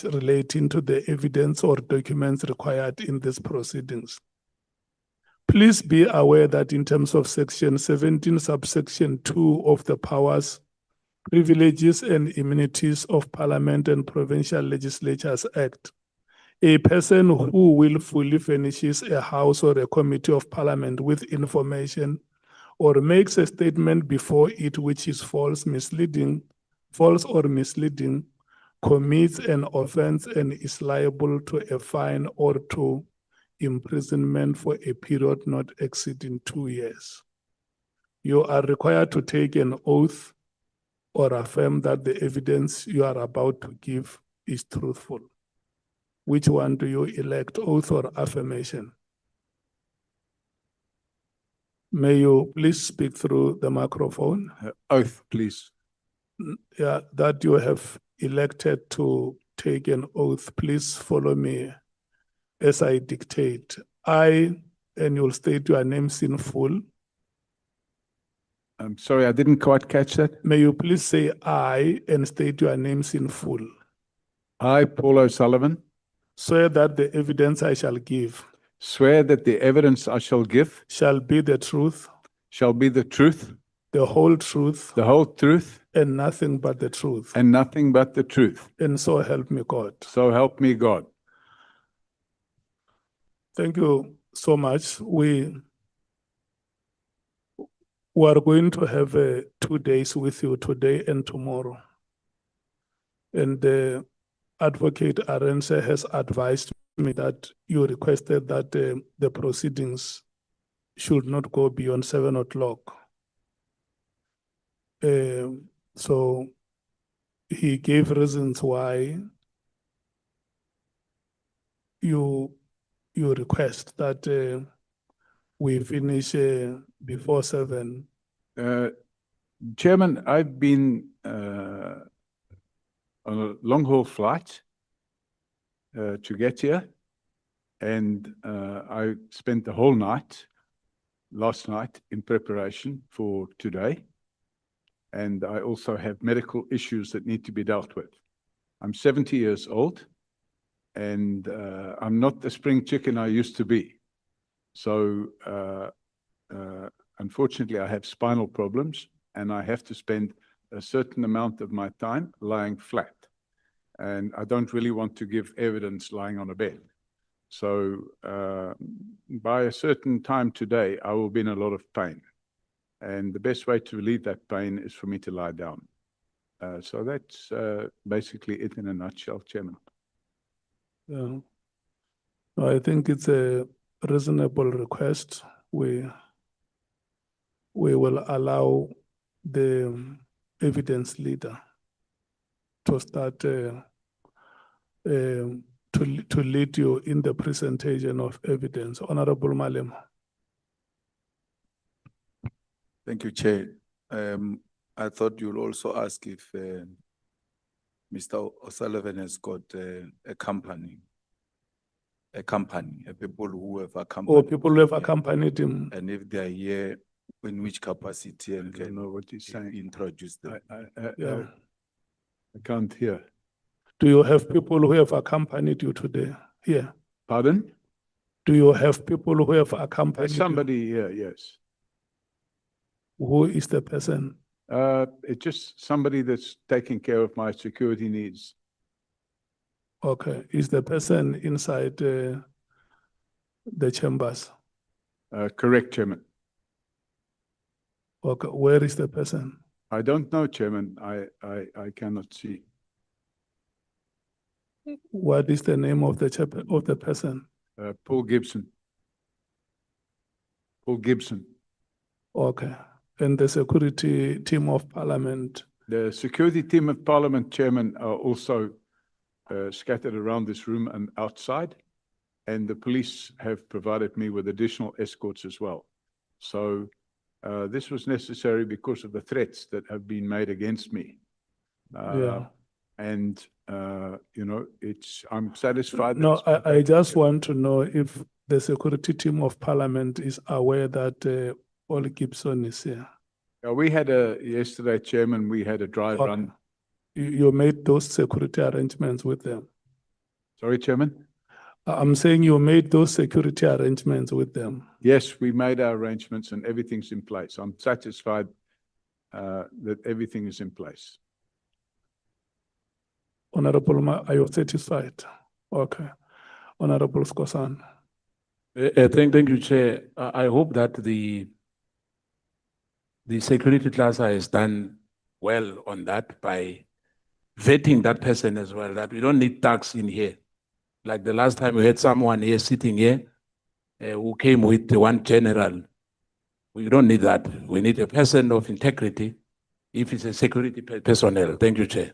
relating to the evidence or documents required in these proceedings. Please be aware that in terms of Section 17, subsection 2 of the Powers, Privileges and Immunities of Parliament and Provincial Legislatures Act, a person who willfully furnishes a House or a Committee of Parliament with information or makes a statement before it which is false or misleading, commits an offense and is liable to a fine or to imprisonment for a period not exceeding 2 years. You are required to take an oath or affirm that the evidence you are about to give is truthful. Which one do you elect, oath or affirmation? May you please speak through the microphone? Oath, please. Yeah, that you have elected to take an oath. Please follow me as I dictate. I, and you'll state your names in full. I'm sorry, I didn't quite catch that. May you please say I and state your names in full. I, Paul O'Sullivan, Swear that the evidence I shall give swear that the evidence I shall give shall be the truth, shall be the truth, the whole truth, the whole truth, and nothing but the truth. and nothing but the truth. And so help me God. So help me God. Thank you so much. We are going to have 2 days with you today and tomorrow. And the Advocate Arendse has advised me that you requested that the proceedings should not go beyond 7 o'clock. So he gave reasons why you request that we finish before 7. Chairman, I've been on a long-haul flight to get here, and I spent the whole night, last night, in preparation for today. And I also have medical issues that need to be dealt with. I'm 70 years old, and I'm not the spring chicken I used to be. So unfortunately, I have spinal problems, and I have to spend a certain amount of my time lying flat. And I don't really want to give evidence lying on a bed. So by a certain time today, I will be in a lot of pain. And the best way to relieve that pain is for me to lie down. So that's basically it in a nutshell, Chairman. Yeah. I think it's a reasonable request. We will allow the evidence leader to start to lead you in the presentation of evidence. Honorable Malema. Thank you, Chair. I thought you'll also ask if Mr. O'Sullivan has got a company, people who have accompanied. Or people who have accompanied him. And if they are here, in which capacity, and I don't know what you're saying. Introduce them. Yeah. I can't hear. Do you have people who have accompanied you today here? Pardon? Do you have people who have accompanied Somebody here, yes. you? Who is the person? It's just somebody that's taking care of my security needs. Okay. Is the person inside the chambers? Correct, Chairman. Okay. Where is the person? I don't know, Chairman. I cannot see. What is the name of the person? Paul Gibson. Paul Gibson. Okay. And the security team of Parliament? The security team of Parliament, Chairman, are also scattered around this room and outside. And the police have provided me with additional escorts as well. So this was necessary because of the threats that have been made against me. Yeah. And, you know, I'm satisfied. No, I just want to know if the security team of Parliament is aware that Paul Gibson is here. Yeah, we had yesterday, Chairman, we had a dry run. You made those security arrangements with them? Sorry, Chairman? I'm saying you made those security arrangements with them. Yes, we made our arrangements and everything's in place. I'm satisfied that everything is in place. Honorable, are you satisfied? Okay. Honorable Skosan. Thank you, Chair. I hope that the security class has done well on that by vetting that person as well, that we don't need thugs in here. Like the last time we had someone here sitting here who came with the one general. We don't need that. We need a person of integrity if it's a security personnel. Thank you, Chair.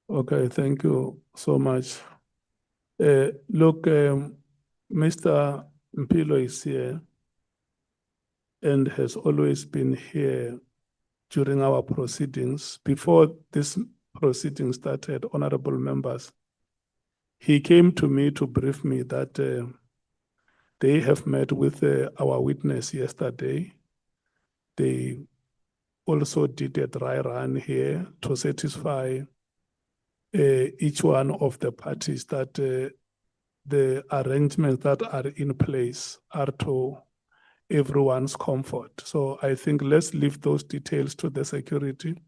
Okay, thank you so much. Look, Mr. Mpilo is here and has always been here during our proceedings. Before this proceeding started, honorable members, he came to me to brief me that they have met with our witness yesterday. They also did a dry run here to satisfy each one of the parties that the arrangements that are in place are to everyone's comfort. So I think let's leave those details to the security.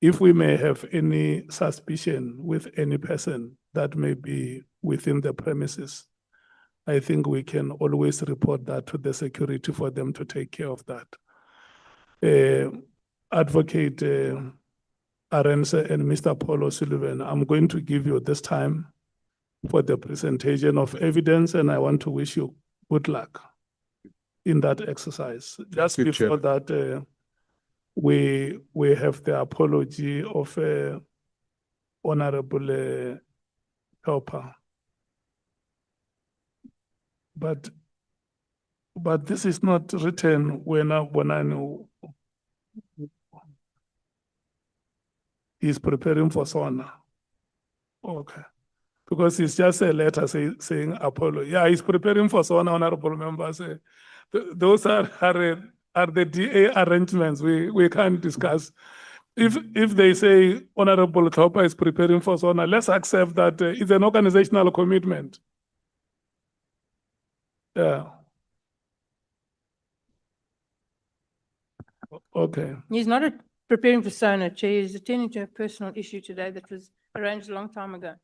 If we may have any suspicion with any person that may be within the premises, I think we can always report that to the security for them to take care of that. Advocate Arendse and Mr. Paul O'Sullivan, I'm going to give you this time for the presentation of evidence, and I want to wish you good luck in that exercise. Just you, before Chair. that, we have the apology of Honorable Helper. But this is not written when I know he's preparing for SONA. Okay. Because it's just a letter saying Apollo. Yeah, he's preparing for SONA, honorable members. Those are the DA arrangements we can't discuss. If they say Honorable Topa is preparing for SONA, let's accept that it's an organizational commitment. Yeah. Okay. He's not preparing for SONA, Chair. He's attending to a personal issue today that was arranged a long time ago.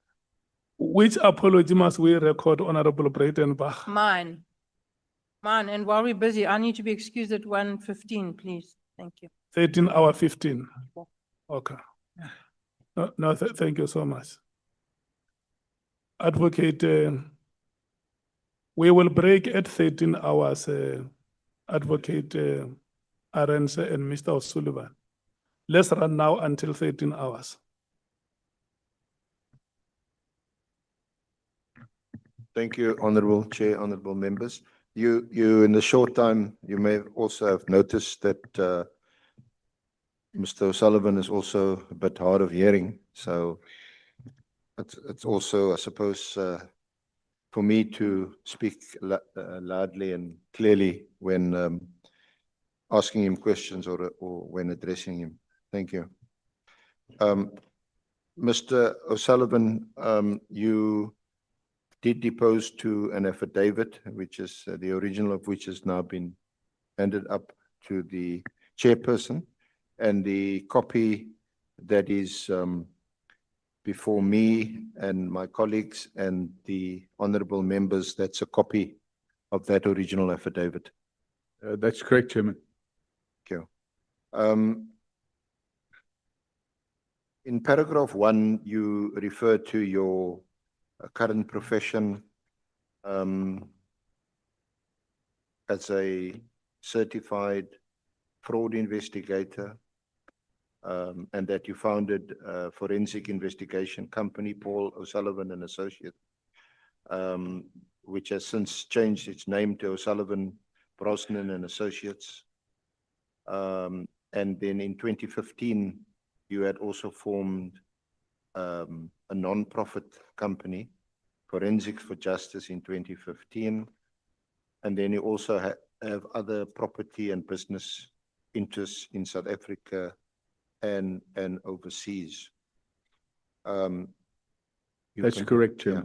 Which apology must we record, Honorable Breitenbach? Mine. And while we're busy, I need to be excused at 1:15, please. Thank you. 13:15. Okay. No, thank you so much. Advocate, we will break at 13 hours, Advocate Arendse and Mr. O'Sullivan. Let's run now until 13 hours. Thank you, Honorable Chair, honorable members. You in the short time, you may also have noticed that Mr. O'Sullivan is also a bit hard of hearing. So it's also, I suppose, for me to speak loudly and clearly when asking him questions or when addressing him. Thank you. Mr. O'Sullivan, you did depose to an affidavit, which is the original of which has now been handed up to the chairperson, and the copy that is before me and my colleagues and the honorable members, that's a copy of that original affidavit. That's correct, Chairman. Thank you. In paragraph 1, you refer to your current profession as a certified fraud investigator, and that you founded a forensic investigation company, Paul O'Sullivan and Associates, which has since changed its name to O'Sullivan, Brosnan and Associates. And then in 2015, you had also formed a non-profit company, Forensics for Justice, in 2015. And then you also have other property and business interests in South Africa and overseas. you That's can- correct, yeah.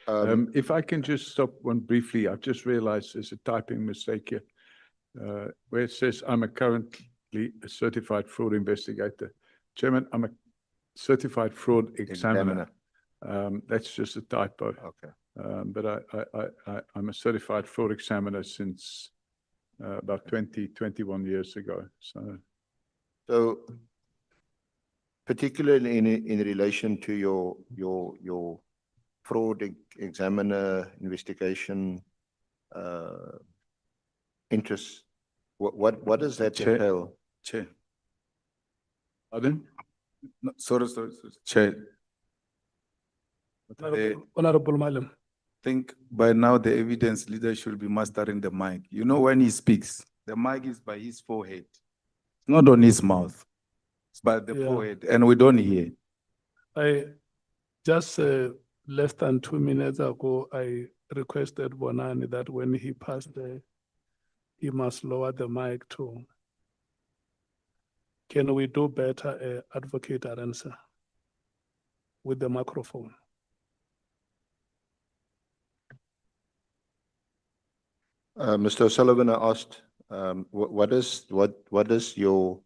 Chairman. If I can just stop one briefly, I've just realized there's a typing mistake here. Where it says I'm currently a certified fraud investigator. Chairman, I'm a certified fraud examiner. That's just a typo. Okay. But I'm a certified fraud examiner since about 21 years ago. So particularly in relation to your fraud examiner investigation interests, what does that Chair. entail? Chair, Pardon? no, sorry, Chair. Honorable Malam. Think by now the evidence leader should be mastering the mic. You know, when he speaks, the mic is by his forehead, not on his mouth. It's by the Yeah. forehead, and we don't hear. I just less than 2 minutes ago, I requested Bonani that when he passed he must lower the mic too. Can we do better, Advocate Arendse, with the microphone? Mr. O'Sullivan, I asked, what does your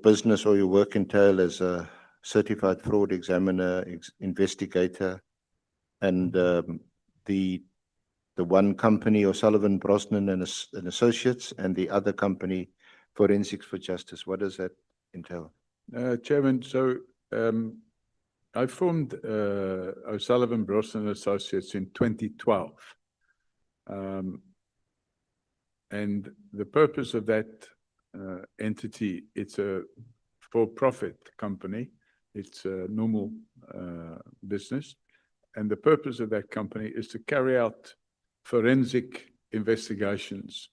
business or your work entail as a certified fraud examiner, investigator, and the one company, O'Sullivan, Brosnan and Associates, and the other company, Forensics for Justice? What does that entail? Chairman, so I formed O'Sullivan, Brosnan Associates in 2012. And the purpose of that entity, it's a for-profit company. It's a normal business. And the purpose of that company is to carry out forensic investigations.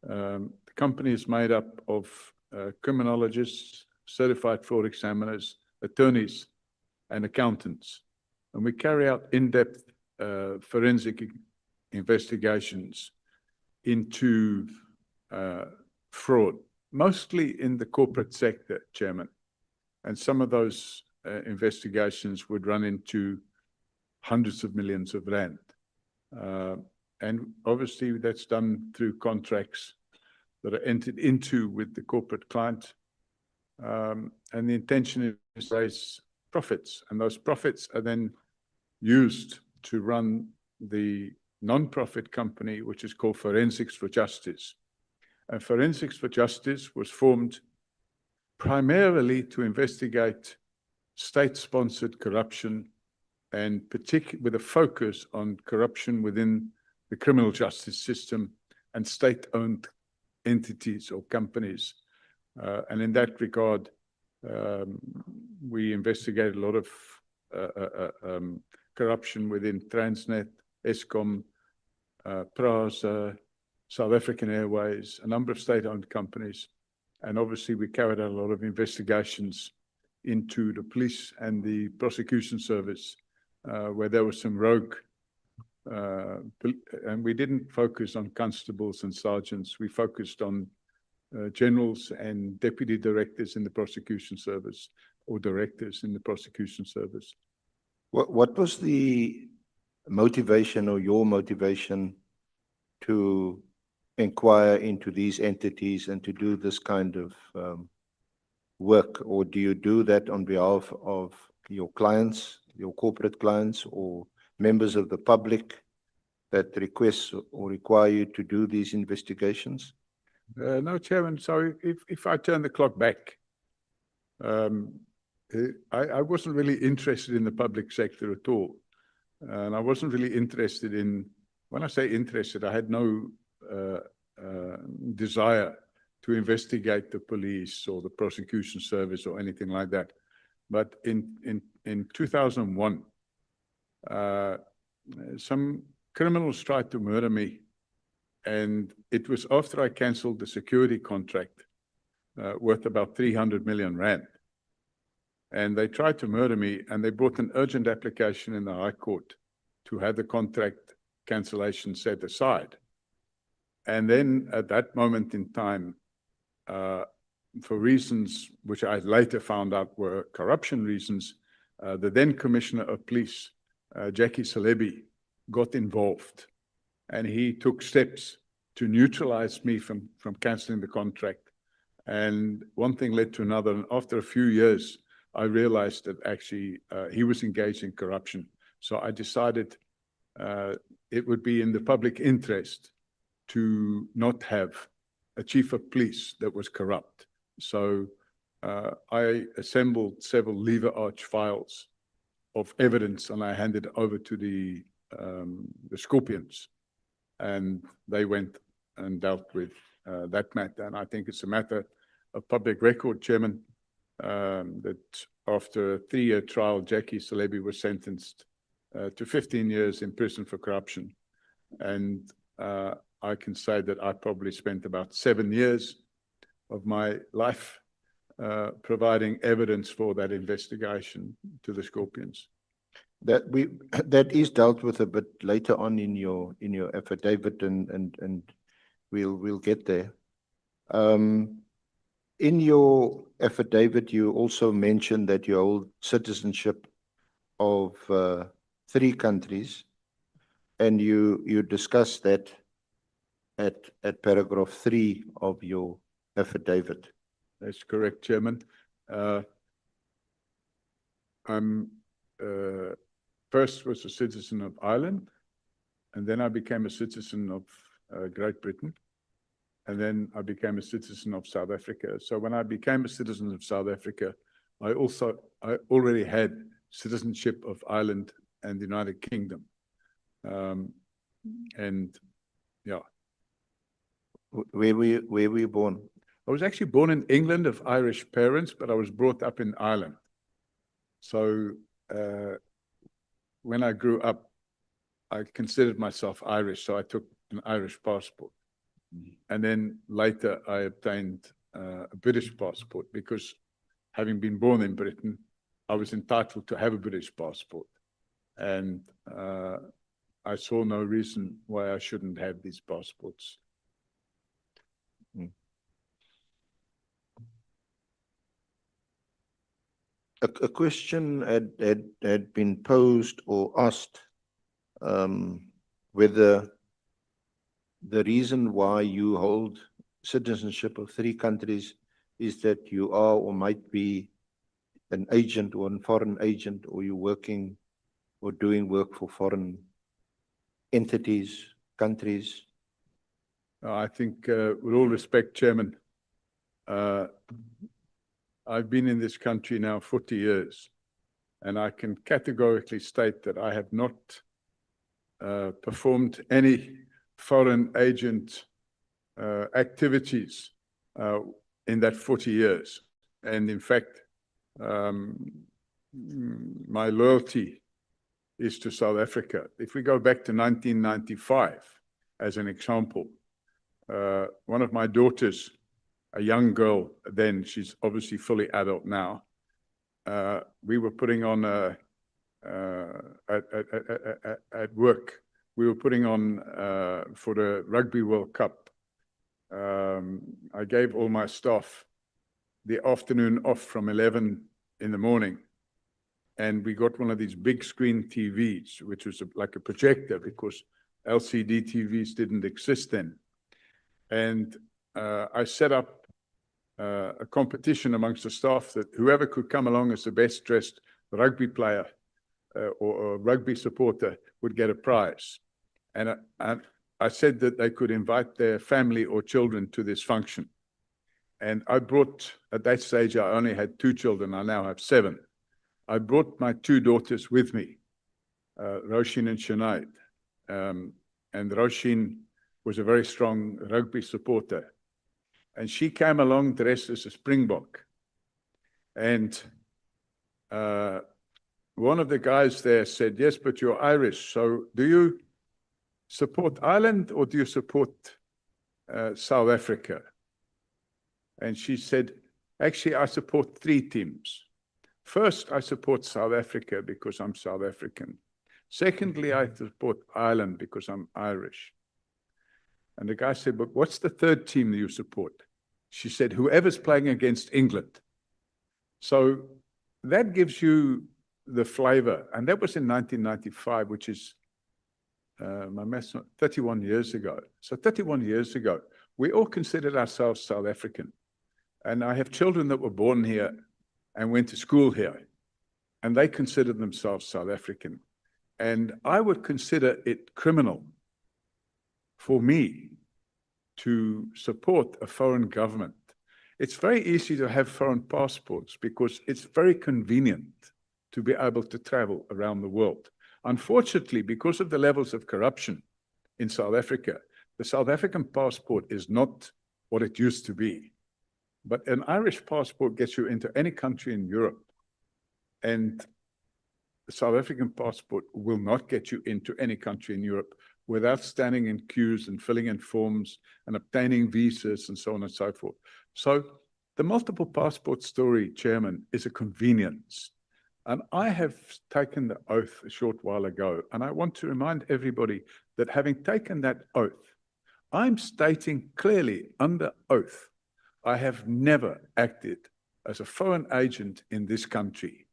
The company is made up of criminologists, certified fraud examiners, attorneys, and accountants. And we carry out in-depth forensic investigations into fraud, mostly in the corporate sector, Chairman. And some of those investigations would run into hundreds of millions of rand. And obviously that's done through contracts that are entered into with the corporate client. And the intention is to raise profits, and those profits are then used to run the non-profit company, which is called Forensics for Justice. And Forensics for Justice was formed primarily to investigate state-sponsored corruption, and particularly with a focus on corruption within the criminal justice system and state-owned entities or companies. And in that regard, we investigated a lot of corruption within Transnet, Eskom, PRASA, South African Airways, a number of state-owned companies. And obviously we carried out a lot of investigations into the police and the prosecution service, where there was some rogue, and we didn't focus on constables and sergeants. We focused on generals and deputy directors in the prosecution service, or directors in the prosecution service. What was the motivation or your motivation to inquire into these entities and to do this kind of work? Or do you do that on behalf of your clients, your corporate clients, or members of the public that request or require you to do these investigations? No, Chairman, so if I turn the clock back, I wasn't really interested in the public sector at all. And I wasn't really interested in, when I say interested, I had no desire to investigate the police or the prosecution service or anything like that. But in 2001, some criminals tried to murder me. And it was after I canceled the security contract worth about 300 million rand. And they tried to murder me, and they brought an urgent application in the High Court to have the contract cancellation set aside. And then at that moment in time, for reasons which I later found out were corruption reasons, the then Commissioner of Police, Jackie Salebi, got involved, and he took steps to neutralize me from cancelling the contract. And one thing led to another, and after a few years, I realized that actually he was engaged in corruption. So I decided it would be in the public interest to not have a chief of police that was corrupt. So I assembled several lever arch files of evidence, and I handed it over to the Scorpions, and they went and dealt with that matter. And I think it's a matter of public record, Chairman, that after a 3-year trial, Jackie Salebi was sentenced to 15 years in prison for corruption. And I can say that I probably spent about 7 years of my life providing evidence for that investigation to the Scorpions. That is dealt with a bit later on in your affidavit, and we'll get there. In your affidavit, you also mentioned that you hold citizenship of 3 countries, and you discussed that at paragraph 3 of your affidavit. That's correct, Chairman. I'm first was a citizen of Ireland, and then I became a citizen of Great Britain, and then I became a citizen of South Africa. So when I became a citizen of South Africa, I already had citizenship of Ireland and the United Kingdom. And yeah. Where were you born? I was actually born in England of Irish parents, but I was brought up in Ireland. So when I grew up, I considered myself Irish, so I took an Irish passport. And then later I obtained a British passport because, having been born in Britain, I was entitled to have a British passport. And I saw no reason why I shouldn't have these passports. A question had been posed or asked whether the reason why you hold citizenship of 3 countries is that you are or might be an agent or a foreign agent, or you're working or doing work for foreign entities, countries. I think, with all respect, Chairman, I've been in this country now 40 years, and I can categorically state that I have not performed any foreign agent activities in that 40 years. And in fact, my loyalty is to South Africa. If we go back to 1995, as an example, one of my daughters, a young girl then, she's obviously fully adult now, we were putting on at work, we were putting on for the Rugby World Cup. I gave all my staff the afternoon off from 11 in the morning, and we got one of these big screen TVs, which was like a projector, because LCD TVs didn't exist then. And I set up a competition amongst the staff that whoever could come along as the best dressed rugby player or a rugby supporter would get a prize. And I said that they could invite their family or children to this function. And I brought, at that stage, I only had 2 children. I now have 7. I brought my 2 daughters with me, Roisin and Sinead. And Roisin was a very strong rugby supporter. And she came along dressed as a Springbok. And one of the guys there said, "Yes, but you're Irish. So do you support Ireland or do you support South Africa?" And she said, "Actually, I support 3 teams. First, I support South Africa because I'm South African. Secondly, I support Ireland because I'm Irish." And the guy said, "But what's the 3rd team that you support?" She said, "Whoever's playing against England." So that gives you the flavor, and that was in 1995, which is, my math's not, 31 years ago. So 31 years ago, we all considered ourselves South African. And I have children that were born here and went to school here, and they considered themselves South African. And I would consider it criminal for me to support a foreign government. It's very easy to have foreign passports because it's very convenient to be able to travel around the world. Unfortunately, because of the levels of corruption in South Africa, the South African passport is not what it used to be. But an Irish passport gets you into any country in Europe, and the South African passport will not get you into any country in Europe without standing in queues and filling in forms and obtaining visas and so on and so forth. So the multiple passport story, Chairman, is a convenience. And I have taken the oath a short while ago, and I want to remind everybody that having taken that oath, I'm stating clearly under oath, I have never acted as a foreign agent in this country.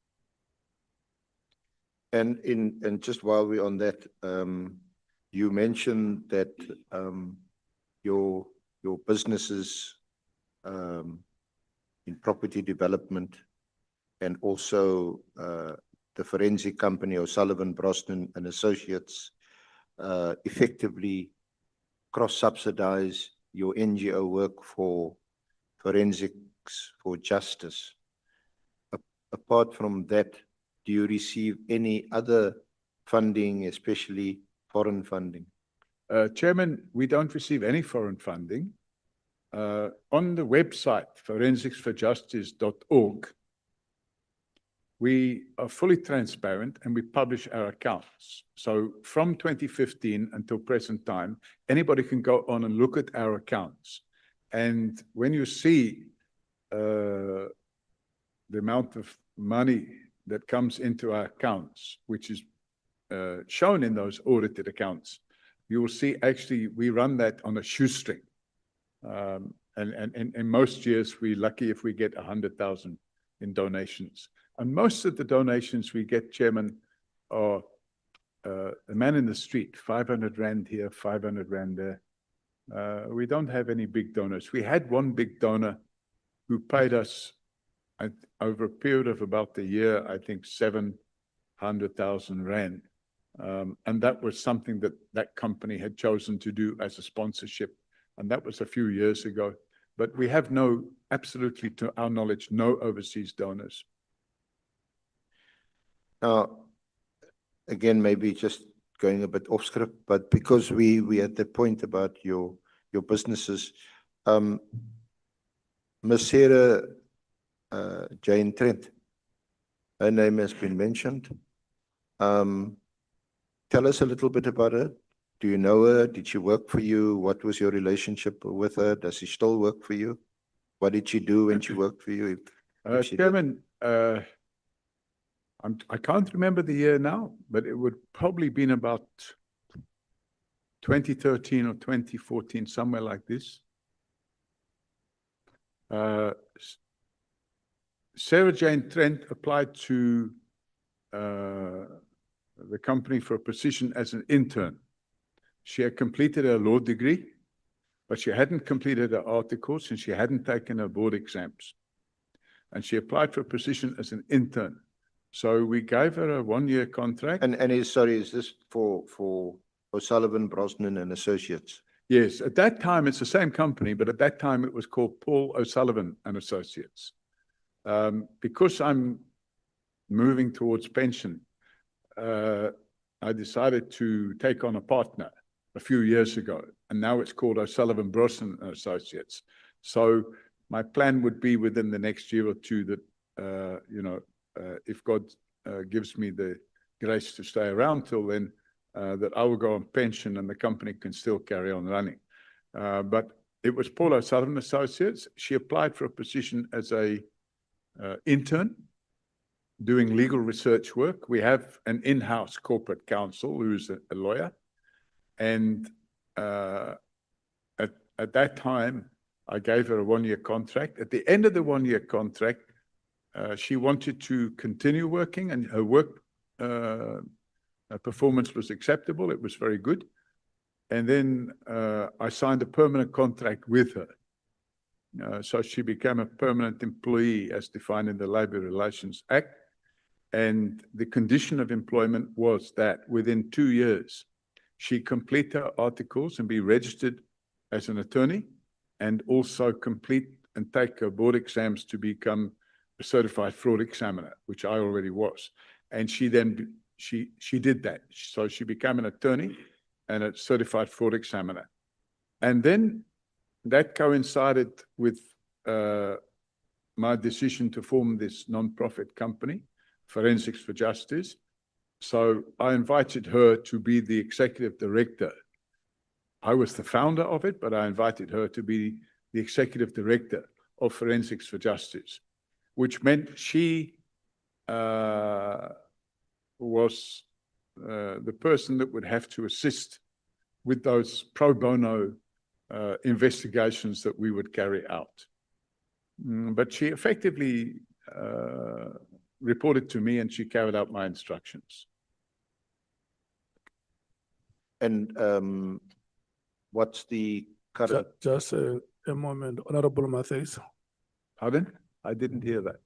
And just while we're on that, you mentioned that your businesses in property development and also the forensic company O'Sullivan, Brosnan and Associates effectively cross-subsidize your NGO work for forensics for justice. Apart from that, do you receive any other funding, especially foreign funding? Chairman, we don't receive any foreign funding. On the website, forensicsforjustice.org, we are fully transparent and we publish our accounts. So from 2015 until present time, anybody can go on and look at our accounts. And when you see the amount of money that comes into our accounts, which is shown in those audited accounts, you will see actually we run that on a shoestring. And in most years, we're lucky if we get 100,000 in donations. And most of the donations we get, Chairman, are a man in the street, 500 Rand here, 500 Rand there. We don't have any big donors. We had one big donor who paid us over a period of about a year, I think 700,000 Rand. And that was something that that company had chosen to do as a sponsorship. And that was a few years ago. But we have no, absolutely to our knowledge, no overseas donors. Now, again, maybe just going a bit off script, but because we at the point about your businesses, Ms. Sarah Jane Trent, her name has been mentioned. Tell us a little bit about her. Do you know her? Did she work for you? What was your relationship with her? Does she still work for you? What did she do when she worked for you? If she did? Chairman, I can't remember the year now, but it would probably been about 2013 or 2014, somewhere like this. Sarah Jane Trent applied to the company for a position as an intern. She had completed her law degree, but she hadn't completed her articles and she hadn't taken her board exams. And she applied for a position as an intern. So we gave her a one-year contract. And sorry, is this for O'Sullivan, Brosnan and Associates? Yes, at that time it's the same company, but at that time it was called Paul O'Sullivan and Associates. Because I'm moving towards pension, I decided to take on a partner a few years ago, and now it's called O'Sullivan, Brosnan and Associates. So my plan would be within the next year or two that, if God gives me the grace to stay around till then, that I will go on pension and the company can still carry on running. But it was Paul O'Sullivan Associates. She applied for a position as a intern doing legal research work. We have an in-house corporate counsel who's a lawyer. And at that time, I gave her a one-year contract. At the end of the one-year contract, She wanted to continue working and her work performance was acceptable. It was very good. And then I signed a permanent contract with her. So she became a permanent employee as defined in the Labour Relations Act. And the condition of employment was that within 2 years, she complete her articles and be registered as an attorney, and also complete and take her board exams to become a certified fraud examiner, which I already was. And she then, she did that. So she became an attorney and a certified fraud examiner. And then that coincided with my decision to form this non-profit company, Forensics for Justice. So I invited her to be the executive director. I was the founder of it, but I invited her to be the executive director of Forensics for Justice, which meant she was the person that would have to assist with those pro bono investigations that we would carry out. But she effectively reported to me and she carried out my instructions. And what's the current? Just a moment, Honorable Matthies. Pardon? I didn't hear that.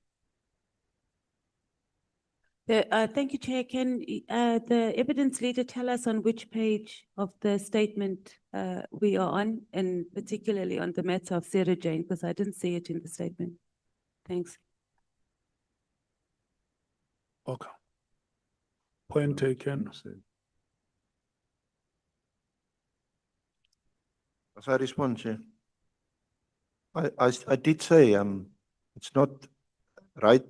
Thank you, Chair. Can the evidence leader tell us on which page of the statement we are on, and particularly on the matter of Sarah Jane, because I didn't see it in the statement. Thanks. Okay. Point taken. As I respond, Chair. I did say, it's not right.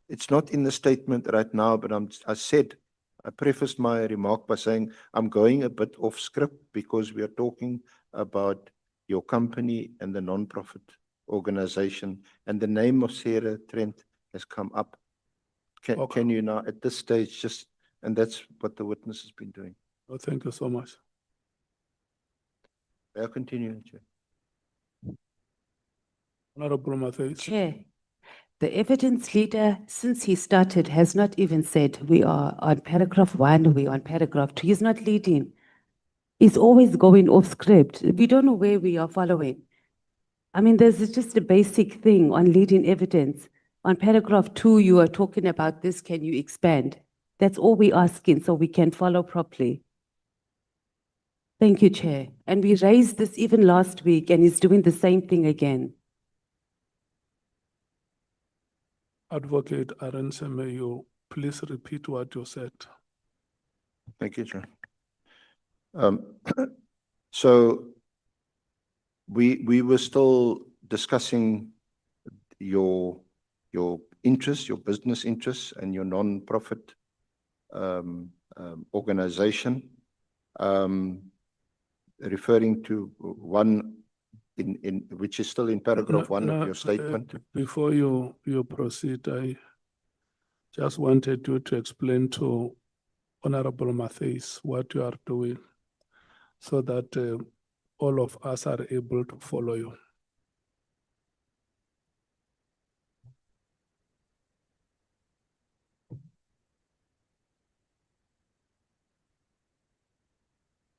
It's not in the statement right now, but I prefaced my remark by saying I'm going a bit off script because we are talking about your company and the non-profit organization, and the name of Sarah Trent has come up. Can you now at this stage just, and that's what the witness has been doing. Oh, thank you so much. May I continue, Chair? Honorable Matthies. Chair, the evidence leader, since he started, has not even said we are on paragraph 1, we are on paragraph 2. He's not leading. He's always going off script. We don't know where we are following. I mean, there's just a basic thing on leading evidence. On paragraph 2, you are talking about this. Can you expand? That's all we're asking so we can follow properly. Thank you, Chair. And we raised this even last week, and he's doing the same thing again. Advocate Arendse, may you please repeat what you said? Thank you, Chair. So we were still discussing your interests, your business interests, and your non-profit organization, referring to one in which is still in paragraph 1 of your statement. Before you proceed, I just wanted you to explain to Honorable Matthies what you are doing so that all of us are able to follow you.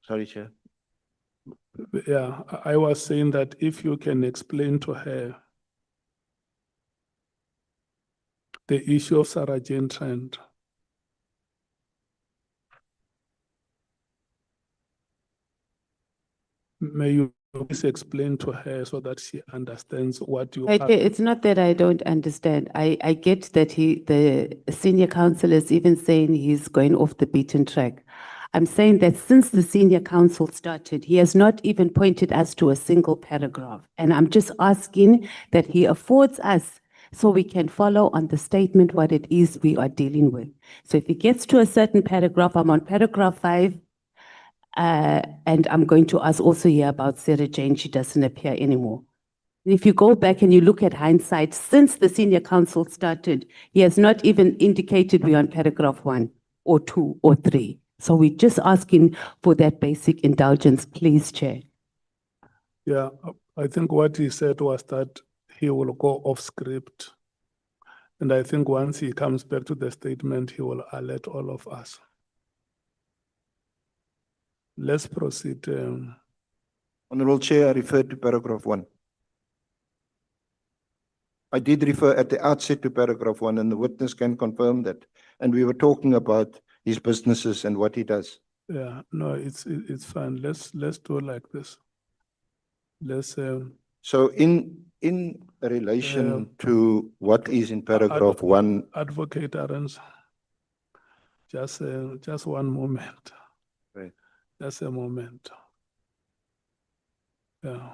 Sorry, Chair. Yeah, I was saying that if you can explain to her the issue of Sarah Jane Trent. May you please explain to her so that she understands what you are. It's not that I don't understand. I get that the senior counsel is even saying he's going off the beaten track. I'm saying that since the senior counsel started, he has not even pointed us to a single paragraph. And I'm just asking that he affords us so we can follow on the statement what it is we are dealing with. So if he gets to a certain paragraph, I'm on paragraph 5, and I'm going to ask also here about Sarah Jane. She doesn't appear anymore. If you go back and you look at hindsight, since the senior counsel started, he has not even indicated we're on paragraph 1 or 2 or 3. So we're just asking for that basic indulgence, please, Chair. Yeah, I think what he said was that he will go off script And I think once he comes back to the statement, he will alert all of us. Let's proceed. Honorable Chair, I referred to paragraph 1. I did refer at the outset to paragraph 1, and the witness can confirm that. And we were talking about his businesses and what he does. Yeah, no, it's fine. Let's do it like this. Let's So in relation to what is in paragraph 1, Advocate Arends, just one moment. Right. Just a moment. Yeah.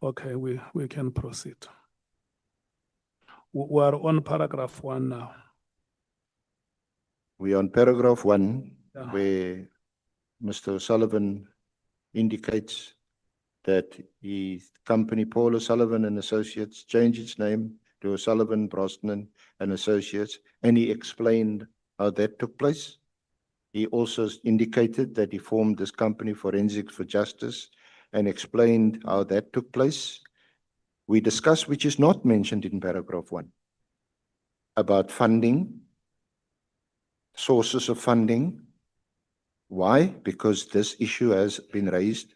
Okay, we can proceed. We are on paragraph 1 now. we are on paragraph 1, Yeah. where Mr. O'Sullivan indicates that his company, Paul O'Sullivan and Associates, changed its name to O'Sullivan, Brosnan and Associates, and he explained how that took place. He also indicated that he formed this company, Forensics for Justice, and explained how that took place. We discussed, which is not mentioned in paragraph 1, about funding, sources of funding. Why? Because this issue has been raised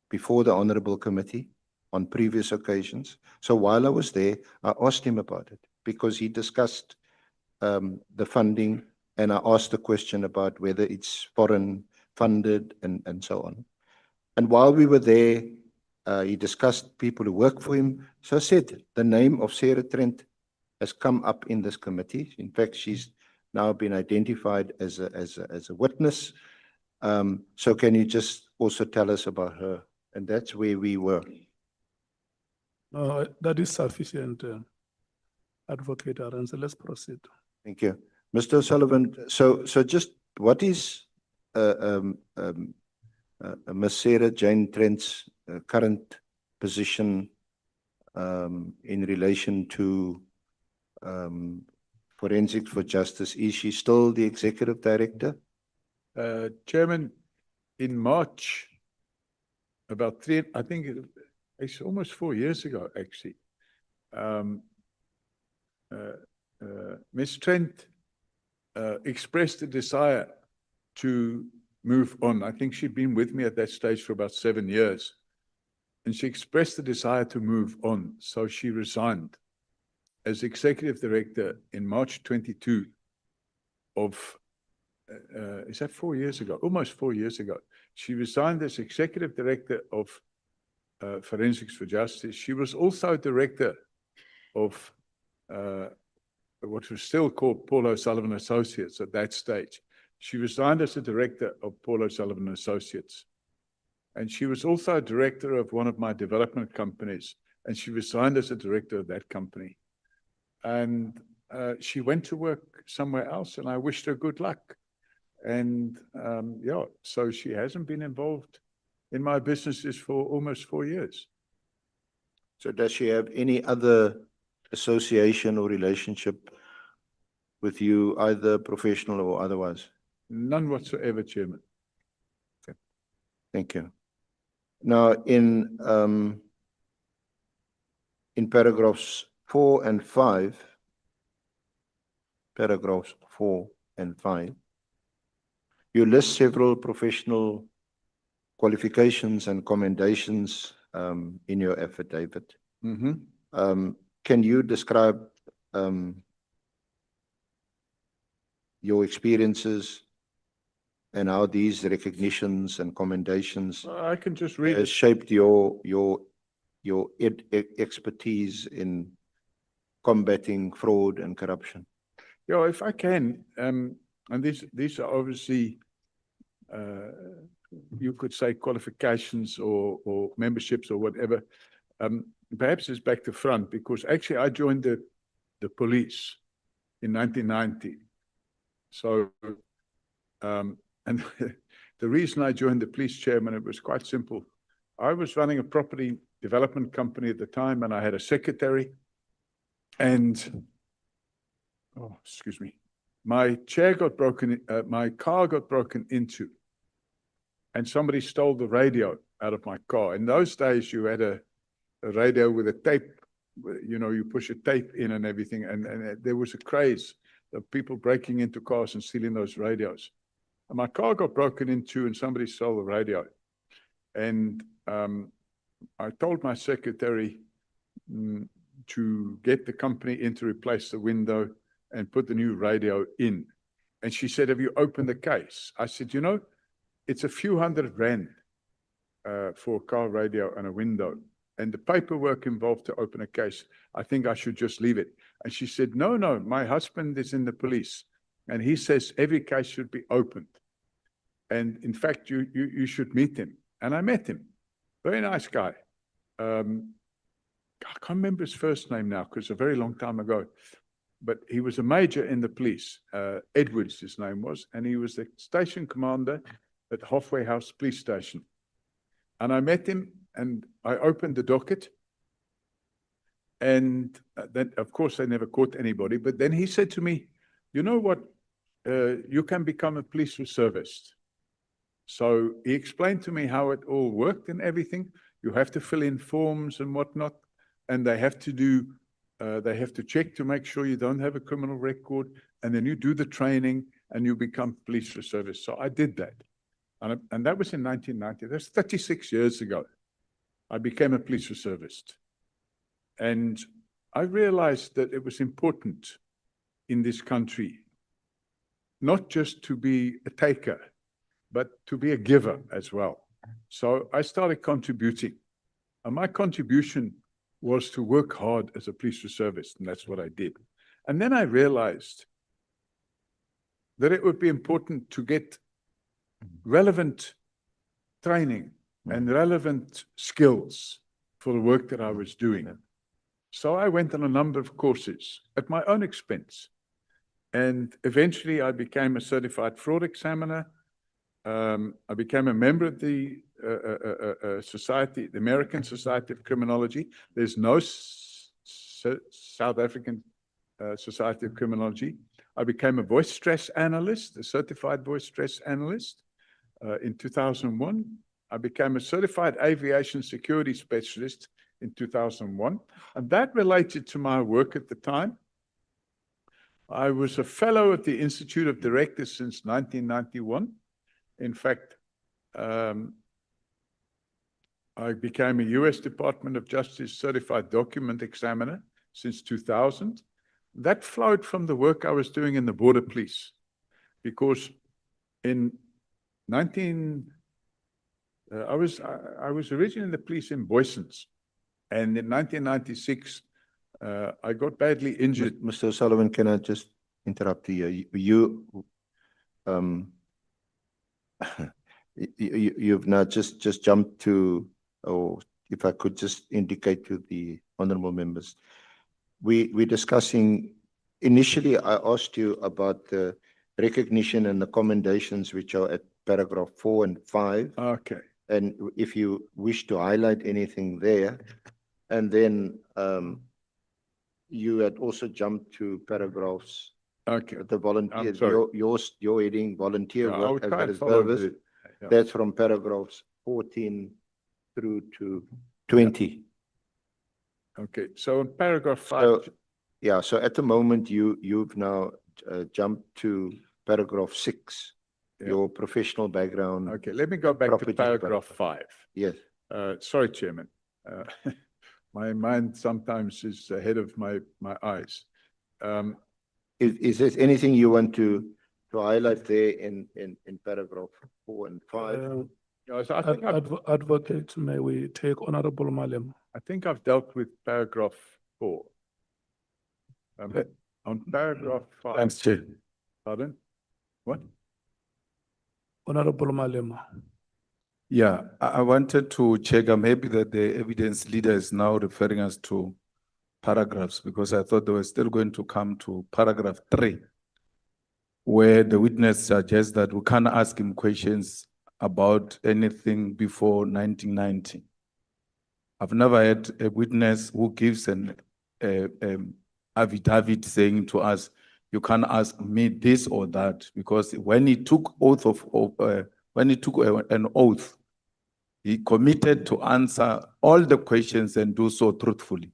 before the Honorable Committee on previous occasions. So while I was there, I asked him about it because he discussed the funding, and I asked the question about whether it's foreign funded and so on. And while we were there, he discussed people who work for him. So I said, the name of Sarah Trent has come up in this committee. In fact, she's now been identified as a witness. So can you just also tell us about her? And that's where we were. No, that is sufficient, Advocate Arends. Let's proceed. Thank you. Mr. O'Sullivan, so just what is Ms. Sarah Jane Trent's current position in relation to Forensics for Justice? Is she still the executive director? Chairman, in March, I think it's almost 4 years ago, actually. Ms. Trent expressed a desire to move on. I think she'd been with me at that stage for about 7 years. And she expressed the desire to move on. So she resigned as executive director in March 22 of, is that 4 years ago? Almost 4 years ago. She resigned as executive director of Forensics for Justice. She was also director of what was still called Paul O'Sullivan Associates at that stage. She resigned as a director of Paul O'Sullivan Associates. And she was also a director of one of my development companies. And she resigned as a director of that company. And she went to work somewhere else, and I wished her good luck. And yeah, so she hasn't been involved in my businesses for almost 4 years. So does she have any other association or relationship with you, either professional or otherwise? None whatsoever, Chairman. Okay. Thank you. Now, in paragraphs 4 and 5, paragraphs 4 and 5, you list several professional qualifications and commendations in your affidavit. Mm-hmm. Can you describe your experiences and how these recognitions and commendations I can just read has it. shaped your expertise in combating fraud and corruption? Yeah, if I can, and these are obviously, you could say qualifications or memberships or whatever. Perhaps it's back to front, because actually I joined the police in 1990. So, and the reason I joined the police, Chairman, it was quite simple. I was running a property development company at the time, and I had a secretary. And, oh, excuse me, my car got broken into, and somebody stole the radio out of my car. In those days, you had a a radio with a tape, you know, you push a tape in and everything. And there was a craze of people breaking into cars and stealing those radios. And my car got broken into and somebody stole the radio. And I told my secretary to get the company in to replace the window and put the new radio in. And she said, have you opened the case? I said, you know, it's a few $100 for a car radio and a window. And the paperwork involved to open a case, I think I should just leave it. And she said, no, my husband is in the police. And he says every case should be opened. And in fact, you should meet him. And I met him. Very nice guy. I can't remember his first name now because it's a very long time ago. But he was a major in the police. Edwards, his name was. And he was the station commander at Halfway House Police Station. And I met him and I opened the docket. And then, of course, they never caught anybody. But then he said to me, you know what? You can become a police reservist. So he explained to me how it all worked and everything. You have to fill in forms and whatnot. And they have to do, they have to check to make sure you don't have a criminal record. And then you do the training and you become police reservist. So I did that. And that was in 1990. That's 36 years ago. I became a police reservist. And I realized that it was important in this country, not just to be a taker, but to be a giver as well. So I started contributing. And my contribution was to work hard as a police reservist, and that's what I did. And then I realized that it would be important to get relevant training and relevant skills for the work that I was doing. So I went on a number of courses at my own expense. And eventually I became a certified fraud examiner. I became a member of the society, the American Society of Criminology. There's no South African Society of Criminology. I became a voice stress analyst, a certified voice stress analyst in 2001. I became a certified aviation security specialist in 2001. And that related to my work at the time. I was a fellow at the Institute of Directors since 1991. In fact, I became a U.S. Department of Justice certified document examiner since 2000. That flowed from the work I was doing in the border police, because in I was originally in the police in Boysons, and in 1996 I got badly injured. Mr. O'Sullivan, can I just interrupt you? You've now just jumped to, or if I could just indicate to the honorable members, we're discussing, initially I asked you about the recognition and the commendations which are at paragraph 4 and 5. Okay. And if you wish to highlight anything there, and then you had also jumped to paragraphs. Okay. The volunteers, sorry. your heading volunteer Yeah, I work would as try well and as follow service. the- yeah. That's from paragraphs 14 through to 20. Okay, so in paragraph 5, So, yeah, so at the moment you've now jumped to paragraph 6, Yeah. your professional background. okay, let me go back to Property paragraph 5. Yes. Sorry, Chairman. My mind sometimes is ahead of my eyes. Is there anything you want to highlight there in paragraph 4 and 5? Yes, I think Advocate, may we take Honorable Malem? I think I've dealt with paragraph 4. On paragraph 5. Thanks, Chair. Pardon? What? Honorable Malema. Yeah, I wanted to check, maybe that the evidence leader is now referring us to paragraphs, because I thought they were still going to come to paragraph 3, where the witness suggests that we can't ask him questions about anything before 1990. I've never had a witness who gives an affidavit saying to us, you can't ask me this or that, because when he took an oath He committed to answer all the questions and do so truthfully.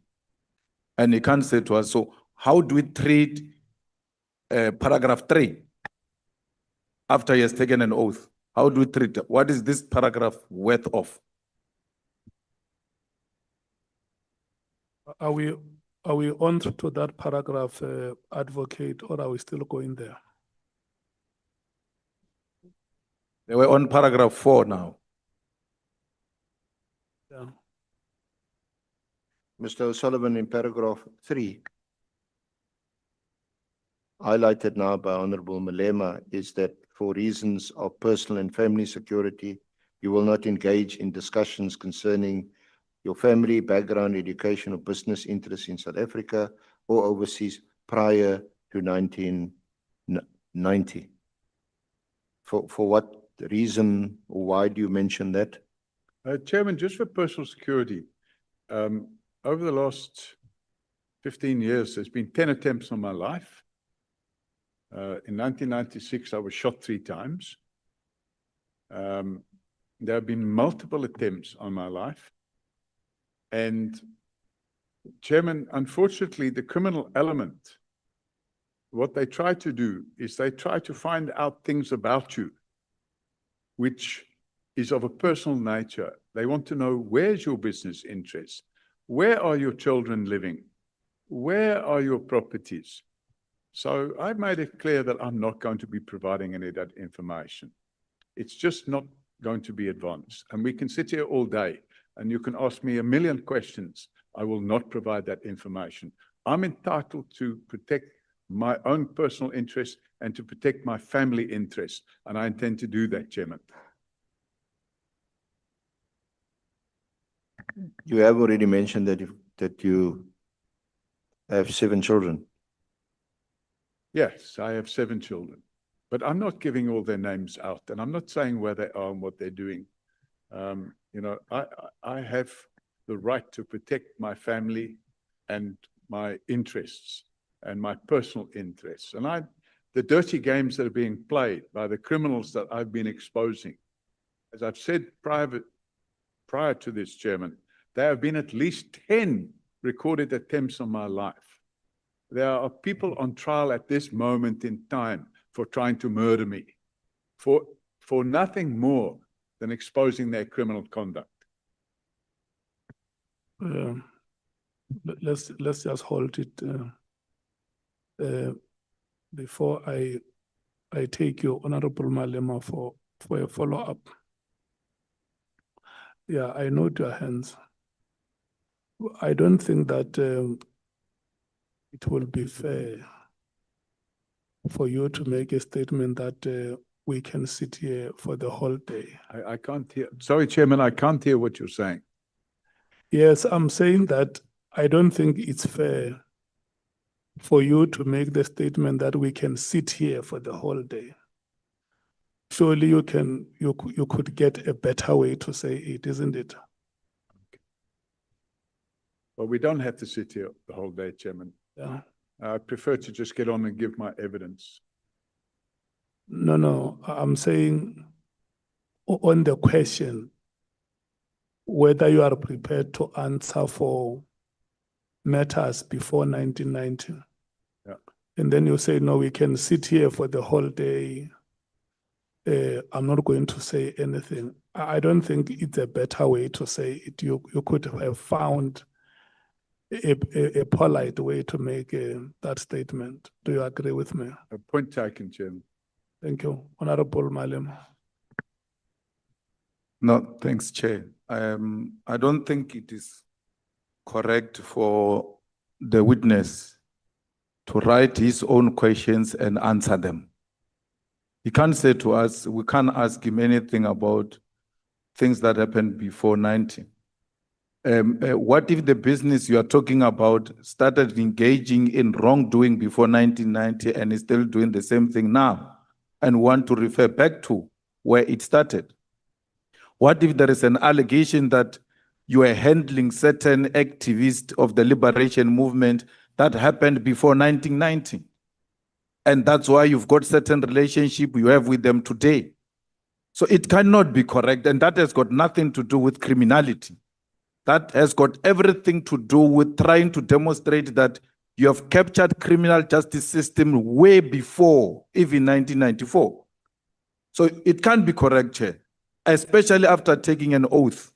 And he can't say to us, so how do we treat paragraph 3 after he has taken an oath? How do we treat it? What is this paragraph worth of? Are we on to that paragraph, advocate, or are we still going there? They were on paragraph 4 now. Yeah. Mr. O'Sullivan, in paragraph 3, highlighted now by Honorable Malema, is that for reasons of personal and family security, you will not engage in discussions concerning your family, background, education, or business interests in South Africa or overseas prior to 1990. For what reason or why do you mention that? Chairman, just for personal security, over the last 15 years, there's been 10 attempts on my life. In 1996, I was shot 3 times. There have been multiple attempts on my life. And Chairman, unfortunately, the criminal element, what they try to do is they try to find out things about you, which is of a personal nature. They want to know, where's your business interests? Where are your children living? Where are your properties? So I've made it clear that I'm not going to be providing any of that information. It's just not going to be advanced. And we can sit here all day and you can ask me a million questions. I will not provide that information. I'm entitled to protect my own personal interests and to protect my family interests. And I intend to do that, Chairman. You have already mentioned that you have 7 children. Yes, I have 7 children, but I'm not giving all their names out, and I'm not saying where they are and what they're doing. You know, I have the right to protect my family and my interests and my personal interests. And the dirty games that are being played by the criminals that I've been exposing, as I've said prior to this, Chairman, there have been at least 10 recorded attempts on my life. There are people on trial at this moment in time for trying to murder me, for nothing more than exposing their criminal conduct. Let's just hold it before I take you, Honorable Malema, for a follow-up. Yeah, I note your hands. I don't think that it will be fair for you to make a statement that we can sit here for the whole day. I can't hear. Sorry, Chairman, I can't hear what you're saying. Yes, I'm saying that I don't think it's fair for you to make the statement that we can sit here for the whole day. Surely you could get a better way to say it, isn't it? Well, we don't have to sit here the whole day, Chairman. Yeah. I prefer to just get on and give my evidence. No, I'm saying on the question, whether you are prepared to answer for matters before 1990. Yeah. And then you say, no, we can sit here for the whole day. I'm not going to say anything. I don't think it's a better way to say it. You could have found a polite way to make that statement. Do you agree with me? A point taken, Chairman. Thank you. Honorable Malema. No, thanks, Chair. I don't think it is correct for the witness to write his own questions and answer them. He can't say to us, we can't ask him anything about things that happened before 90. What if the business you are talking about started engaging in wrongdoing before 1990 and is still doing the same thing now and want to refer back to where it started? What if there is an allegation that you are handling certain activists of the liberation movement that happened before 1990? And that's why you've got certain relationship you have with them today. So it cannot be correct, and that has got nothing to do with criminality. That has got everything to do with trying to demonstrate that you have captured criminal justice system way before even 1994. So it can't be correct, Chair, especially after taking an oath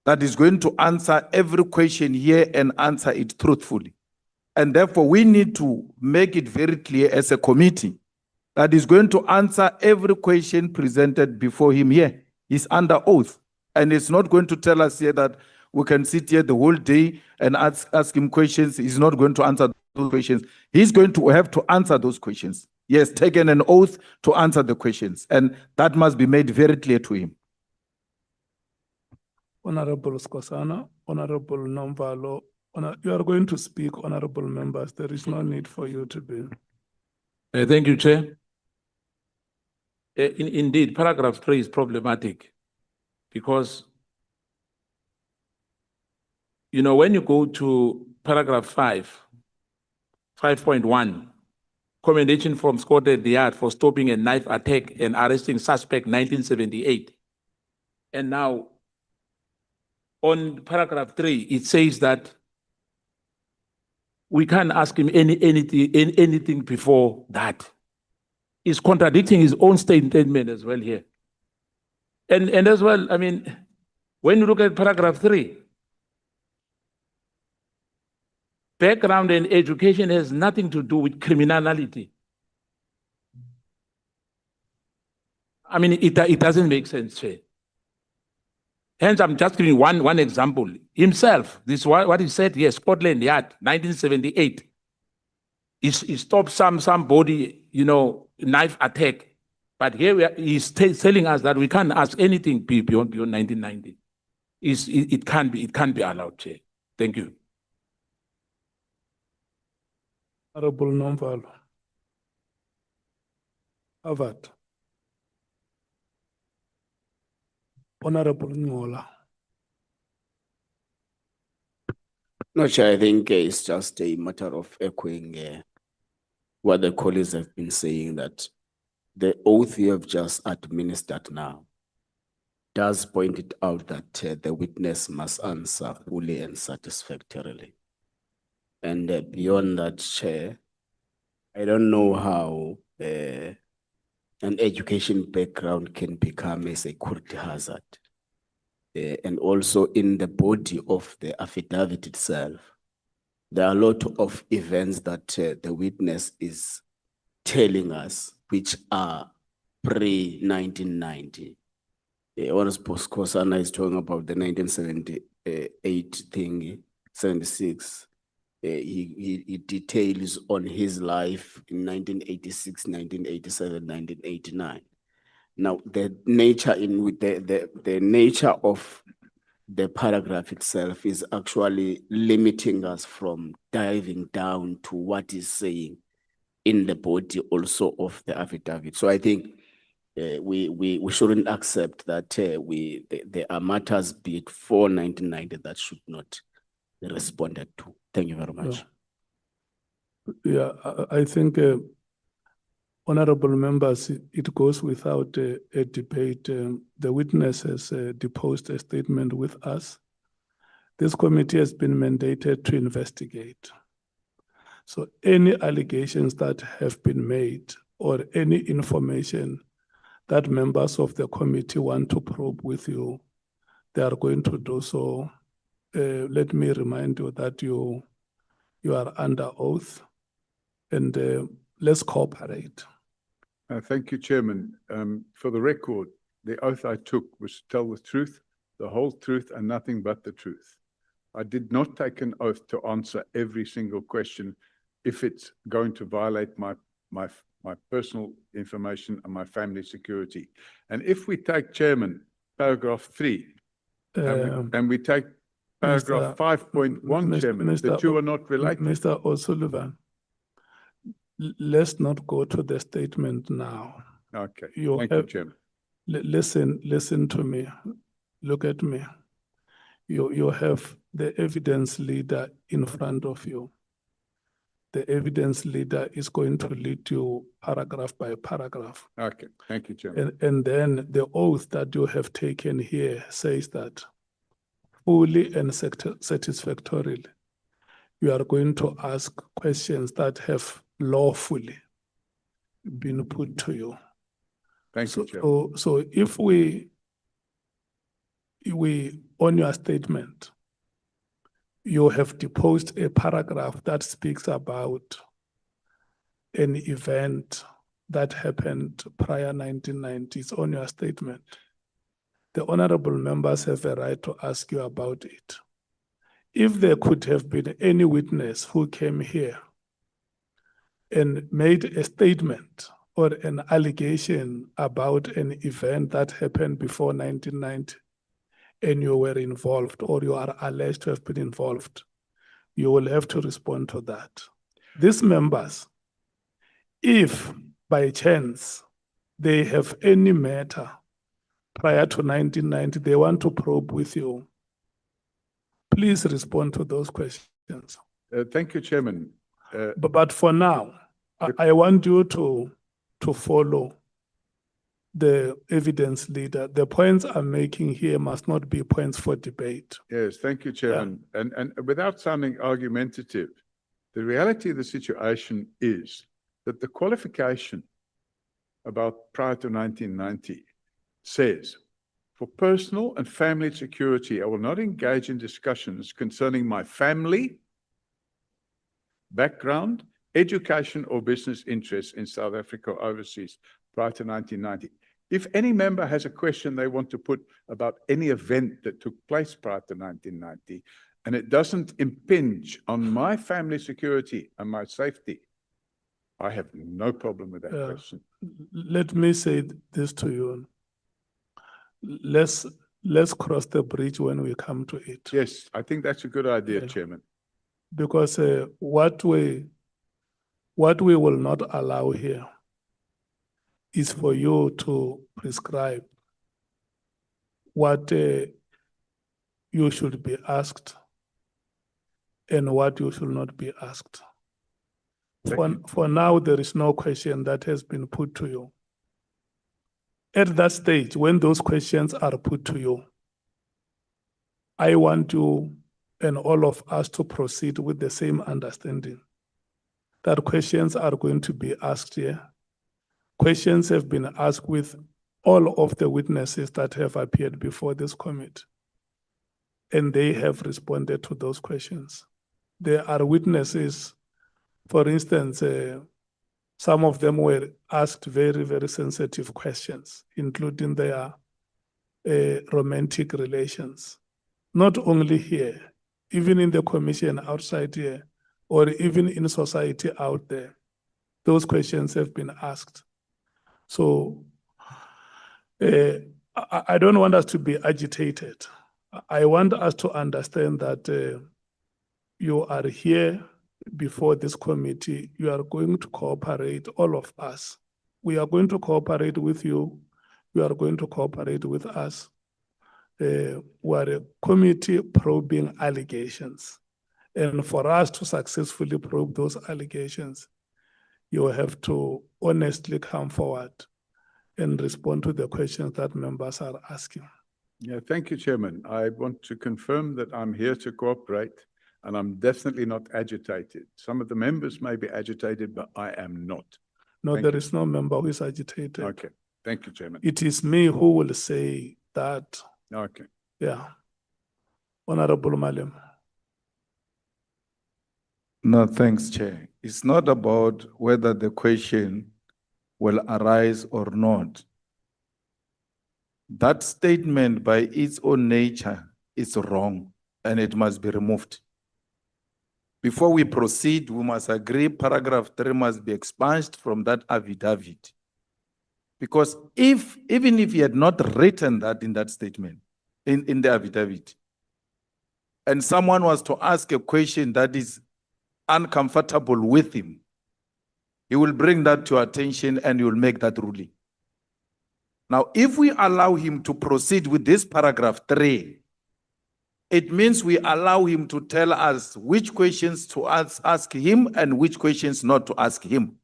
that is going to answer every question here and answer it truthfully. And therefore, we need to make it very clear as a committee that is going to answer every question presented before him here. He's under oath. And it's not going to tell us here that we can sit here the whole day and ask him questions. He's not going to answer those questions. He's going to have to answer those questions. He has taken an oath to answer the questions. And that must be made very clear to him. Honorable Skosana, Honorable Nomvalo, you are going to speak, honorable members. There is no need for you to be. Thank you, Chair. Indeed, paragraph 3 is problematic because, you know, when you go to paragraph 5.1, commendation from Scotland Yard for stopping a knife attack and arresting suspect 1978. And now, on paragraph 3, it says that we can't ask him anything before that. He's contradicting his own statement as well here. And as well, I mean, when you look at paragraph 3, background and education has nothing to do with criminality. I mean, it doesn't make sense, Chair. Hence, I'm just giving one example. Himself, this is what he said, yes, Scotland Yard, 1978. He stopped somebody, you know, knife attack. But here he's telling us that we can't ask anything beyond 1990. It can't be allowed, Chair. Thank you. Honorable Nomvalo. Harvard. Honorable Ngola. No, Chair, I think it's just a matter of echoing what the colleagues have been saying, that the oath you have just administered now does point it out that the witness must answer fully and satisfactorily. And beyond that, Chair, I don't know how an education background can become a security hazard. And also in the body of the affidavit itself, there are a lot of events that the witness is telling us which are pre-1990. Honorable Skosana is talking about the 1978 thing, 76. He details on his life in 1986, 1987, 1989. Now, the nature the nature of the paragraph itself is actually limiting us from diving down to what is saying in the body also of the affidavit. So I think we shouldn't accept that there are matters before 1990 that should not be responded to. Thank you very much. Yeah, I think, honorable members, it goes without a debate. The witness has deposed a statement with us. This committee has been mandated to investigate. So any allegations that have been made or any information that members of the committee want to probe with you, they are going to do so. Let me remind you that you are under oath, and let's cooperate. Thank you, Chairman. For the record, the oath I took was to tell the truth, the whole truth, and nothing but the truth. I did not take an oath to answer every single question if it's going to violate my personal information and my family security. And if we take, Chairman, paragraph 3, and we take paragraph 5.1, Chairman, the two are not related. Mr. O'Sullivan, let's not go to the statement now. Okay, thank you, Chairman. Listen to me. Look at me. You have the evidence leader in front of you. the evidence leader is going to lead you paragraph by paragraph. Okay, thank you, Chairman. And then the oath that you have taken here says that fully and satisfactorily, you are going to ask questions that have lawfully been put to you. Thank you, Chairman. So if we, on your statement, you have deposed a paragraph that speaks about an event that happened prior 1990s on your statement. The honorable members have a right to ask you about it. If there could have been any witness who came here and made a statement or an allegation about an event that happened before 1990, and you were involved or you are alleged to have been involved, you will have to respond to that. These members, if by chance they have any matter prior to 1990, they want to probe with you, please respond to those questions. Thank you, Chairman. But for now, I want you to follow the evidence leader. The points I'm making here must not be points for debate. Yes, thank you, Chairman. And without sounding argumentative, the reality of the situation is that the qualification about prior to 1990 says, for personal and family security, I will not engage in discussions concerning my family, background, education, or business interests in South Africa or overseas prior to 1990. If any member has a question they want to put about any event that took place prior to 1990, and it doesn't impinge on my family security and my safety, I have no problem with that question. Let me say this to you. Let's cross the bridge when we come to it. Yes, I think that's a good idea, Yeah. Chairman. Because what we will not allow here is for you to prescribe what you should be asked and what you should not be asked. For now, there is no question that has been put to you. At that stage, when those questions are put to you, I want you and all of us to proceed with the same understanding that questions are going to be asked here. Questions have been asked with all of the witnesses that have appeared before this committee, and they have responded to those questions. There are witnesses, for instance, some of them were asked very, very sensitive questions, including their romantic relations. Not only here, even in the commission outside here, or even in society out there, those questions have been asked. So I don't want us to be agitated. I want us to understand that you are here before this committee. You are going to cooperate, all of us. We are going to cooperate with you. You are going to cooperate with us. We are a committee probing allegations. And for us to successfully probe those allegations, you have to honestly come forward and respond to the questions that members are asking. Yeah, thank you, Chairman. I want to confirm that I'm here to cooperate, and I'm definitely not agitated. Some of the members may be agitated, but I am not. No, Thank there you. is no member who is agitated. Okay, thank you, Chairman. It is me who will say that. Okay. Yeah. Honorable Malim. No, thanks, Chair. It's not about whether the question will arise or not. That statement by its own nature is wrong and it must be removed. Before we proceed, we must agree paragraph 3 must be expunged from that affidavit. Because even if he had not written that in that statement, in the affidavit, and someone was to ask a question that is uncomfortable with him, he will bring that to attention and he will make that ruling. Now, if we allow him to proceed with this paragraph 3, It means we allow him to tell us which questions to ask him and which questions not to ask him.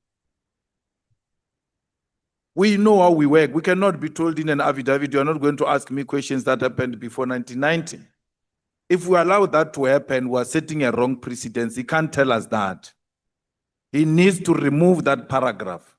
We know how we work. We cannot be told in an affidavit, you are not going to ask me questions that happened before 1990. If we allow that to happen, we are setting a wrong precedence. He can't tell us that. He needs to remove that paragraph.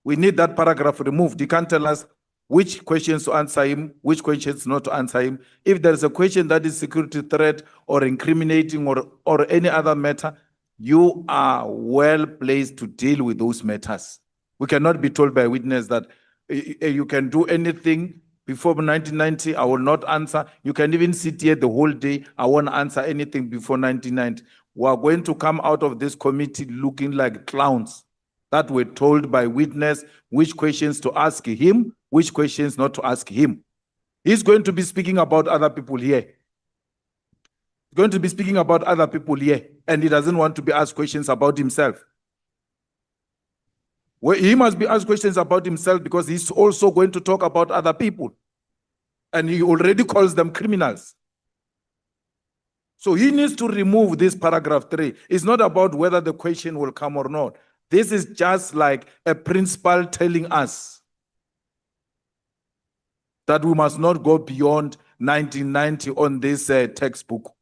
We need that paragraph removed. He can't tell us which questions to answer him, which questions not to answer him. If there is a question that is security threat or incriminating or any other matter, you are well placed to deal with those matters. We cannot be told by a witness that you can do anything before 1990, I will not answer. You can even sit here the whole day, I won't answer anything before 1990. We are going to come out of this committee looking like clowns that were told by witness which questions to ask him, which questions not to ask him. He's going to be speaking about other people here. He's going to be speaking about other people here, and he doesn't want to be asked questions about himself. Well, he must be asked questions about himself because he's also going to talk about other people. And he already calls them criminals. So he needs to remove this paragraph 3. It's not about whether the question will come or not. This is just like a principal telling us that we must not go beyond 1990 on this textbook.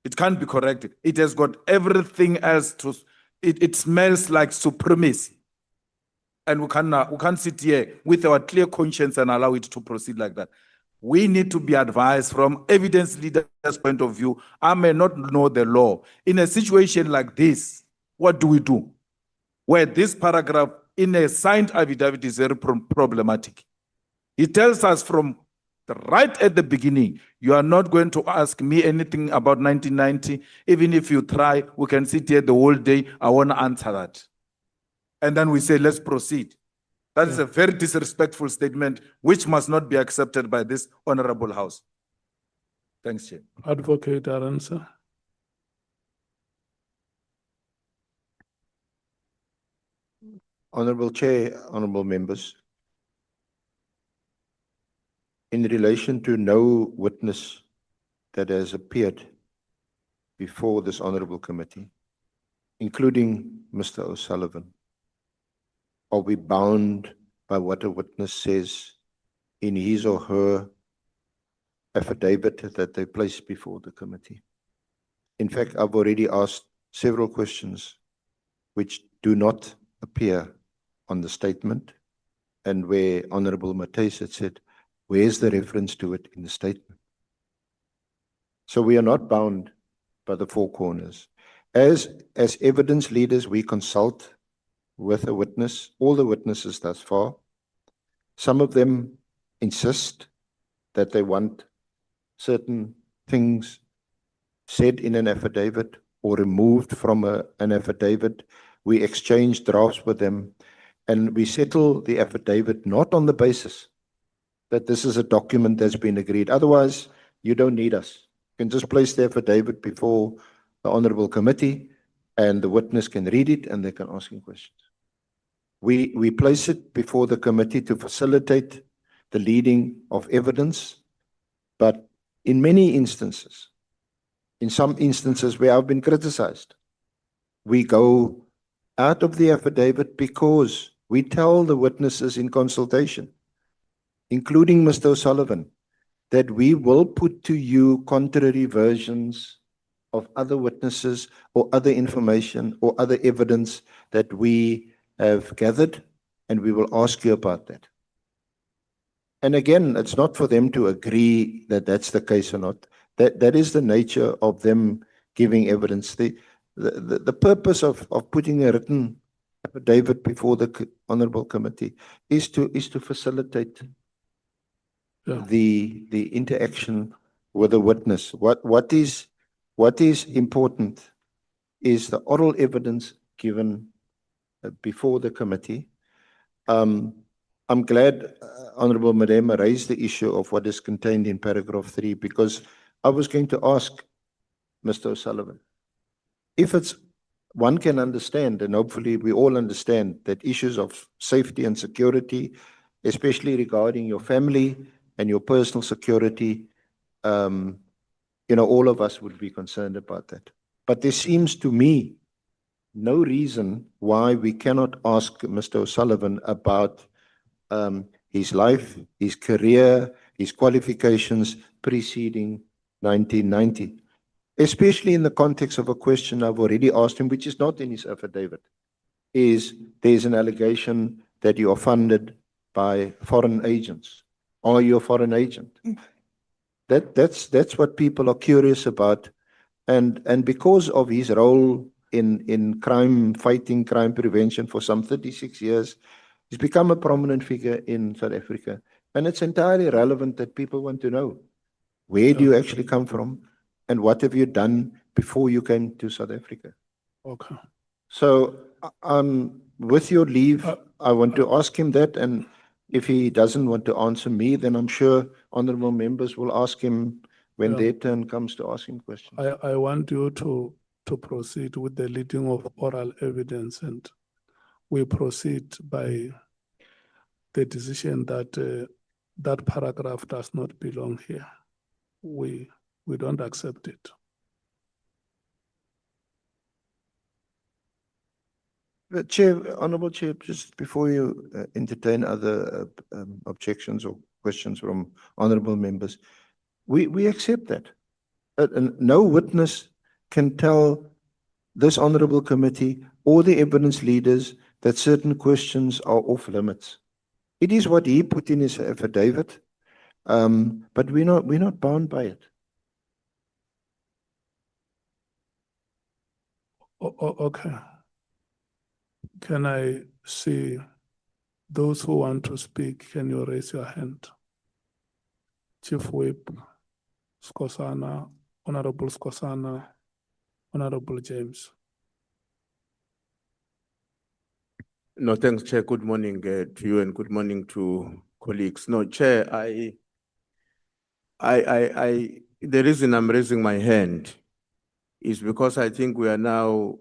It can't be corrected. It has got everything else to, it smells like supremacy. And we can't sit here with our clear conscience and allow it to proceed like that. We need to be advised from evidence leaders' point of view. I may not know the law. In a situation like this, what do we do? Where this paragraph in a signed affidavit is very problematic. He tells us from right at the beginning, you are not going to ask me anything about 1990. Even if you try, we can sit here the whole day. I want to answer that. And then we say, let's proceed. That is a very disrespectful statement, which must not be accepted by this honorable house. Thanks, Chair. Advocate Aransa. Honorable Chair, honorable members. In relation to no witness that has appeared before this honorable committee, including Mr. O'Sullivan, are we bound by what a witness says in his or her affidavit that they place before the committee? In fact, I've already asked several questions which do not appear on the statement, and where Honorable Matthys had said, where's the reference to it in the statement? So we are not bound by the four corners. As evidence leaders, we consult with a witness, all the witnesses thus far. Some of them insist that they want certain things said in an affidavit or removed from an affidavit. We exchange drafts with them, and we settle the affidavit not on the basis that this is a document that's been agreed. Otherwise, you don't need us. You can just place the affidavit before the honorable committee, and the witness can read it and they can ask him questions. We place it before the committee to facilitate the leading of evidence, but in many instances, in some instances where I've been criticized, we go out of the affidavit because we tell the witnesses in consultation, including Mr. O'Sullivan, that we will put to you contrary versions of other witnesses or other information or other evidence that we have gathered, and we will ask you about that. And again, it's not for them to agree that that's the case or not. That is the nature of them giving evidence. The purpose of putting a written affidavit before the honorable committee is to facilitate the interaction with the witness. What is important is the oral evidence given before the committee. I'm glad Honorable Madema raised the issue of what is contained in paragraph 3, because I was going to ask Mr. O'Sullivan, if it's, one can understand, and hopefully we all understand, that issues of safety and security, especially regarding your family and your personal security, all of us would be concerned about that. But there seems to me no reason why we cannot ask Mr. O'Sullivan about his life, his career, his qualifications preceding 1990, especially in the context of a question I've already asked him, which is not in his affidavit, is there's an allegation that you are funded by foreign agents. Are you a foreign agent? That's what people are curious about. And because of his role in crime fighting, crime prevention for some 36 years, he's become a prominent figure in South Africa. And it's entirely relevant that people want to know, where do you actually come from? And what have you done before you came to South Africa? Okay. So, with your leave, I want to ask him that. And if he doesn't want to answer me, then I'm sure honorable members will ask him when Yeah. their turn comes to ask him questions. I want you to proceed with the leading of oral evidence, and we proceed by the decision that that paragraph does not belong here. We don't accept it. Chair, Honorable Chair, just before you entertain other objections or questions from honorable members, we accept that. And no witness can tell this honorable committee or the evidence leaders that certain questions are off limits. It is what he put in his affidavit, but we're not bound by it. Okay. Can I see those who want to speak? Can you raise your hand? Chief Whip, Skosana, Honorable Skosana, Honorable James. No, thanks, Chair. Good morning to you and good morning to colleagues. No, Chair, the reason I'm raising my hand is because I think we are now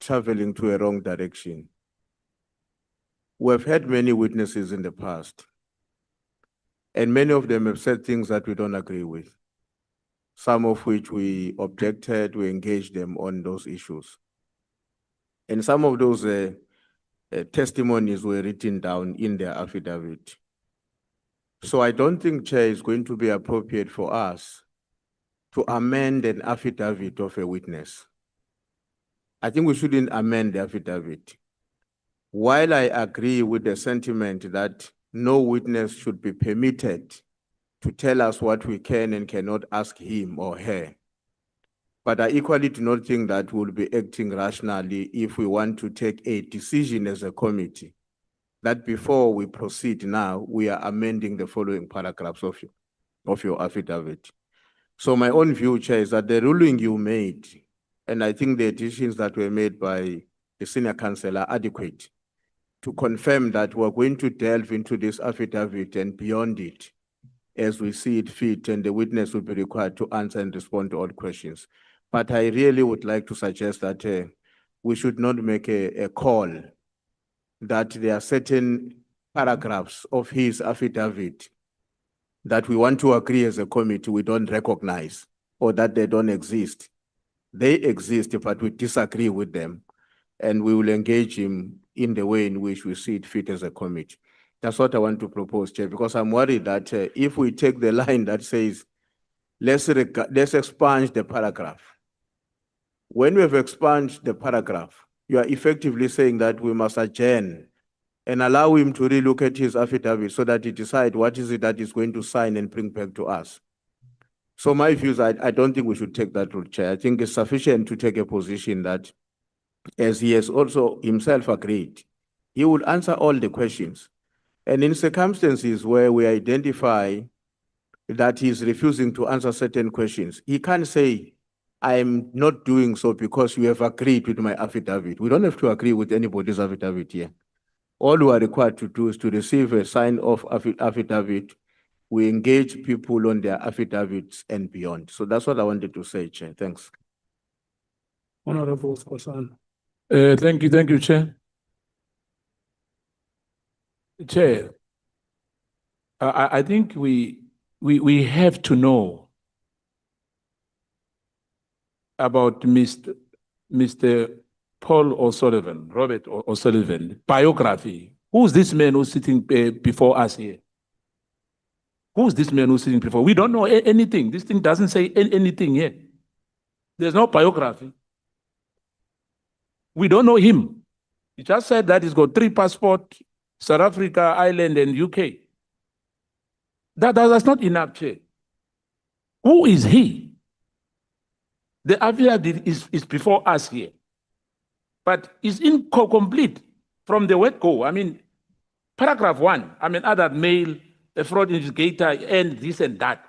traveling to a wrong direction. We've had many witnesses in the past, and many of them have said things that we don't agree with, some of which we objected, we engaged them on those issues. And some of those testimonies were written down in their affidavit. So I don't think, Chair, it's going to be appropriate for us to amend an affidavit of a witness. I think we shouldn't amend the affidavit. While I agree with the sentiment that no witness should be permitted to tell us what we can and cannot ask him or her, but I equally do not think that we'll be acting rationally if we want to take a decision as a committee that before we proceed now, we are amending the following paragraphs of your affidavit. So my own view, Chair, is that the ruling you made, and I think the decisions that were made by the senior counsel are adequate to confirm that we're going to delve into this affidavit and beyond it as we see it fit, and the witness will be required to answer and respond to all questions. But I really would like to suggest that we should not make a call that there are certain paragraphs of his affidavit that we want to agree as a committee we don't recognize or that they don't exist. They exist, but we disagree with them, and we will engage him in the way in which we see it fit as a committee. That's what I want to propose, Chair, because I'm worried that if we take the line that says, let's expunge the paragraph. When we have expunged the paragraph, you are effectively saying that we must adjourn and allow him to relook at his affidavit so that he decide what is it that he's going to sign and bring back to us. So my views, I don't think we should take that route, Chair. I think it's sufficient to take a position that, as he has also himself agreed, he will answer all the questions. And in circumstances where we identify that he's refusing to answer certain questions, he can't say, I'm not doing so because you have agreed with my affidavit. We don't have to agree with anybody's affidavit here. All we are required to do is to receive a sign-off affidavit. We engage people on their affidavits and beyond. So that's what I wanted to say, Chair. Thanks. Honorable Skosana. Thank you, Chair. Chair, I think we have to know about Mr. Paul O'Sullivan, Robert O'Sullivan, biography. Who's this man who's sitting before us here? Who's this man who's sitting before? We don't know anything. This thing doesn't say anything here. There's no biography. We don't know him. He just said that he's got 3 passports, South Africa, Ireland, and UK. That's not enough, Chair. Who is he? The affidavit is before us here, but it's incomplete from the word go. I mean, paragraph 1, I mean, other male, a fraud investigator, and this and that.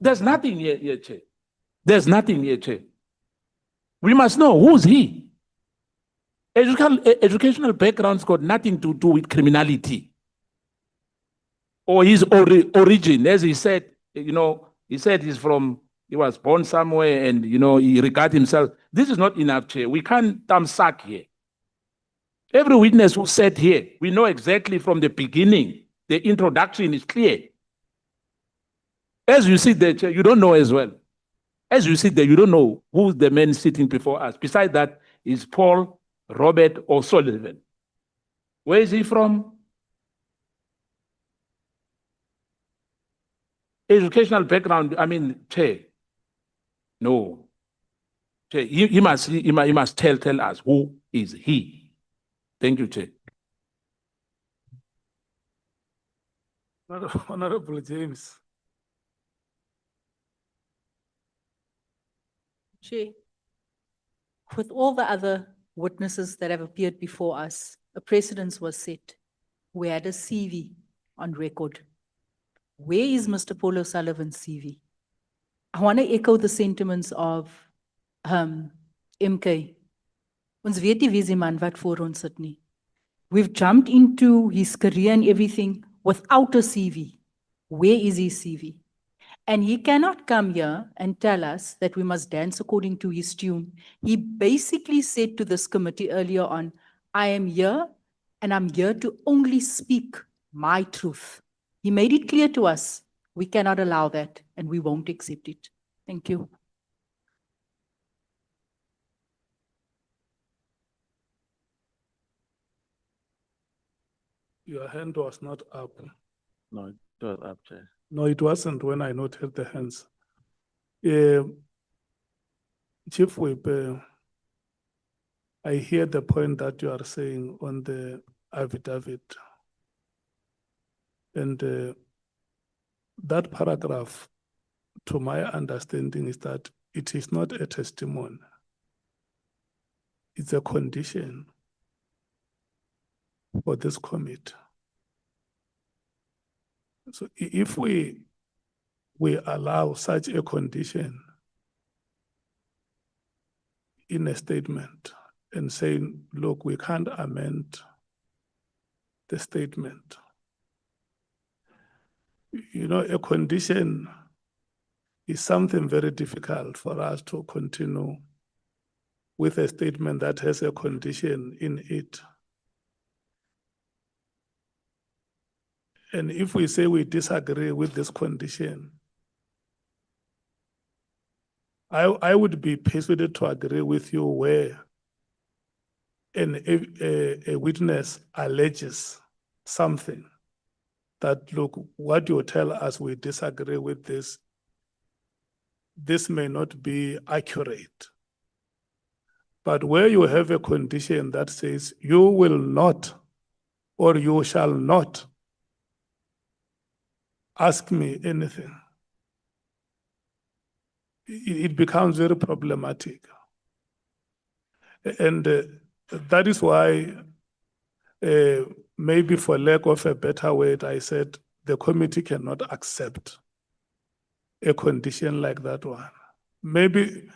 There's nothing here, Chair. There's nothing here, Chair. We must know who's he. Educational background's got nothing to do with criminality or his origin. As he said, you know, he said he was born somewhere and, you know, he regards himself. This is not enough, Chair. We can't suck here. Every witness who sat here, we know exactly from the beginning, the introduction is clear. As you sit there, Chair, you don't know as well. As you sit there, you don't know who's the man sitting before us. Besides that is Paul Robert O'Sullivan. Where is he from? Educational background, I mean, Chair, no. Chair, he must tell us who is he. Thank you, Chair. Honorable James. Chair, with all the other witnesses that have appeared before us, a precedent was set. We had a CV on record. Where is Mr. Paul O'Sullivan's CV? I want to echo the sentiments of MK. Ons weet nie wie is die man wat voor ons sit nie. We've jumped into his career and everything without a CV. Where is his CV? And he cannot come here and tell us that we must dance according to his tune. He basically said to this committee earlier on, I am here and I'm here to only speak my truth. He made it clear to us, we cannot allow that and we won't accept it. Thank you. Your hand was not up. No, it was up, Chair. No, it wasn't when I noted the hands. Chief Whip, I hear the point that you are saying on the affidavit. And that paragraph, to my understanding, is that it is not a testimony. It's a condition for this committee. So if we allow such a condition in a statement and saying, look, we can't amend the statement. You know, a condition is something very difficult for us to continue with a statement that has a condition in it. And if we say we disagree with this condition, I would be persuaded to agree with you where a witness alleges something that, look, what you tell us, we disagree with this. This may not be accurate. But where you have a condition that says you will not or you shall not ask me anything, it becomes very problematic. And that is why, maybe for lack of a better word, I said the committee cannot accept a condition like that one. Maybe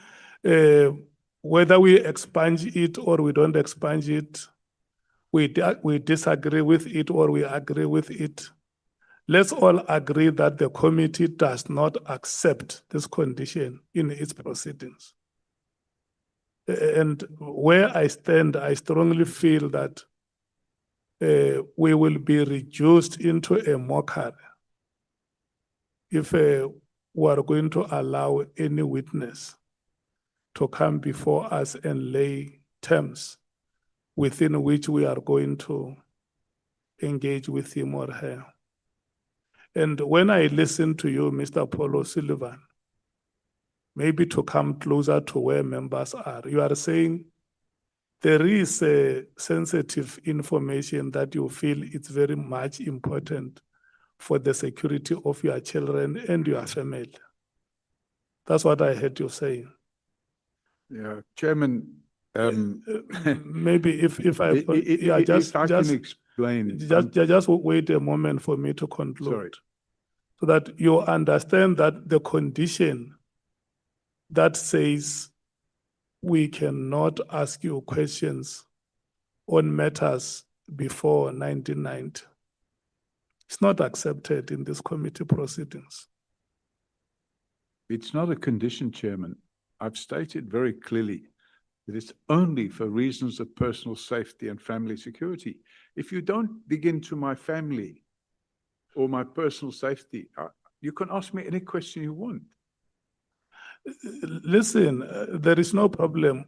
whether we expunge it or we don't expunge it, we disagree with it or we agree with it. Let's all agree that the committee does not accept this condition in its proceedings. And where I stand, I strongly feel that we will be reduced into a mockery if we are going to allow any witness to come before us and lay terms within which we are going to engage with him or her. And when I listen to you, Mr. Paul O'Sullivan, maybe to come closer to where members are, you are saying there is a sensitive information that you feel it's very much important for the security of your children and your family. That's what I heard you saying. Yeah, Chairman, Maybe if I, yeah, if I can explain. just wait a moment for me to conclude. Sorry. So that you understand that the condition that says we cannot ask you questions on matters before 1990, it's not accepted in this committee proceedings. It's not a condition, Chairman. I've stated very clearly that it's only for reasons of personal safety and family security. If you don't dig into my family or my personal safety, you can ask me any question you want. Listen, there is no problem.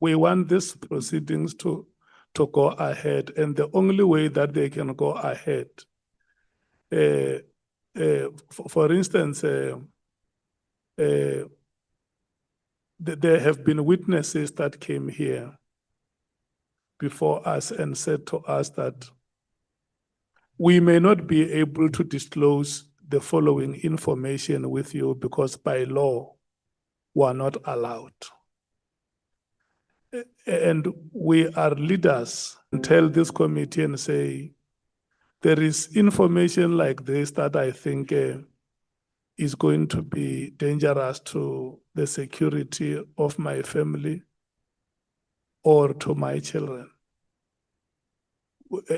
We want these proceedings to go ahead, and the only way that they can go ahead, for instance, there have been witnesses that came here before us and said to us that we may not be able to disclose the following information with you because by law we are not allowed. And we are leaders and tell this committee and say, there is information like this that I think is going to be dangerous to the security of my family or to my children.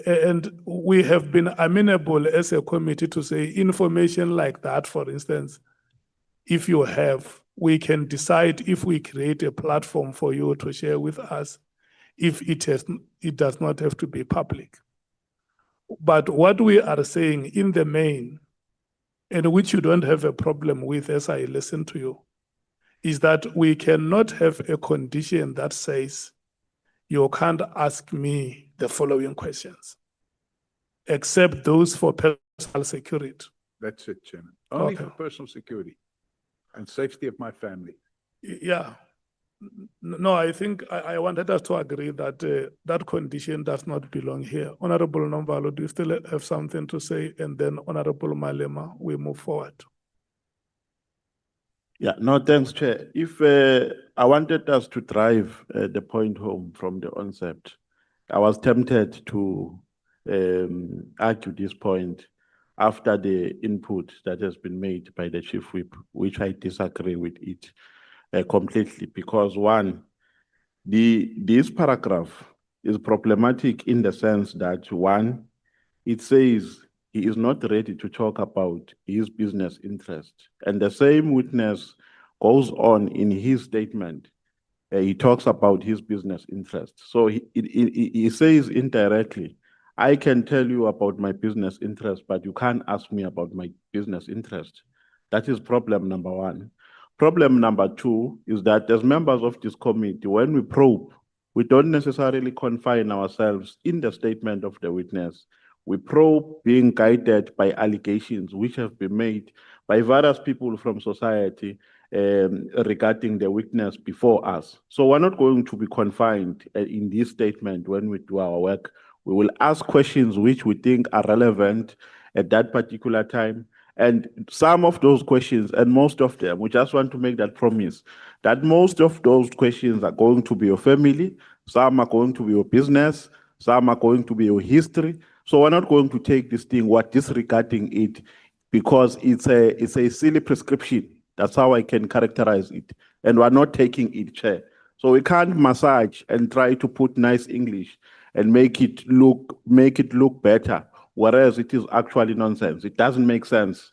And we have been amenable as a committee to say information like that, for instance, if you have, we can decide if we create a platform for you to share with us, if it does not have to be public. But what we are saying in the main, and which you don't have a problem with as I listen to you, is that we cannot have a condition that says you can't ask me the following questions, except those for personal security. That's it, Chairman. Only Okay. for personal security and safety of my family. Yeah. No, I think I wanted us to agree that that condition does not belong here. Honorable Nombalo, do you still have something to say? And then Honorable Malema, we move forward. Yeah, no, thanks, Chair. If I wanted us to drive the point home from the onset, I was tempted to argue this point after the input that has been made by the Chief Whip, which I disagree with it completely, because one, this paragraph is problematic in the sense that one, it says he is not ready to talk about his business interest. And the same witness goes on in his statement. He talks about his business interest. So he says indirectly, I can tell you about my business interest, but you can't ask me about my business interest. That is problem number one. Problem number two is that as members of this committee, when we probe, we don't necessarily confine ourselves in the statement of the witness. We probe being guided by allegations which have been made by various people from society regarding the witness before us. So we're not going to be confined in this statement when we do our work. We will ask questions which we think are relevant at that particular time. And some of those questions, and most of them, we just want to make that promise, that most of those questions are going to be your family, some are going to be your business, some are going to be your history. So we're not going to take this thing, we're disregarding it, because it's a silly prescription. That's how I can characterize it. And we're not taking it, Chair. So we can't massage and try to put nice English and make it look better, whereas it is actually nonsense. It doesn't make sense.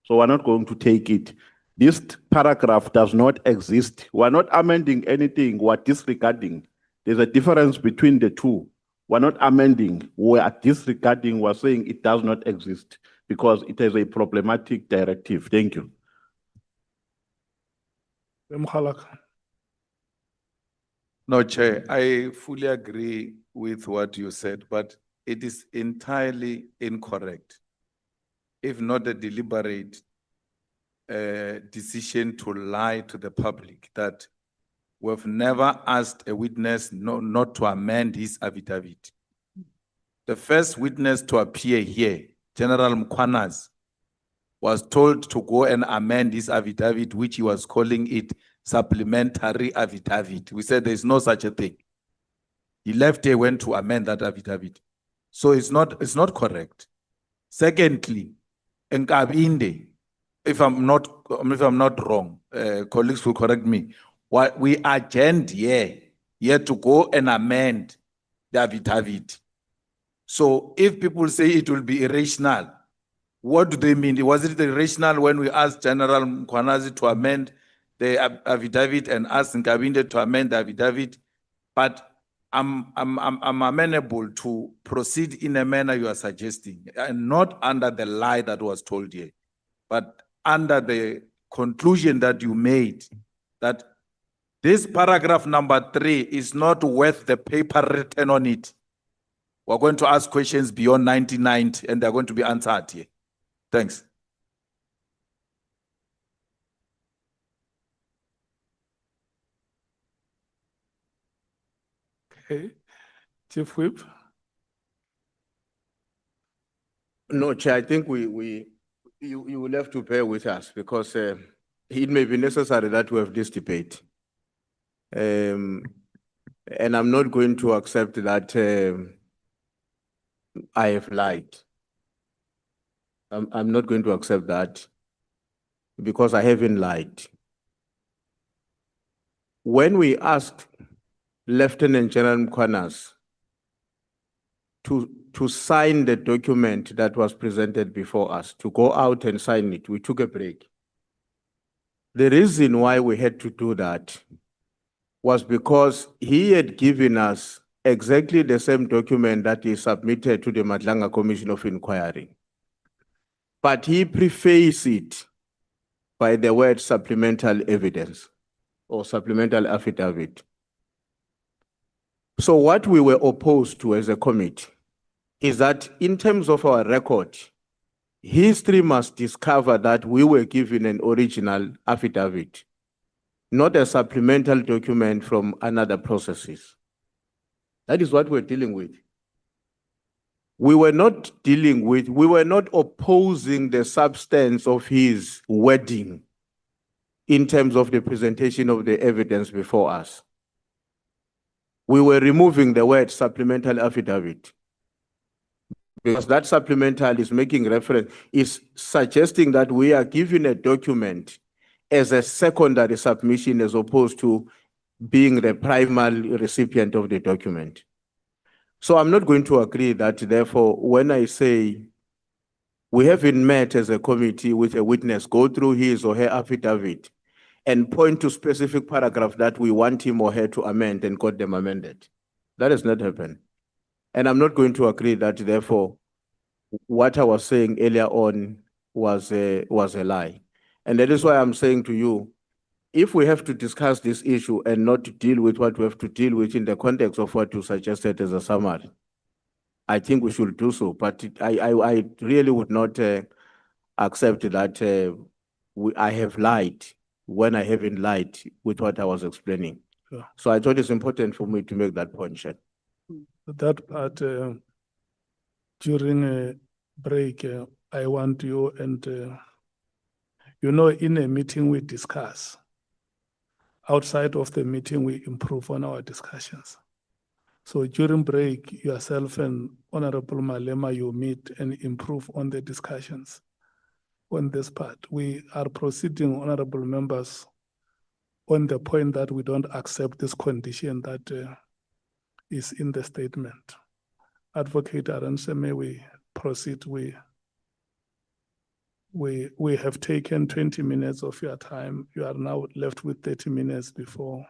So we're not going to take it. This paragraph does not exist. We're not amending anything, we're disregarding. There's a difference between the two. We're not amending, we're disregarding, we're saying it does not exist because it is a problematic directive. Thank you. Mkhalaka. No, Chair, I fully agree with what you said, but it is entirely incorrect. If not a deliberate decision to lie to the public that we've never asked a witness not to amend his affidavit. The first witness to appear here, General Mkhwanazi, was told to go and amend his affidavit, which he was calling it supplementary affidavit. We said there's no such a thing. He left here, went to amend that affidavit. So it's not correct. Secondly, Nkabinde, if I'm not wrong, colleagues will correct me. What we adjourned here to go and amend the affidavit. So if people say it will be irrational, what do they mean? Was it irrational when we asked General Mkhwanazi to amend the affidavit and asked Nkabinde to amend the affidavit? But I'm amenable to proceed in a manner you are suggesting, and not under the lie that was told here, but under the conclusion that you made that this paragraph number 3 is not worth the paper written on it. We're going to ask questions beyond 1990 and they're going to be answered here. Thanks. Okay, Chief Whip. No, Chair, I think you will have to bear with us because it may be necessary that we have this debate. And I'm not going to accept that I have lied. I'm not going to accept that because I haven't lied. When we asked Lieutenant General Mkhwanazi to sign the document that was presented before us, to go out and sign it, we took a break. The reason why we had to do that was because he had given us exactly the same document that he submitted to the Madlanga Commission of Inquiry. But he prefaced it by the word supplemental evidence or supplemental affidavit. So what we were opposed to as a committee is that in terms of our record, history must discover that we were given an original affidavit, not a supplemental document from another processes. That is what we're dealing with. We were not opposing the substance of his wording in terms of the presentation of the evidence before us. We were removing the word supplemental affidavit because that supplemental is making reference, is suggesting that we are given a document as a secondary submission as opposed to being the primary recipient of the document. So I'm not going to agree that, therefore, when I say we haven't met as a committee with a witness, go through his or her affidavit and point to specific paragraph that we want him or her to amend and got them amended. That has not happened. And I'm not going to agree that, therefore, what I was saying earlier on was a lie. And that is why I'm saying to you, if we have to discuss this issue and not to deal with what we have to deal with in the context of what you suggested as a summary, I think we should do so. But I really would not accept that I have lied when I haven't lied with what I was explaining. Sure. So I thought it's important for me to make that point, Chair. That part, during a break, I want you and, in a meeting we discuss. Outside of the meeting, we improve on our discussions. So during break, yourself and Honorable Malema, you meet and improve on the discussions on this part. We are proceeding, honorable members, on the point that we don't accept this condition that is in the statement. Advocate Arendse, may we proceed? We have taken 20 minutes of your time. You are now left with 30 minutes before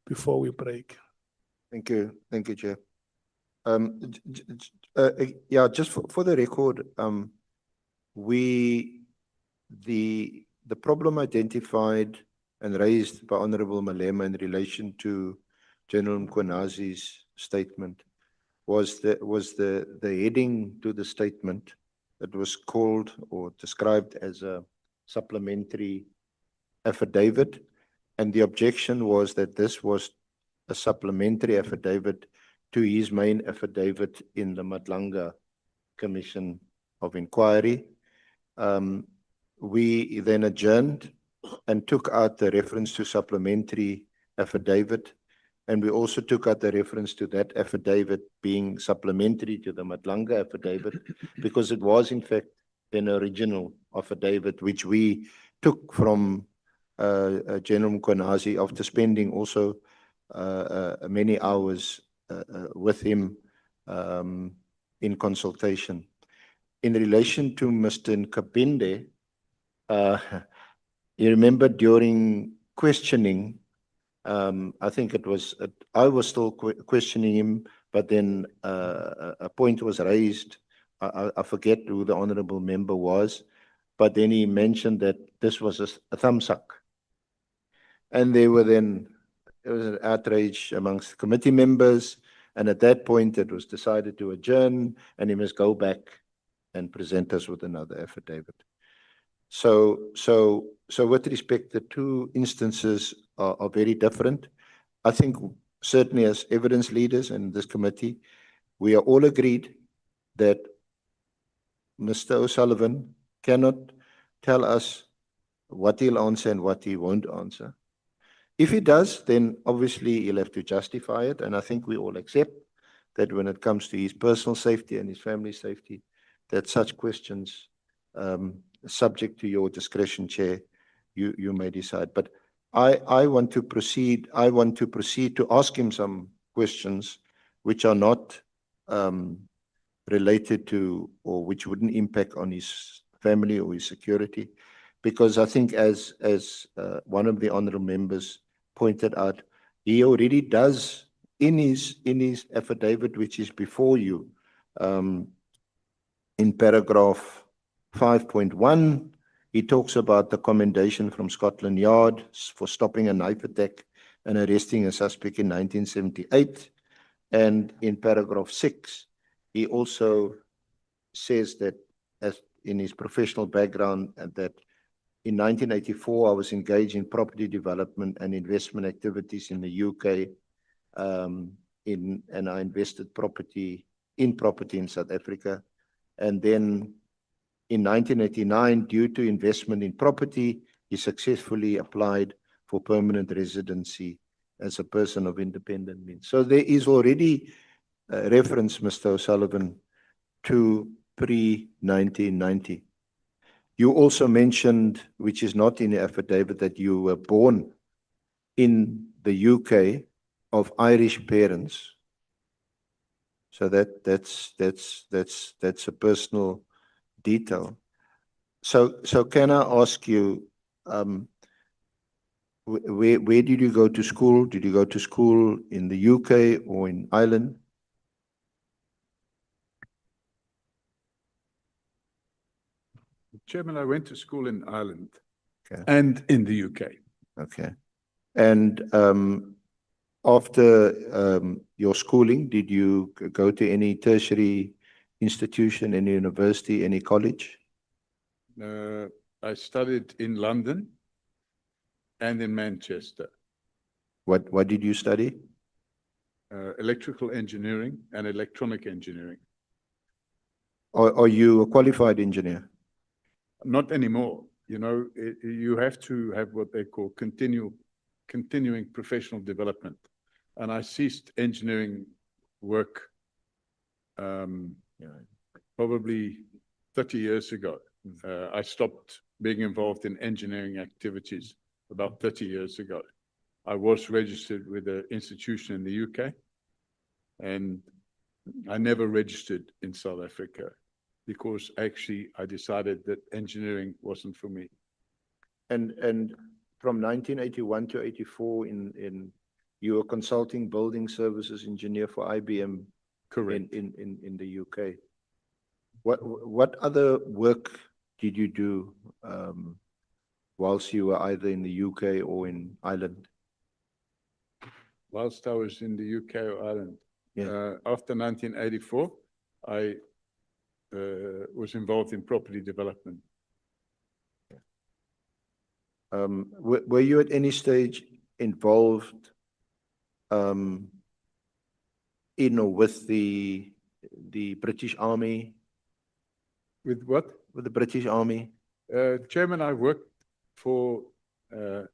we break. Thank you, Chair. Yeah, just for the record, the problem identified and raised by Honorable Malema in relation to General Mkhonazi's statement was the heading to the statement that was called or described as a supplementary affidavit. And the objection was that this was a supplementary affidavit to his main affidavit in the Madlanga Commission of Inquiry. We then adjourned and took out the reference to supplementary affidavit. And we also took out the reference to that affidavit being supplementary to the Madlanga affidavit because it was in fact an original affidavit which we took from General Mkhonazi after spending also many hours with him in consultation. In relation to Mr. Nkabinde, you remember during questioning, I think it was, I was still questioning him, but then a point was raised. I forget who the honorable member was, but then he mentioned that this was a thumbsuck. And there was an outrage amongst committee members. And at that point, it was decided to adjourn and he must go back and present us with another affidavit. So with respect, the two instances are very different. I think certainly as evidence leaders in this committee, we are all agreed that Mr. O'Sullivan cannot tell us what he'll answer and what he won't answer. If he does, then obviously he'll have to justify it. And I think we all accept that when it comes to his personal safety and his family safety, that such questions, subject to your discretion, Chair, you may decide. But I want to proceed. I want to proceed to ask him some questions which are not related to or which wouldn't impact on his family or his security, because I think as one of the honourable members pointed out, he already does in his affidavit, which is before you, in paragraph 5.1, he talks about the commendation from Scotland Yard for stopping a knife attack and arresting a suspect in 1978. And in paragraph 6, he also says that as in his professional background that in 1984, I was engaged in property development and investment activities in the UK, and I invested in property in South Africa. And then in 1989, due to investment in property, he successfully applied for permanent residency as a person of independent means. So there is already a reference, Mr. O'Sullivan, to pre-1990. You also mentioned, which is not in the affidavit, that you were born in the UK of Irish parents. So that's a personal detail. So can I ask you, where did you go to school? Did you go to school in the UK or in Ireland? Chairman, I went to school in Ireland Okay. and in the UK. Okay. And after your schooling, did you go to any tertiary institution, any university, any college? I studied in London and in Manchester. What did you study? Electrical engineering and electronic engineering. Are you a qualified engineer? Not anymore. You know, you have to have what they call continuing professional development. And I ceased engineering work probably 30 years ago. I stopped being involved in engineering activities about 30 years ago. I was registered with an institution in the UK, and I never registered in South Africa because actually I decided that engineering wasn't for me. And from 1981 to 84, you were consulting building services engineer for IBM. Correct. In the UK. What other work did you do whilst you were either in the UK or in Ireland? whilst I was in the UK or Ireland. Yeah. After 1984, I was involved in property development. Were you at any stage involved in or with the British Army, With what? with the British Army? Chairman, I worked for the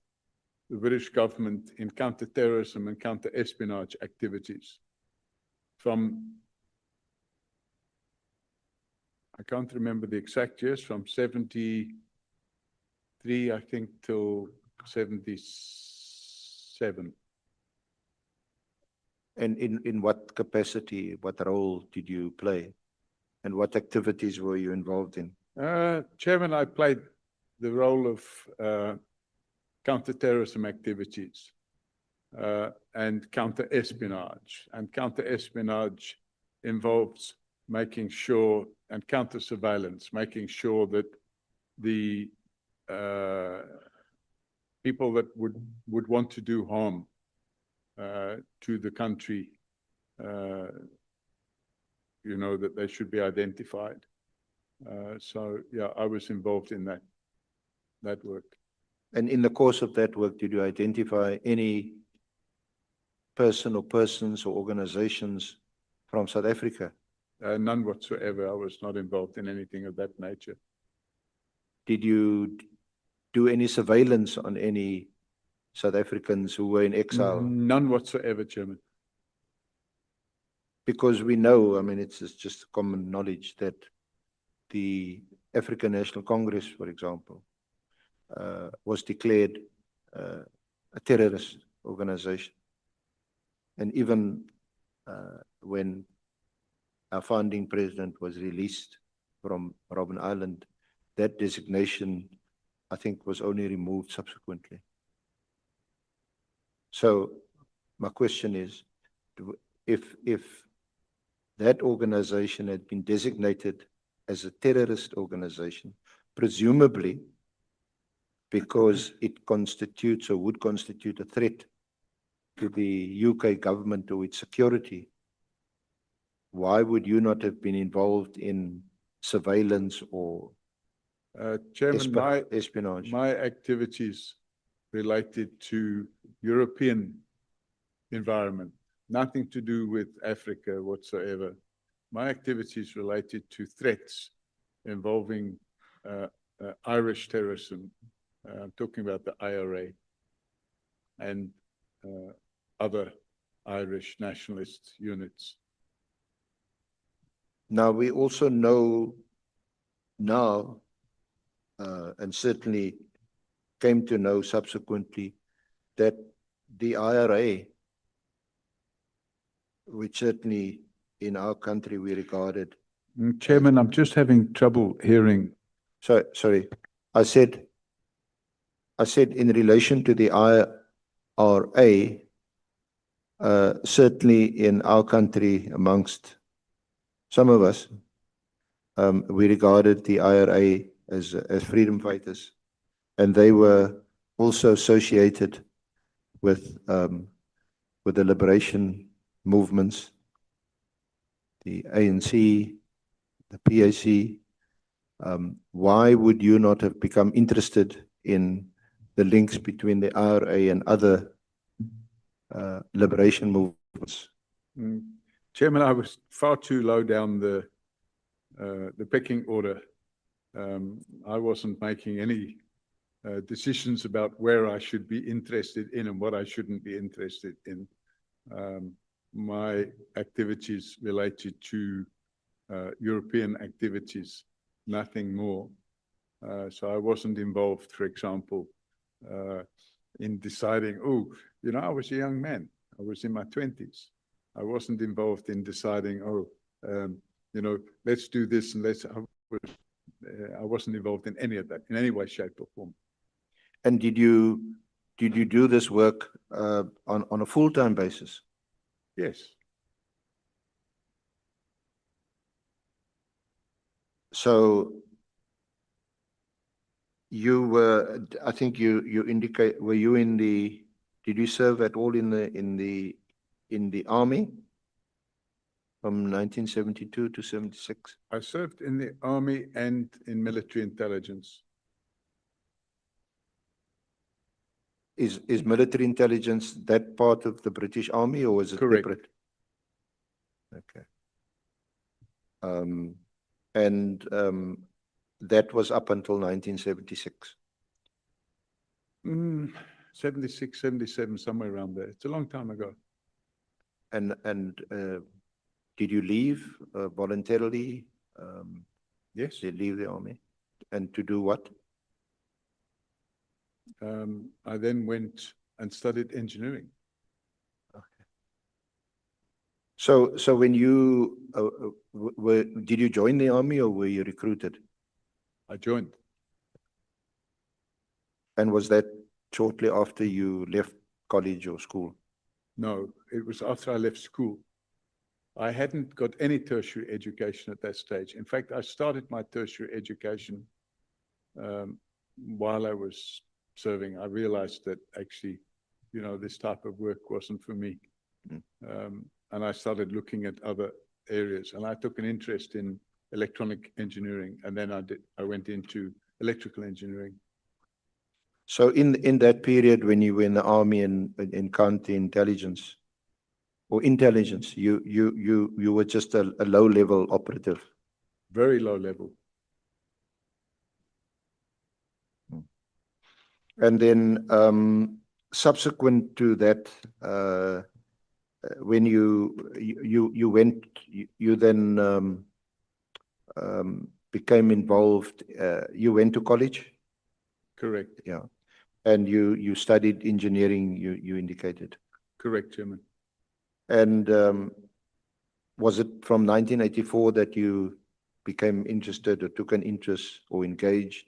British government in counter-terrorism and counter-espionage activities from, I can't remember the exact years, from 73, I think, till 77. And in what capacity, what role did you play? And what activities were you involved in? Chairman, I played the role of counter-terrorism activities and counter-espionage. And counter-espionage involves making sure, and counter-surveillance, making sure that the people that would want to do harm to the country, you know, that they should be identified. So, yeah, I was involved in that work. And in the course of that work, did you identify any person or persons or organizations from South Africa? None whatsoever. I was not involved in anything of that nature. Did you do any surveillance on any South Africans who were in exile? None whatsoever, Chairman. Because we know, I mean, it's just common knowledge that the African National Congress, for example, was declared a terrorist organization. And even when our founding president was released from Robben Island, that designation, I think, was only removed subsequently. So my question is, if that organization had been designated as a terrorist organization, presumably because it constitutes or would constitute a threat to the UK government or its security, why would you not have been involved in surveillance or Chairman, espionage? my activities related to European environment, nothing to do with Africa whatsoever. My activities related to threats involving Irish terrorism. I'm talking about the IRA and other Irish nationalist units. Now, we also know now, and certainly came to know subsequently, that the IRA, which certainly in our country we regarded. Chairman, I'm just having trouble hearing. Sorry, I said in relation to the IRA, certainly in our country, amongst some of us, we regarded the IRA as freedom fighters, and they were also associated with the liberation movements, the ANC, the PAC. Why would you not have become interested in the links between the IRA and other liberation movements? Chairman, I was far too low down the pecking order. I wasn't making any decisions about where I should be interested in and what I shouldn't be interested in. My activities related to European activities, nothing more. So I wasn't involved, for example, in deciding, oh, you know, I was a young man. I was in my 20s. I wasn't involved in deciding, oh, you know, let's do this and let's. I wasn't involved in any of that, in any way, shape, or form. And did you do this work on a full-time basis? Yes. So you were, I think you indicate, were you in the Did you serve at all in the army from 1972 to 76? I served in the army and in military intelligence. Is military intelligence that part of the British Army or is it Correct. separate? Okay. And that was up until 1976. 76, 77, somewhere around there. It's a long time ago. And did you leave voluntarily? Yes. Did you leave the army? And to do what? I then went and studied engineering. So when you did you join the army or were you recruited? I joined. And was that shortly after you left college or school? No, it was after I left school. I hadn't got any tertiary education at that stage. In fact, I started my tertiary education while I was serving. I realized that actually, this type of work wasn't for me. And I started looking at other areas, and I took an interest in electronic engineering, and then I went into electrical engineering. So in that period when you were in the army and in counterintelligence or intelligence, you were just a low-level operative. Very low level. And then subsequent to that, when you went, you then became involved. You went to college? Correct. Yeah. And you studied engineering, you indicated. Correct, Chairman. And was it from 1984 that you became interested or took an interest or engaged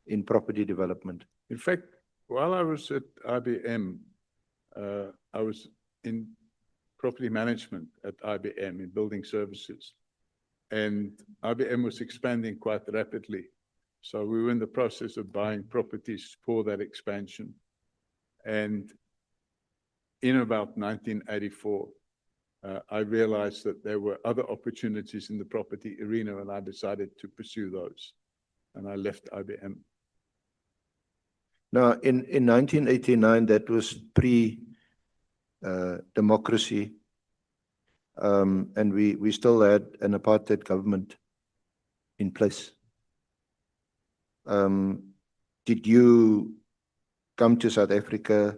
in property development? In fact, while I was at IBM, I was in property management at IBM in building services. And IBM was expanding quite rapidly. So we were in the process of buying properties for that expansion. And in about 1984, I realized that there were other opportunities in the property arena, and I decided to pursue those. And I left IBM. Now, in 1989, that was pre-democracy, and we still had an apartheid government in place. Did you come to South Africa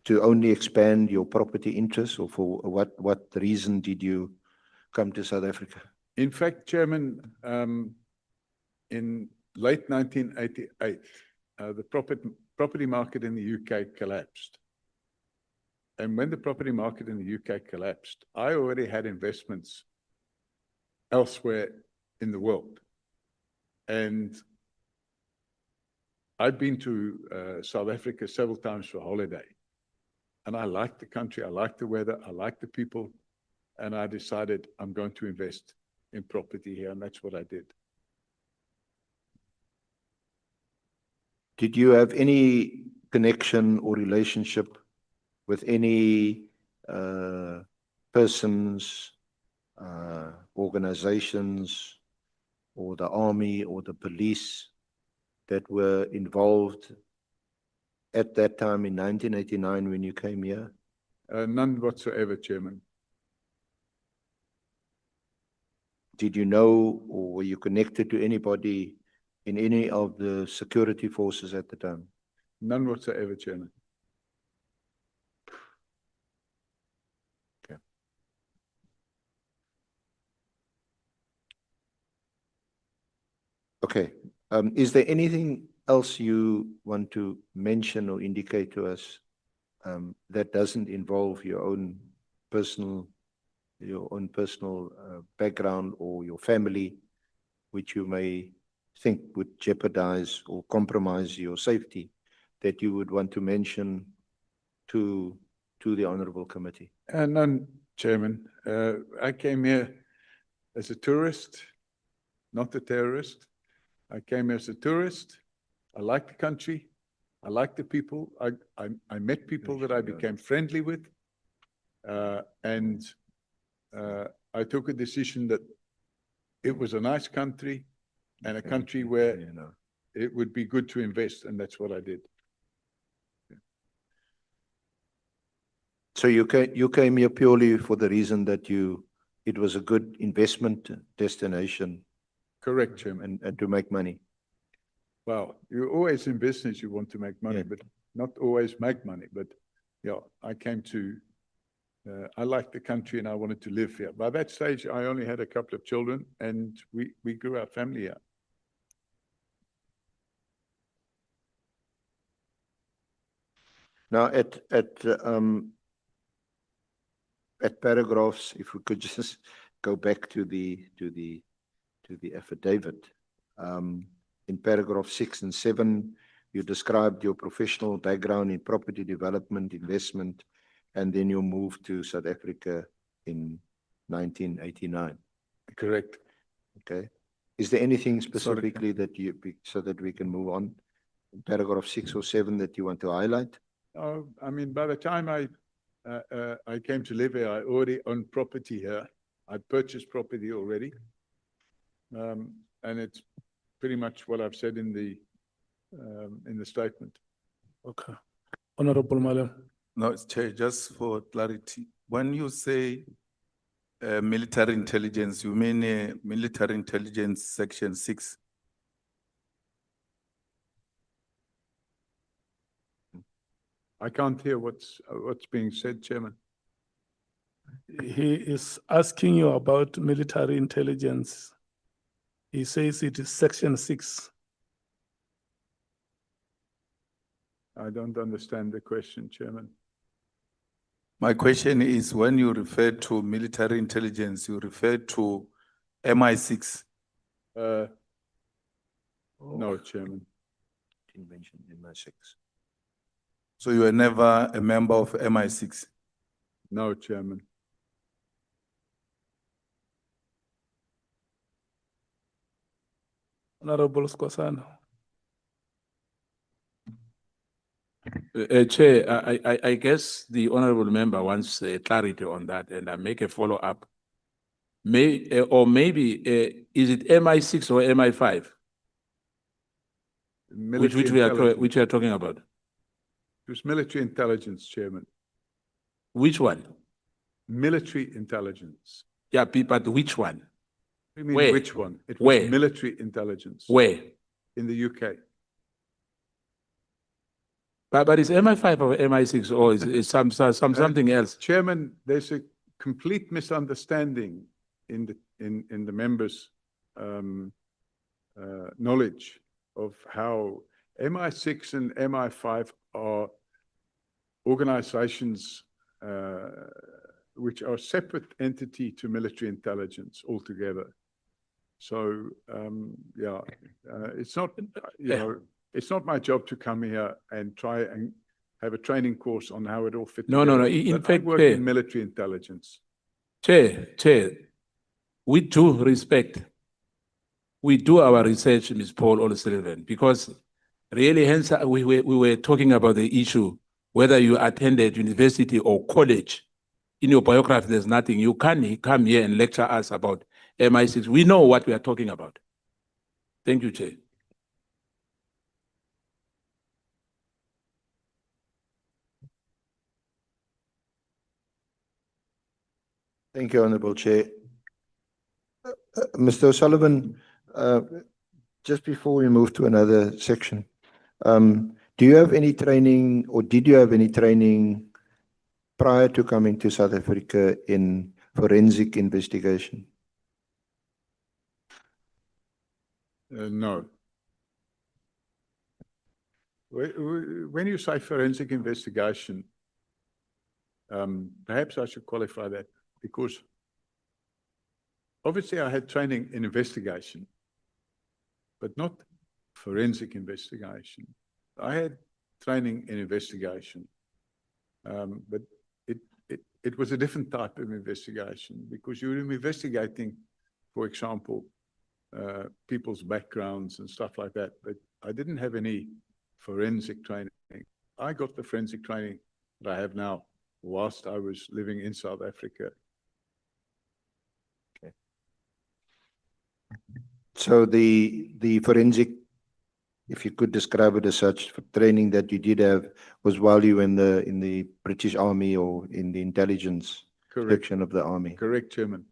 to only expand your property interests, or for what reason did you come to South Africa? In fact, Chairman, in late 1988, the property market in the UK collapsed. And when the property market in the UK collapsed, I already had investments elsewhere in the world. And I'd been to South Africa several times for holiday. And I liked the country, I liked the weather, I liked the people. And I decided I'm going to invest in property here, and that's what I did. Did you have any connection or relationship with any persons, organizations, or the army or the police that were involved at that time in 1989 when you came here? None whatsoever, Chairman. Did you know or were you connected to anybody in any of the security forces at the time? None whatsoever, Chairman. Okay. Okay. Is there anything else you want to mention or indicate to us that doesn't involve your own personal background or your family, which you may think would jeopardize or compromise your safety, that you would want to mention to the Honorable Committee? None, Chairman. I came here as a tourist, not a terrorist. I came here as a tourist. I like the country. I like the people. I met people that I became friendly with. And I took a decision that it was a nice country and a country where it would be good to invest, and that's what I did. So you came here purely for the reason that it was a good investment destination Correct, Chairman. and to make money. Well, you're always in business, you want to make money, Yeah. but not always make money. But yeah, I liked the country and I wanted to live here. By that stage, I only had a couple of children and we grew our family here. Now, at paragraphs, if we could just go back to the affidavit. In paragraph 6 and 7, you described your professional background in property development, investment, and then you moved to South Africa in 1989. Correct. Okay. Is there anything specifically so that we can move on? In paragraph 6 or 7 that you want to highlight? Oh, I mean, by the time I came to live here, I already owned property here. I purchased property already. And it's pretty much what I've said in the statement. Okay. Honorable Malem. No, Chair, just for clarity, when you say military intelligence, you mean military intelligence section 6? I can't hear what's being said, Chairman. He is asking you about military intelligence. He says it is section 6. I don't understand the question, Chairman. My question is, when you refer to military intelligence, you refer to MI6? No, Chairman. Didn't mention MI6. So you were never a member of MI6? No, Chairman. Honorable Skosana. Chair, I guess the honorable member wants clarity on that, and I make a follow-up. Maybe, is it MI6 or MI5? Which we are talking about? It was military intelligence, Chairman. Which one? Military intelligence. Yeah, but which one? What do you mean, Where? which one? It was Where? military intelligence. Where? In the UK. But it's MI5 or MI6 or is something else? Chairman, there's a complete misunderstanding in the members' knowledge of how MI6 and MI5 are organizations which are separate entity to military intelligence altogether. So, yeah, it's not, it's not my job to come here and try and have a training course on how it all fits. No. In I fact, work in military intelligence. Chair, with due respect, we do our research, Ms. Paul O'Sullivan, because really, hence, we were talking about the issue, whether you attended university or college. In your biography, there's nothing. You can't come here and lecture us about MI6. We know what we are talking about. Thank you, Chair. Thank you, Honorable Chair. Mr. O'Sullivan, just before we move to another section, do you have any training or did you have any training prior to coming to South Africa in forensic investigation? No. When you say forensic investigation, perhaps I should qualify that, because obviously I had training in investigation, but not forensic investigation. I had training in investigation, but it was a different type of investigation, because you were investigating, for example, people's backgrounds and stuff like that. But I didn't have any forensic training. I got the forensic training that I have now whilst I was living in South Africa. So the forensic, if you could describe it as such, for training that you did have was while you were in the British Army or in the intelligence Correct. section of the army. Correct, Chairman.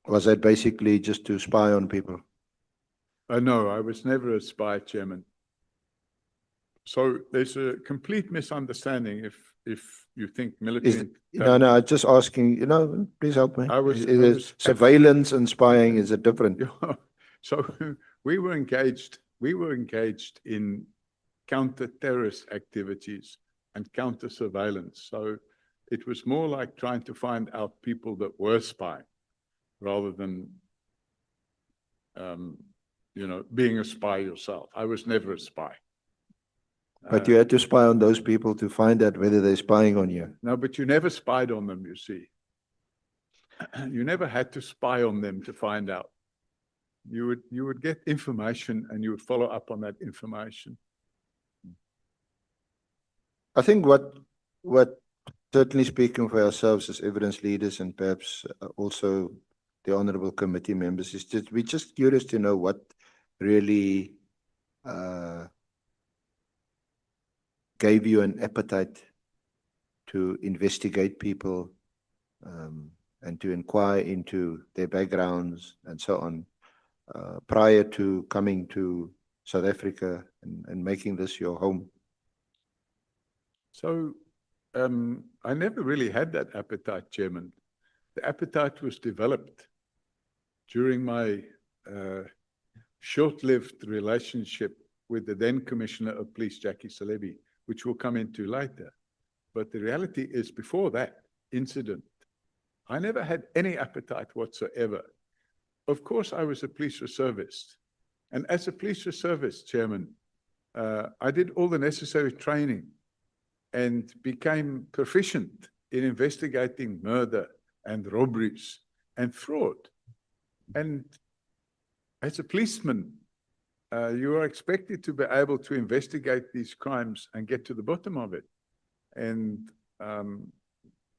Was that basically just to spy on people? No, I was never a spy, Chairman. So there's a complete misunderstanding if you think military. No, I'm just asking, please help me. I was Surveillance and spying is a different. Yeah. So we were engaged in counter-terrorist activities and counter-surveillance. So it was more like trying to find out people that were spying rather than, being a spy yourself. I was never a spy. But you had to spy on those people to find out whether they're spying on you. No, but you never spied on them, you see. You never had to spy on them to find out. You would get information and you would follow up on that information. I think what certainly speaking for ourselves as evidence leaders and perhaps also the honorable committee members is just, we're just curious to know what really gave you an appetite to investigate people and to inquire into their backgrounds and so on prior to coming to South Africa and making this your home. So I never really had that appetite, Chairman. The appetite was developed during my short-lived relationship with the then Commissioner of Police, Jackie Salebi, which we'll come into later. But the reality is, before that incident, I never had any appetite whatsoever. Of course, I was a police reservist. And as a police reservist, Chairman, I did all the necessary training and became proficient in investigating murder and robberies and fraud. And as a policeman, you are expected to be able to investigate these crimes and get to the bottom of it. And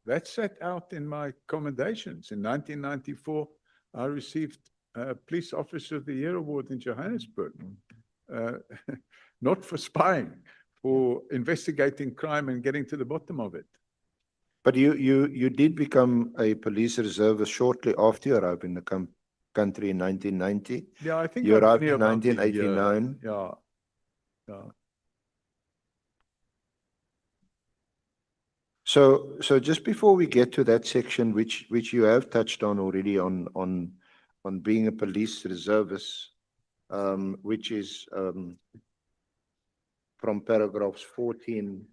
that's set out in my commendations. In 1994, I received Police Officer of the Year Award in Johannesburg, not for spying, for investigating crime and getting to the bottom of it. But you did become a police reservist shortly after you arrived in the country in 1990. Yeah, I think you I'm arrived only in about 1989. Yeah. So just before we get to that section, which you have touched on already on being a police reservist, which is from paragraphs 14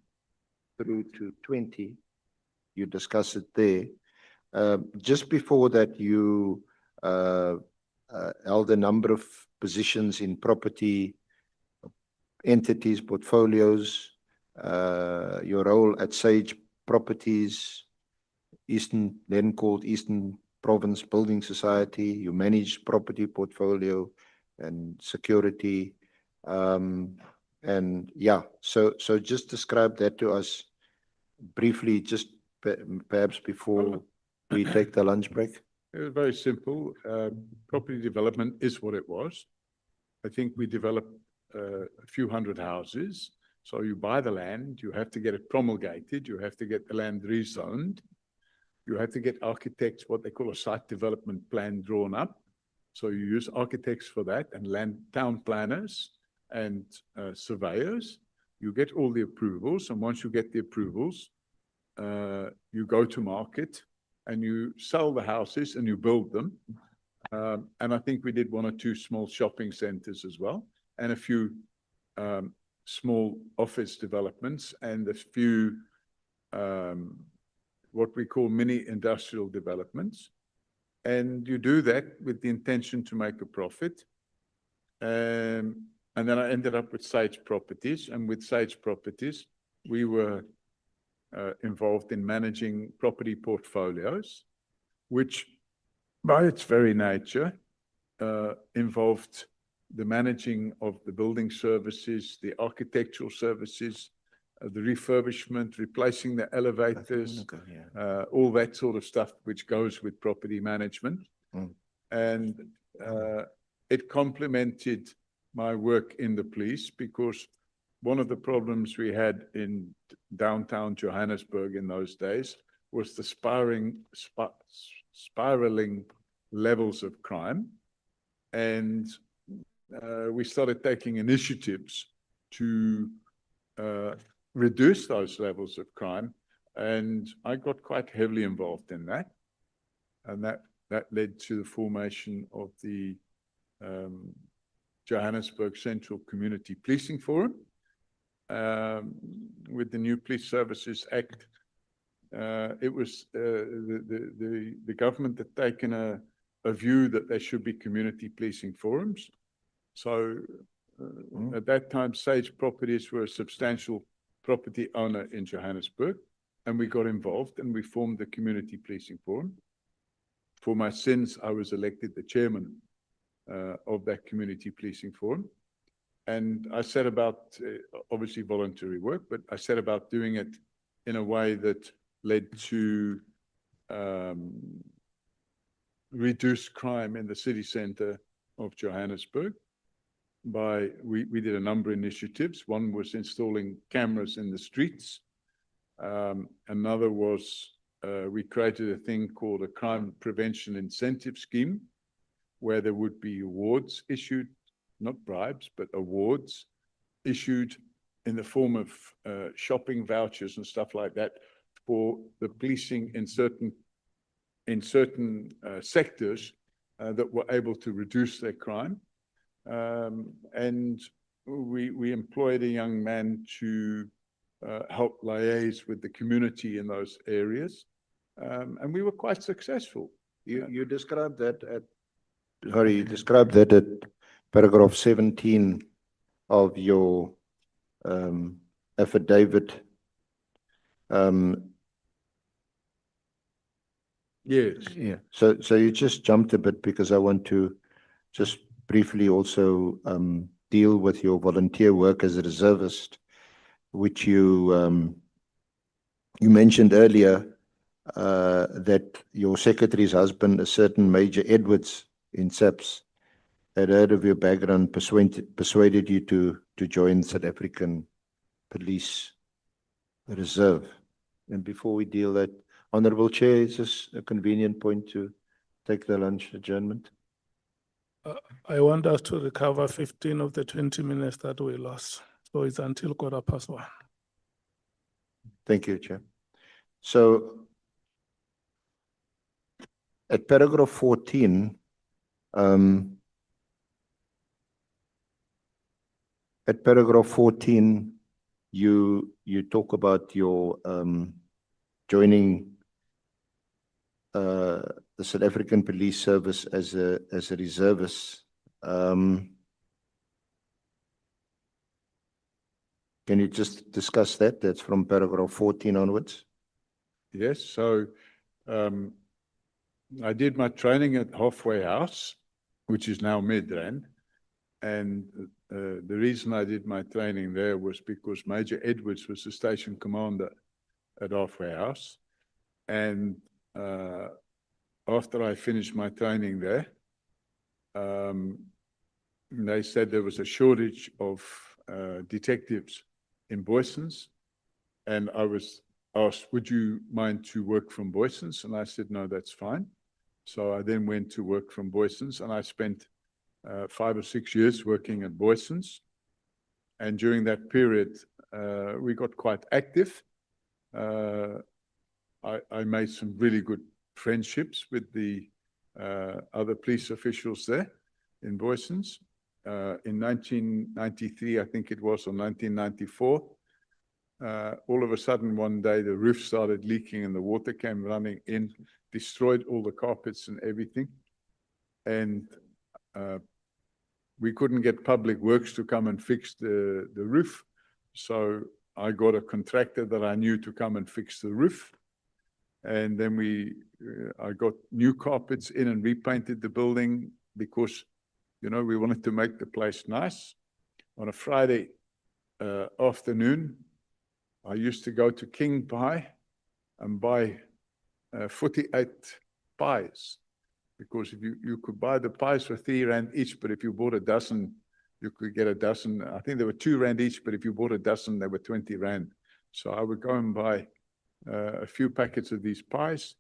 through to 20, you discuss it there. Just before that, you held a number of positions in property entities, portfolios, your role at Sage Properties, then called Eastern Province Building Society. You managed property portfolio and security. And yeah, so just describe that to us briefly, just perhaps before we take the lunch break. It was very simple. Property development is what it was. I think we developed a few hundred houses. So you buy the land, you have to get it promulgated, you have to get the land rezoned, you have to get architects, what they call a site development plan, drawn up. So you use architects for that and town planners and surveyors. You get all the approvals, and once you get the approvals, you go to market and you sell the houses and you build them. And I think we did one or two small shopping centers as well, and a few small office developments and a few what we call mini industrial developments. And you do that with the intention to make a profit. And then I ended up with Sage Properties, and with Sage Properties, we were involved in managing property portfolios, which by its very nature involved the managing of the building services, the architectural services, the refurbishment, replacing the elevators, all that sort of stuff which goes with property management. Mm. And it complemented my work in the police, because one of the problems we had in downtown Johannesburg in those days was the spiraling levels of crime. And we started taking initiatives to reduce those levels of crime. And I got quite heavily involved in that. And that led to the formation of the Johannesburg Central Community Policing Forum. With the new Police Services Act, it was the government had taken a view that there should be community policing forums. So at that time, Sage Properties were a substantial property owner in Johannesburg, and we got involved and we formed the Community Policing Forum. For my sins, I was elected the chairman of that Community Policing Forum. And I set about, obviously voluntary work, but I set about doing it in a way that led to reduce crime in the city center of Johannesburg. We did a number of initiatives. One was installing cameras in the streets. Another was we created a thing called a crime prevention incentive scheme, where there would be awards issued, not bribes, but awards issued in the form of shopping vouchers and stuff like that for the policing in certain sectors that were able to reduce their crime. And we employed a young man to help liaise with the community in those areas. And we were quite successful. You described that at paragraph 17 of your affidavit. Yes. Yeah. So you just jumped a bit, because I want to just briefly also deal with your volunteer work as a reservist, which you mentioned earlier, that your secretary's husband, a certain Major Edwards in SAPS, had heard of your background, persuaded you to join South African Police Reserve. And before we deal that, Honorable Chair, is this a convenient point to take the lunch adjournment? I want us to recover 15 of the 20 minutes that we lost. So it's until 1:15. Thank you, Chair. So at paragraph 14, you talk about your joining the South African Police Service as a reservist. Can you just discuss that? That's from paragraph 14 onwards. Yes, so I did my training at Halfway House, which is now Midrand. And the reason I did my training there was because Major Edwards was the station commander at Halfway House. And after I finished my training there, they said there was a shortage of detectives in Boysens. And I was asked, would you mind to work from Boysens? And I said, no, that's fine. So I then went to work from Boysens, and I spent 5 or 6 years working at Boysens. And during that period, we got quite active. I made some really good friendships with the other police officials there in Boysens. In 1993, I think it was, or 1994, all of a sudden one day the roof started leaking and the water came running in, destroyed all the carpets and everything. And we couldn't get Public Works to come and fix the roof. So I got a contractor that I knew to come and fix the roof. And then I got new carpets in and repainted the building, because You know, we wanted to make the place nice. On a Friday afternoon, I used to go to King Pie and buy 48 pies, because if you could buy the pies for 3 rand each, but if you bought a dozen, you could get a dozen. I think they were 2 rand each, but if you bought a dozen, they were 20 rand. So I would go and buy a few packets of these pies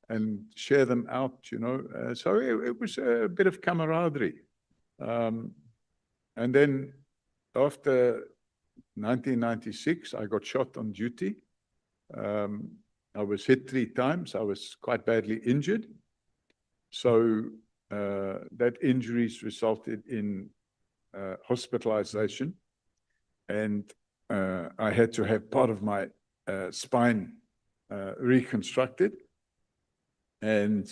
and share them out, you know. So it was a bit of camaraderie. And then after 1996, I got shot on duty. I was hit 3 times. I was quite badly injured. So that injuries resulted in hospitalization, and I had to have part of my spine reconstructed. And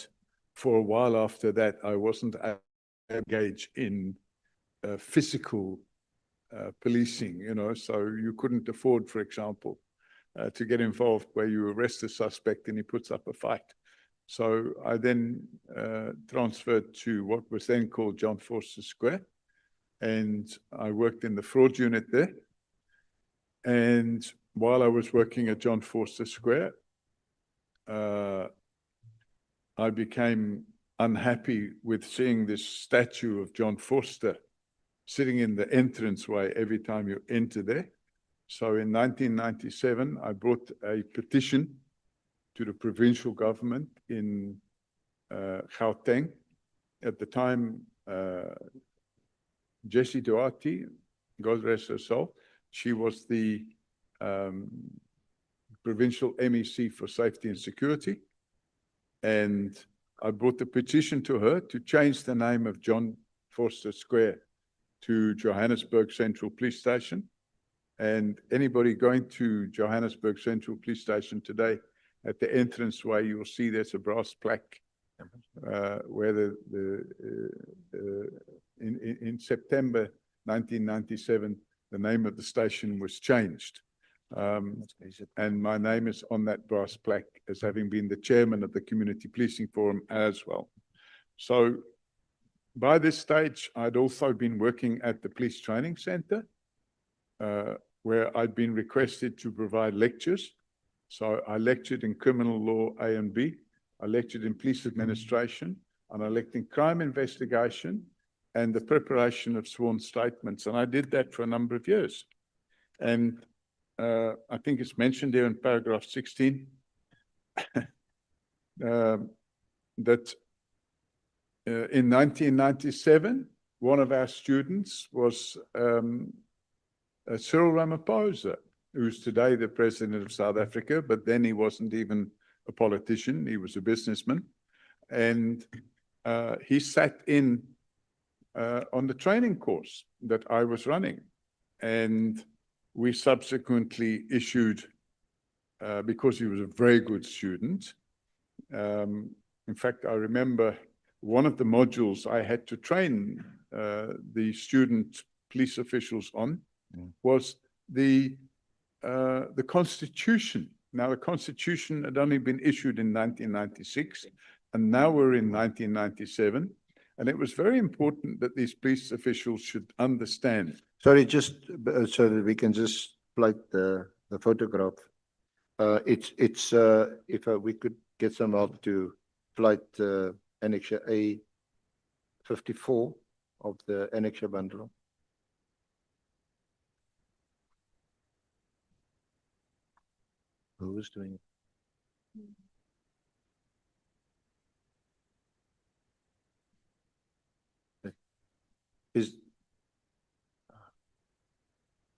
for a while after that, I wasn't engaged in physical policing, you know, so you couldn't afford, for example, to get involved where you arrest a suspect and he puts up a fight. So I then transferred to what was then called John Vorster Square, and I worked in the fraud unit there. And while I was working at John Vorster Square, I became unhappy with seeing this statue of John Vorster sitting in the entranceway every time you enter there. So in 1997, I brought a petition to the provincial government in Gauteng. At the time, Jessie Duarte, God rest her soul, she was the provincial MEC for safety and security. And I brought the petition to her to change the name of John Vorster Square to Johannesburg Central Police Station. And anybody going to Johannesburg Central Police Station today, at the entranceway, you'll see there's a brass plaque where in September 1997, the name of the station was changed. And my name is on that brass plaque as having been the chairman of the Community Policing Forum as well. So by this stage, I'd also been working at the Police Training Center, where I'd been requested to provide lectures. So I lectured in criminal law A and B, I lectured in police administration, and I lectured in crime investigation and the preparation of sworn statements. And I did that for a number of years. And I think it's mentioned there in paragraph 16 that in 1997, one of our students was Cyril Ramaphosa, who's today the president of South Africa, but then he wasn't even a politician, he was a businessman. And he sat in on the training course that I was running. And we subsequently issued, because he was a very good student. In fact, I remember one of the modules I had to train the student police officials on was the Constitution. Now, the Constitution had only been issued in 1996, and now we're in 1997. And it was very important that these police officials should understand. Sorry, just so that we can just plate the photograph. If we could get some help to plate Annexure A 54 of the Annexure bundle. Who is doing it?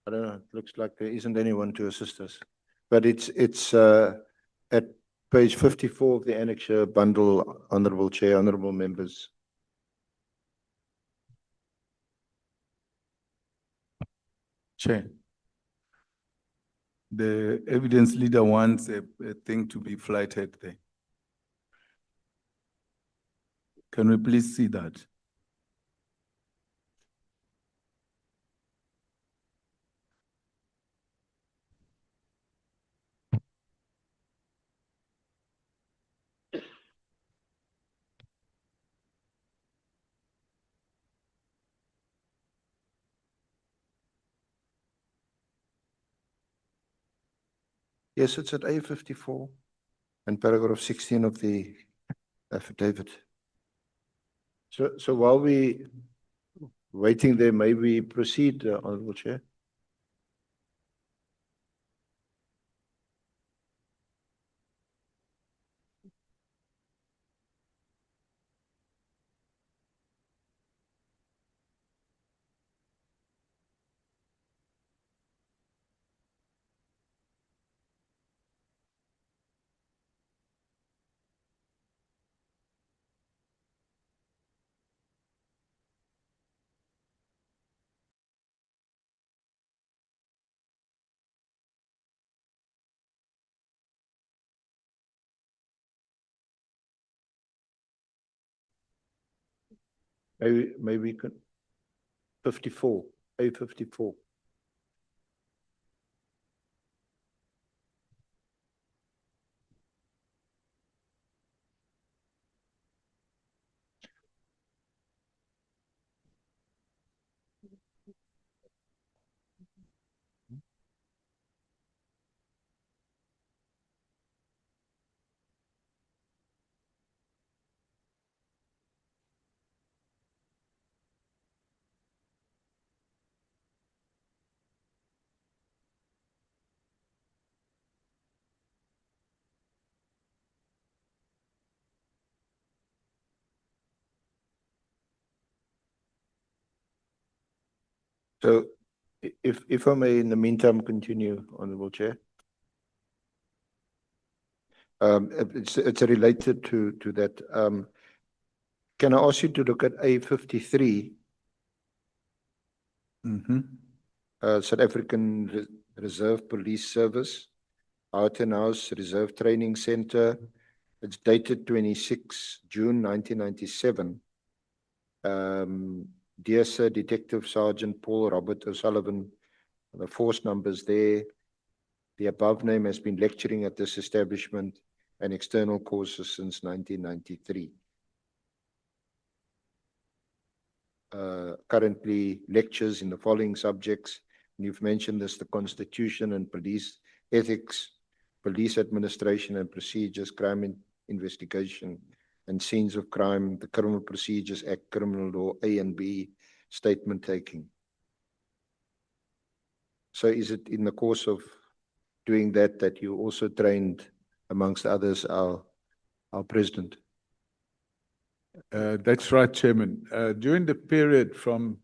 I don't know, it looks like there isn't anyone to assist us. But it's at page 54 of the Annexure bundle, Honorable Chair, honorable members. Chair. The evidence leader wants a thing to be flighted there. Can we please see that? Yes, it's at A54 and paragraph 16 of the affidavit. So while we waiting there, may we proceed, Honorable Chair? Maybe we can, 54, A54. So if I may, in the meantime, continue, Honorable Chair. It's related to that. Can I ask you to look at A53, South African Reserve Police Service, House Reserve Training Center. It's dated 26 June 1997. Dear Sir, Detective Sergeant Paul Robert O'Sullivan, the force numbers there. The above name has been lecturing at this establishment and external courses since 1993. Currently lectures in the following subjects. And you've mentioned this: the Constitution and Police Ethics, Police Administration and Procedures, Crime Investigation and Scenes of Crime, the Criminal Procedures Act, Criminal Law, A and B, statement taking. So is it in the course of doing that you also trained, amongst others, our president? That's right, Chairman. During the period from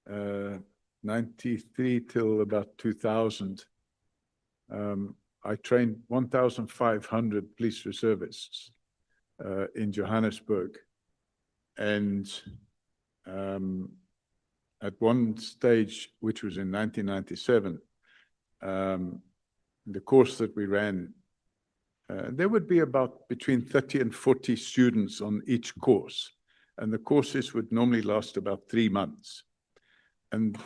93 till about 2000, I trained 1,500 police reservists in Johannesburg. And at one stage, which was in 1997, the course that we ran, there would be about between 30 and 40 students on each course. And the courses would normally last about 3 months. And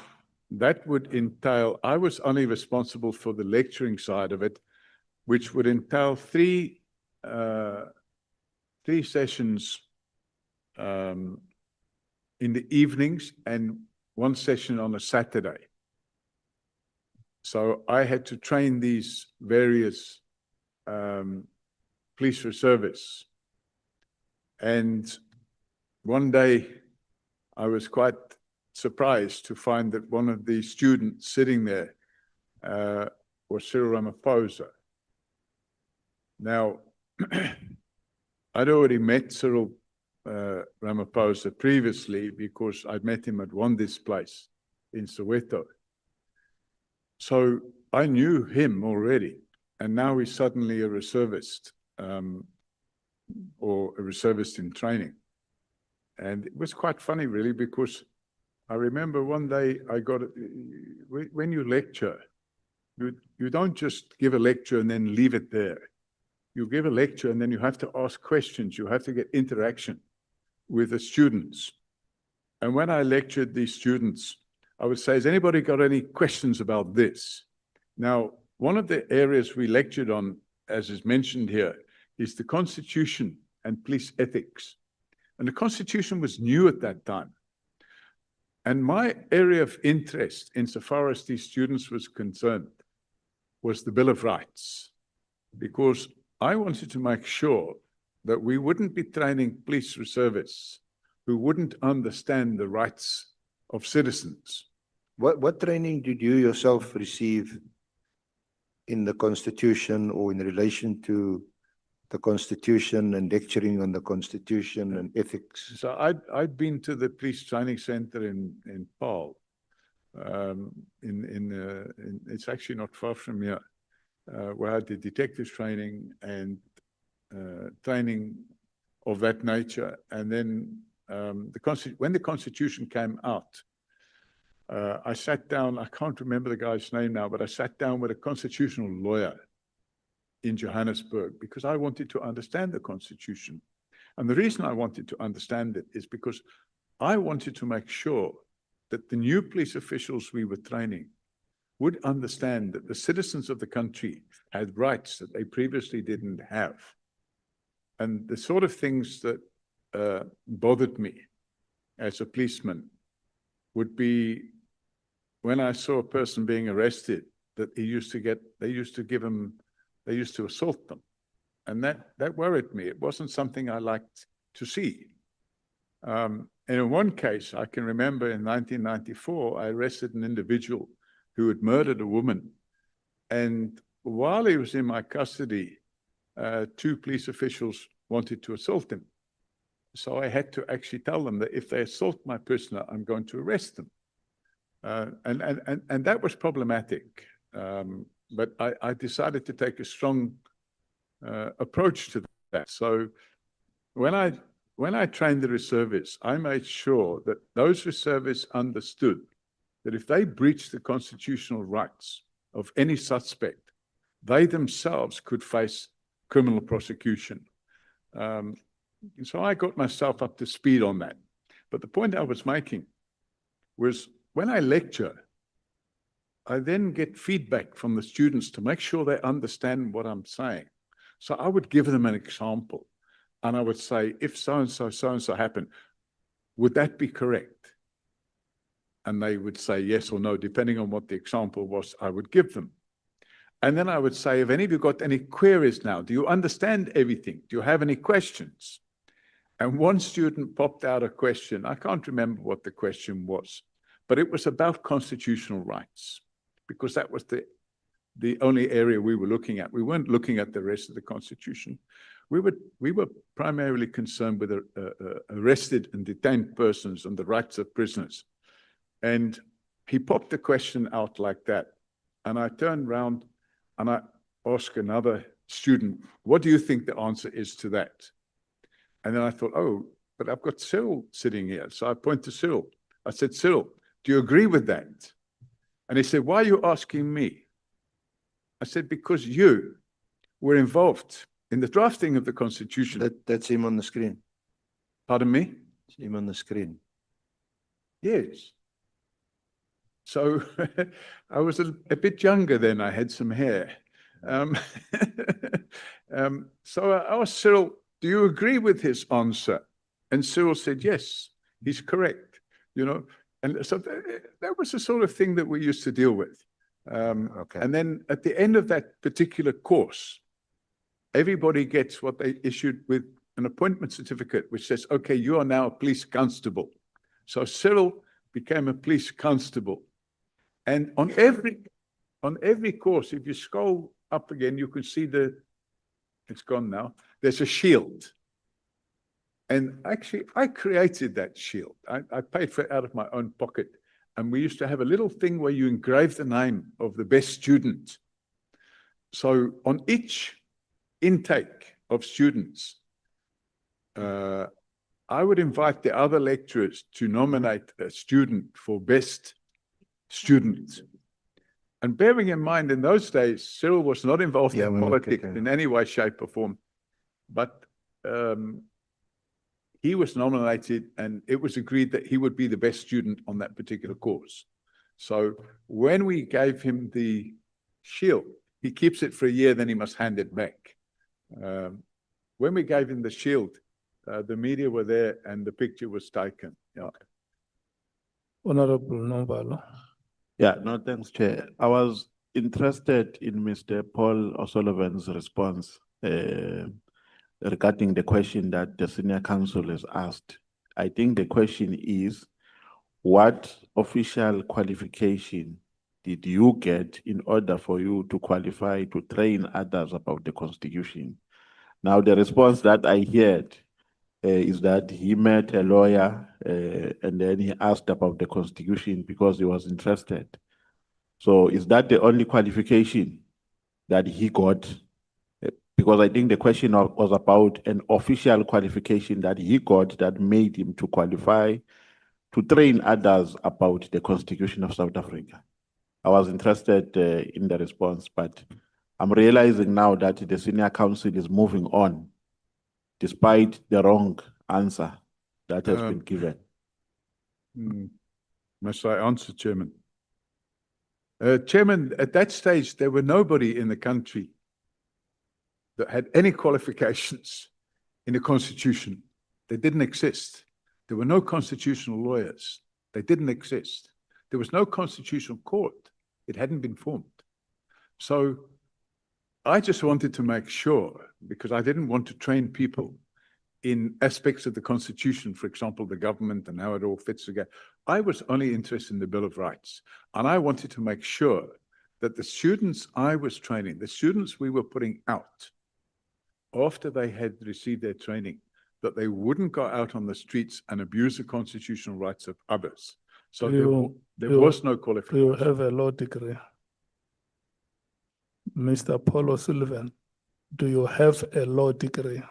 that would entail, I was only responsible for the lecturing side of it, which would entail three sessions in the evenings and one session on a Saturday. So I had to train these various police reservists. And one day I was quite surprised to find that one of the students sitting there was Cyril Ramaphosa. Now, I'd already met Cyril Ramaphosa previously because I'd met him at Wandis Place in Soweto. So I knew him already, and now he's suddenly a reservist or a reservist in training. And it was quite funny, really, because I remember one day I got, when you lecture, you don't just give a lecture and then leave it there. You give a lecture and then you have to ask questions. You have to get interaction with the students. And when I lectured these students, I would say, has anybody got any questions about this? Now, one of the areas we lectured on, as is mentioned here, is the Constitution and police ethics. And the Constitution was new at that time. And my area of interest, insofar as these students was concerned, was the Bill of Rights, because I wanted to make sure that we wouldn't be training police reservists who wouldn't understand the rights of citizens. What training did you yourself receive in the Constitution or in relation to the Constitution and lecturing on the Constitution and ethics? So I'd been to the police training center in Paarl. It's actually not far from here, where I did detective training and training of that nature. And then when the Constitution came out, I sat down, I can't remember the guy's name now, but I sat down with a constitutional lawyer in Johannesburg because I wanted to understand the Constitution. And the reason I wanted to understand it is because I wanted to make sure that the new police officials we were training would understand that the citizens of the country had rights that they previously didn't have. And the sort of things that bothered me as a policeman would be when I saw a person being arrested, that they used to assault them. And that worried me. It wasn't something I liked to see. And in one case, I can remember in 1994, I arrested an individual who had murdered a woman. And while he was in my custody, two police officials wanted to assault him. So I had to actually tell them that if they assault my prisoner, I'm going to arrest them. And that was problematic. But I decided to take a strong approach to that. So when I trained the reservists, I made sure that those reservists understood that if they breached the constitutional rights of any suspect, they themselves could face criminal prosecution. So I got myself up to speed on that. But the point I was making was when I lecture, I then get feedback from the students to make sure they understand what I'm saying. So I would give them an example and I would say, if so-and-so happened, would that be correct? And they would say yes or no, depending on what the example was I would give them. And then I would say, have any of you got any queries now? Do you understand everything? Do you have any questions? And one student popped out a question. I can't remember what the question was, but it was about constitutional rights, because that was the only area we were looking at. We weren't looking at the rest of the Constitution. We were primarily concerned with arrested and detained persons and the rights of prisoners. And he popped the question out like that. And I turned around and I asked another student, what do you think the answer is to that? And then I thought, oh, but I've got Cyril sitting here. So I point to Cyril. I said, Cyril, do you agree with that? And he said, why are you asking me? I said, because you were involved in the drafting of the Constitution. That's him on the screen. Pardon me? It's him on the screen. Yes. So I was a bit younger then. I had some hair. So I asked Cyril, do you agree with his answer? And Cyril said, yes, he's correct. You know, and so that was the sort of thing that we used to deal with. Okay. And then at the end of that particular course, everybody gets what they issued with an appointment certificate, which says, okay, you are now a police constable. So Cyril became a police constable. And on every course, if you scroll up again, you can see it's gone now, there's a shield. And actually, I created that shield. I paid for it out of my own pocket. And we used to have a little thing where you engrave the name of the best student. So on each intake of students, I would invite the other lecturers to nominate a student for best student. And bearing in mind, in those days, Cyril was not involved in politics in any way, shape, or form. But he was nominated, and it was agreed that he would be the best student on that particular course. So when we gave him the shield, he keeps it for a year, then he must hand it back. When we gave him the shield, the media were there and the picture was taken. Yeah. Honorable Nombalo. Yeah, no, thanks, Chair. I was interested in Mr. Paul O'Sullivan's response regarding the question that the senior counsel has asked. I think the question is, what official qualification did you get in order for you to qualify to train others about the Constitution? Now, the response that I heard is that he met a lawyer and then he asked about the Constitution because he was interested. So is that the only qualification that he got? Because I think the question was about an official qualification that he got that made him to qualify to train others about the Constitution of South Africa. I was interested in the response, but I'm realizing now that the senior counsel is moving on despite the wrong answer that has been given. Must I answer, Chairman? Chairman, at that stage, there were nobody in the country that had any qualifications in the Constitution. They didn't exist. There were no constitutional lawyers. They didn't exist. There was no constitutional court. It hadn't been formed. So I just wanted to make sure, because I didn't want to train people in aspects of the Constitution, for example, the government and how it all fits together. I was only interested in the Bill of Rights. And I wanted to make sure that the students I was training, the students we were putting out, after they had received their training, that they wouldn't go out on the streets and abuse the constitutional rights of others. So there was no qualification. You have a law degree. Mr. Paul O'Sullivan, do you have a law degree?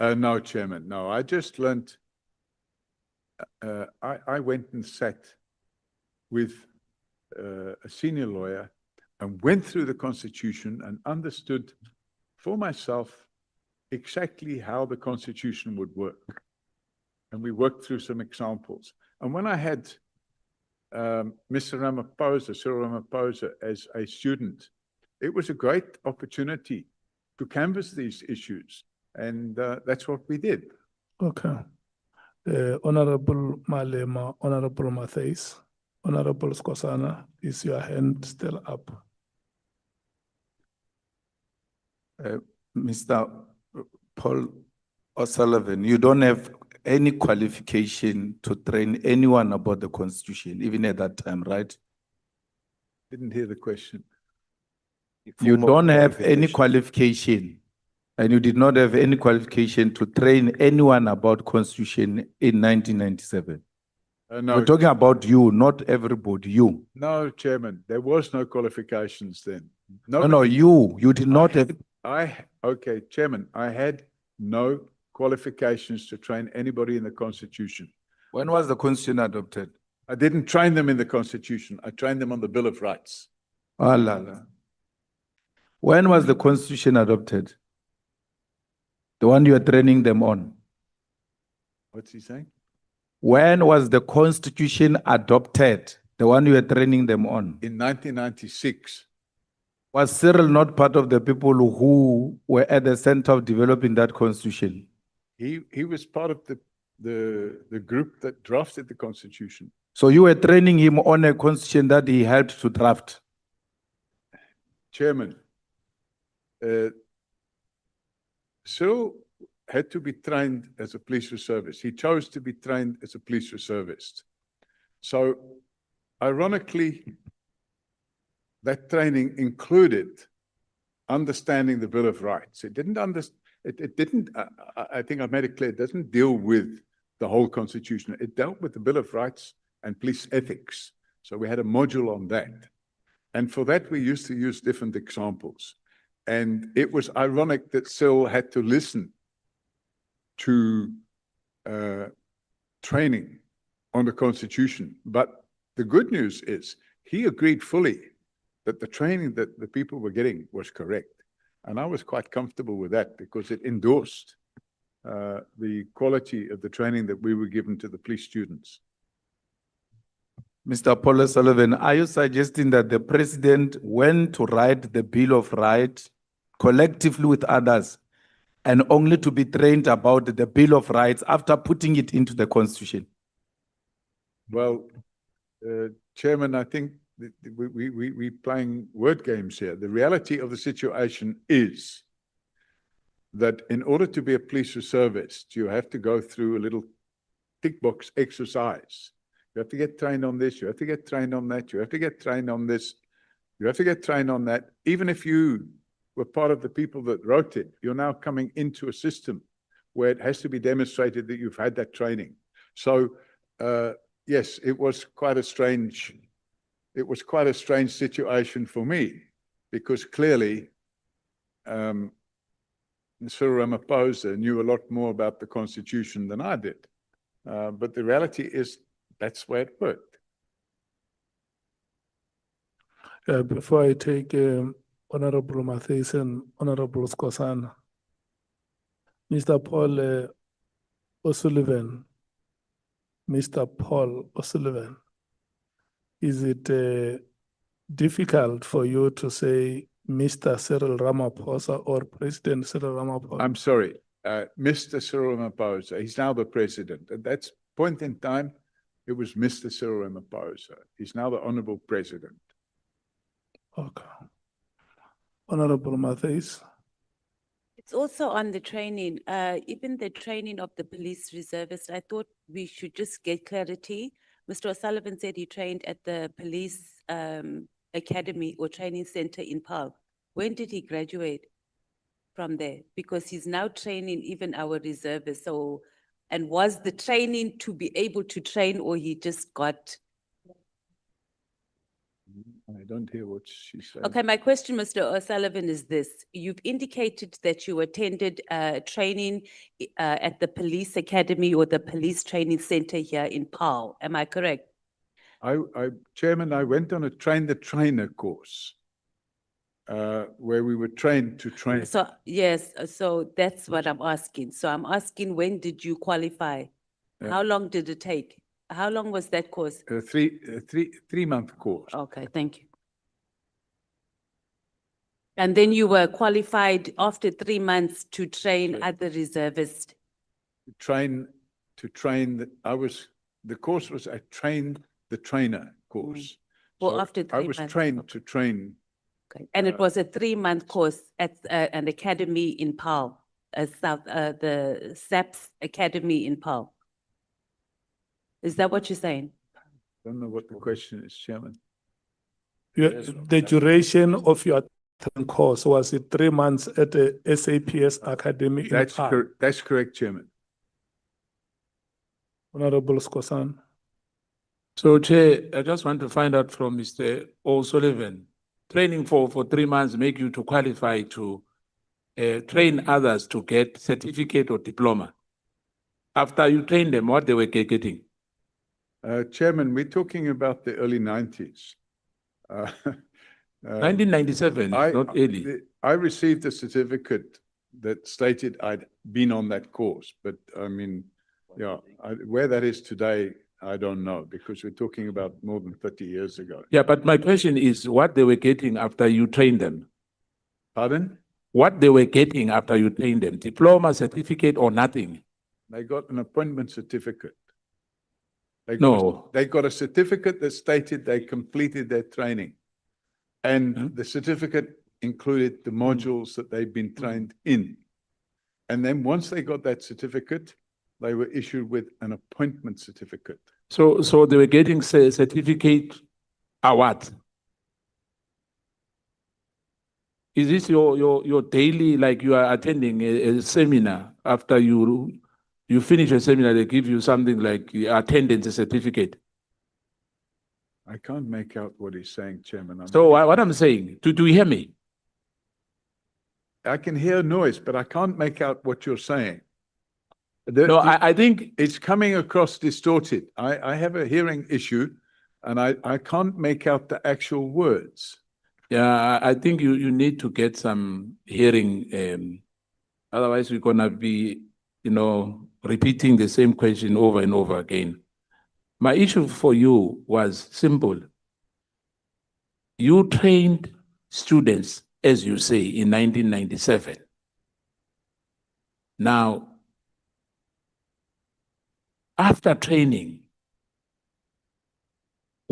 No, Chairman, no. I just learned, I went and sat with a senior lawyer and went through the Constitution and understood for myself exactly how the Constitution would work. And we worked through some examples. And when I had Mr. Ramaphosa, Cyril Ramaphosa, as a student, it was a great opportunity to canvass these issues. And that's what we did. Okay. Honorable Malema, Honorable Matthys, Honorable Skosana, is your hand still up? Mr. Paul O'Sullivan, you don't have any qualification to train anyone about the Constitution, even at that time, right? Didn't hear the question. You don't have any qualification, and you did not have any qualification to train anyone about Constitution in 1997. No, We're talking about you, not everybody, you. no, Chairman, there was no qualifications then. No, you did not have. Okay, Chairman, I had no qualifications to train anybody in the Constitution. When was the Constitution adopted? I didn't train them in the Constitution. I trained them on the Bill of Rights. Oh, la, la. When was the Constitution adopted? The one you are training them on. What's he saying? When was the Constitution adopted? The one you are training them on. In 1996. Was Cyril not part of the people who were at the center of developing that Constitution? He was part of the group that drafted the Constitution. So you were training him on a Constitution that he helped to draft? Chairman, Cyril had to be trained as a police reservist. He chose to be trained as a police reservist. So, ironically, that training included understanding the Bill of Rights. It didn't I think I've made it clear, it doesn't deal with the whole Constitution. It dealt with the Bill of Rights and police ethics. So we had a module on that. And for that, we used to use different examples. And it was ironic that Cyril had to listen to training on the Constitution. But the good news is he agreed fully that the training that the people were getting was correct. And I was quite comfortable with that because it endorsed the quality of the training that we were given to the police students. Mr. Paul O'Sullivan, are you suggesting that the president went to write the Bill of Rights collectively with others and only to be trained about the Bill of Rights after putting it into the Constitution? Well, Chairman, I think we playing word games here. The reality of the situation is that in order to be a police reservist, you have to go through a little tick box exercise. You have to get trained on this, you have to get trained on that, you have to get trained on this, you have to get trained on that. Even if you were part of the people that wrote it, you're now coming into a system where it has to be demonstrated that you've had that training. So, yes, it was quite a strange situation for me, because clearly, Cyril Ramaphosa knew a lot more about the Constitution than I did. But the reality is that's where it worked. Before I take Honorable Mathis and Honorable Skosana, Mr. Paul O'Sullivan, Mr. Paul O'Sullivan, is it difficult for you to say Mr. Cyril Ramaphosa or President Cyril Ramaphosa? I'm sorry, Mr. Cyril Ramaphosa. He's now the president. At that point in time, it was Mr. Cyril Ramaphosa. He's now the honorable president. Okay. Honorable Mathis. It's also on the training, even the training of the police reservists. I thought we should just get clarity. Mr. O'Sullivan said he trained at the police academy or training center in Paarl. When did he graduate from there? Because he's now training even our reservists. So, and was the training to be able to train, or he just got? I don't hear what she said. Okay, my question, Mr. O'Sullivan, is this. You've indicated that you attended training at the police academy or the police training center here in Paarl. Am I correct? Chairman, I went on a train the trainer course where we were trained to train. So, yes, so that's what I'm asking. So I'm asking, when did you qualify? How long did it take? How long was that course? A 3-month course. Okay, thank you. And then you were qualified after 3 months to train other reservists? The course was a train the trainer course. Well, So after 3 I months. was trained to train. Okay. And it was a 3-month course at an academy in Paarl, the SAPS Academy in Paarl. Is that what you're saying? Don't know what the question is, Chairman. The duration of your course, was it 3 months at the SAPS Academy in Paarl? That's correct, Chairman. Honorable Skosan. So, Chair, I just want to find out from Mr. O'Sullivan, training for 3 months make you to qualify to train others to get certificate or diploma. After you train them, what they were getting? Chairman, we're talking about the early 90s. 1997, not early. I received a certificate that stated I'd been on that course, but I mean, yeah, where that is today, I don't know, because we're talking about more than 30 years ago. Yeah, but my question is what they were getting after you trained them? Pardon? What they were getting after you trained them? Diploma, certificate, or nothing? They got an appointment certificate. No. They got a certificate that stated they completed their training. And the certificate included the modules that they've been trained in. And then once they got that certificate, they were issued with an appointment certificate. So they were getting certificate what? Is this your daily, like you are attending a seminar after you finish a seminar, they give you something like attendance certificate? I can't make out what he's saying, Chairman. So what I'm saying, do you hear me? I can hear noise, but I can't make out what you're saying. No, I think it's coming across distorted. I have a hearing issue and I can't make out the actual words. Yeah, I think you need to get some hearing. Otherwise, we're going to be, repeating the same question over and over again. My issue for you was simple. You trained students, as you say, in 1997. Now, after training,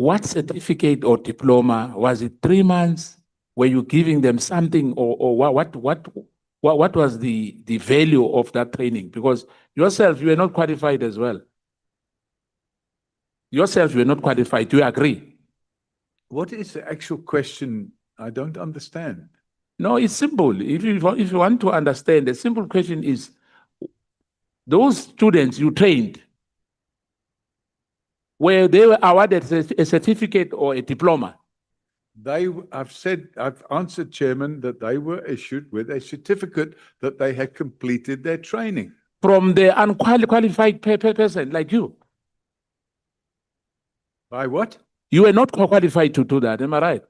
what certificate or diploma? Was it 3 months? Were you giving them something, or what was the value of that training? Because yourself, you were not qualified as well. Yourself, you were not qualified. Do you agree? What is the actual question? I don't understand. No, it's simple. If you want to understand, the simple question is, those students you trained, where they were awarded a certificate or a diploma? I've answered, Chairman, that they were issued with a certificate that they had completed their training. From the unqualified person like you? By what? You were not qualified to do that, am I right?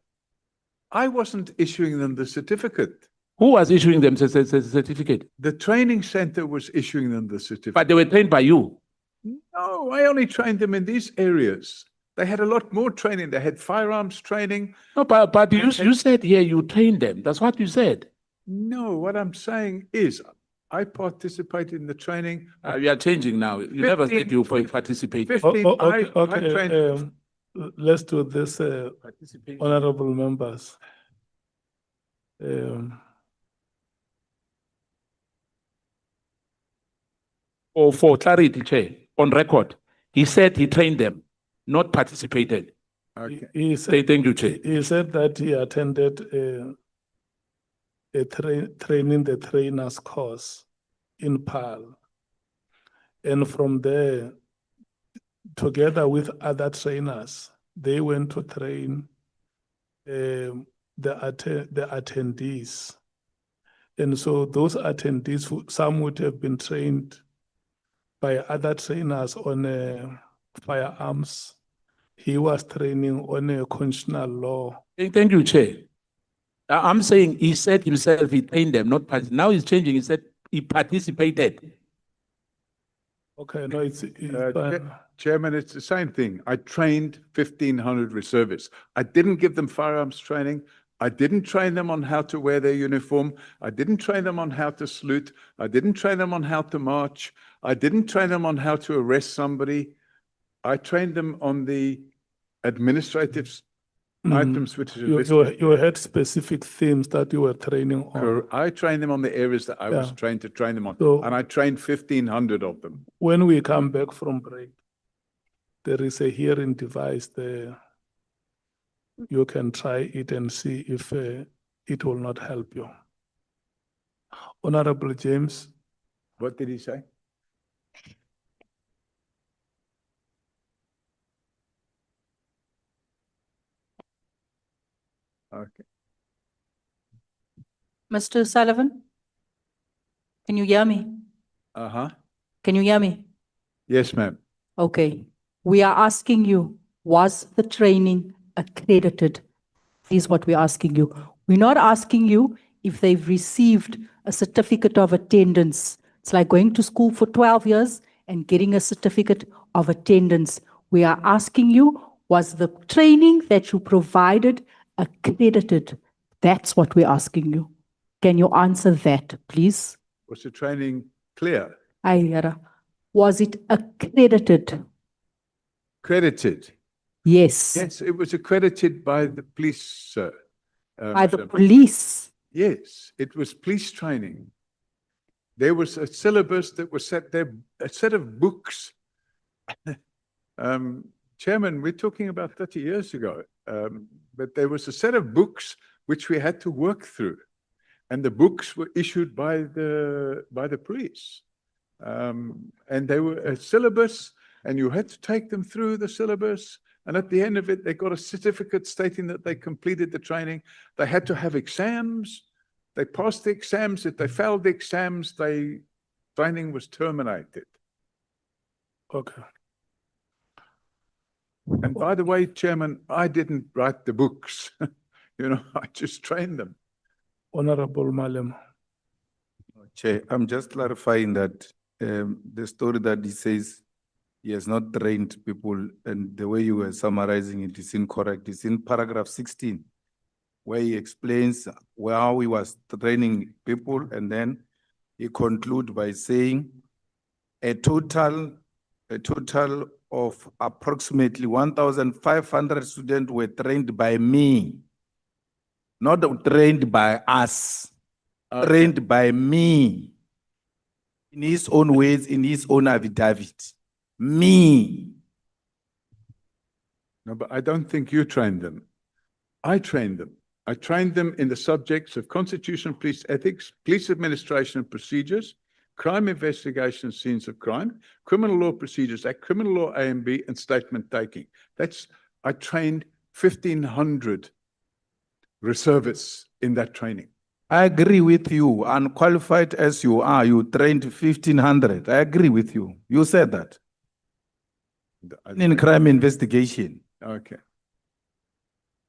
I wasn't issuing them the certificate. Who was issuing them the certificate? The training center was issuing them the certificate. But they were trained by you? No, I only trained them in these areas. They had a lot more training. They had firearms training. No, but you said here you trained them. That's what you said. No, what I'm saying is I participated in the training. We are changing now. You never said you participated. 15, I Okay, trained. let's do this, honorable members. For clarity, Chair, on record, he said he trained them, not participated. Okay. He said, Thank you, Chair. he said that he attended training the trainers course in PAL. And from there, together with other trainers, they went to train the attendees. And so those attendees, some would have been trained by other trainers on firearms. He was training on a constitutional law. Thank you, Chair. I'm saying he said himself he trained them, not participated. Now he's changing. He said he participated. Okay, no, it's fine. Chairman, it's the same thing. I trained 1,500 reservists. I didn't give them firearms training. I didn't train them on how to wear their uniform. I didn't train them on how to salute. I didn't train them on how to march. I didn't train them on how to arrest somebody. I trained them on the administrative items, which is You had specific themes that you were training on. I trained them on the areas that I was Yeah. trained to train them on, So- and I trained 1,500 of them. When we come back from break, there is a hearing device there. You can try it and see if it will not help you. Honorable James, What did he say? Okay. Mr. Sullivan? Can you hear me? Uh-huh. Can you hear me? Yes, ma'am. Okay. We are asking you, was the training accredited? Is what we're asking you. We're not asking you if they've received a certificate of attendance. It's like going to school for 12 years and getting a certificate of attendance. We are asking you, was the training that you provided accredited? That's what we're asking you. Can you answer that, please? Was the training clear? Ayara, was it accredited? Credited? Yes. Yes, it was accredited by the police, sir. By the Madam. police? Yes, it was police training. There was a syllabus that was set there, a set of books. Chairman, we're talking about 30 years ago, but there was a set of books which we had to work through. And the books were issued by the police. And they were a syllabus, and you had to take them through the syllabus. And at the end of it, they got a certificate stating that they completed the training. They had to have exams. They passed the exams. If they failed the exams, training was terminated. okay. And by the way, Chairman, I didn't write the books. I just trained them. Honorable Malem. Chair, I'm just clarifying that the story that he says he has not trained people and the way you were summarizing it is incorrect. It's in paragraph 16, where he explains how he was training people, and then he concludes by saying a total of approximately 1,500 students were trained by me, not trained by us, trained by me, in his own words, in his own affidavit. Me. No, but I don't think you trained them. I trained them. I trained them in the subjects of constitutional police ethics, police administration and procedures, crime investigation and scenes of crime, criminal law procedures act, criminal law A and B, and statement taking. I trained 1,500 reservists in that training. I agree with you. Unqualified as you are, you trained 1,500. I agree with you. You said that. In crime investigation. Okay.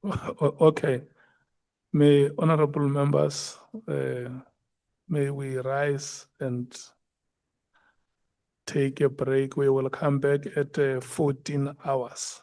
Okay. May honorable members, may we rise and take a break. We will come back at 14 hours.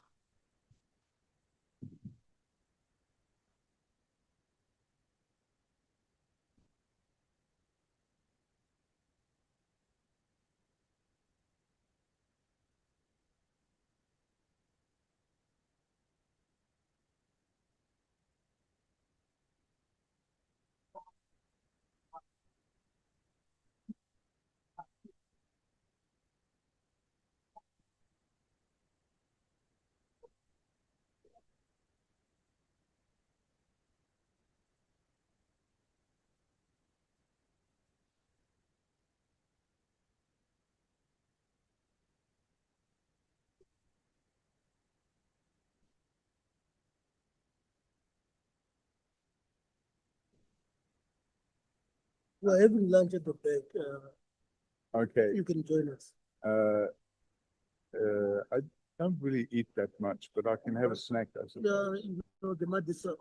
We're having lunch at the back. Okay. You can join us. I don't really eat that much, but I can have a snack, I suppose. You know, the Madisa.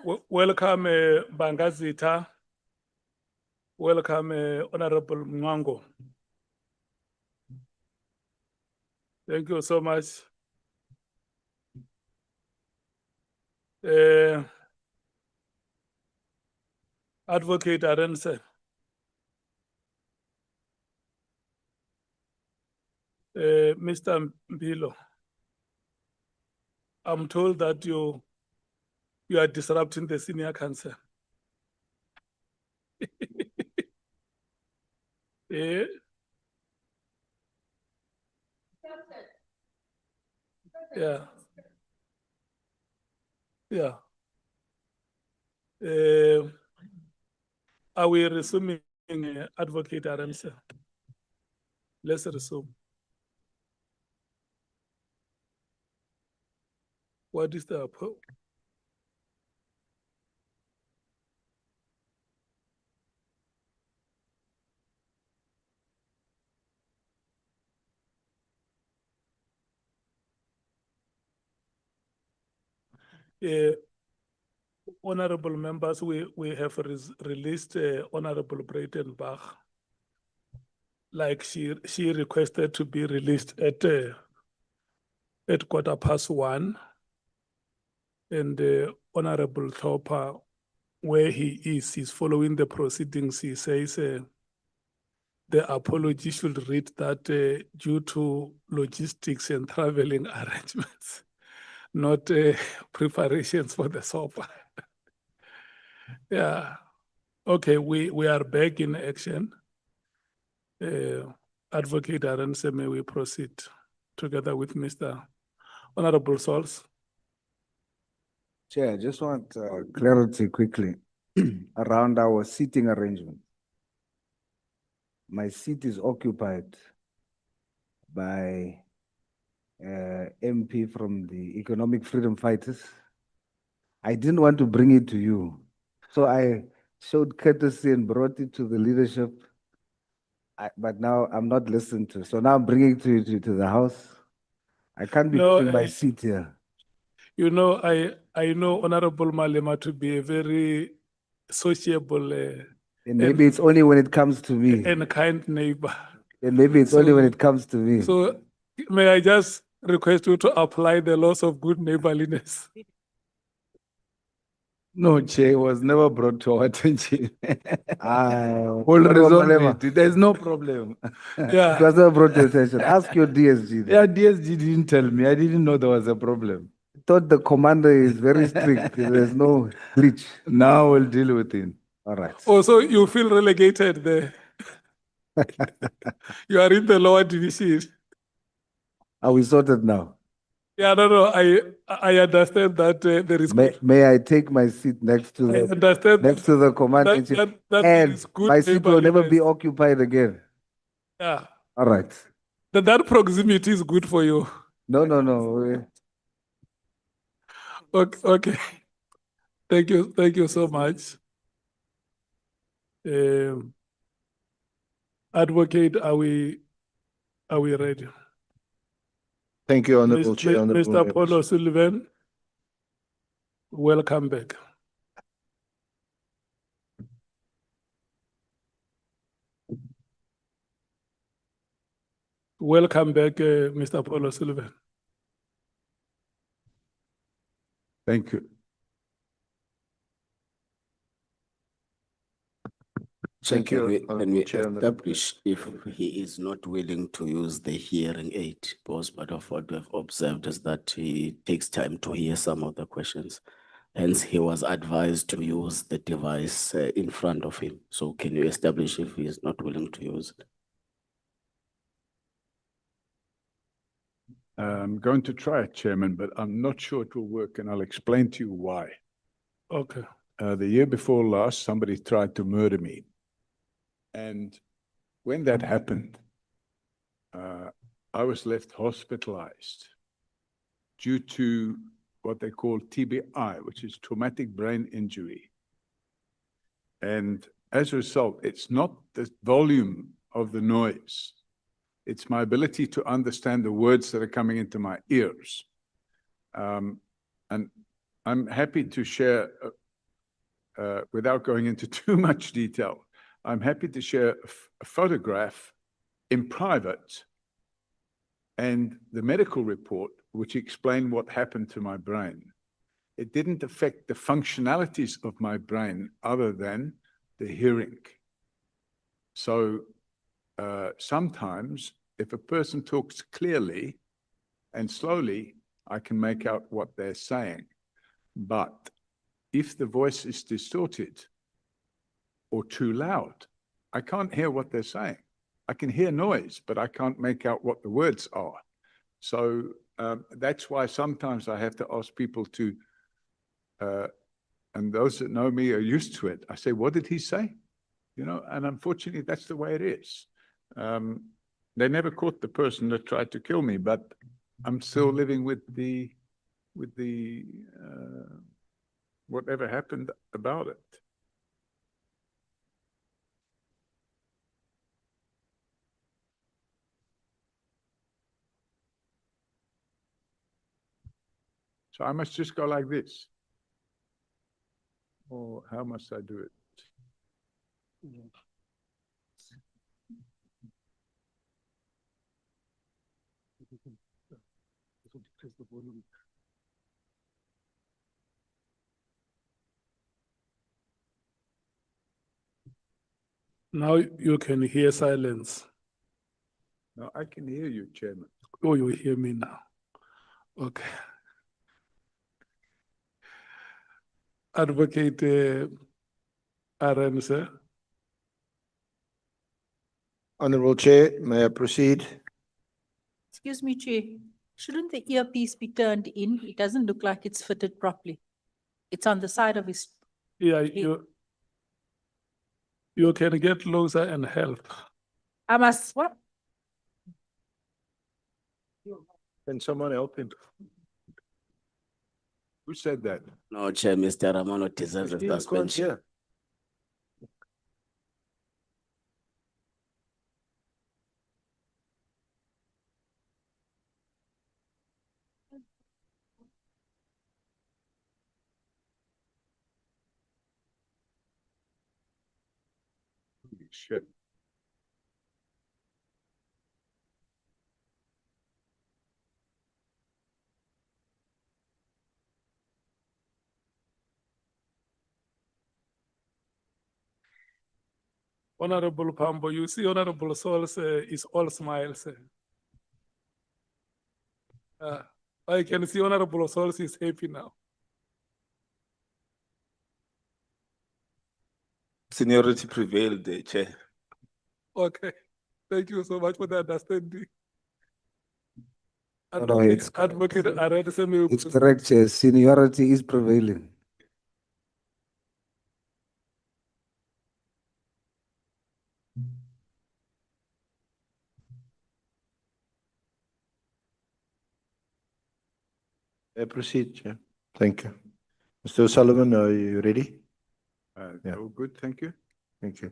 Welcome, Bangazita. Welcome, Honorable Mwango. Thank you so much. Advocate Arense. Mr. Mpilo, I'm told that you are disrupting the senior council. Eh? Yeah. Yeah. Are we resuming Advocate Arense? Let's resume. What is the approach? Honorable members, we have released Honorable Breitenbach. Like she requested to be released at 1:15. And Honorable Topper, where he is, he's following the proceedings. He says the apology should read that due to logistics and traveling arrangements, not preparations for the SOPA. Yeah. Okay, we are back in action. Advocate Arense, may we proceed together with Mr. Honorable Sols? Chair, I just want clarity quickly around our seating arrangement. My seat is occupied by MP from the Economic Freedom Fighters. I didn't want to bring it to you, so I showed courtesy and brought it to the leadership. But now I'm not listened to, so now I'm bringing it to the House. I can't be putting my seat here. You know, I know Honorable Malema to be a very sociable And maybe it's only when it comes to me. and kind neighbor. And maybe it's only when it comes to me. So may I just request you to apply the laws of good neighborliness? No, Chair, it was never brought to our attention. We'll resolve it. There's no problem. It Yeah, was not brought to attention. Ask your DSG. Yeah, DSG didn't tell me. I didn't know there was a problem. Thought the commander is very strict. There's no glitch. Now we'll deal with it. All right. also you feel relegated there. You are in the lower division. Are we sorted now? Yeah, no, I understand that there is May I take my seat next to I the understand next to the commander in chief? that there And is good my seat will never be neighborliness. occupied again. Yeah, All right. that proximity is good for you. No. Okay. Thank you so much. Advocate, are we ready? Thank you, Honorable Chair. Honorable Mr. members. Paul O'Sullivan, welcome back. Welcome back, Mr. Paul O'Sullivan. Thank you. Thank you, Can we Honorable Chair. establish if he is not willing to use the hearing aid? Because part of what we have observed is that he takes time to hear some of the questions. Hence, he was advised to use the device in front of him. So can you establish if he is not willing to use it? I'm going to try it, Chairman, but I'm not sure it will work, and I'll explain to you why. Okay. The year before last, somebody tried to murder me. And when that happened, I was left hospitalized due to what they call TBI, which is traumatic brain injury. And as a result, it's not the volume of the noise. It's my ability to understand the words that are coming into my ears. And I'm happy to share without going into too much detail, I'm happy to share a photograph in private and the medical report, which explained what happened to my brain. It didn't affect the functionalities of my brain other than the hearing. So sometimes if a person talks clearly and slowly, I can make out what they're saying. But if the voice is distorted or too loud, I can't hear what they're saying. I can hear noise, but I can't make out what the words are. So that's why sometimes I have to ask people to, and those that know me are used to it. I say, what did he say? You know, and unfortunately, that's the way it is. They never caught the person that tried to kill me, but I'm still living with the whatever happened about it. So I must just go like this. Or how must I do it? Now you can hear silence. No, I can hear you, Chairman. Oh, you hear me now. Okay. Advocate Arendse, sir. Honorable Chair, may I proceed? Excuse me, Chair. Shouldn't the earpiece be turned in? It doesn't look like it's fitted properly. It's on the side of his. Yeah, you can get closer and help. I must, what? Can someone help him? Who said that? No, Chair, Mr. Ramano deserves a He can't suspension. hear. Shit. Honorable Pambo, you see Honorable Souls is all smiles. I can see Honorable Souls is happy now. Seniority prevailed, Chair. Okay, thank you so much for the understanding. No, it's correct. Advocate Arendse, may you It's proceed? correct, Chair. Seniority is prevailing. May I proceed, Chair? Thank you. Mr. O'Sullivan, are you ready? Yeah. Oh, good, thank you. Thank you.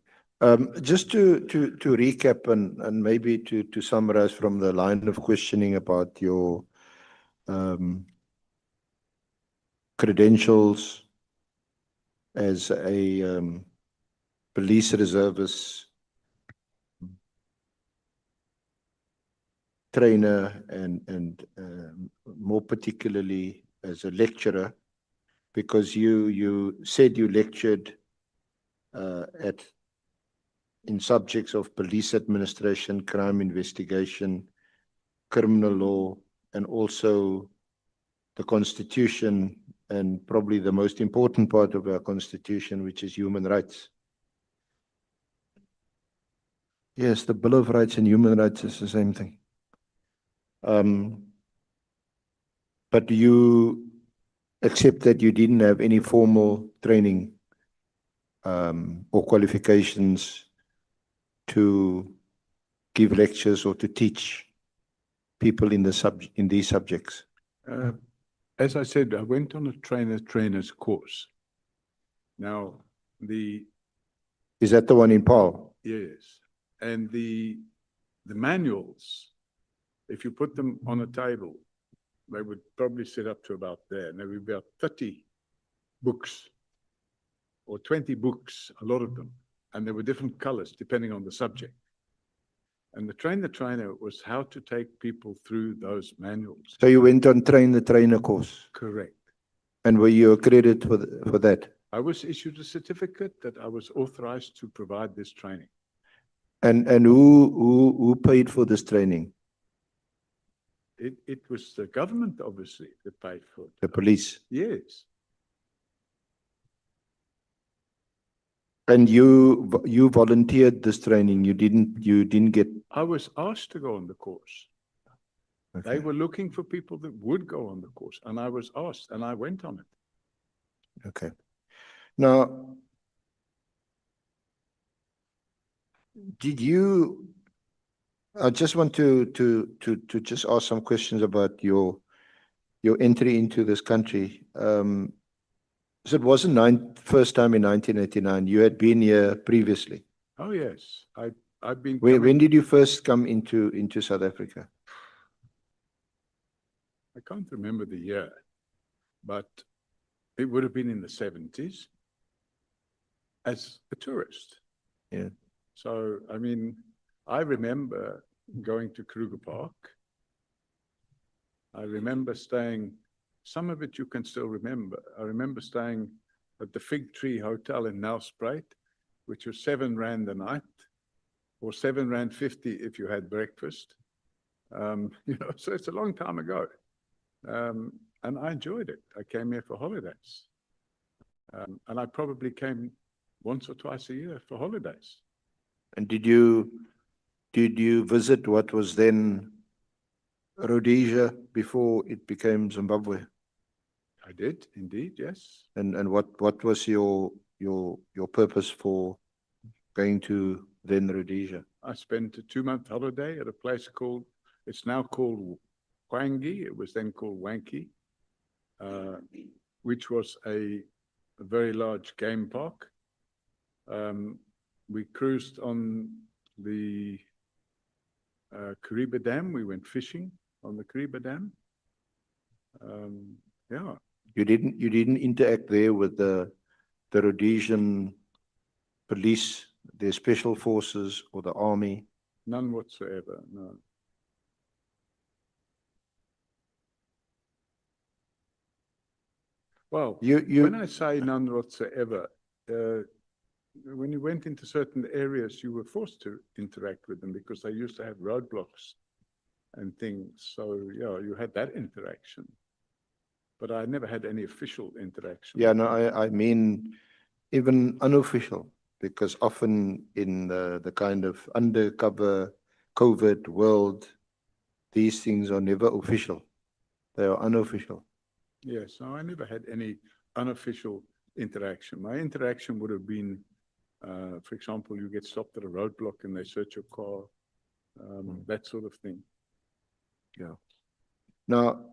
Just to recap and maybe to summarize from the line of questioning about your credentials as a police reservist trainer and more particularly as a lecturer, because you said you lectured in subjects of police administration, crime investigation, criminal law, and also the Constitution, and probably the most important part of our Constitution, which is human rights. Yes, the Bill of Rights and human rights is the same thing. But you accept that you didn't have any formal training or qualifications to give lectures or to teach people in these subjects. As I said, I went on a trainer's course. Now, Is that the one in Paarl? yes, and the manuals, if you put them on a table, they would probably sit up to about there, and there would be about 30 books or 20 books, a lot of them, and there were different colors depending on the subject. And the trainer was how to take people through those manuals. So you went on train the trainer course, Correct. and were you accredited for that? I was issued a certificate that I was authorized to provide this training. And who paid for this training? It was the government, obviously, that paid for it. The police. Yes. And you volunteered this training. You didn't get. I was asked to go on the course. They Okay. were looking for people that would go on the course, and I was asked, and I went on it. Okay. Now, I just want to just ask some questions about your entry into this country. So it wasn't first time in 1989. You had been here previously. Oh, yes. I've been When coming, did you first come into South Africa? I can't remember the year, but it would have been in the 70s as a tourist. Yeah. So, I mean, I remember going to Kruger Park. I remember staying, some of it you can still remember. I remember staying at the Fig Tree Hotel in Nelspruit, which was 7 Rand a night, or 7 Rand 50 if you had breakfast. So it's a long time ago. And I enjoyed it. I came here for holidays. And I probably came once or twice a year for holidays. And did you visit what was then Rhodesia before it became Zimbabwe? I did, indeed, yes. And what was your purpose for going to then Rhodesia? I spent a 2-month holiday at a place called, it's now called Wangi. It was then called Wankie, which was a very large game park. We cruised on the Kariba Dam. We went fishing on the Kariba Dam. Yeah. You didn't interact there with the Rhodesian police, their special forces, or the army? None whatsoever, no. Well, when I say none whatsoever, when you went into certain areas, you were forced to interact with them because they used to have roadblocks and things. So, yeah, you had that interaction. But I never had any official interaction. Yeah, no, I mean even unofficial, because often in the kind of undercover COVID world, these things are never official. They are unofficial. Yes, no, I never had any unofficial interaction. My interaction would have been, for example, you get stopped at a roadblock and they search your car, that sort of thing. Yeah. Now,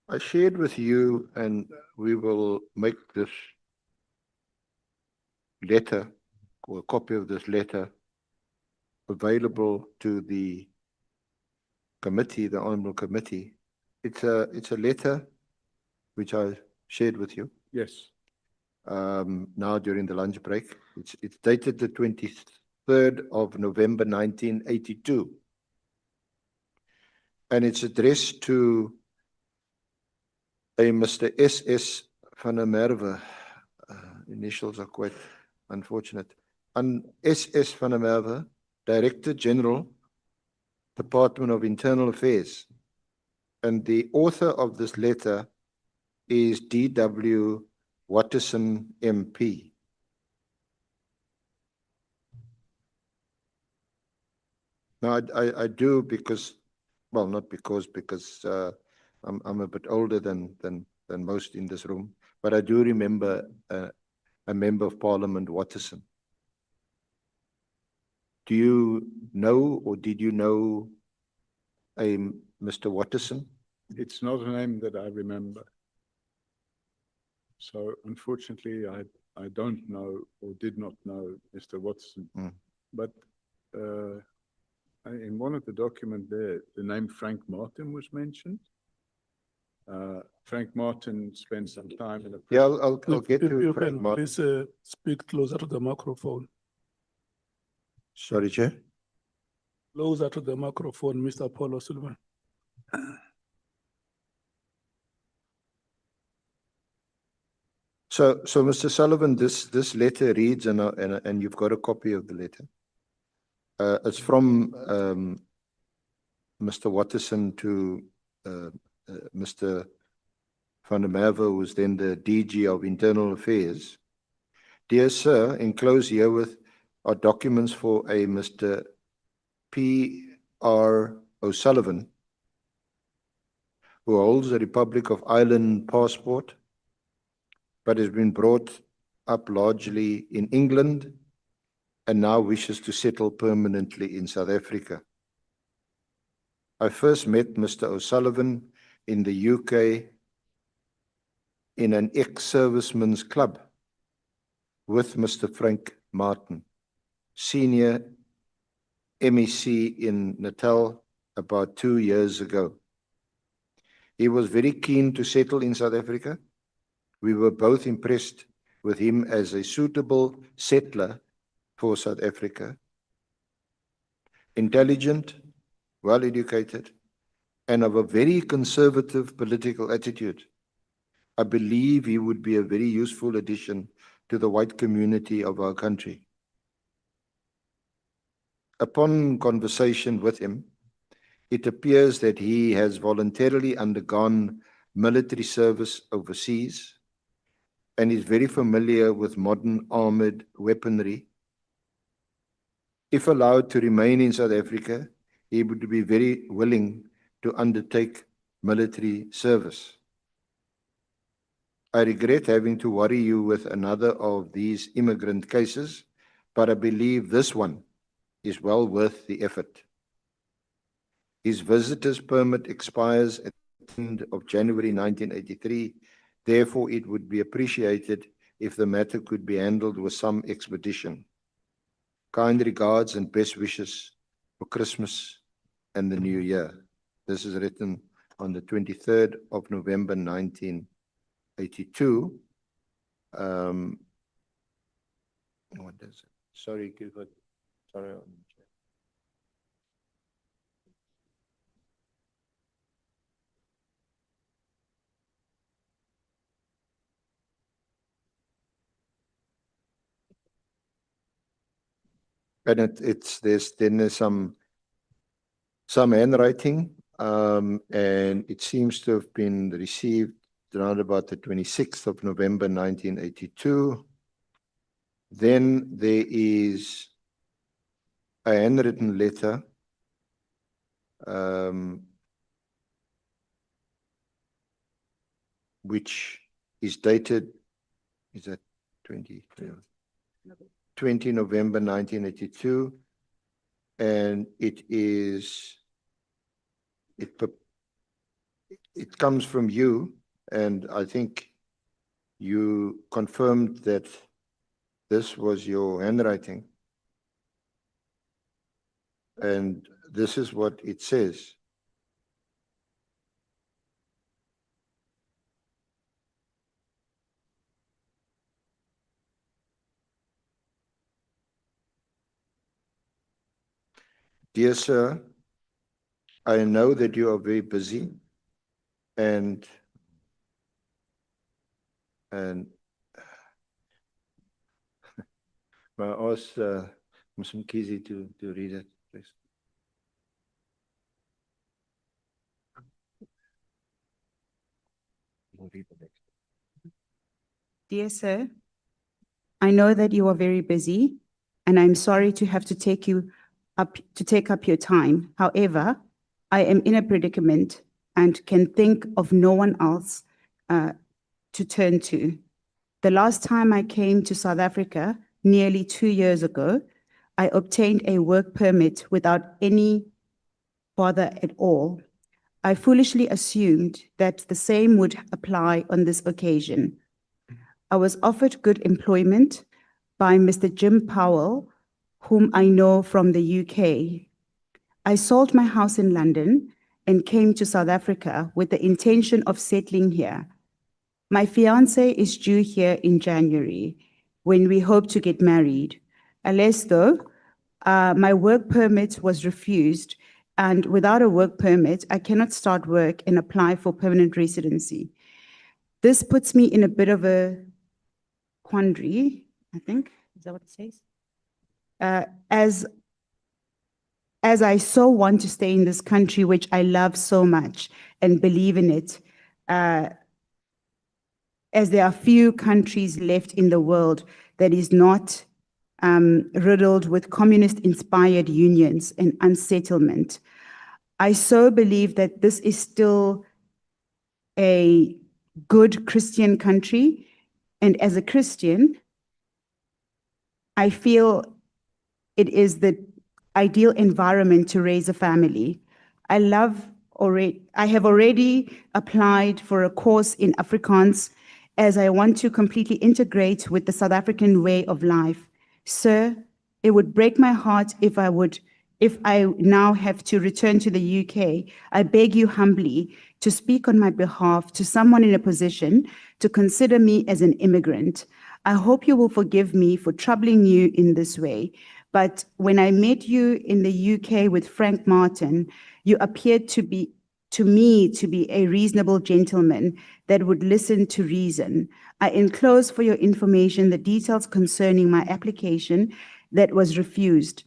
I shared with you, and we will make this letter or a copy of this letter available to the committee, the Honorable Committee. It's a letter which I shared with you. Yes. Now during the lunch break. It's dated the 23rd of November 1982. And it's addressed to a Mr. S.S. van der Merwe. Initials are quite unfortunate. And S.S. van der Merwe, Director General, Department of Internal Affairs. And the author of this letter is D.W. Watterson, MP. Now, I do because, well, not because I'm a bit older than most in this room, but I do remember a member of Parliament, Watterson. Do you know, or did you know a Mr. Watterson? It's not a name that I remember. So unfortunately, I don't know or did not know Mr. Watson. But in one of the documents there, the name Frank Martin was mentioned. Frank Martin spend some time in the. Yeah, I'll If get if to you Frank can Martin. please speak closer to the microphone. Sorry, Chair. Closer to the microphone, Mr. Paul O'Sullivan. So, Mr. Sullivan, this letter reads, and you've got a copy of the letter. It's from, Mr. Watterson to, Mr. Van der Merwe, who was then the DG of Internal Affairs. Dear Sir, enclosed herewith are documents for a Mr. P.R. O'Sullivan, who holds a Republic of Ireland passport, but has been brought up largely in England and now wishes to settle permanently in South Africa. I first met Mr. O'Sullivan in the UK in an ex-servicemen's club with Mr. Frank Martin, senior MEC in Natal, about 2 years ago. He was very keen to settle in South Africa. We were both impressed with him as a suitable settler for South Africa. Intelligent, well-educated, and of a very conservative political attitude. I believe he would be a very useful addition to the white community of our country. Upon conversation with him, it appears that he has voluntarily undergone military service overseas and is very familiar with modern armored weaponry. If allowed to remain in South Africa, he would be very willing to undertake military service. I regret having to worry you with another of these immigrant cases, but I believe this one is well worth the effort. His visitor's permit expires at the end of January 1983. Therefore, it would be appreciated if the matter could be handled with some expedition. Kind regards and best wishes for Christmas and the New Year. This is written on the 23rd of November, 1982. What is it? Sorry, Gilbert. Sorry. And there's some handwriting, and it seems to have been received around about the 26th of November, 1982. Then there is a handwritten letter, which is dated, is that 20 November 1982, and it comes from you, and I think you confirmed that this was your handwriting, and this is what it says. Dear Sir, I know that you are very busy and may I ask Ms. Mkhize to read it, please. Dear Sir, I know that you are very busy, and I'm sorry to have to take up your time. However, I am in a predicament and can think of no one else to turn to. The last time I came to South Africa, nearly 2 years ago, I obtained a work permit without any bother at all. I foolishly assumed that the same would apply on this occasion. I was offered good employment by Mr. Jim Powell, whom I know from the UK. I sold my house in London and came to South Africa with the intention of settling here. My fiance is due here in January, when we hope to get married. Alas though, my work permit was refused, and without a work permit, I cannot start work and apply for permanent residency. This puts me in a bit of a quandary, I think. Is that what it says? As I so want to stay in this country, which I love so much and believe in it, as there are few countries left in the world that is not riddled with communist-inspired unions and unsettlement. I so believe that this is still a good Christian country, and as a Christian, I feel it is the ideal environment to raise a family. I have already applied for a course in Afrikaans, as I want to completely integrate with the South African way of life. Sir, it would break my heart if I now have to return to the UK. I beg you humbly to speak on my behalf to someone in a position to consider me as an immigrant. I hope you will forgive me for troubling you in this way. But when I met you in the UK with Frank Martin, you appeared to me to be a reasonable gentleman that would listen to reason. I enclose for your information the details concerning my application that was refused.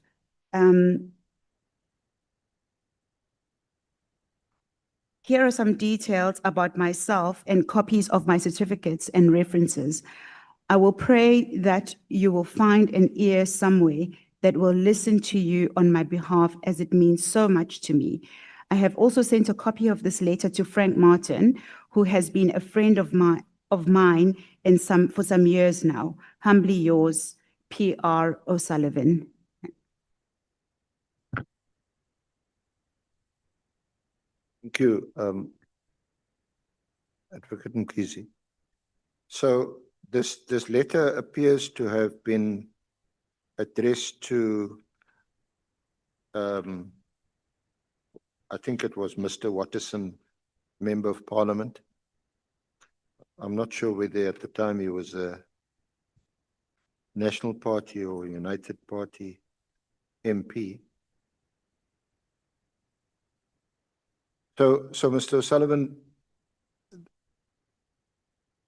Here are some details about myself and copies of my certificates and references. I will pray that you will find an ear somewhere that will listen to you on my behalf, as it means so much to me. I have also sent a copy of this letter to Frank Martin, who has been a friend of mine for some years now. Humbly yours, P.R. O'Sullivan. Thank you, Advocate Mkhize. So this letter appears to have been addressed to, I think it was Mr. Watterson, Member of Parliament. I'm not sure whether at the time he was a National Party or United Party MP. So Mr. O'Sullivan,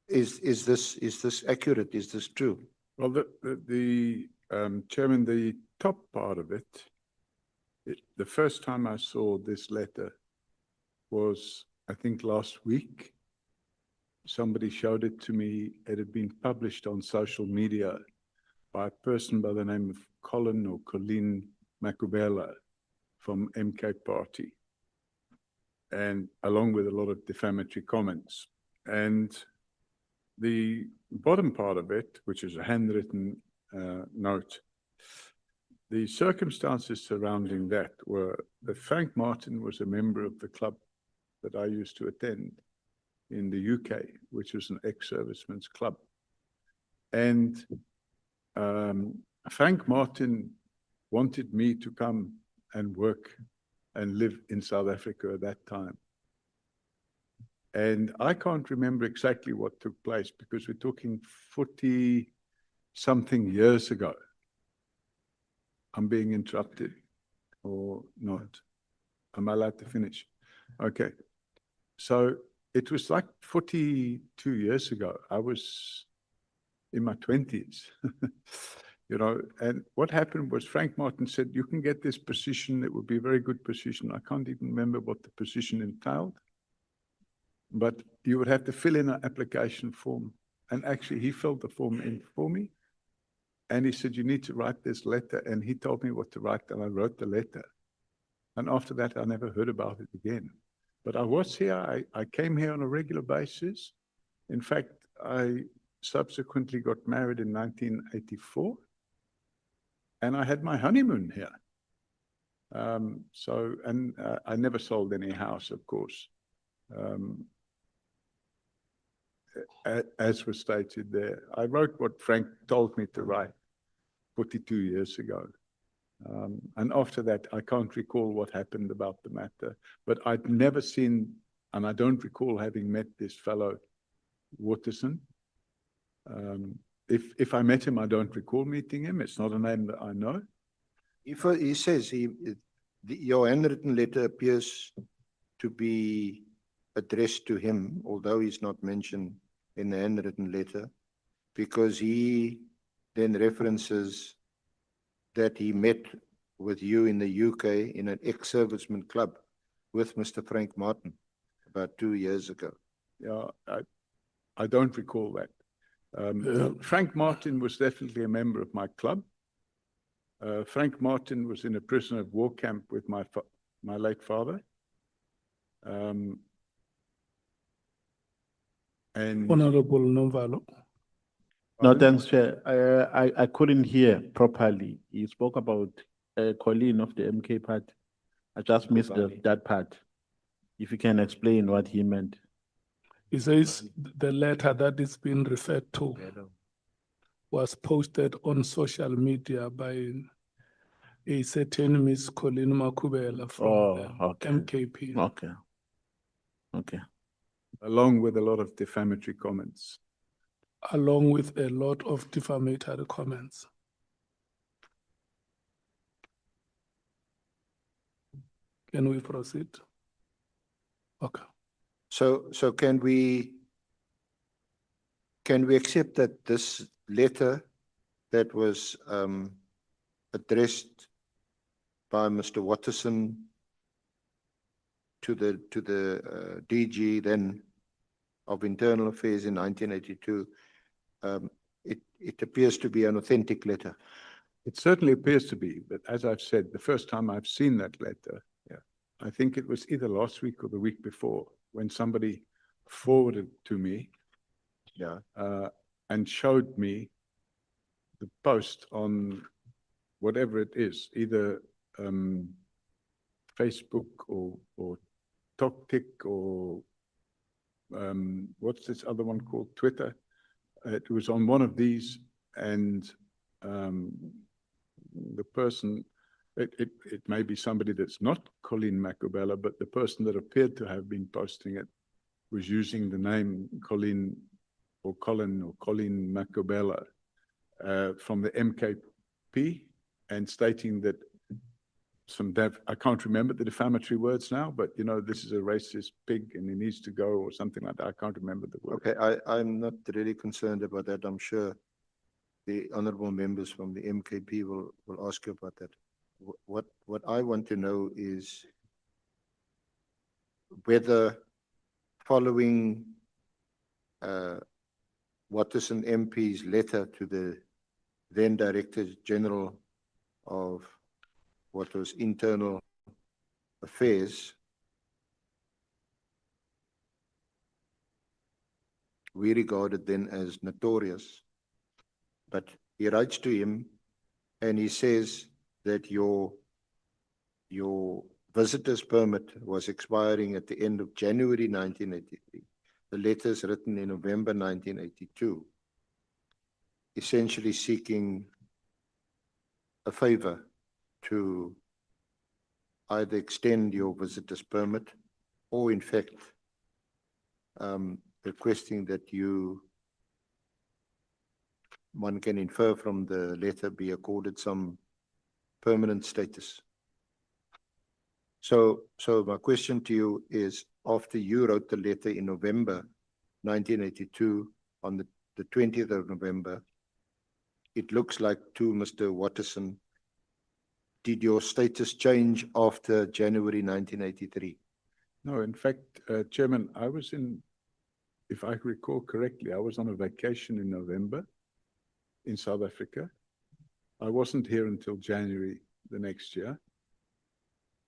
is this accurate? Is this true? Well, Chairman, the top part of it, the first time I saw this letter was, I think, last week. Somebody showed it to me. It had been published on social media by a person by the name of Colin or Colleen Makubela from MK Party, and along with a lot of defamatory comments. And the bottom part of it, which is a handwritten note, the circumstances surrounding that were that Frank Martin was a member of the club that I used to attend in the UK, which was an ex-servicemen's club. And Frank Martin wanted me to come and work and live in South Africa at that time. And I can't remember exactly what took place, because we're talking 40-something years ago. I'm being interrupted or not? Am I allowed to finish? Okay. So it was like 42 years ago. I was in my 20s, you know, and what happened was Frank Martin said, you can get this position. It would be a very good position. I can't even remember what the position entailed, but you would have to fill in an application form. And actually he filled the form in for me. And he said, you need to write this letter. And he told me what to write, and I wrote the letter. And after that, I never heard about it again. But I was here. I came here on a regular basis. In fact, I subsequently got married in 1984. And I had my honeymoon here. I never sold any house, of course, as was stated there. I wrote what Frank told me to write 42 years ago. And after that, I can't recall what happened about the matter, but I'd never seen, and I don't recall having met this fellow Waterson. If I met him, I don't recall meeting him. It's not a name that I know. If he says your handwritten letter appears to be addressed to him, although he's not mentioned in the handwritten letter, because he then references that he met with you in the UK in an ex-serviceman club with Mr. Frank Martin about 2 years ago. Yeah, I don't recall that. Frank Martin was definitely a member of my club. Frank Martin was in a prisoner of war camp with my late father. And Honorable Novalo. No, thanks, Chair. I couldn't hear properly. You spoke about Colleen of the MK party. I just missed that part. If you can explain what he meant. He says the letter that is being referred to was posted on social media by a certain Miss Colleen Makubela from the MKP. Okay. Okay. along with a lot of defamatory comments. Along with a lot of defamatory comments. Can we proceed? Okay. So can we accept that this letter that was addressed by Mr. Watterson to the DG then of Internal Affairs in 1982, it appears to be an authentic letter? It certainly appears to be, but as I've said, the first time I've seen that letter, I think it was either last week or the week before, when somebody forwarded to me and showed me the post on whatever it is, either Facebook or TokTik or what's this other one called? Twitter. It was on one of these, and the person, it may be somebody that's not Colleen Makubela, but the person that appeared to have been posting it was using the name Colleen or Colin or Colleen Makubela from the MKP and stating that I can't remember the defamatory words now, but you know, this is a racist pig and he needs to go or something like that. I can't remember the word. Okay, I'm not really concerned about that. I'm sure the honorable members from the MKP will ask you about that. What I want to know is whether following Watterson MP's letter to the then Director General of what was Internal Affairs, we regarded then as notorious, but he writes to him and he says that your visitor's permit was expiring at the end of January 1983. The letter is written in November 1982, essentially seeking a favor to either extend your visitor's permit or in fact requesting that one can infer from the letter be accorded some permanent status. So my question to you is, after you wrote the letter in November 1982, on the 20th of November, it looks like to Mr. Watterson, did your status change after January 1983? No, in fact, Chairman, I was if I recall correctly, I was on a vacation in November in South Africa. I wasn't here until January the next year.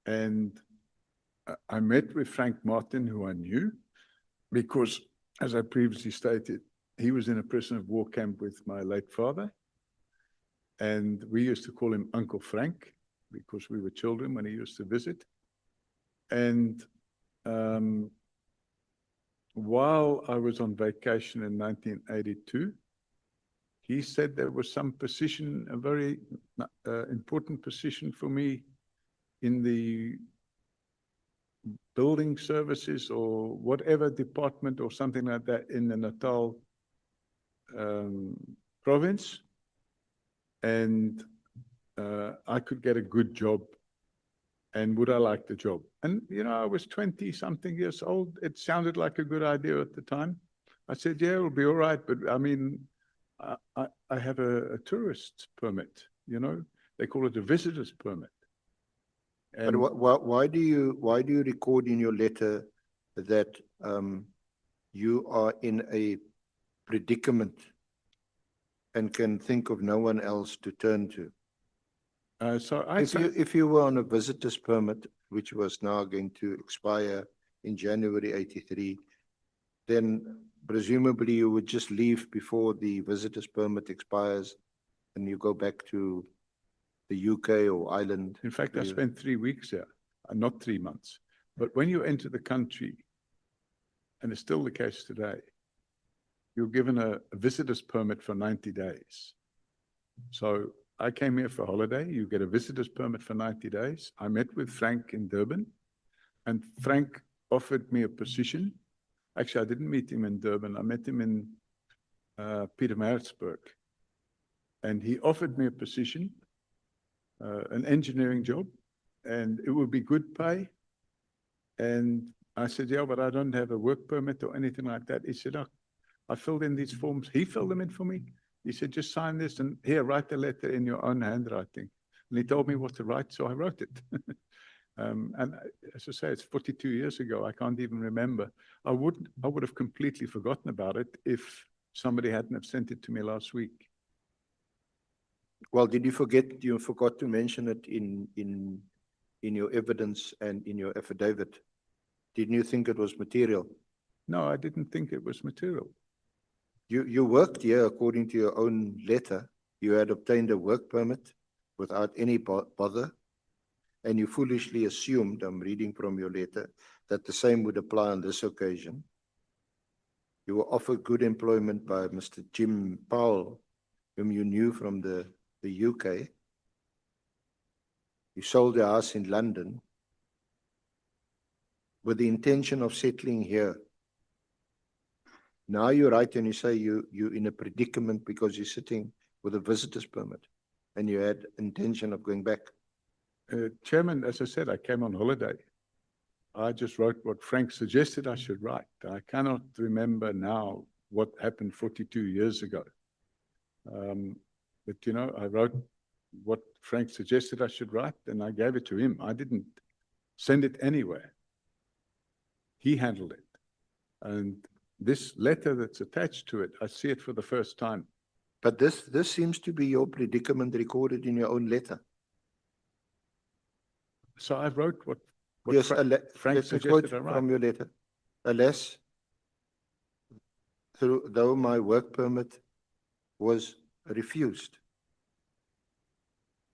And I met with Frank Martin, who I knew, because, as I previously stated, he was in a prisoner of war camp with my late father. And we used to call him Uncle Frank, because we were children when he used to visit. And while I was on vacation in 1982, he said there was some position, a very important position for me in the building services or whatever department or something like that in the Natal province. And I could get a good job. And would I like the job? And, you know, I was 20 something years old. It sounded like a good idea at the time. I said, yeah, it'll be all right. But I mean, I have a tourist permit, you know, they call it a visitor's permit. But And why do you record in your letter that you are in a predicament and can think of no one else to turn to? so If you were on a visitor's permit, which was now going to expire in January 83, then presumably you would just leave before the visitor's permit expires and you go back to the UK or Ireland. in fact, I spent 3 weeks there, not 3 months. But when you enter the country, and it's still the case today, you're given a visitor's permit for 90 days. So I came here for holiday. You get a visitor's permit for 90 days. I met with Frank in Durban, and Frank offered me a position. Actually, I didn't meet him in Durban. I met him in Pietermaritzburg. And he offered me a position, an engineering job, and it would be good pay. And I said, yeah, but I don't have a work permit or anything like that. He said, oh, I filled in these forms. He filled them in for me. He said, just sign this and here, write the letter in your own handwriting. And he told me what to write, so I wrote it. And as I say, it's 42 years ago. I can't even remember. I would have completely forgotten about it if somebody hadn't have sent it to me last week. Well, did you forget, you forgot to mention it in your evidence and in your affidavit? Didn't you think it was material? No, I didn't think it was material. You worked here according to your own letter. You had obtained a work permit without any bother, and you foolishly assumed, I'm reading from your letter, that the same would apply on this occasion. You were offered good employment by Mr. Jim Powell, whom you knew from the UK. You sold your house in London with the intention of settling here. Now you write and you say you're in a predicament because you're sitting with a visitor's permit and you had intention of going back. Chairman, as I said, I came on holiday. I just wrote what Frank suggested I should write. I cannot remember now what happened 42 years ago. But, you know, I wrote what Frank suggested I should write and I gave it to him. I didn't send it anywhere. He handled it. And this letter that's attached to it, I see it for the first time. But this seems to be your predicament recorded in your own letter. So I wrote what Yes, Frank let's suggested quote I write. from your letter. Alas, though my work permit was refused,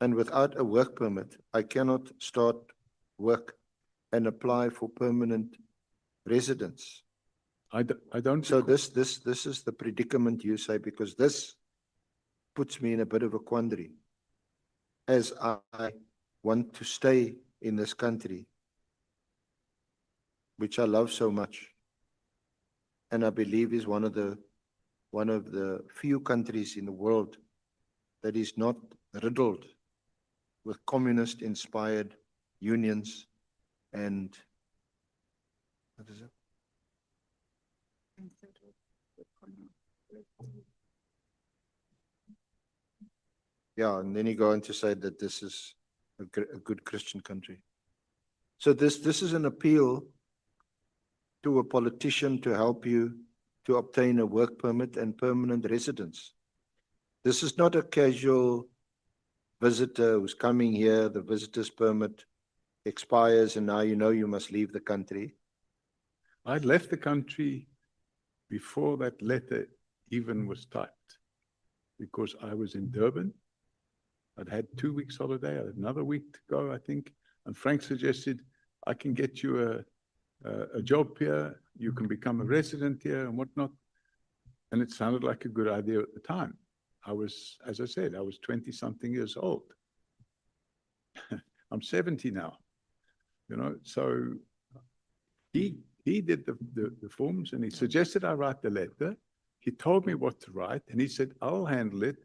and without a work permit, I cannot start work and apply for permanent residence. I don't. So this is the predicament you say, because this puts me in a bit of a quandary, as I want to stay in this country, which I love so much, and I believe is one of the few countries in the world that is not riddled with communist-inspired unions and what is it? Yeah, and then you go on to say that this is a good Christian country. So this is an appeal to a politician to help you to obtain a work permit and permanent residence. This is not a casual visitor who's coming here, the visitor's permit expires and now you know you must leave the country. I'd left the country before that letter even was typed, because I was in Durban. I'd had 2 weeks holiday. I had another week to go, I think. And Frank suggested, I can get you a job here. You can become a resident here and whatnot. And it sounded like a good idea at the time. I was, as I said, I was 20-something years old. I'm 70 now, you know, so he did the forms and he suggested I write the letter. He told me what to write and he said, I'll handle it.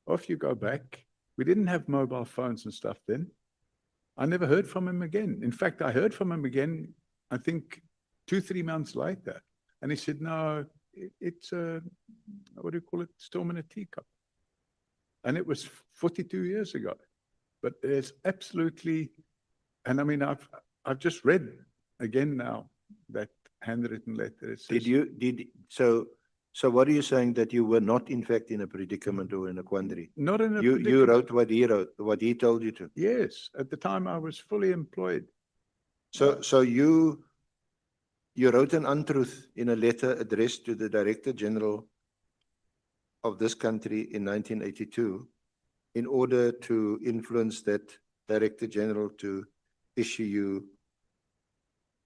Off you go back. We didn't have mobile phones and stuff then. I never heard from him again. In fact, I heard from him again, I think 2-3 months later. And he said, no, it's a, what do you call it? Storm in a teacup. And it was 42 years ago. But there's absolutely, and I mean, I've just read again now that handwritten letter. It says, So what are you saying, that you were not in fact in a predicament or in a quandary? not in a You predicament. wrote what he told you to. Yes, at the time I was fully employed. So you wrote an untruth in a letter addressed to the Director General of this country in 1982 in order to influence that Director General to issue you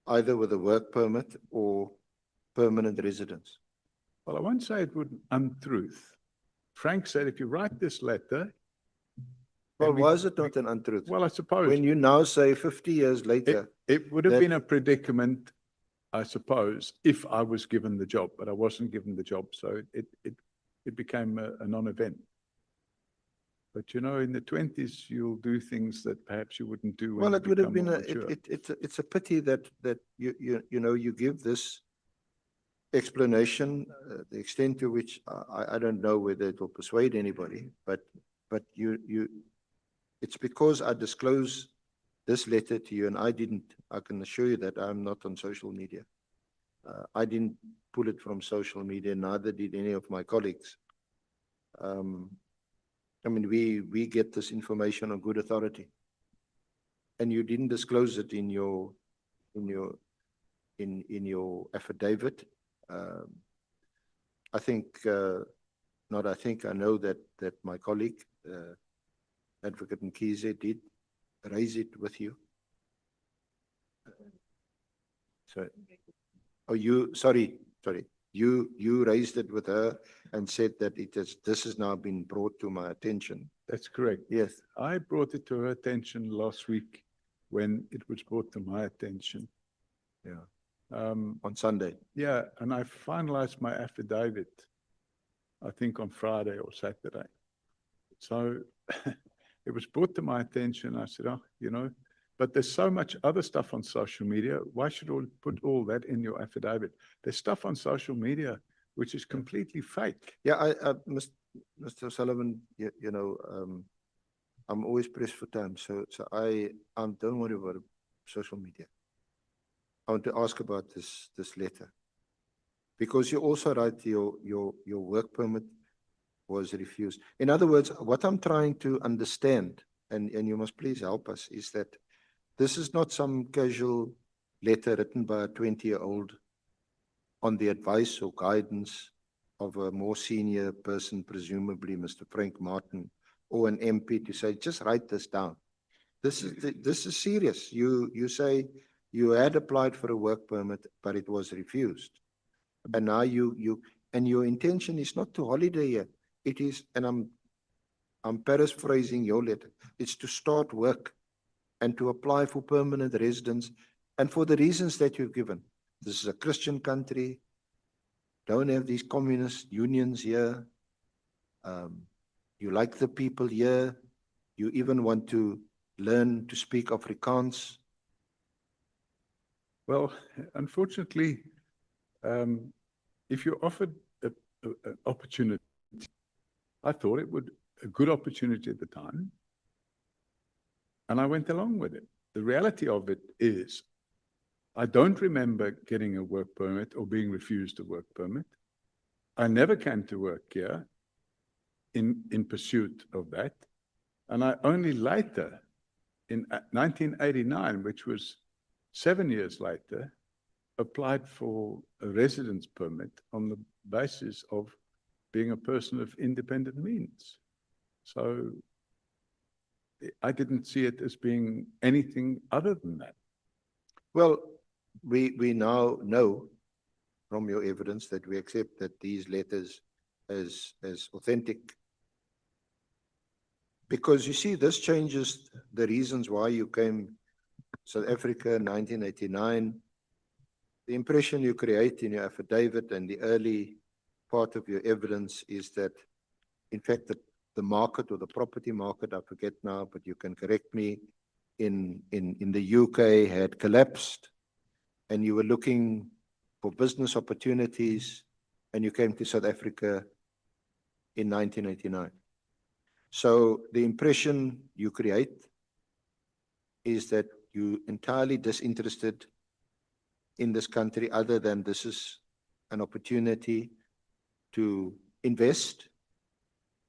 either with a work permit or permanent residence. Well, I won't say it would untruth. Frank said, if you write this letter. Well, and we- why is it not an untruth? Well, I suppose. When you now say 50 years later, It would have that- been a predicament, I suppose, if I was given the job, but I wasn't given the job, so it became a non-event. But you know, in the 20s, you'll do things that perhaps you wouldn't do when well, you it would have become been more mature. it's a pity that you know, you give this explanation, the extent to which I don't know whether it will persuade anybody, but it's because I disclose this letter to you and I can assure you that I'm not on social media. I didn't pull it from social media, neither did any of my colleagues. I mean, we get this information on good authority. And you didn't disclose it in your affidavit. I know that my colleague, Advocate Mkhize, did raise it with you. Sorry, you raised it with her and said that this has now been brought to my attention. That's correct. Yes. I brought it to her attention last week when it was brought to my attention. Yeah. On Sunday. Yeah, and I finalized my affidavit, I think on Friday or Saturday. So it was brought to my attention. I said, oh, you know, but there's so much other stuff on social media. Why should we put all that in your affidavit? There's stuff on social media which is completely fake. Yeah, Mr. Sullivan, you know, I'm always pressed for time, so don't worry about social media. I want to ask about this letter, because you also write your work permit was refused. In other words, what I'm trying to understand, and you must please help us, is that this is not some casual letter written by a 20-year-old on the advice or guidance of a more senior person, presumably Mr. Frank Martin, or an MP, to say, just write this down. This is serious. You say you had applied for a work permit, but it was refused. And now and your intention is not to holiday here. It is, and I'm paraphrasing your letter, it's to start work and to apply for permanent residence, and for the reasons that you've given. This is a Christian country, don't have these communist unions here. You like the people here. You even want to learn to speak Afrikaans. Well, unfortunately, if you're offered an opportunity, I thought it would a good opportunity at the time, and I went along with it. The reality of it is, I don't remember getting a work permit or being refused a work permit. I never came to work here in pursuit of that. And I only later, in 1989, which was 7 years later, applied for a residence permit on the basis of being a person of independent means. So I didn't see it as being anything other than that. Well, we now know from your evidence that we accept that these letters as authentic Because you see, this changes the reasons why you came South Africa in 1989. The impression you create in your affidavit and the early part of your evidence is that, in fact, the market or the property market, I forget now, but you can correct me, in the UK had collapsed and you were looking for business opportunities and you came to South Africa in 1989. So the impression you create is that you're entirely disinterested in this country, other than this is an opportunity to invest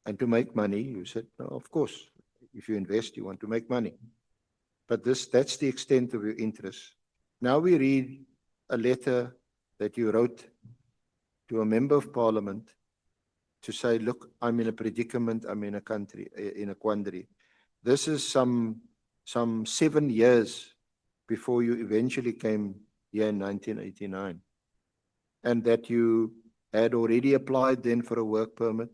and to make money. You said, no, of course, if you invest, you want to make money. But that's the extent of your interest. Now we read a letter that you wrote to a member of parliament to say, look, I'm in a predicament, I'm in a quandary. This is some 7 years before you eventually came here in 1989. And that you had already applied then for a work permit.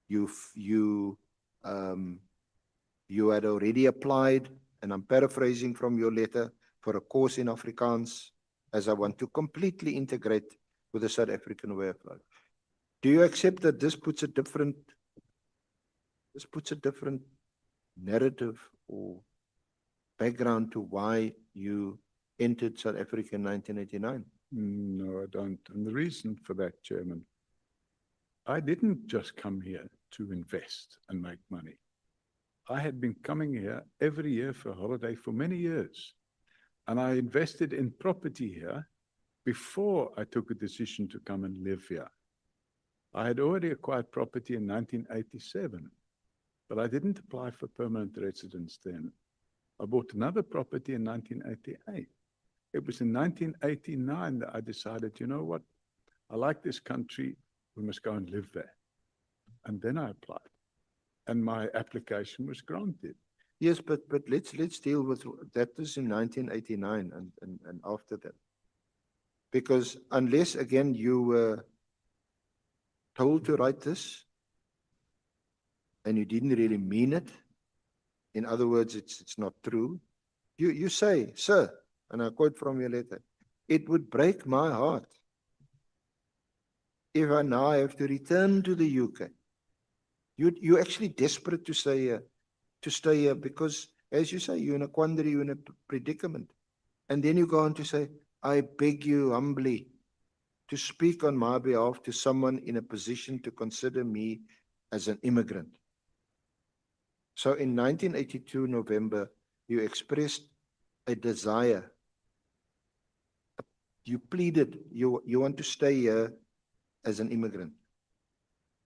You had already applied, and I'm paraphrasing from your letter, for a course in Afrikaans, as I want to completely integrate with the South African way of life. Do you accept that this puts a different narrative or background to why you entered South Africa in 1989? No, I don't. And the reason for that, Chairman, I didn't just come here to invest and make money. I had been coming here every year for a holiday for many years. And I invested in property here before I took a decision to come and live here. I had already acquired property in 1987, but I didn't apply for permanent residence then. I bought another property in 1988. It was in 1989 that I decided, you know what, I like this country, we must go and live there. And then I applied, and my application was granted. Yes, but let's deal with that. Was in 1989 and after that. Because unless, again, you were told to write this and you didn't really mean it, in other words, it's not true, you say, sir, and I quote from your letter, it would break my heart if I now have to return to the UK. You're actually desperate to stay here because, as you say, you're in a quandary, you're in a predicament. And then you go on to say, I beg you humbly to speak on my behalf to someone in a position to consider me as an immigrant. So in 1982, November, you expressed a desire. You pleaded, you want to stay here as an immigrant.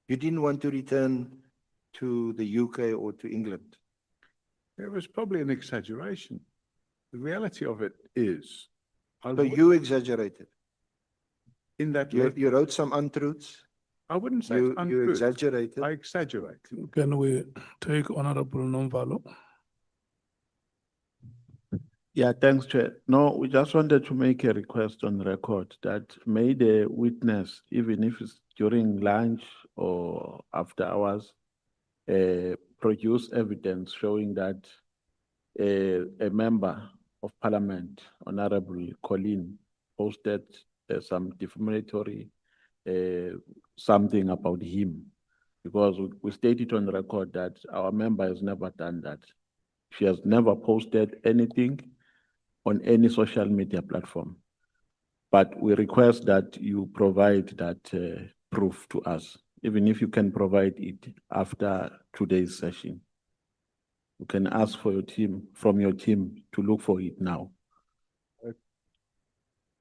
You didn't want to return to the UK or to England. It was probably an exaggeration. The reality of it is... So you exaggerated. In that you wrote some untruths. I wouldn't say you untruths. exaggerated. I exaggerate. Can we take Honorable Nomvalo? Yeah, thanks, Chair. No, we just wanted to make a request on record that may the witness, even if it's during lunch or after hours, produce evidence showing that a member of Parliament, Honorable Colleen, posted some defamatory something about him, because we stated on record that our member has never done that. She has never posted anything on any social media platform. But we request that you provide that proof to us, even if you can provide it after today's session. You can ask for your team, from your team, to look for it now.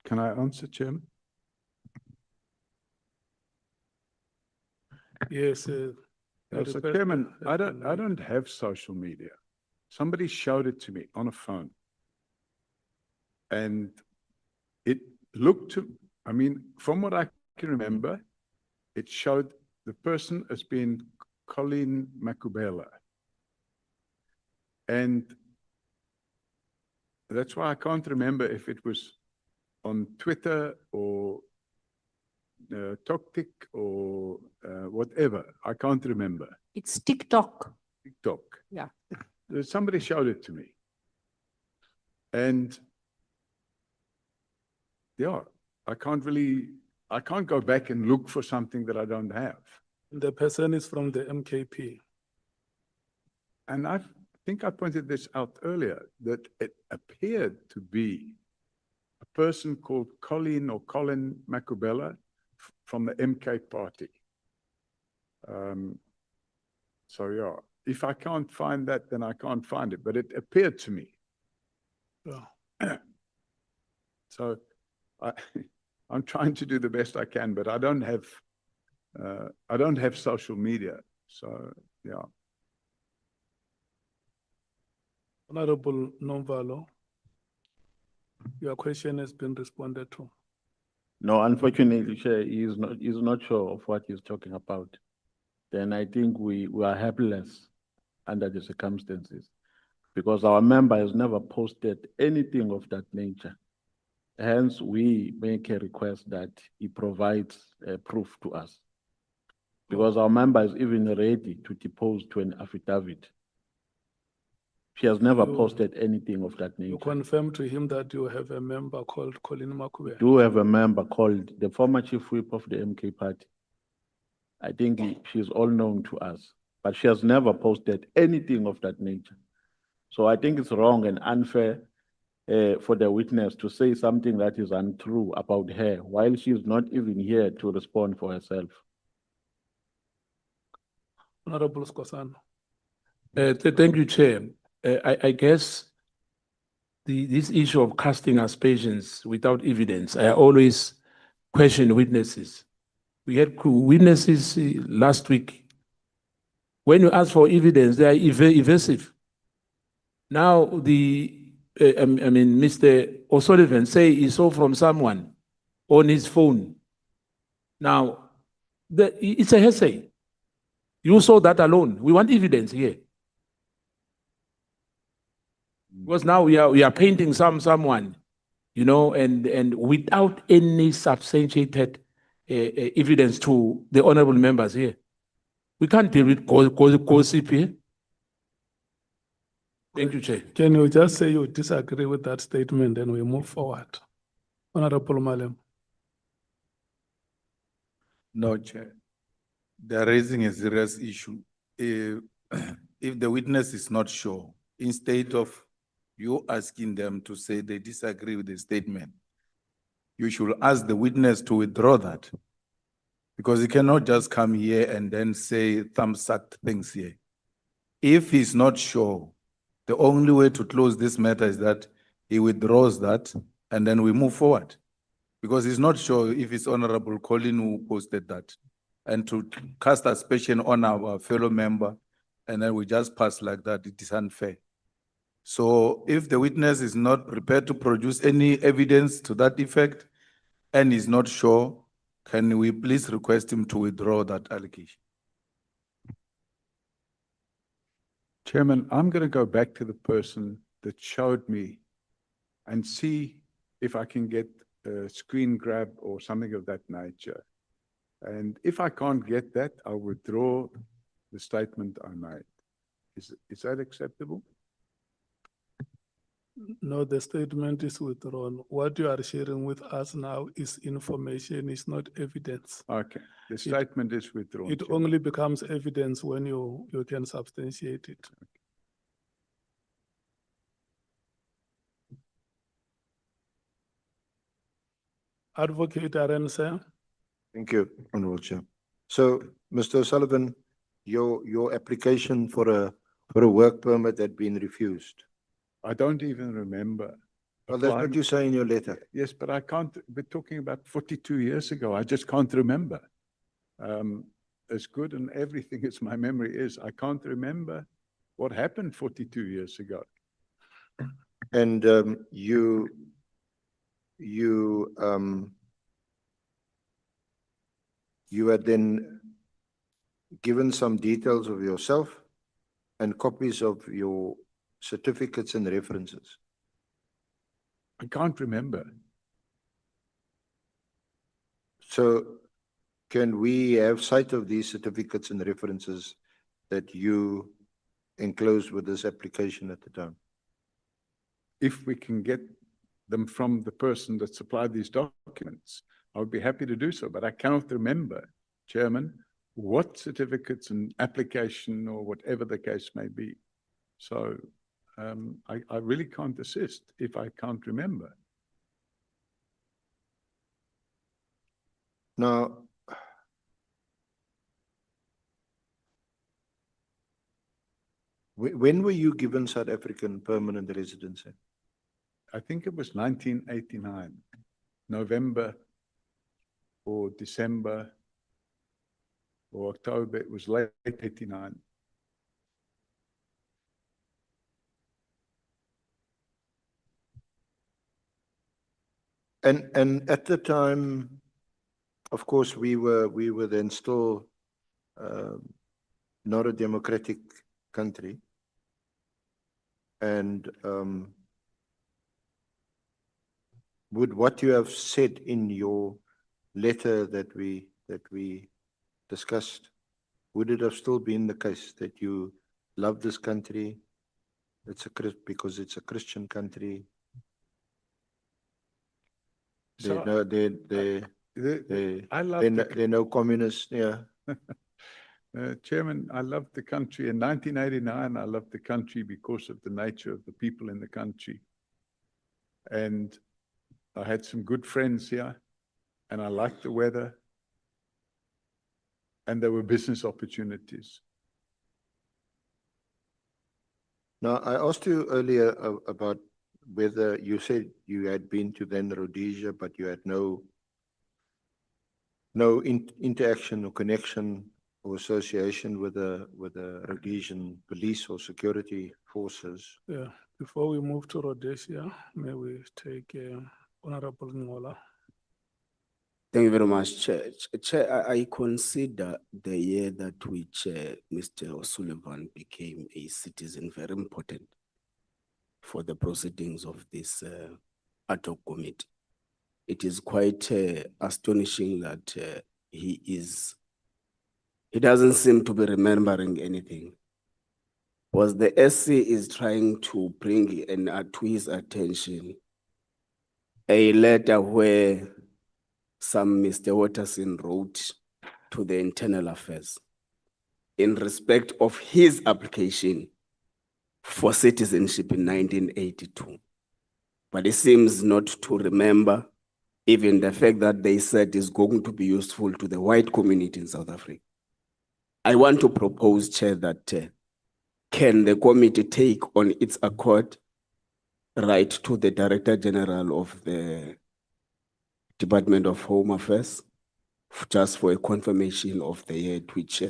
Can I answer, Chairman? Yes. So, Chairman, I don't have social media. Somebody showed it to me on a phone. And it looked to, I mean, from what I can remember, it showed the person as being Colleen Makubela. And that's why I can't remember if it was on Twitter or TokTik or whatever. I can't remember. It's TikTok. TikTok. Yeah. Somebody showed it to me. And yeah, I can't go back and look for something that I don't have. The person is from the MKP. And I think I pointed this out earlier, that it appeared to be a person called Colin Macubella from the MK party. So yeah, if I can't find that, then I can't find it, but it appeared to me. Yeah. So I'm trying to do the best I can, but I don't have social media. So yeah. Honorable Nomvalo, your question has been responded to. No, unfortunately, Chair, he's not sure of what he's talking about. Then I think we are helpless under the circumstances because our member has never posted anything of that nature. Hence, we make a request that he provides proof to us. Because our member is even ready to depose to an affidavit. She has never posted anything of that You nature. confirm to him that you have a member called Colin Makube. Do have a member called the former chief whip of the MK party. I think she's all known to us, but she has never posted anything of that nature. So I think it's wrong and unfair for the witness to say something that is untrue about her while she is not even here to respond for herself. Honorable Skosana. Thank you, Chair. I guess this issue of casting aspersions without evidence, I always question witnesses. We had witnesses last week. When you ask for evidence, they are evasive. Now, Mr. O'Sullivan say he saw from someone on his phone. Now, it's a hearsay. You saw that alone. We want evidence here. Because now we are painting someone, and without any substantiated evidence to the honorable members here. We can't deal with gossip here. Thank you, Chair. Can you just say you disagree with that statement and we move forward? Honorable Malem. No, Chair. They're raising a serious issue. If the witness is not sure, instead of you asking them to say they disagree with the statement, you should ask the witness to withdraw that. Because he cannot just come here and then say thumbs up things here. If he's not sure, the only way to close this matter is that he withdraws that and then we move forward. Because he's not sure if it's Honorable Colin who posted that. And to cast aspersion on our fellow member and then we just pass like that, it is unfair. So if the witness is not prepared to produce any evidence to that effect and is not sure, can we please request him to withdraw that allegation? Chairman, I'm going to go back to the person that showed me and see if I can get a screen grab or something of that nature. And if I can't get that, I'll withdraw the statement I made. Is that acceptable? No, the statement is withdrawn. What you are sharing with us now is information, it's not evidence. Okay, the statement is withdrawn. It only becomes evidence when you can substantiate it. Advocate Arendse. Thank you, Honorable Chair. So, Mr. O'Sullivan, your application for a work permit had been refused. I don't even remember. Well, that's what you say in your letter. Yes, but I can't, we're talking about 42 years ago. I just can't remember. As good and everything as my memory is, I can't remember what happened 42 years ago. And you had then given some details of yourself and copies of your certificates and references. I can't remember. So can we have sight of these certificates and references that you enclosed with this application at the time? If we can get them from the person that supplied these documents, I would be happy to do so, but I cannot remember, Chairman, what certificates and application or whatever the case may be. So I really can't assist if I can't remember. Now, when were you given South African permanent residency? I think it was 1989, November or December or October. It was late 89. And at the time, of course, we were then still not a democratic country. And would what you have said in your letter that we discussed, would it have still been the case that you love this country? Because it's a Christian country. So There I love are no communists, yeah. Chairman, I loved the country. In 1989, I loved the country because of the nature of the people in the country. And I had some good friends here, and I liked the weather, and there were business opportunities. Now, I asked you earlier about whether you said you had been to then Rhodesia, but you had no interaction or connection or association with the Rhodesian police or security forces. Yeah, before we move to Rhodesia, may we take Honorable Ngola. Thank you very much, Chair. Chair, I consider the year that which Mr. O'Sullivan became a citizen very important for the proceedings of this ad hoc committee. It is quite astonishing that he doesn't seem to be remembering anything. Was the SC is trying to bring to his attention a letter where some Mr. Watterson wrote to the Internal Affairs in respect of his application for citizenship in 1982. But he seems not to remember even the fact that they said is going to be useful to the white community in South Africa. I want to propose, Chair, that can the committee take on its accord right to the Director General of the Department of Home Affairs, just for a confirmation of the year at which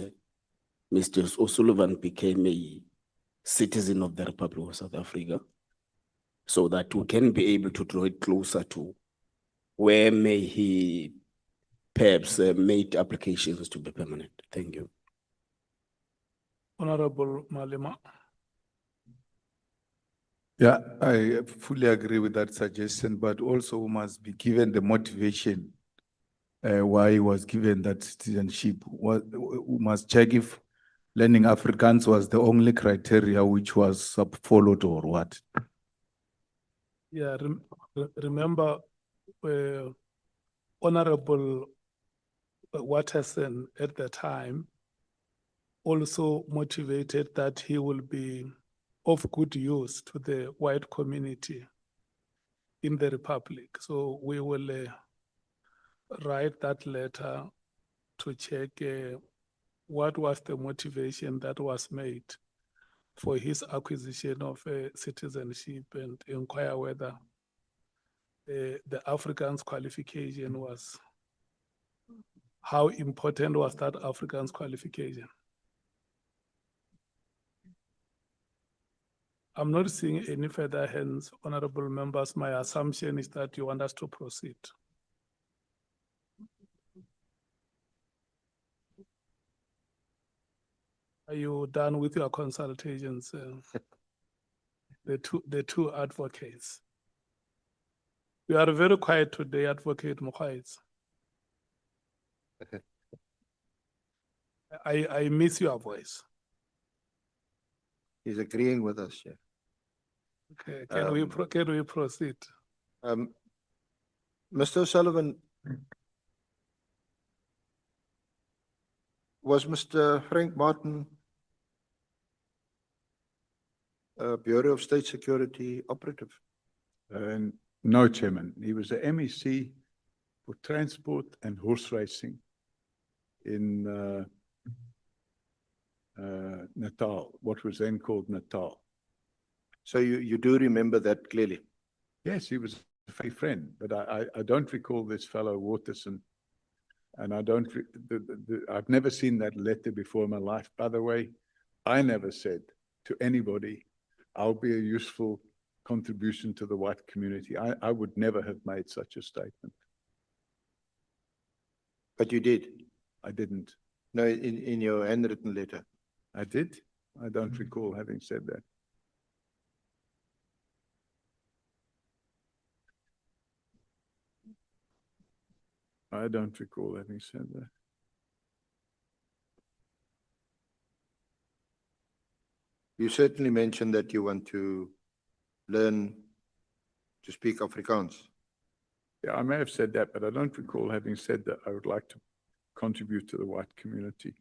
Mr. O'Sullivan became a citizen of the Republic of South Africa, so that we can be able to draw it closer to where may he perhaps made applications to be permanent. Thank you. Honorable Malema. Yeah, I fully agree with that suggestion, but also we must be given the motivation why he was given that citizenship. We must check if learning Afrikaans was the only criteria which was followed or what. Yeah, remember Honorable Watterson at the time also motivated that he will be of good use to the white community in the Republic. So we will write that letter to check what was the motivation that was made for his acquisition of citizenship and inquire whether the Afrikaans qualification was, how important was that Afrikaans qualification? I'm not seeing any further hands, honorable members. My assumption is that you want us to proceed. Are you done with your consultations? The two advocates. You are very quiet today, Advocate Mokhaitz. I miss your voice. He's agreeing with us, yeah. Okay, can we proceed? Mr. O'Sullivan, was Mr. Frank Martin Bureau of State Security operative? No, Chairman. He was a MEC for transport and horse racing in Natal, what was then called Natal. So you do remember that clearly? Yes, he was a very friend, but I don't recall this fellow Waterson. And I don't, I've never seen that letter before in my life. By the way, I never said to anybody, I'll be a useful contribution to the white community. I would never have made such a statement. But you did? I didn't. No, in your handwritten letter? I did. I don't recall having said that. I don't recall having said that. You certainly mentioned that you want to learn to speak Afrikaans. Yeah, I may have said that, but I don't recall having said that I would like to contribute to the white community.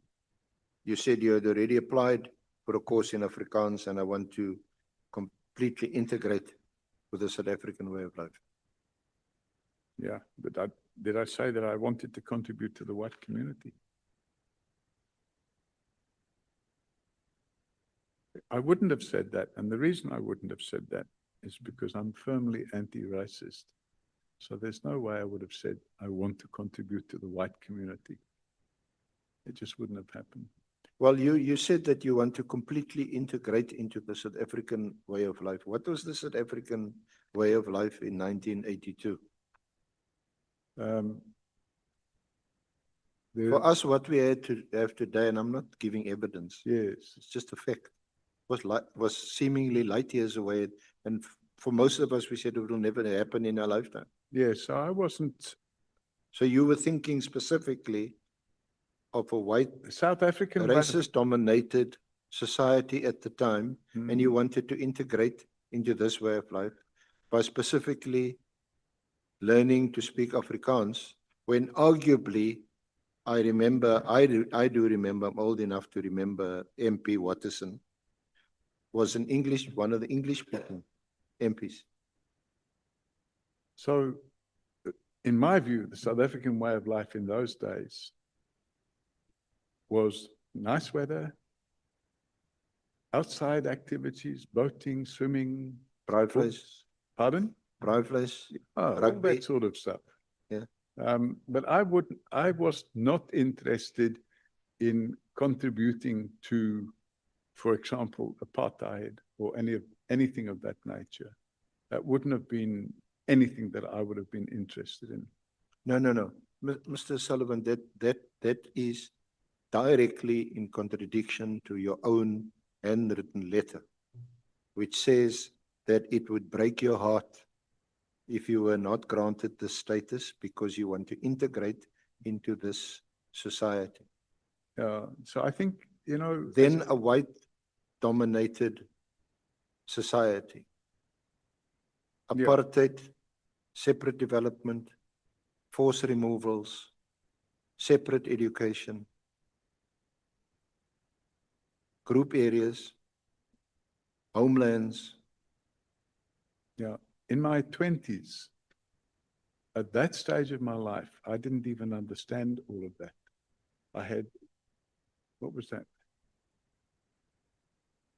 You said you had already applied for a course in Afrikaans and I want to completely integrate with the South African way of life. Yeah, but did I say that I wanted to contribute to the white community? I wouldn't have said that. And the reason I wouldn't have said that is because I'm firmly anti-racist. So there's no way I would have said, I want to contribute to the white community. It just wouldn't have happened. Well, you said that you want to completely integrate into the South African way of life. What was the South African way of life in 1982? For us, what we had to have today, and I'm not giving evidence. Yes. It's just a fact. Was seemingly light years away. And for most of us, we said it will never happen in our lifetime. Yes, I wasn't. So you were thinking specifically of a white, South African racist-dominated society at the time, and you wanted to integrate into this way of life by specifically learning to speak Afrikaans, when arguably, I do remember, I'm old enough to remember MP Watterson was one of the English-speaking MPs. So, in my view, the South African way of life in those days was nice weather, outside activities, boating, swimming. Braaivleis. Pardon? Braaivleis. Oh, all that sort of stuff. Yeah. But I was not interested in contributing to, for example, apartheid or anything of that nature. That wouldn't have been anything that I would have been interested in. No. Mr. Sullivan, that is directly in contradiction to your own handwritten letter, which says that it would break your heart if you were not granted this status because you want to integrate into this society. So I think, you know. Then a white-dominated society. Apartheid, separate development, forced removals, separate education, group areas, homelands. Yeah. In my 20s, at that stage of my life, I didn't even understand all of that. What was that?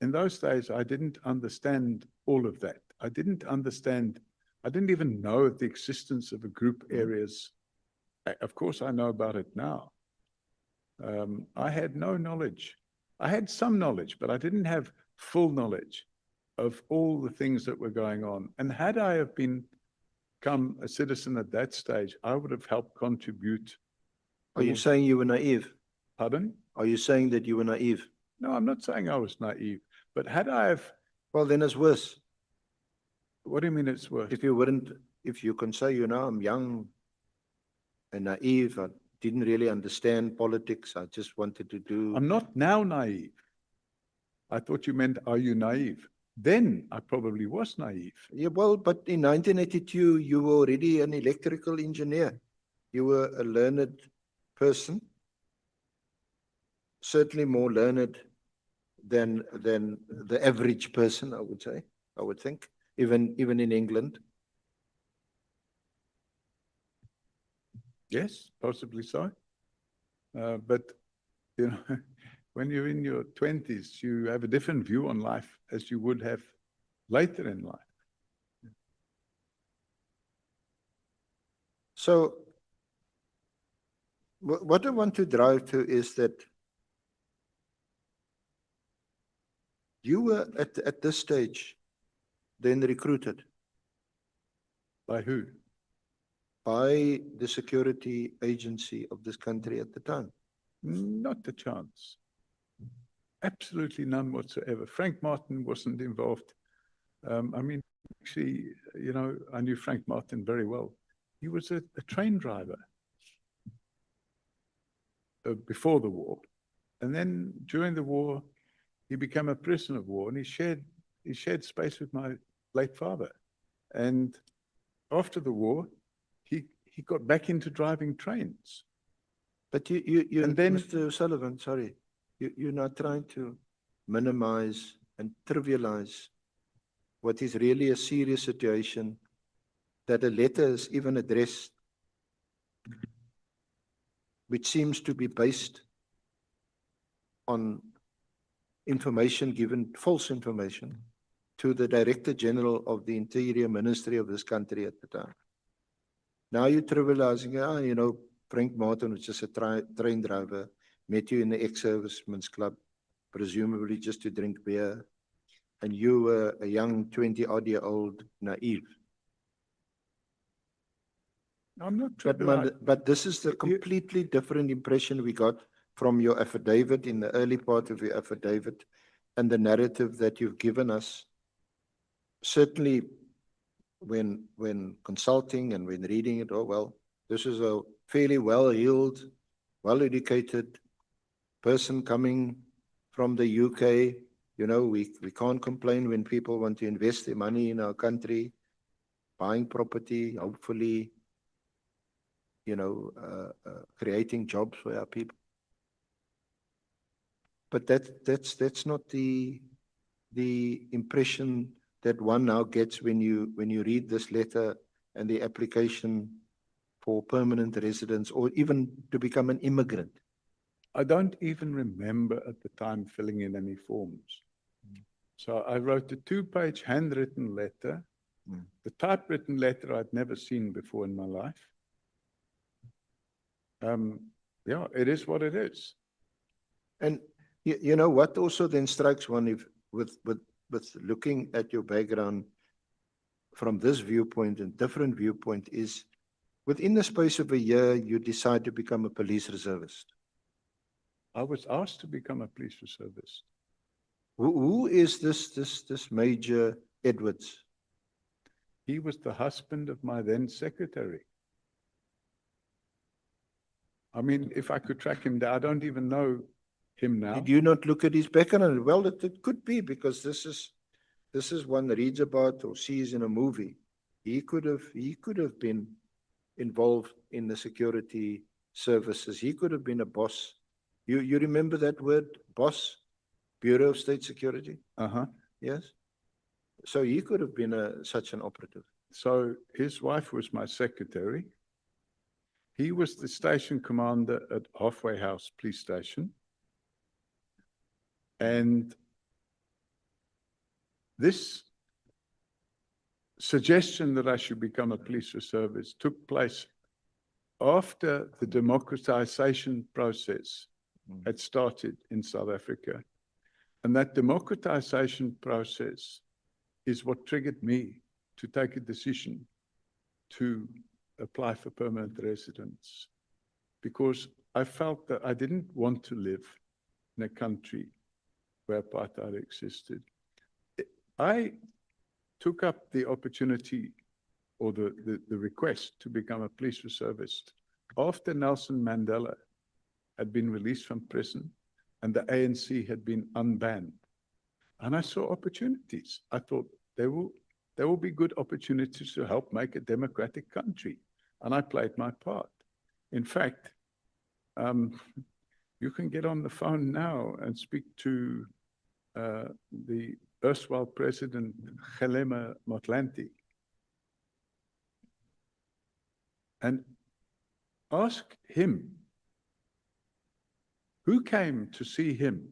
In those days, I didn't understand all of that. I didn't even know the existence of a group areas. Of course, I know about it now. I had no knowledge. I had some knowledge, but I didn't have full knowledge of all the things that were going on. And had I have become a citizen at that stage, I would have helped contribute. Are you saying you were naive? Pardon? Are you saying that you were naive? No, I'm not saying I was naive, but had I have. Well, then it's worse. What do you mean it's worse? If you can say, you know, I'm young and naive, I didn't really understand politics, I just wanted to do. I'm not now naive. I thought you meant, are you naive? Then I probably was naive. Yeah, well, but in 1982, you were already an electrical engineer. You were a learned person, certainly more learned than the average person, I would say, I would think, even in England. Yes, possibly so. But, you know, when you're in your 20s, you have a different view on life as you would have later in life. So what I want to drive to is that you were at this stage then recruited. By who? By the security agency of this country at the time. Not a chance. Absolutely none whatsoever. Frank Martin wasn't involved. I mean, actually, you know, I knew Frank Martin very well. He was a train driver before the war. And then during the war, he became a prisoner of war, and he shared space with my late father. And after the war, he got back into driving trains. But you And then- Mr. Sullivan, sorry, you're not trying to minimize and trivialize what is really a serious situation, that a letter is even addressed, which seems to be based on information given, false information, to the Director General of the Interior Ministry of this country at the time. Now you're trivializing, you know, Frank Martin was just a train driver, met you in the ex-servicemen's club, presumably just to drink beer, and you were a young 20-odd-year-old naive. I'm not But this is the completely different impression we got from your affidavit, in the early part of your affidavit, and the narrative that you've given us. Certainly, when consulting and when reading it, oh, well, this is a fairly well-heeled, well-educated person coming from the UK. You know, we can't complain when people want to invest their money in our country, buying property, hopefully, you know, creating jobs for our people. But that's not the impression that one now gets when you read this letter and the application for permanent residence or even to become an immigrant. I don't even remember at the time filling in any forms. So I wrote a 2-page handwritten letter. The typewritten letter I'd never seen before in my life. Yeah, it is what it is. And you know what also then strikes one, if with looking at your background from this viewpoint and different viewpoint, is within the space of a year, you decide to become a police reservist. I was asked to become a police reservist. Who is this Major Edwards? He was the husband of my then secretary. I mean, if I could track him down, I don't even know him now. Did you not look at his background? Well, it could be, because this is one reads about or sees in a movie. He could have been involved in the security services. He could have been a boss. You remember that word, boss? Bureau of State Security? Yes. So he could have been such an operative. So his wife was my secretary. He was the station commander at Halfway House Police Station. And this suggestion that I should become a police reservist took place after the democratization process had started in South Africa. And that democratization process is what triggered me to take a decision to apply for permanent residence, because I felt that I didn't want to live in a country where apartheid existed. I took up the opportunity or the request to become a police reservist after Nelson Mandela had been released from prison and the ANC had been unbanned And I saw opportunities. I thought there will be good opportunities to help make a democratic country. And I played my part. In fact, you can get on the phone now and speak to the erstwhile president, Kgalema Motlanthe, and ask him who came to see him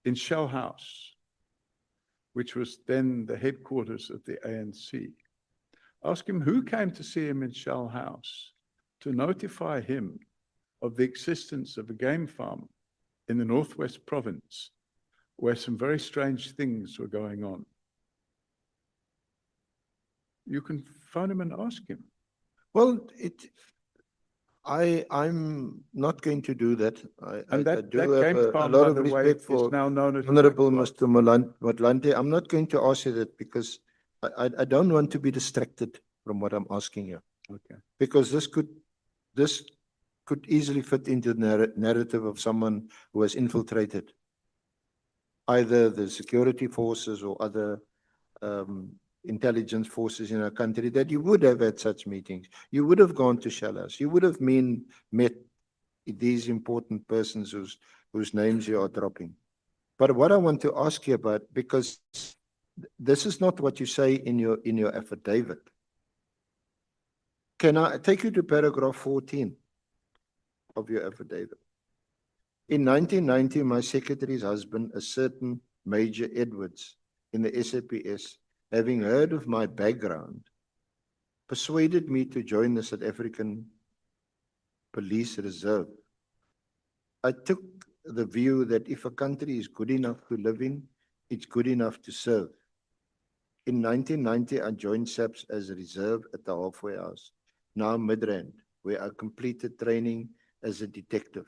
in Shell House, which was then the headquarters of the ANC. Ask him who came to see him in Shell House to notify him of the existence of a game farm in the Northwest Province where some very strange things were going on. You can phone him and ask him. Well, I'm not going to do that. I That do have game a farm, lot by of the way, respect is for now known as Honorable White Mr. Motlanthe. I'm not going to ask you that because I don't want to be distracted from what I'm asking you. Okay. Because this could easily fit into the narrative of someone who has infiltrated either the security forces or other intelligence forces in our country, that you would have had such meetings. You would have gone to Shell House. You would have met these important persons whose names you are dropping. But what I want to ask you about, because this is not what you say in your affidavit. Can I take you to paragraph 14 of your affidavit? In 1990, my secretary's husband, a certain Major Edwards in the SAPS, having heard of my background, persuaded me to join the South African Police Reserve. I took the view that if a country is good enough to live in, it's good enough to serve. In 1990, I joined SAPS as a reserve at the halfway house, now Midrand, where I completed training as a detective.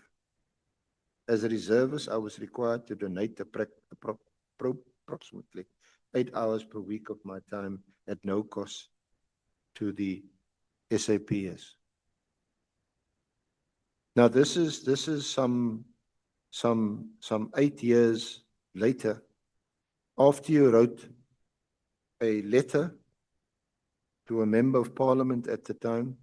As a reservist, I was required to donate approximately 8 hours per week of my time at no cost to the SAPS. Now, this is some 8 years later, after you wrote a letter to a member of parliament at the time,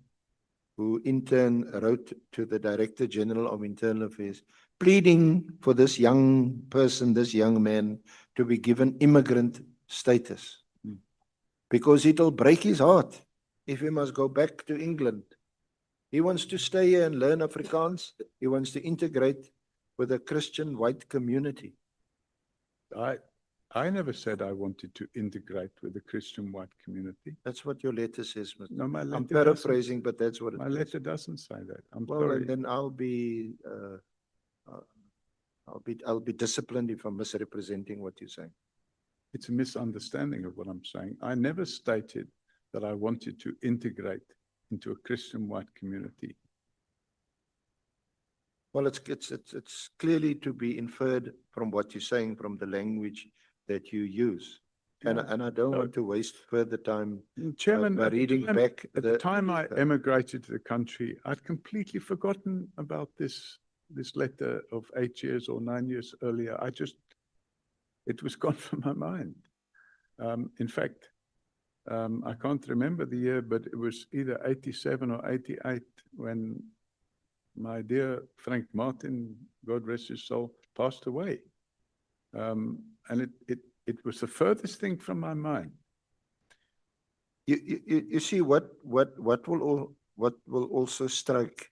who in turn wrote to the Director General of Internal Affairs, pleading for this young person, this young man, to be given immigrant status. Because it'll break his heart if he must go back to England. He wants to stay here and learn Afrikaans. He wants to integrate with a Christian white community. I never said I wanted to integrate with the Christian white community. That's what your letter says, Mr. No, my letter I'm paraphrasing, but that's what it My is. letter doesn't say that. I'm Well, sorry. and then I'll be disciplined if I'm misrepresenting what you're saying. It's a misunderstanding of what I'm saying. I never stated that I wanted to integrate into a Christian white community. Well, it's clearly to be inferred from what you're saying, from the language that you use. And I don't want to waste further time Chairman, by reading back. at the time I emigrated to the country, I'd completely forgotten about this letter of 8 years or 9 years earlier. It was gone from my mind. In fact, I can't remember the year, but it was either 87 or 88 when my dear Frank Martin, God rest his soul, passed away. And it was the furthest thing from my mind. You see what will also strike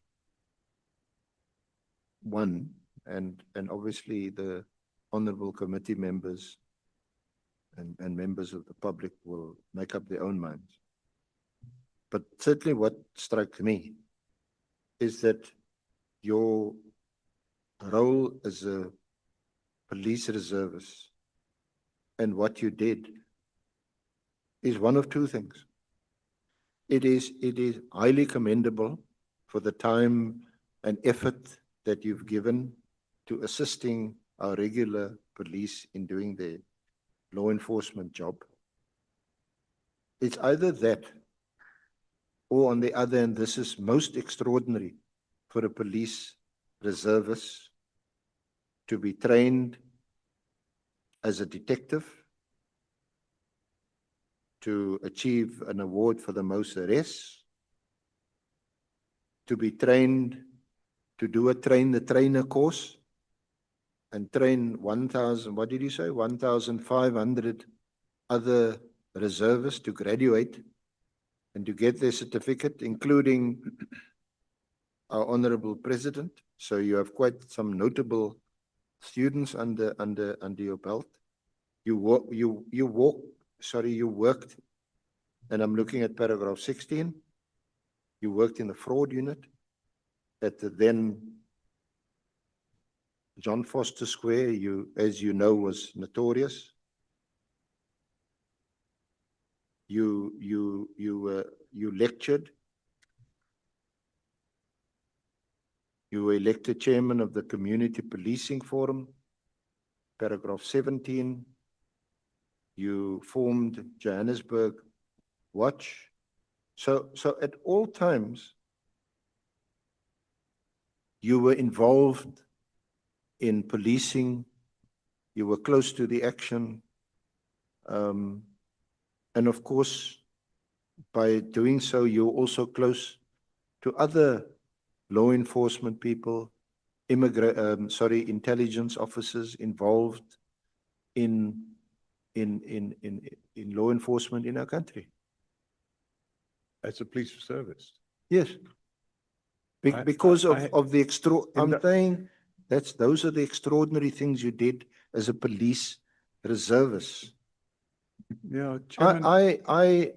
one, and obviously the honorable committee members and members of the public will make up their own minds. But certainly what struck me is that your role as a police reservist and what you did is one of two things. It is highly commendable for the time and effort that you've given to assisting our regular police in doing their law enforcement job. It's either that, or on the other hand, this is most extraordinary for a police reservist to be trained as a detective to achieve an award for the most arrests, to be trained, to do a train the trainer course and train 1,000, what did you say? 1,500 other reservists to graduate and to get their certificate, including our honorable president. So you have quite some notable students under your belt. You worked, and I'm looking at paragraph 16. You worked in the fraud unit at the then John Foster Square. You, as you know, was notorious. You lectured. You were elected chairman of the Community Policing Forum, paragraph 17. You formed Johannesburg Watch. So at all times, you were involved in policing. You were close to the action. And of course, by doing so, you're also close to other law enforcement people, intelligence officers involved in law enforcement in our country. As a police service. Yes. Because of the I'm saying those are the extraordinary things you did as a police reservist. Yeah, Chairman.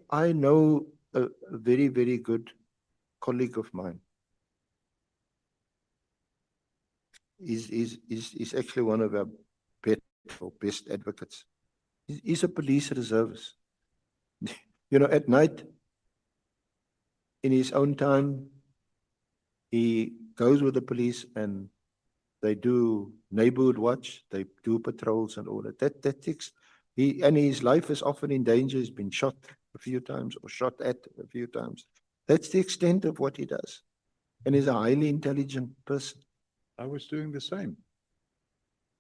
I know a very, very good colleague of mine. He's actually one of our best advocates. He's a police reservist. You know, at night, in his own time, he goes with the police and they do neighborhood watch, they do patrols and all that. That takes, and his life is often in danger. He's been shot a few times or shot at a few times. That's the extent of what he does. And he's a highly intelligent person. I was doing the same.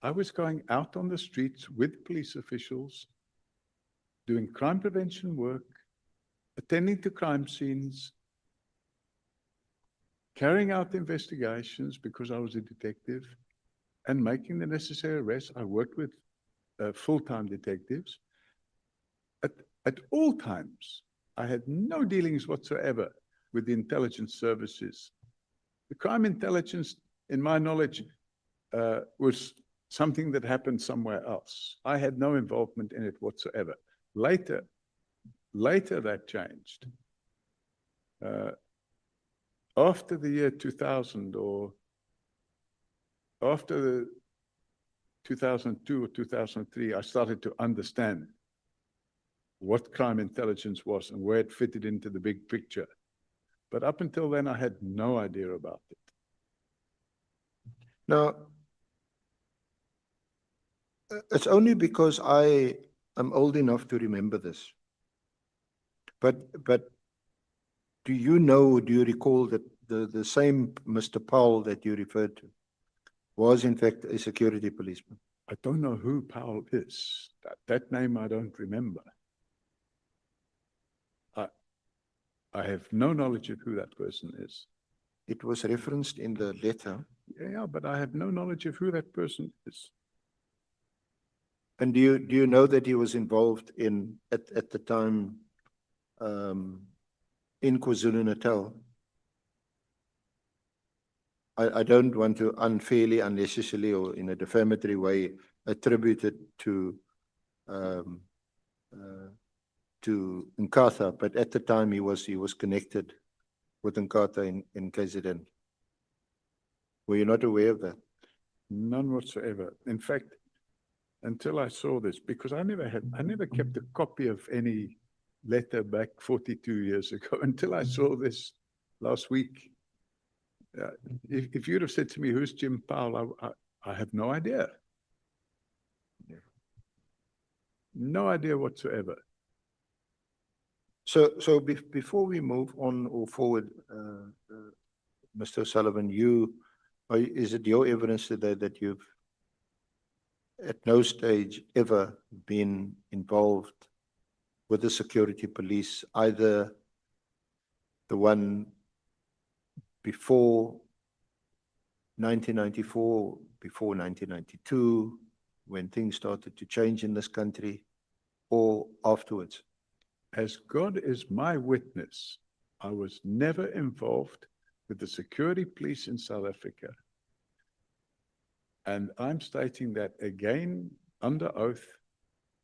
I was going out on the streets with police officials, doing crime prevention work, attending to crime scenes, carrying out investigations because I was a detective, and making the necessary arrests. I worked with full-time detectives. At all times, I had no dealings whatsoever with the intelligence services. The crime intelligence, in my knowledge, was something that happened somewhere else. I had no involvement in it whatsoever. Later that changed. After the year 2000 or after the 2002 or 2003, I started to understand what crime intelligence was and where it fitted into the big picture. But up until then, I had no idea about it. Now, it's only because I am old enough to remember this. But do you know, do you recall that the same Mr. Powell that you referred to was in fact a security policeman? I don't know who Powell is. That name I don't remember. I have no knowledge of who that person is. It was referenced in the letter. Yeah, but I have no knowledge of who that person is. And do you know that he was involved in at the time in KwaZulu-Natal? I don't want to unfairly, unnecessarily, or in a defamatory way attribute it to Nkatha, but at the time he was connected with Nkatha in KZN. Were you not aware of that? None whatsoever. In fact, until I saw this, because I never kept a copy of any letter back 42 years ago until I saw this last week. If you'd have said to me, who's Jim Powell? I have no idea. No idea whatsoever. So before we move on or forward, Mr. O'Sullivan, is it your evidence today that you've at no stage ever been involved with the security police, either the one before 1994, before 1992, when things started to change in this country, or afterwards? As God is my witness, I was never involved with the security police in South Africa. And I'm stating that again under oath,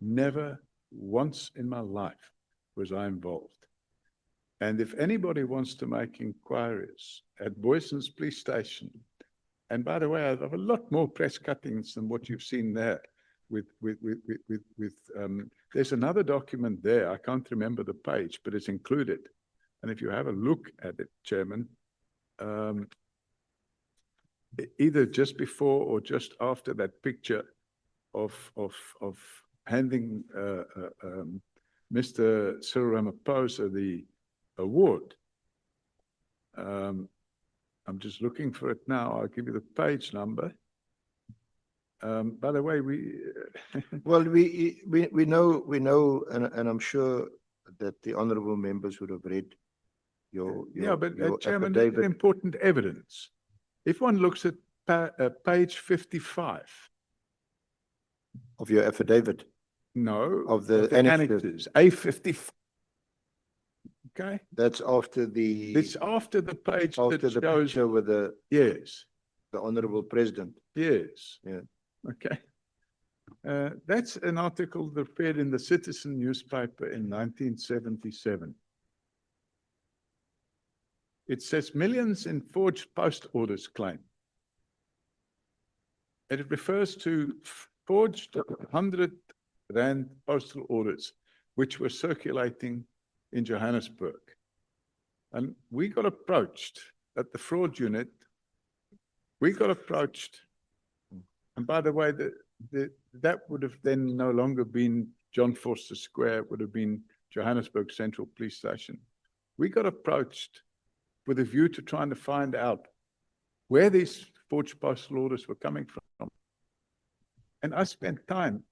never once in my life was I involved. And if anybody wants to make inquiries at Boyson's police station, and by the way, I have a lot more press cuttings than what you've seen there there's another document there. I can't remember the page, but it's included. And if you have a look at it, Chairman, either just before or just after that picture of handing Mr. Cyril Ramaphosa the award. I'm just looking for it now. I'll give you the page number. By the way, Well, we know, and I'm sure that the honorable members would have read your yeah, but your Chairman, that's affidavit. important evidence. If one looks at page 55. Of your affidavit, No. of the annexes. annexes, A55. Okay, That's after the. it's after the page After that the shows, picture with the yes, honorable president. yes. Yeah. Okay. That's an article that appeared in the Citizen newspaper in 1977. It says millions in forged post orders claim. And it refers to forged 100 Rand postal orders, which were circulating in Johannesburg. And we got approached at the fraud unit. We got approached. And by the way, that would have then no longer been John Vorster Square, it would have been Johannesburg Central Police Station. We got approached with a view to trying to find out where these forged postal orders were coming from. And I spent time,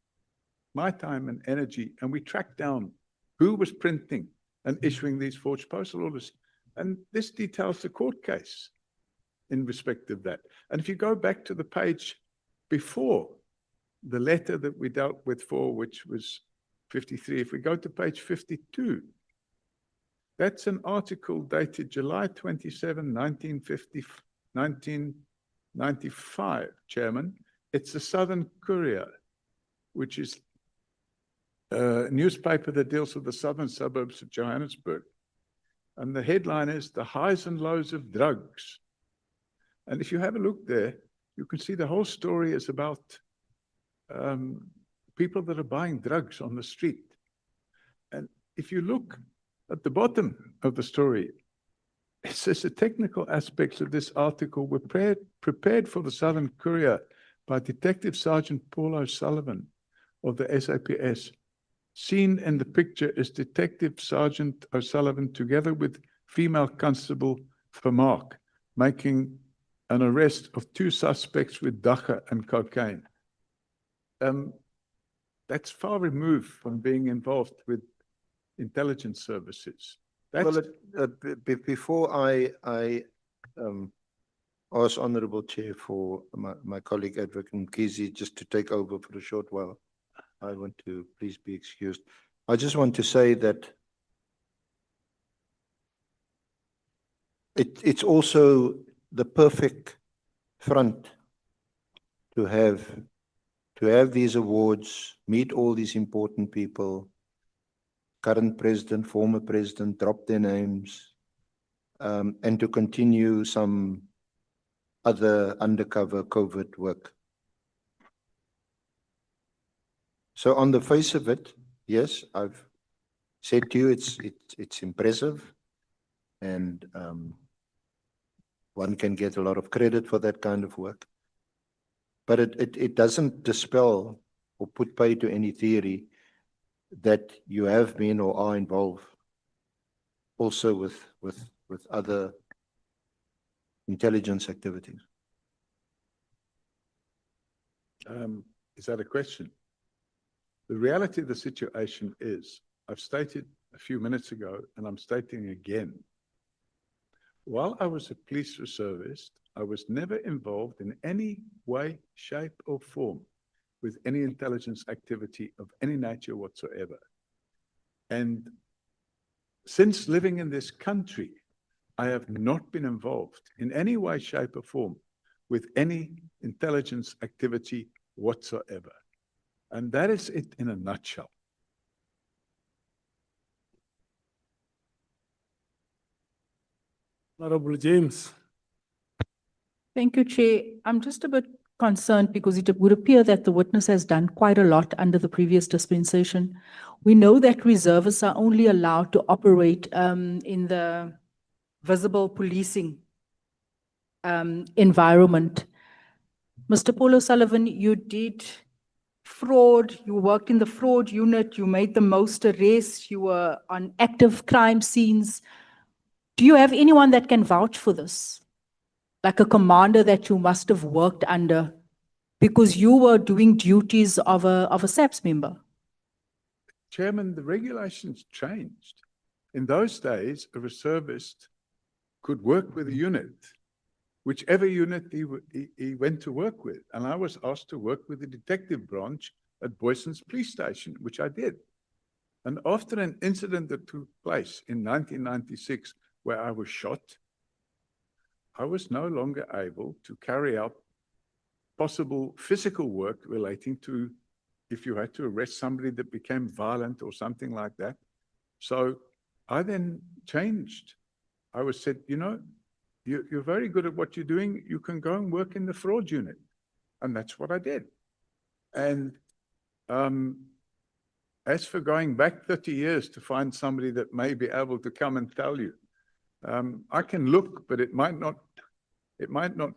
my time and energy, and we tracked down who was printing and issuing these forged postal orders. And this details the court case in respect of that. And if you go back to the page before the letter that we dealt with for, which was 53, if we go to page 52, that's an article dated July 27, 1995, Chairman. It's the Southern Courier, which is a newspaper that deals with the southern suburbs of Johannesburg. And the headline is The Highs and Lows of Drugs. And if you have a look there, you can see the whole story is about people that are buying drugs on the street. And if you look at the bottom of the story, it says the technical aspects of this article were prepared for the Southern Courier by Detective Sergeant Paul O'Sullivan of the SAPS. Seen in the picture is Detective Sergeant O'Sullivan together with female constable Vermaak, making an arrest of 2 suspects with dagga and cocaine. That's far removed from being involved with intelligence services. That's, Well, before I ask Honorable Chair for my colleague Advocate Mkhize just to take over for a short while, I want to please be excused. I just want to say that it's also the perfect front to have these awards, meet all these important people, current president, former president, drop their names, and to continue some other undercover covert work. So on the face of it, yes, I've said to you, it's impressive, and one can get a lot of credit for that kind of work. But it doesn't dispel or put pay to any theory that you have been or are involved also with other intelligence activities. Is that a question? The reality of the situation is, I've stated a few minutes ago, and I'm stating again. While I was a police reservist, I was never involved in any way, shape, or form with any intelligence activity of any nature whatsoever. And since living in this country, I have not been involved in any way, shape, or form with any intelligence activity whatsoever. And that is it in a nutshell. Honorable James. Thank you, Chair. I'm just a bit concerned because it would appear that the witness has done quite a lot under the previous dispensation. We know that reservists are only allowed to operate in the visible policing environment. Mr. Paul O'Sullivan, you did fraud, you worked in the fraud unit, you made the most arrests, you were on active crime scenes. Do you have anyone that can vouch for this? Like a commander that you must have worked under because you were doing duties of a SAPS member? Chairman, the regulations changed. In those days, a reservist could work with a unit, whichever unit he went to work with. And I was asked to work with the detective branch at Boyson's police station, which I did. And after an incident that took place in 1996, where I was shot, I was no longer able to carry out possible physical work relating to if you had to arrest somebody that became violent or something like that. So I then changed. I was said, you know, you're very good at what you're doing. You can go and work in the fraud unit. And that's what I did. And as for going back 30 years to find somebody that may be able to come and tell you, I can look, but it might not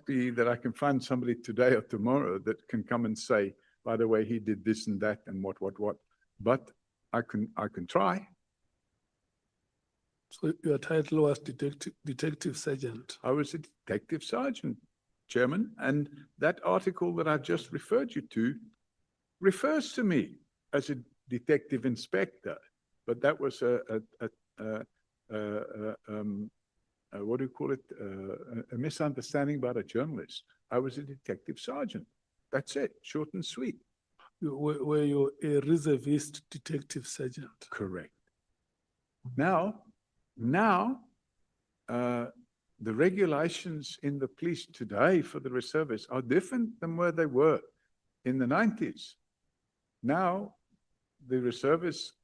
be that I can find somebody today or tomorrow that can come and say, by the way, he did this and that and what. But I can try. So your title was detective sergeant. I was a detective sergeant, Chairman, and that article that I just referred you to refers to me as a detective inspector, but that was what do you call it? A misunderstanding by a journalist. I was a detective sergeant. That's it, short and sweet. Were you a reservist detective sergeant? Correct. Now, the regulations in the police today for the reservists are different than where they were in the 90s. Now, the reservists,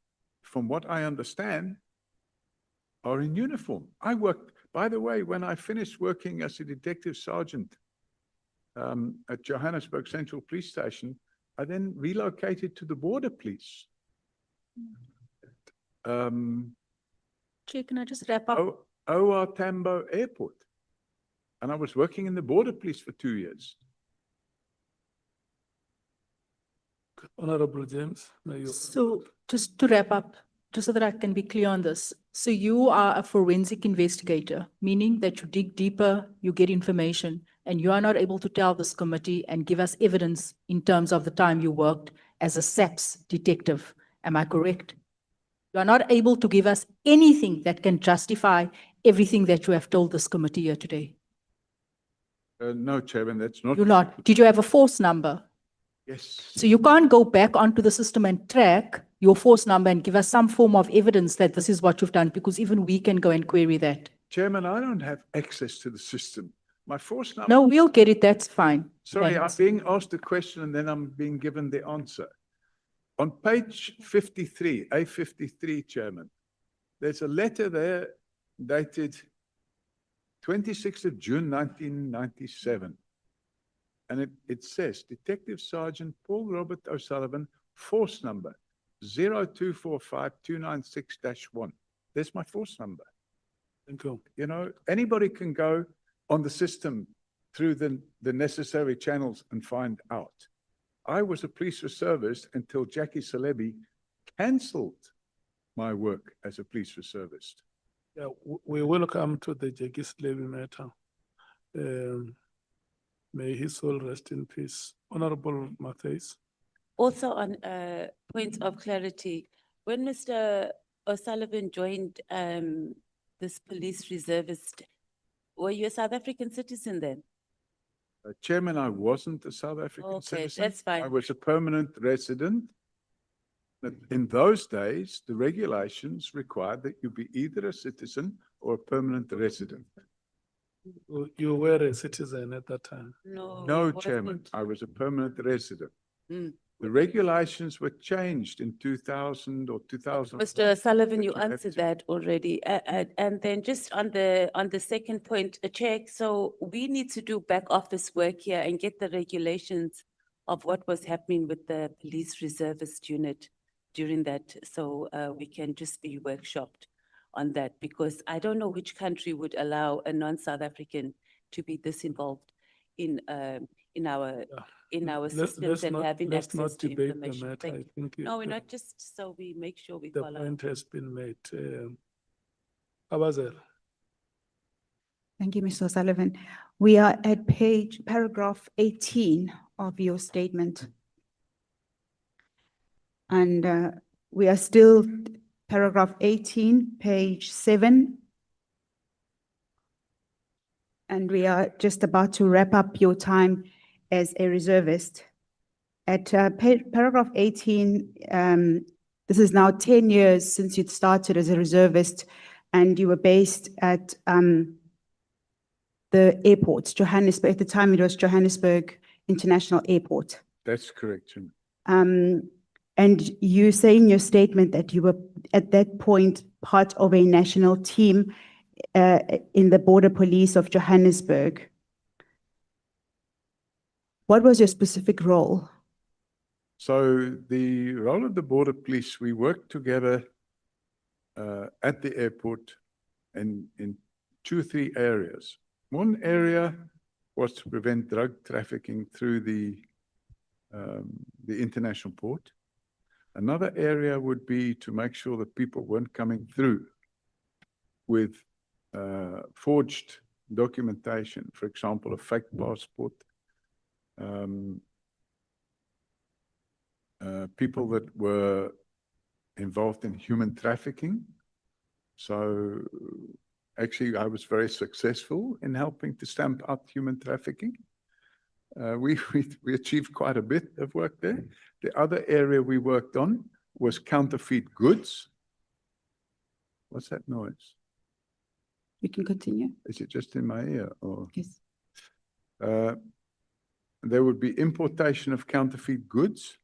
from what I understand, are in uniform. I worked, by the way, when I finished working as a detective sergeant at Johannesburg Central Police Station, I then relocated to the border police. Chair, can I just wrap up? OR Tambo Airport. And I was working in the border police for 2 years. Honorable James, may you? So just to wrap up, just so that I can be clear on this. So you are a forensic investigator, meaning that you dig deeper, you get information, and you are not able to tell this committee and give us evidence in terms of the time you worked as a SAPS detective. Am I correct? You are not able to give us anything that can justify everything that you have told this committee here today. No, Chairman, that's not. You're not. Did you have a force number? Yes. So you can't go back onto the system and track your force number and give us some form of evidence that this is what you've done, because even we can go and query that. Chairman, I don't have access to the system. My force number. No, we'll get it. That's fine. Sorry, Thanks. I'm being asked a question and then I'm being given the answer. On page 53, A53, Chairman, there's a letter there dated 26th of June, 1997. And it says, Detective Sergeant Paul Robert O'Sullivan, force number 0245-296-1. There's my force number. Thank you. You know, anybody can go on the system through the necessary channels and find out. I was a police reservist until Jackie Celebi cancelled my work as a police reservist. Yeah, we will come to the Jackie Celebi matter. May his soul rest in peace. Honorable Matthias. Also on a point of clarity, when Mr. O'Sullivan joined this police reservist, were you a South African citizen then? Chairman, I wasn't a South African Okay, citizen. that's fine. I was a permanent resident. But in those days, the regulations required that you be either a citizen or a permanent resident. You were a citizen at that time. No. No, you Chairman, wasn't. I was a permanent resident. Mm. The regulations were changed in 2000 or 2000. Mr. Sullivan, you You have answered to- that already. And then just on the second point, Chair, so we need to do back office work here and get the regulations of what was happening with the police reservist unit during that, so we can just be workshopped on that, because I don't know which country would allow a non-South African to be this involved in our systems and having Let's access not to debate the information. matter. Thank I you. think No, we're not, just so we make sure we the follow. point has been made. Abazel. Thank you, Mr. O'Sullivan. We are at paragraph 18 of your statement. And we are still paragraph 18, page 7. And we are just about to wrap up your time as a reservist. At paragraph 18, this is now 10 years since you started as a reservist and you were based at the airport, Johannesburg. At the time, it was Johannesburg International Airport. That's correct, Chairman. And you say in your statement that you were at that point part of a national team in the Border Police of Johannesburg. What was your specific role? So the role of the Border Police, we worked together at the airport in 2 or 3 areas. One area was to prevent drug trafficking through the international port. Another area would be to make sure that people weren't coming through with forged documentation, for example, a fake passport. People that were involved in human trafficking. So actually, I was very successful in helping to stamp out human trafficking. We achieved quite a bit of work there. The other area we worked on was counterfeit goods. What's that noise? You can continue. Is it just in my ear or? Yes. There would be importation of counterfeit goods.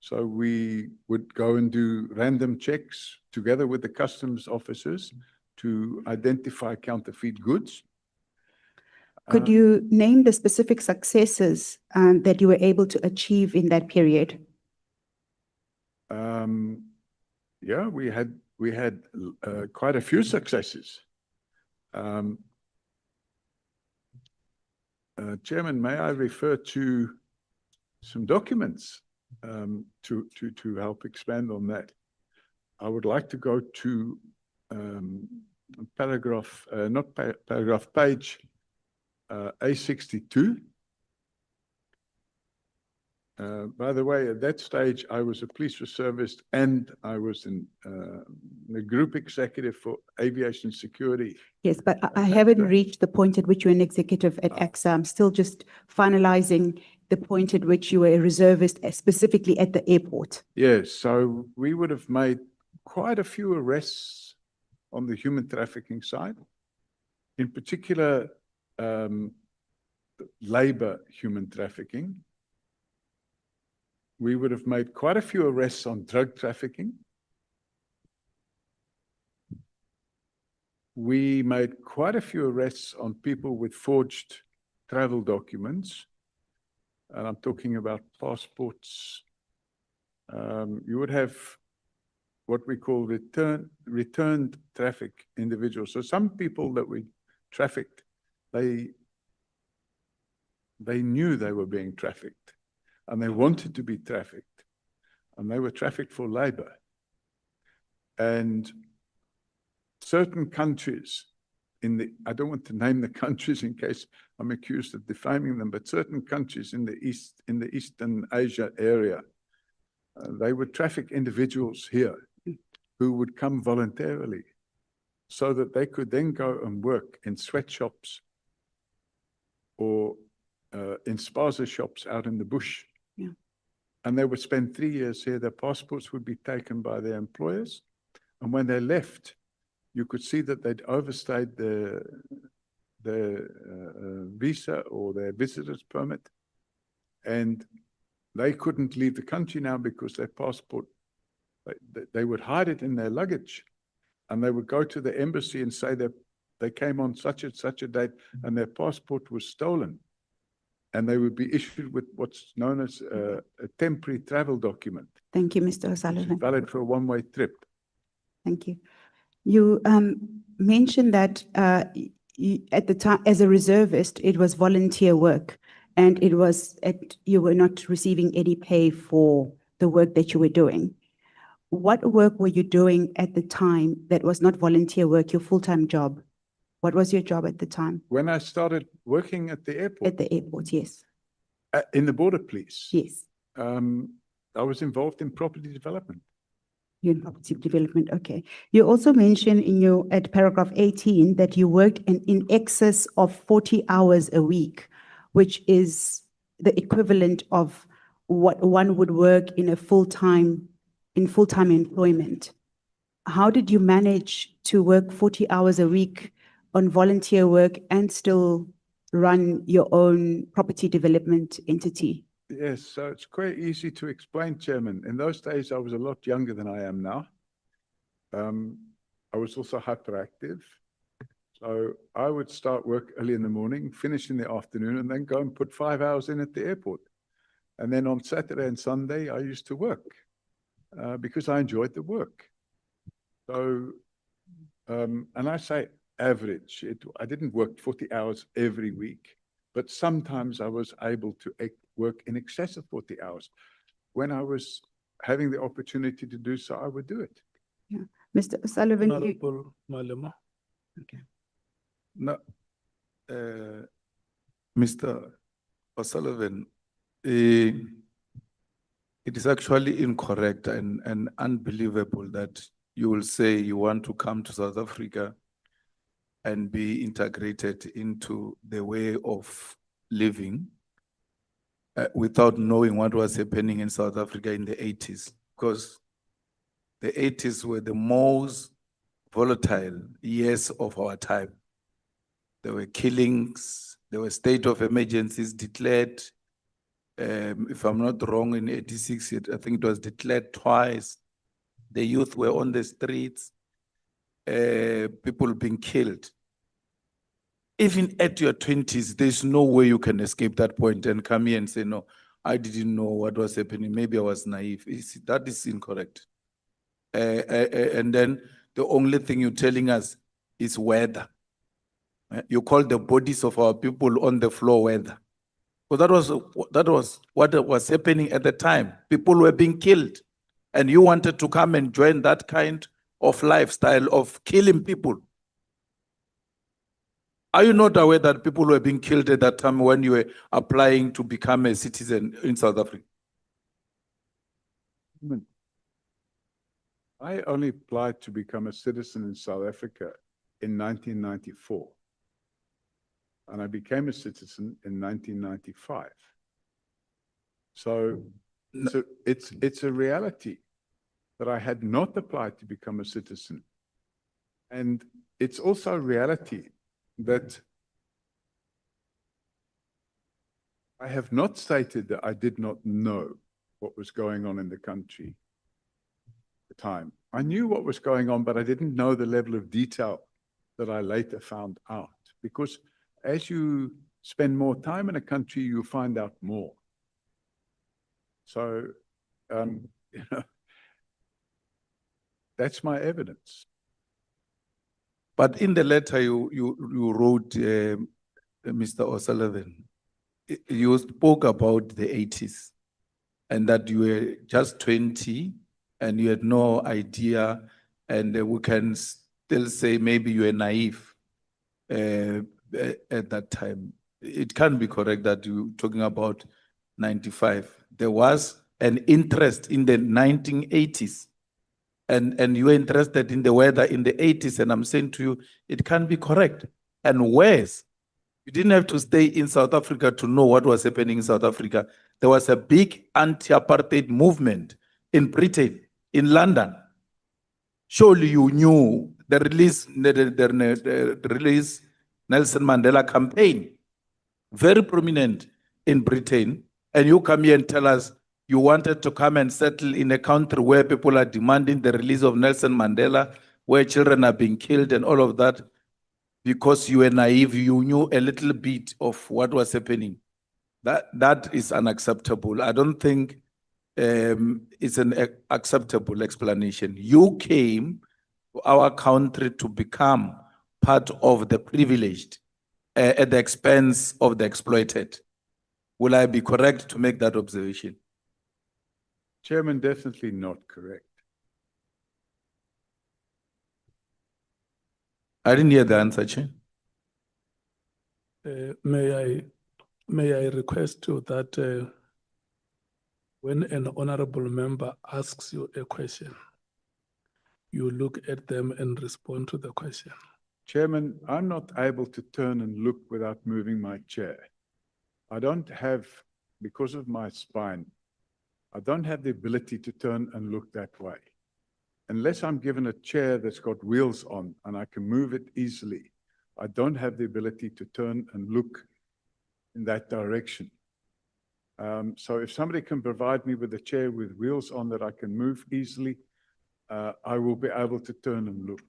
So we would go and do random checks together with the customs officers to identify counterfeit goods. Could you name the specific successes that you were able to achieve in that period? Yeah, we had quite a few successes. Chairman, may I refer to some documents to help expand on that? I would like to go to paragraph, page A62. By the way, at that stage, I was a police reservist and I was in the group executive for aviation security. Yes, but I haven't reached the point at which you're an executive at AXA. I'm still just finalizing the point at which you were a reservist, specifically at the airport. Yes, so we would have made quite a few arrests on the human trafficking side. In particular, labor human trafficking. We would have made quite a few arrests on drug trafficking. We made quite a few arrests on people with forged travel documents. And I'm talking about passports. You would have what we call returned traffic individuals. So some people that we trafficked, they knew they were being trafficked and they wanted to be trafficked and they were trafficked for labor. And certain countries I don't want to name the countries in case I'm accused of defaming them, but certain countries in the Eastern Asia area, they would traffic individuals here who would come voluntarily so that they could then go and work in sweatshops or in spaza shops out in the bush. Yeah. And they would spend 3 years here. Their passports would be taken by their employers. And when they left, you could see that they'd overstayed their visa or their visitor's permit. And they couldn't leave the country now because their passport, they would hide it in their luggage. And they would go to the embassy and say that they came on such and such a date and their passport was stolen. And they would be issued with what's known as a temporary travel document. Thank you, Mr. Which is O'Sullivan. valid for a one-way trip. Thank you. You mentioned that at the time, as a reservist, it was volunteer work, and you were not receiving any pay for the work that you were doing. What work were you doing at the time that was not volunteer work, your full-time job? What was your job at the time? When I started working at the airport. At the airport, yes. In the border police. Yes. I was involved in property development. You're in property development, okay. You also mentioned at paragraph 18 that you worked in excess of 40 hours a week, which is the equivalent of what one would work in full-time employment. How did you manage to work 40 hours a week on volunteer work and still run your own property development entity? Yes, so it's quite easy to explain, Chairman. In those days, I was a lot younger than I am now. I was also hyperactive. So I would start work early in the morning, finish in the afternoon, and then go and put 5 hours in at the airport. And then on Saturday and Sunday, I used to work because I enjoyed the work. So, and I say average, I didn't work 40 hours every week, but sometimes I was able to work in excess of 40 hours. When I was having the opportunity to do so, I would do it. Yeah. Mr. O'Sullivan, Honorable Malema. Okay. No, Mr. O'Sullivan, it is actually incorrect and unbelievable that you will say you want to come to South Africa and be integrated into the way of living without knowing what was happening in South Africa in the 80s, because the 80s were the most volatile years of our time. There were killings, there were state of emergencies declared. If I'm not wrong, in 86, I think it was declared twice. The youth were on the streets, people being killed. Even at your 20s, there's no way you can escape that point and come here and say, no, I didn't know what was happening. Maybe I was naive. That is incorrect. And then the only thing you're telling us is weather. You call the bodies of our people on the floor weather. So that was what was happening at the time. People were being killed. And you wanted to come and join that kind of lifestyle of killing people. Are you not aware that people were being killed at that time when you were applying to become a citizen in South Africa? I only applied to become a citizen in South Africa in 1994. And I became a citizen in 1995. So it's a reality that I had not applied to become a citizen. And it's also a reality that I have not stated that I did not know what was going on in the country at the time. I knew what was going on, but I didn't know the level of detail that I later found out. Because as you spend more time in a country, you find out more. So, you know, that's my evidence. But in the letter you wrote, Mr. O'Sullivan, you spoke about the 80s and that you were just 20 and you had no idea, and we can still say maybe you were naive. at that time. It can't be correct that you're talking about 95. There was an interest in the 1980s. And you were interested in the weather in the 80s, and I'm saying to you, it can't be correct. And worse, you didn't have to stay in South Africa to know what was happening in South Africa. There was a big anti-apartheid movement in Britain, in London. Surely you knew the release Nelson Mandela campaign, very prominent in Britain, and you come here and tell us you wanted to come and settle in a country where people are demanding the release of Nelson Mandela, where children are being killed and all of that, because you were naive, you knew a little bit of what was happening. That is unacceptable. I don't think it's an acceptable explanation. You came to our country to become part of the privileged at the expense of the exploited. Will I be correct to make that observation? Chairman, definitely not correct. I didn't hear the answer, Chair. May I request you that when an honorable member asks you a question, you look at them and respond to the question. Chairman, I'm not able to turn and look without moving my chair. I don't have, because of my spine, I don't have the ability to turn and look that way. Unless I'm given a chair that's got wheels on and I can move it easily, I don't have the ability to turn and look in that direction. So if somebody can provide me with a chair with wheels on that I can move easily, I will be able to turn and look.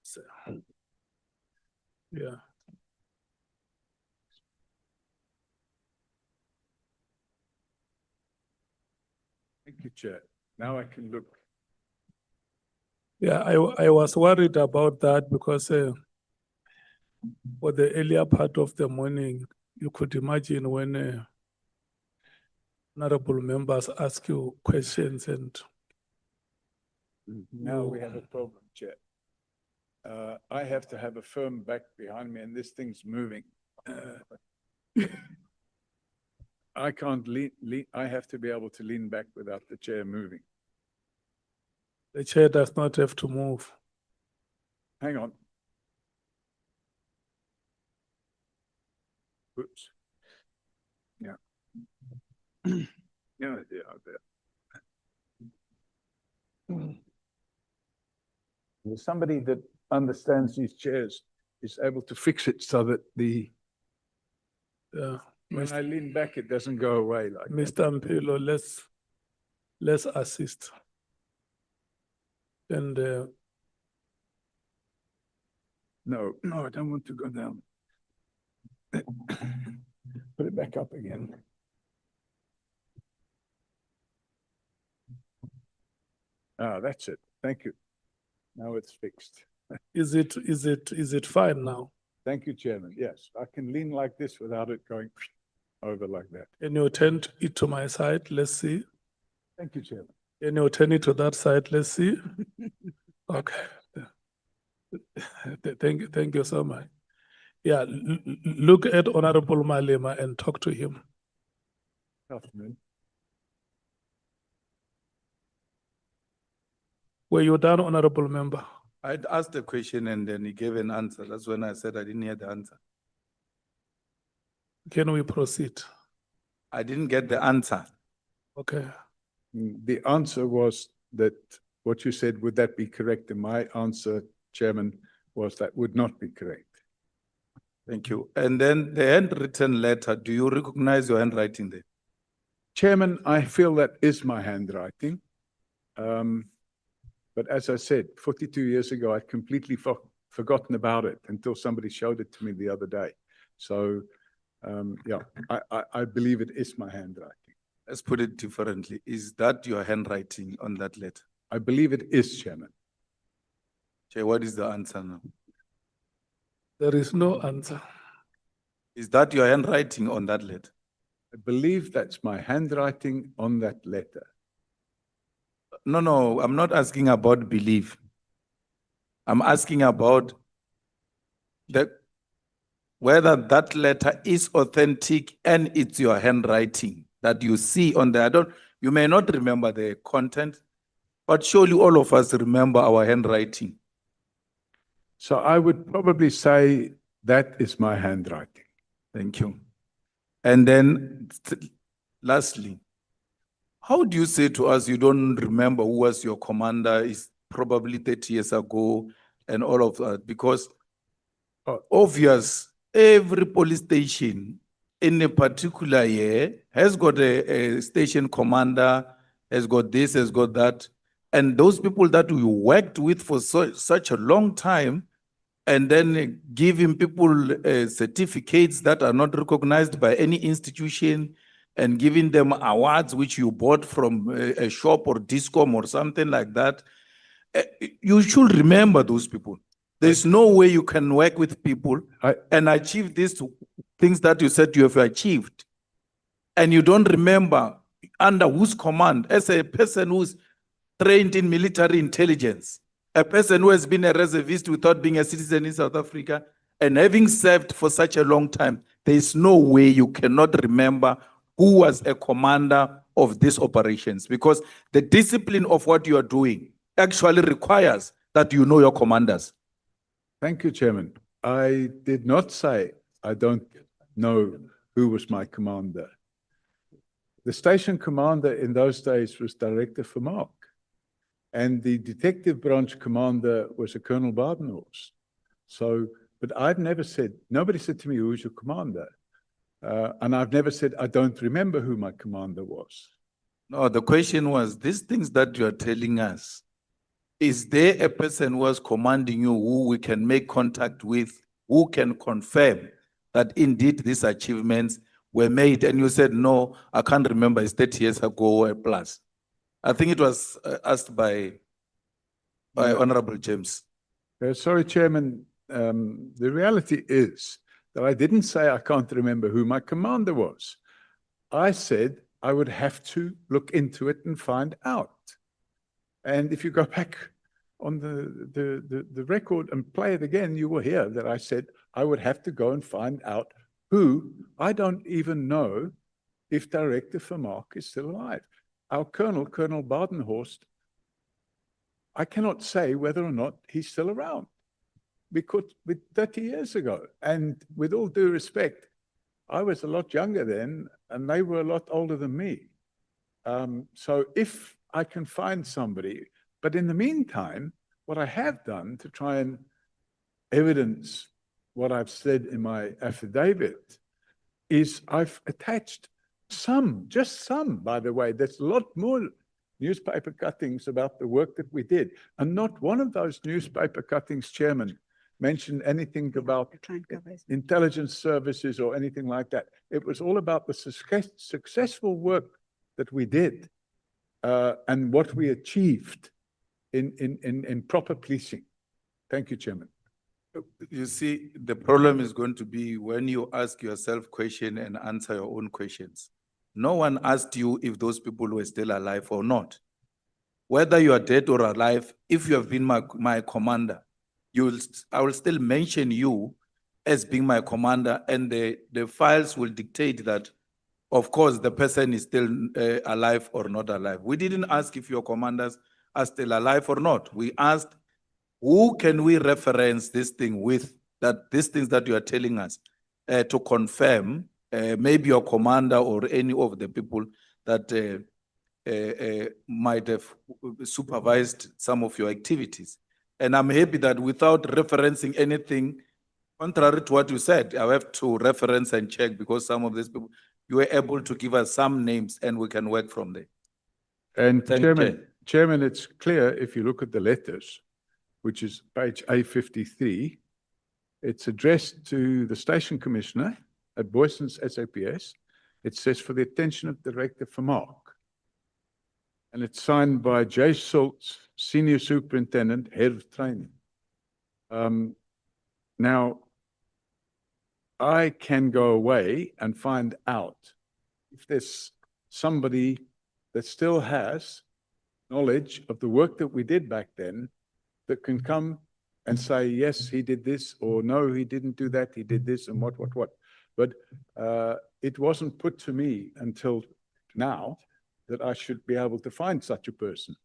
So, yeah. Thank you, Chair. Now I can look. Yeah, I was worried about that because for the earlier part of the morning, you could imagine when honorable members ask you questions and Now we have a problem, Chair. I have to have a firm back behind me and this thing's moving. I can't lean, I have to be able to lean back without the chair moving. the chair does not have to move. Hang on. Oops. Yeah. Yeah, there. There's somebody that understands these chairs is able to fix it so that when I lean back, it doesn't go away like that. Mr. Mpilo, let's assist. And No, I don't want to go down. Put it back up again. Ah, that's it. Thank you. Now it's fixed. is it fine now? Thank you, Chairman. Yes, I can lean like this without it going over like that. Can you turn it to my side? Let's see. Thank you, Chairman. Can you turn it to that side? Let's see. Okay. Thank you so much. Yeah, look at Honorable Malema and talk to him. Afternoon. Were you done, Honorable Member? I'd asked a question and then he gave an answer. That's when I said I didn't hear the answer. Can we proceed? I didn't get the answer. Okay. The answer was that what you said, would that be correct? And my answer, Chairman, was that would not be correct. Thank you. And then the handwritten letter, do you recognize your handwriting there? Chairman, I feel that is my handwriting. But as I said, 42 years ago, I'd completely forgotten about it until somebody showed it to me the other day. So Yeah, I believe it is my handwriting. Let's put it differently. Is that your handwriting on that letter? I believe it is, Chairman. Chair, what is the answer now? There is no answer. Is that your handwriting on that letter? I believe that's my handwriting on that letter. No, I'm not asking about belief. I'm asking about whether that letter is authentic and it's your handwriting that you see on there. You may not remember the content, but surely all of us remember our handwriting. So I would probably say that is my handwriting. Thank you. And then lastly, how do you say to us you don't remember who was your commander is probably 30 years ago and all of that? Because obvious, every police station in a particular year has got a station commander, has got this, has got that. And those people that we worked with for such a long time, and then giving people certificates that are not recognized by any institution, and giving them awards which you bought from a shop or Discom or something like that. You should remember those people. There's no way you can work with people and achieve these things that you said you have achieved, and you don't remember under whose command. As a person who's trained in military intelligence, a person who has been a reservist without being a citizen in South Africa, and having served for such a long time, there is no way you cannot remember who was a commander of these operations, because the discipline of what you are doing actually requires that you know your commanders. Thank you, Chairman. I did not say I don't know who was my commander. The station commander in those days was Director Vermaak, and the detective branch commander was a Colonel Badenhorst. So, but I've never said, nobody said to me, who's your commander? And I've never said, I don't remember who my commander was. No, the question was, these things that you are telling us, is there a person who was commanding you who we can make contact with, who can confirm that indeed these achievements were made? And you said, no, I can't remember, it's 30 years ago or plus. I think it was asked by Honorable James. Sorry, Chairman. The reality is that I didn't say I can't remember who my commander was. I said I would have to look into it and find out. And if you go back on the record and play it again, you will hear that I said I would have to go and find out who. I don't even know if Director Vermaak is still alive. Our Colonel Badenhorst, I cannot say whether or not he's still around, because with 30 years ago, and with all due respect, I was a lot younger then, and they were a lot older than me. So if I can find somebody, but in the meantime, what I have done to try and evidence what I've said in my affidavit is I've attached some, just some, by the way, there's a lot more newspaper cuttings about the work that we did. And not one of those newspaper cuttings, Chairman, mentioned anything about intelligence services or anything like that. It was all about the successful work that we did and what we achieved in proper policing. Thank you, Chairman. You see, the problem is going to be when you ask yourself questions and answer your own questions. No one asked you if those people were still alive or not. Whether you are dead or alive, if you have been my commander, I will still mention you as being my commander, and the files will dictate that, of course, the person is still alive or not alive. We didn't ask if your commanders are still alive or not. We asked, who can we reference this thing with, that these things that you are telling us to confirm, maybe your commander or any of the people that might have supervised some of your activities. And I'm happy that without referencing anything, contrary to what you said, I have to reference and check, because some of these people, you were able to give us some names and we can work from there. And Chairman, it's clear if you look at the letters, which is page A53, it's addressed to the station commissioner, at Boyson's SAPS. It says for the attention of Director Vermaak. And it's signed by Jay Schultz, Senior Superintendent, Head of Training. Now, I can go away and find out if there's somebody that still has knowledge of the work that we did back then that can come and say, yes, he did this, or no, he didn't do that, he did this, and what. But it wasn't put to me until now that I should be able to find such a person.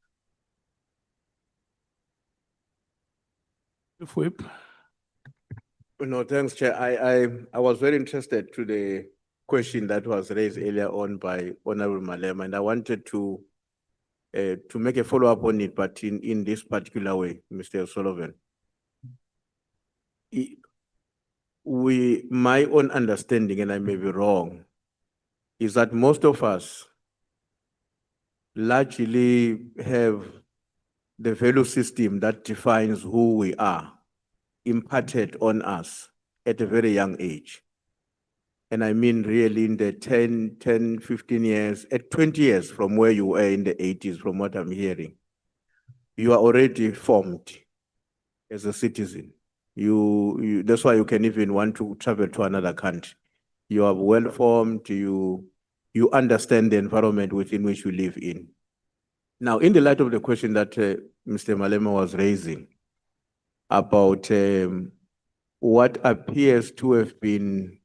Whip. No, thanks, Chair. I was very interested to the question that was raised earlier on by Honorable Malema, and I wanted to make a follow-up on it, but in this particular way, Mr. Sullivan. My own understanding, and I may be wrong, is that most of us largely have the value system that defines who we are imparted on us at a very young age. And I mean really in the 10, 15 years, at 20 years from where you were in the 80s, from what I'm hearing. You are already formed as a citizen. That's why you can even want to travel to another country. You are well formed, you understand the environment within which you live in. Now, in the light of the question that Mr. Malema was raising about what appears to have been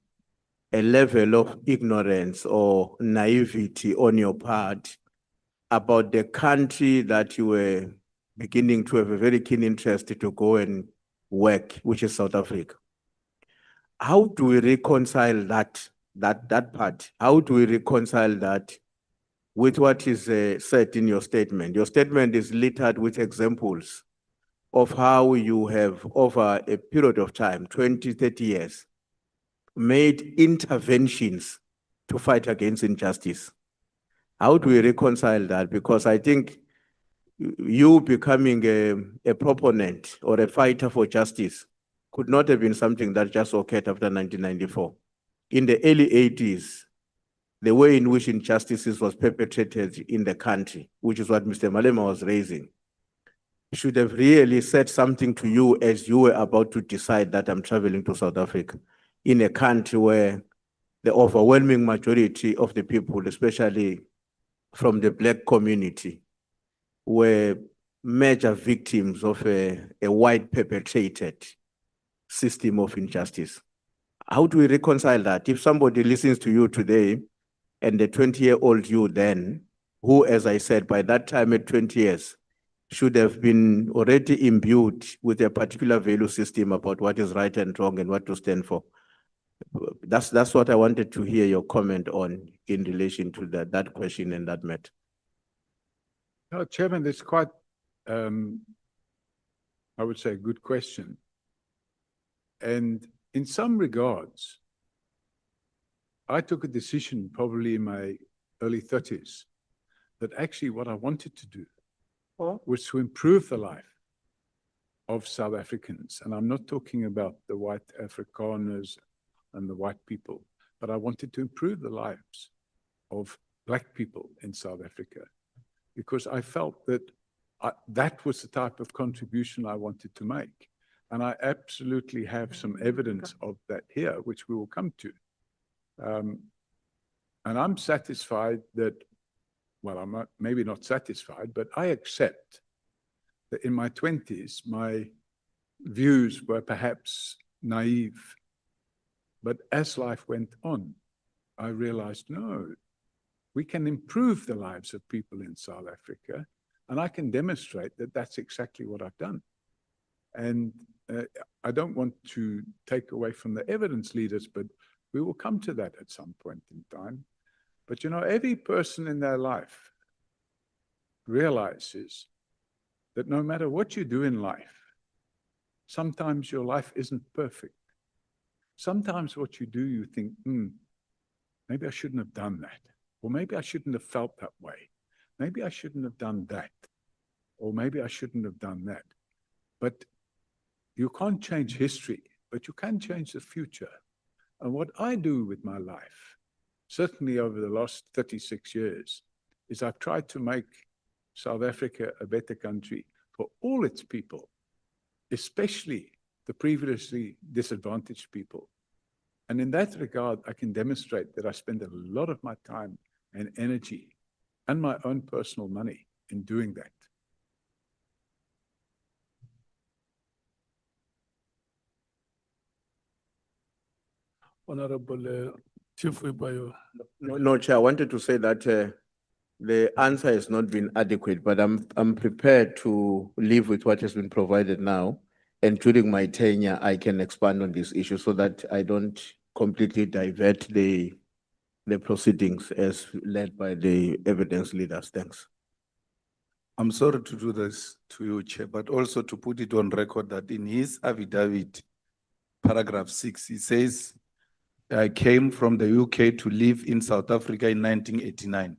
a level of ignorance or naivety on your part about the country that you were beginning to have a very keen interest to go and work, which is South Africa. How do we reconcile that part? How do we reconcile that with what is said in your statement? Your statement is littered with examples of how you have, over a period of time, 20, 30 years, made interventions to fight against injustice. How do we reconcile that? Because I think you becoming a proponent or a fighter for justice could not have been something that just occurred after 1994. In the early 80s, the way in which injustices was perpetrated in the country, which is what Mr. Malema was raising, should have really said something to you as you were about to decide that I'm traveling to South Africa, in a country where the overwhelming majority of the people, especially from the Black community, were major victims of a white perpetrated system of injustice. How do we reconcile that? If somebody listens to you today and the 20-year-old you then, who, as I said, by that time at 20 years, should have been already imbued with a particular value system about what is right and wrong and what to stand for. That's what I wanted to hear your comment on in relation to that question and that matter. No, Chairman, it's quite, I would say, a good question. And in some regards, I took a decision probably in my early 30s that actually what I wanted to do was to improve the life of South Africans. And I'm not talking about the white Afrikaners and the white people, but I wanted to improve the lives of Black people in South Africa, because I felt that that was the type of contribution I wanted to make. And I absolutely have some evidence of that here, which we will come to. And I'm satisfied that, well, I'm not, maybe not satisfied, but I accept that in my 20s, my views were perhaps naive. But as life went on, I realized, no, we can improve the lives of people in South Africa, and I can demonstrate that that's exactly what I've done. And I don't want to take away from the evidence leaders, but we will come to that at some point in time. But you know, every person in their life realizes that no matter what you do in life, sometimes your life isn't perfect. Sometimes what you do, you think, maybe I shouldn't have done that. Or maybe I shouldn't have felt that way. Maybe I shouldn't have done that. Or maybe I shouldn't have done that. But you can't change history, but you can change the future. And what I do with my life, certainly over the last 36 years, is I've tried to make South Africa a better country for all its people, especially the previously disadvantaged people. And in that regard, I can demonstrate that I spend a lot of my time and energy and my own personal money in doing that. Honorable Chief Wibayo. No, Chair, I wanted to say that the answer has not been adequate, but I'm prepared to live with what has been provided now. And during my tenure, I can expand on this issue so that I don't completely divert the proceedings as led by the evidence leaders. Thanks. I'm sorry to do this to you, Chair, but also to put it on record that in his affidavit, paragraph 6, he says, I came from the UK to live in South Africa in 1989,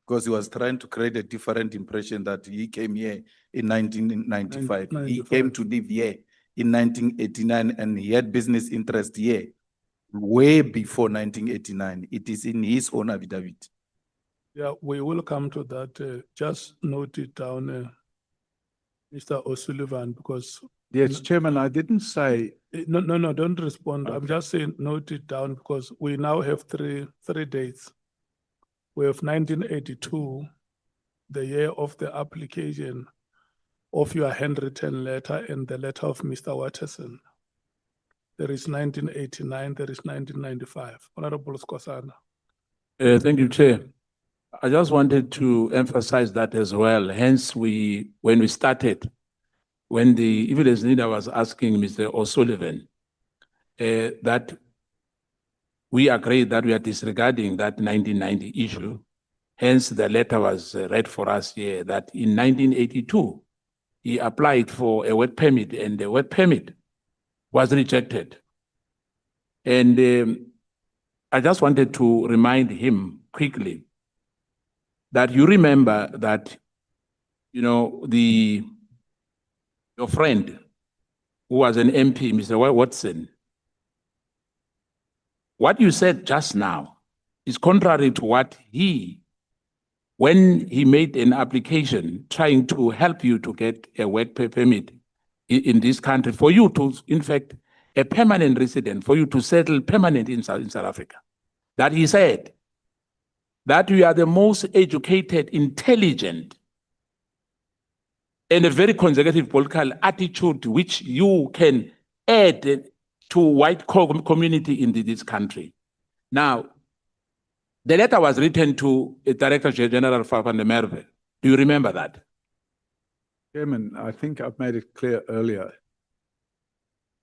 because he was trying to create a different impression that he came here in 1995. He came to live here in 1989 and he had business interest here way before 1989. It is in his own affidavit. Yeah, we will come to that. Just note it down, Mr. O'Sullivan, because. Yes, Chairman, I didn't say. No, don't respond. I'm Okay. just saying, note it down because we now have three dates. We have 1982, the year of the application of your handwritten letter and the letter of Mr. Watterson. There is 1989, there is 1995. Honorable Skosana. Thank you, Chair. I just wanted to emphasize that as well. Hence, when we started, when the evidence leader was asking Mr. O'Sullivan that we agreed that we are disregarding that 1990 issue. Hence, the letter was read for us here that in 1982, he applied for a work permit and the work permit was rejected. And I just wanted to remind him quickly that you remember that, your friend who was an MP, Mr. Watson, what you said just now is contrary to what when he made an application trying to help you to get a work permit in this country, for you to, in fact, a permanent resident, for you to settle permanent in South Africa, that he said that you are the most educated, intelligent, and a very conservative political attitude which you can add to white community in this country. Now, the letter was written to Director General van der Merwe. Do you remember that? Chairman, I think I've made it clear earlier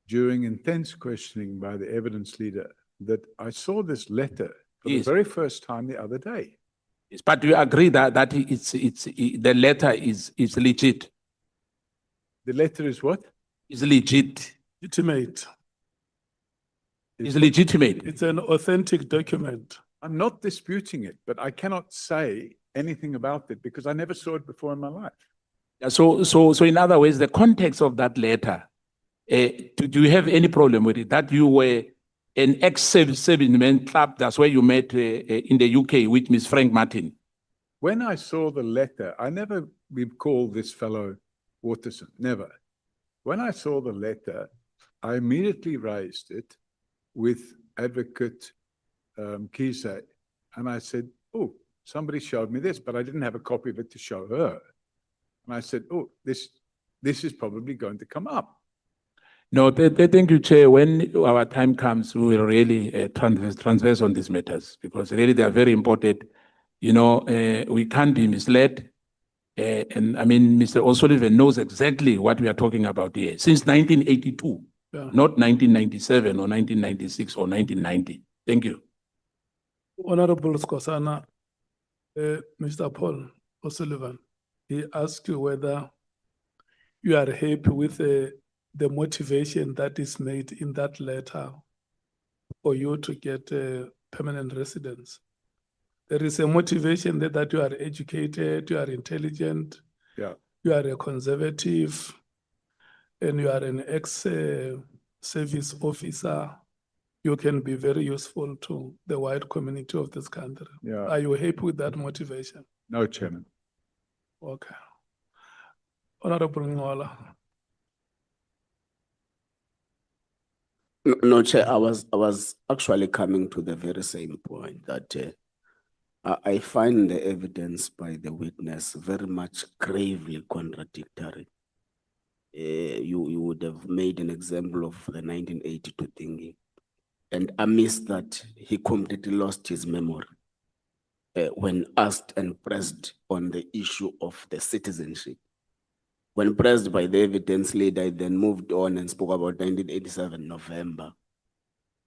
during intense questioning by the evidence leader that I saw this letter for the very first time the other day. Yes, but do you agree that the letter is legit? The letter is what? Is legit. Legitimate. Is legitimate. It's an authentic document. I'm not disputing it, but I cannot say anything about it because I never saw it before in my life. Yeah, so in other words, the context of that letter, do you have any problem with it? That you were an ex-serviceman club, that's where you met in the UK with Ms. Frank Martin. When I saw the letter, I never recalled this fellow Watterson, never. When I saw the letter, I immediately raised it with Advocate Kise, and I said, oh, somebody showed me this, but I didn't have a copy of it to show her. And I said, oh, this is probably going to come up. No, thank you, Chair. When our time comes, we will really transverse on these matters because really they are very important. We can't be misled. And I mean, Mr. O'Sullivan knows exactly what we are talking about here. Since 1982, not 1997 or 1996 or 1990. Thank you. Honorable Skosana, Mr. Paul O'Sullivan, he asked you whether you are happy with the motivation that is made in that letter for you to get a permanent residence. There is a motivation that you are educated, you are intelligent, you are a conservative, and you are an ex-service officer, you can be very useful to the wide community of this country. Yeah. Are you happy with that motivation? No, Chairman. Okay. Honorable Ngola. No, Chair, I was actually coming to the very same point that I find the evidence by the witness very much gravely contradictory. You would have made an example of the 1982 thingy, and amidst that, he completely lost his memory when asked and pressed on the issue of the citizenship. When pressed by the evidence leader, I then moved on and spoke about 1987 November.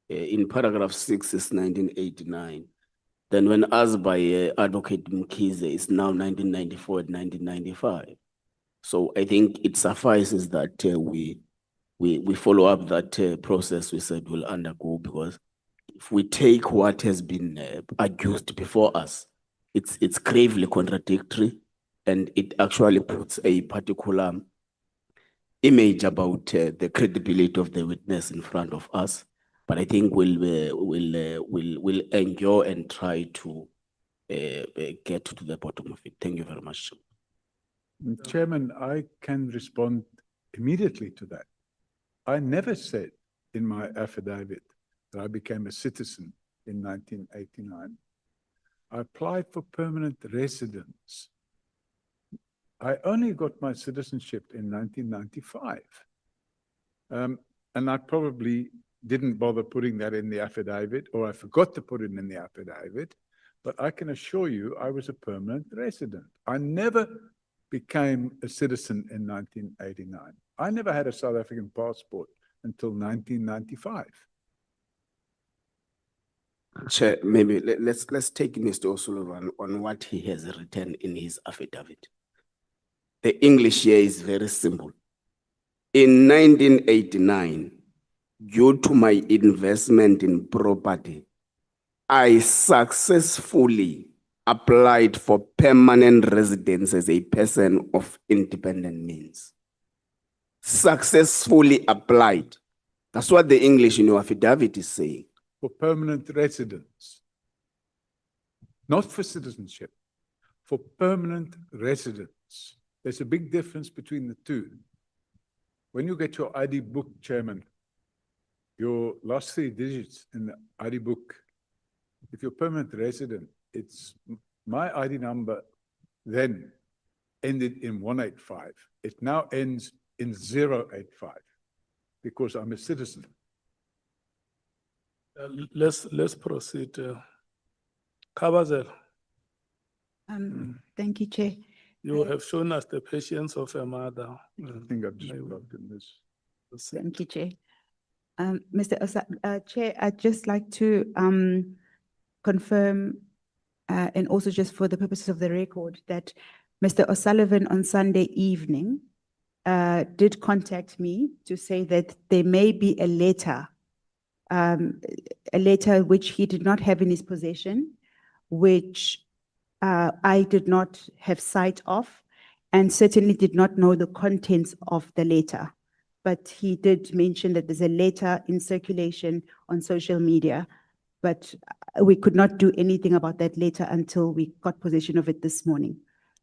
In paragraph 6 is 1989. Then when asked by Advocate Mkhize, it's now 1994 and 1995. So I think it suffices that we follow up that process we said we'll undergo, because if we take what has been accused before us, it's gravely contradictory, and it actually puts a particular image about the credibility of the witness in front of us. But I think we'll endure and try to get to the bottom of it. Thank you very much. Chairman, I can respond immediately to that. I never said in my affidavit that I became a citizen in 1989. I applied for permanent residence. I only got my citizenship in 1995. And I probably didn't bother putting that in the affidavit, or I forgot to put it in the affidavit, but I can assure you I was a permanent resident. I never became a citizen in 1989. I never had a South African passport until 1995. Chair, maybe let's take Mr. O'Sullivan on what he has written in his affidavit. The English here is very simple. In 1989, due to my investment in property, I successfully applied for permanent residence as a person of independent means. Successfully applied. That's what the English in your affidavit is saying. For permanent residence. Not for citizenship, for permanent residence. There's a big difference between the two. When you get your ID book, Chairman, your last 3 digits in the ID book, if you're permanent resident, it's my ID number then ended in 185. It now ends in 085 because I'm a citizen. Let's proceed. Kabazel, Thank you, Chair. you have shown us the patience of a mother. I think I've just broken this. Thank you, Chair. Chair, I'd just like to confirm, and also just for the purposes of the record, that Mr. O'Sullivan on Sunday evening did contact me to say that there may be a letter which he did not have in his possession, which I did not have sight of, and certainly did not know the contents of the letter. But he did mention that there's a letter in circulation on social media, but we could not do anything about that letter until we got possession of it this morning.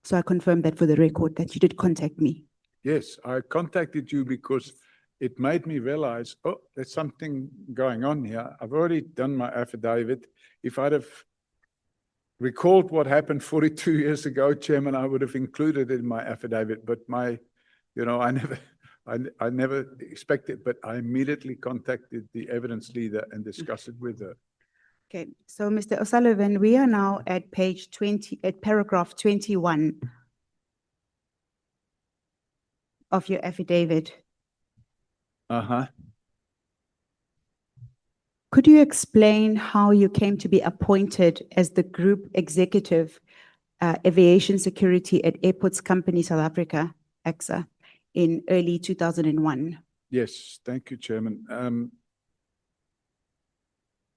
So I confirm that for the record, that you did contact me. Yes, I contacted you because it made me realize, oh, there's something going on here. I've already done my affidavit. If I'd have recalled what happened 42 years ago, Chairman, I would have included it in my affidavit, but I never expected, but I immediately contacted the evidence leader and discussed it with her. Okay, so Mr. O'Sullivan, we are now at page 20, at paragraph 21 of your affidavit. Uh-huh. Could you explain how you came to be appointed as the Group Executive Aviation Security at Airports Company South Africa, AXA, in early 2001? Yes, thank you, Chairman.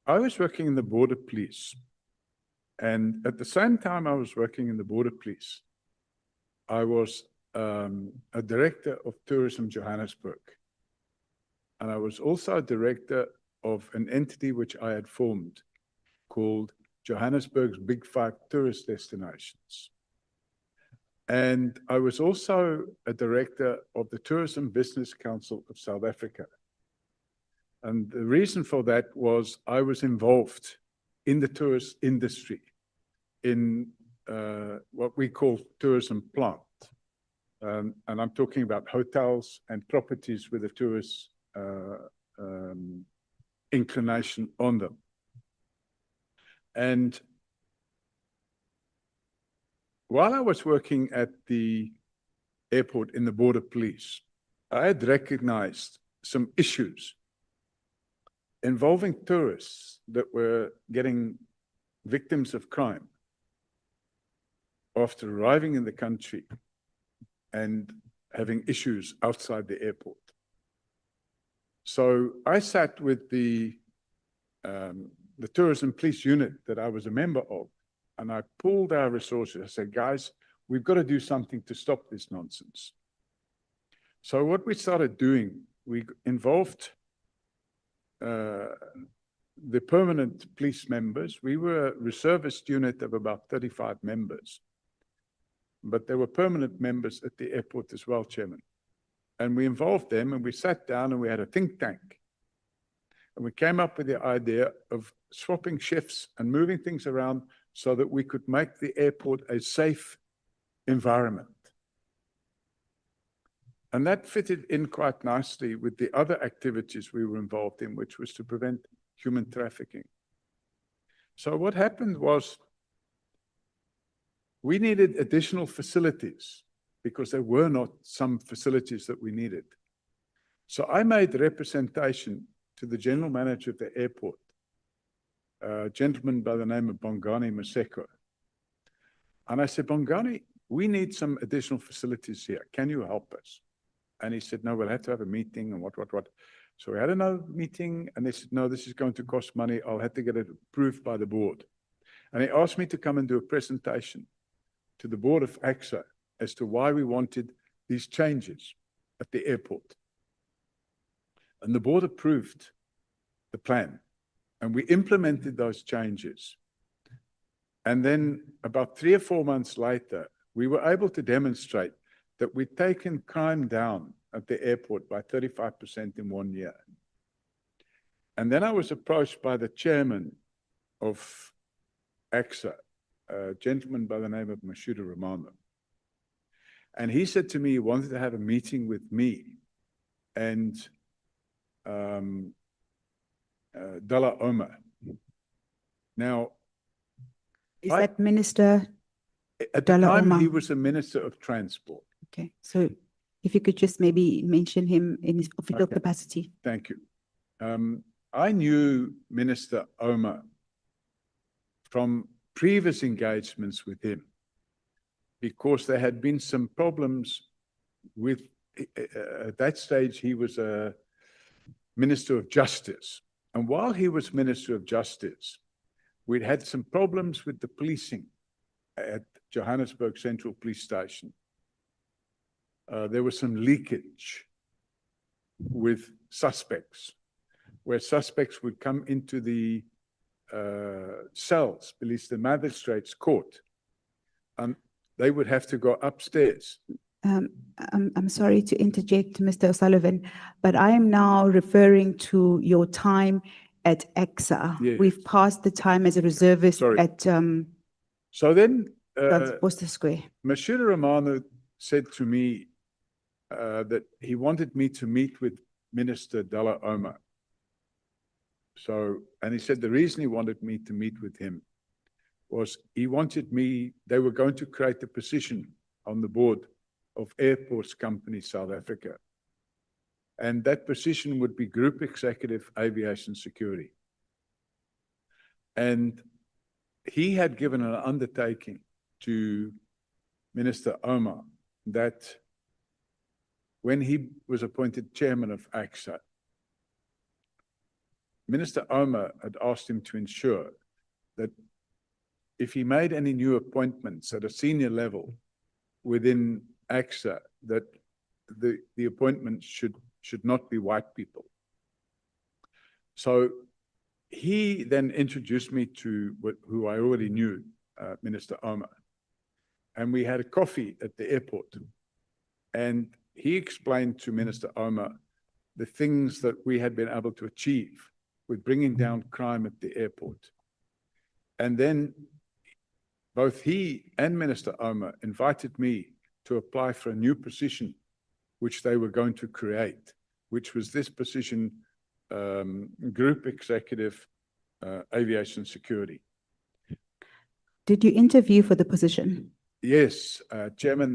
I was working in the Border Police, and at the same time I was working in the Border Police, I was a director of Tourism Johannesburg, and I was also a director of an entity which I had formed called Johannesburg's Big Five Tourist Destinations. And I was also a director of the Tourism Business Council of South Africa. And the reason for that was I was involved in the tourist industry in what we call tourism plant. And I'm talking about hotels and properties with a tourist inclination on them. And while I was working at the airport in the border police, I had recognized some issues involving tourists that were getting victims of crime after arriving in the country and having issues outside the airport. So I sat with the tourism police unit that I was a member of, and I pulled our resources. I said, guys, we've got to do something to stop this nonsense. So what we started doing, we involved the permanent police members. We were a reservist unit of about 35 members, but there were permanent members at the airport as well, Chairman. And we involved them, and we sat down and we had a think tank. And we came up with the idea of swapping shifts and moving things around so that we could make the airport a safe environment. And that fitted in quite nicely with the other activities we were involved in, which was to prevent human trafficking. So what happened was we needed additional facilities because there were not some facilities that we needed. So I made a representation to the general manager of the airport, a gentleman by the name of Bongani Maseko. And I said, Bongani, we need some additional facilities here. Can you help us? And he said, no, we'll have to have a meeting and what. So we had another meeting and they said, no, this is going to cost money. I'll have to get it approved by the board. And he asked me to come and do a presentation to the board of AXA as to why we wanted these changes at the airport. And the board approved the plan and we implemented those changes. And then about 3 or 4 months later, we were able to demonstrate that we'd taken crime down at the airport by 35% in 1 year. And then I was approached by the chairman of AXA, a gentleman by the name of Mashuda Romano. And he said to me he wanted to have a meeting with me and Dalla Omar. Now, Is that Minister at the Dalla time, Omar? he was a minister of transport. Okay, so if you could just maybe mention him in his official Okay. capacity. Thank you. I knew Minister Omar from previous engagements with him because there had been some problems with, at that stage, he was a Minister of Justice. And while he was Minister of Justice, we'd had some problems with the policing at Johannesburg Central Police Station. There was some leakage with suspects, where suspects would come into the cells, beneath the magistrate's court, and they would have to go upstairs. I'm sorry to interject, Mr. O'Sullivan, but I am now referring to your time at AXA. Yes. We've passed the time as a reservist Sorry. at So then, Worcester Square. Mashuda Romano said to me that he wanted me to meet with Minister Dalla Omar. So, and he said the reason he wanted me to meet with him was he wanted me, they were going to create a position on the board of Airports Company South Africa. And that position would be Group Executive Aviation Security. And he had given an undertaking to Minister Omar that when he was appointed chairman of AXA, Minister Omar had asked him to ensure that if he made any new appointments at a senior level within AXA, that the appointments should not be white people. So he then introduced me to who I already knew, Minister Omer. And we had a coffee at the airport. And he explained to Minister Omer the things that we had been able to achieve with bringing down crime at the airport. And then both he and Minister Omer invited me to apply for a new position, which they were going to create, which was this position, Group Executive, Aviation Security. Did you interview for the position? Yes, Chairman,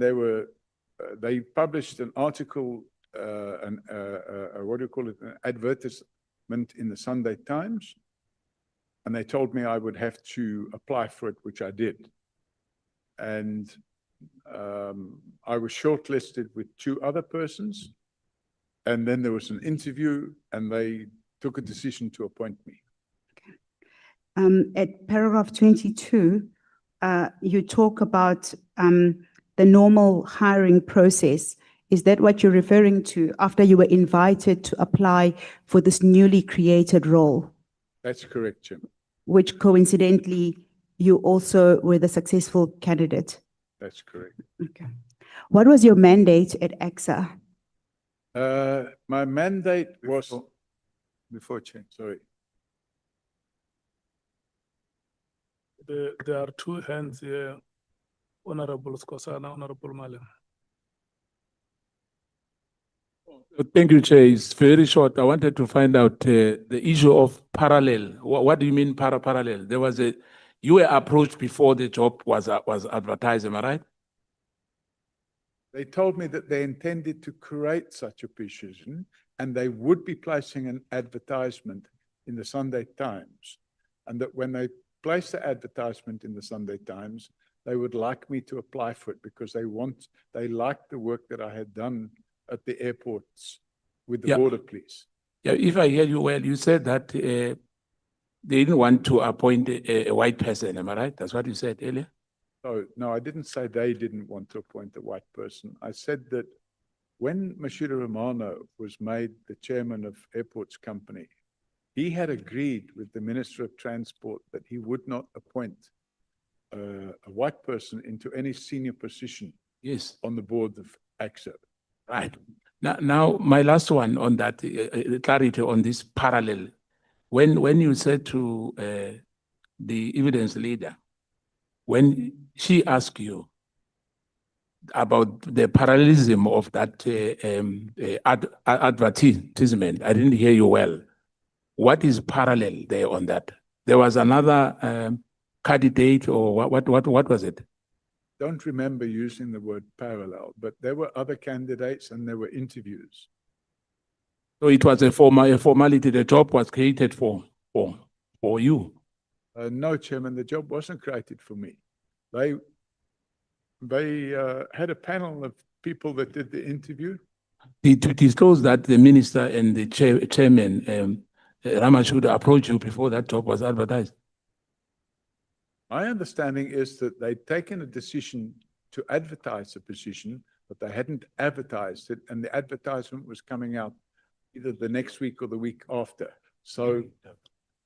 they published an article, what do you call it, an advertisement in the Sunday Times, and they told me I would have to apply for it, which I did. And I was shortlisted with 2 other persons, and then there was an interview, and they took a decision to appoint me. At paragraph 22, you talk about the normal hiring process. Is that what you're referring to after you were invited to apply for this newly created role, That's correct, Chairman. which coincidentally, you also were the successful candidate? That's correct. Okay. What was your mandate at AXA? My mandate was, Before Chair. sorry, There are 2 hands here, Honorable Skosana, Honorable Malem. Thank you, Chair. It's very short. I wanted to find out the issue of parallel. What do you mean parallel? There was you were approached before the job was advertised, am I right? they told me that they intended to create such a position, and they would be placing an advertisement in the Sunday Times. And that when they place the advertisement in the Sunday Times, they would like me to apply for it because they like the work that I had done at the airports with the Yeah. border police. Yeah, if I hear you well, you said that they didn't want to appoint a white person, am I right? That's what you said earlier? So, no, I didn't say they didn't want to appoint a white person. I said that when Mashuda Romano was made the chairman of Airports Company, he had agreed with the Minister of Transport that he would not appoint a white person into any senior position Yes. on the board of AXA. Right. Now, my last one on that, clarity on this parallel. When you said to the evidence leader, when she asked you about the parallelism of that advertisement, I didn't hear you well. What is parallel there on that? There was another candidate, or what was it? Don't remember using the word parallel, but there were other candidates and there were interviews. So it was a formality. The job was created for you. No, Chairman, the job wasn't created for me. They had a panel of people that did the interview. To disclose that the minister and the chairman, Ramashuda, approached you before that job was advertised. My understanding is that they'd taken a decision to advertise the position, but they hadn't advertised it, and the advertisement was coming out either the next week or the week after. So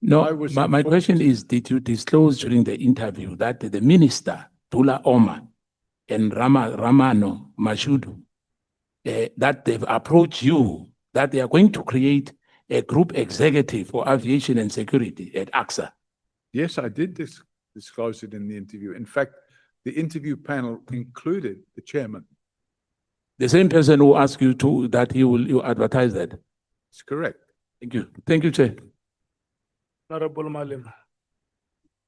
No, I was my informed- question is, did you disclose during the interview that the minister, Tula Oma, and Ramano Mashudu, that they've approached you, that they are going to create a group executive for aviation and security at AXA? Yes, I did disclose it in the interview. In fact, the interview panel included the chairman. The same person who asked you to, that you advertise that? It's correct. Thank you. Thank you, Chair. Honorable Malem.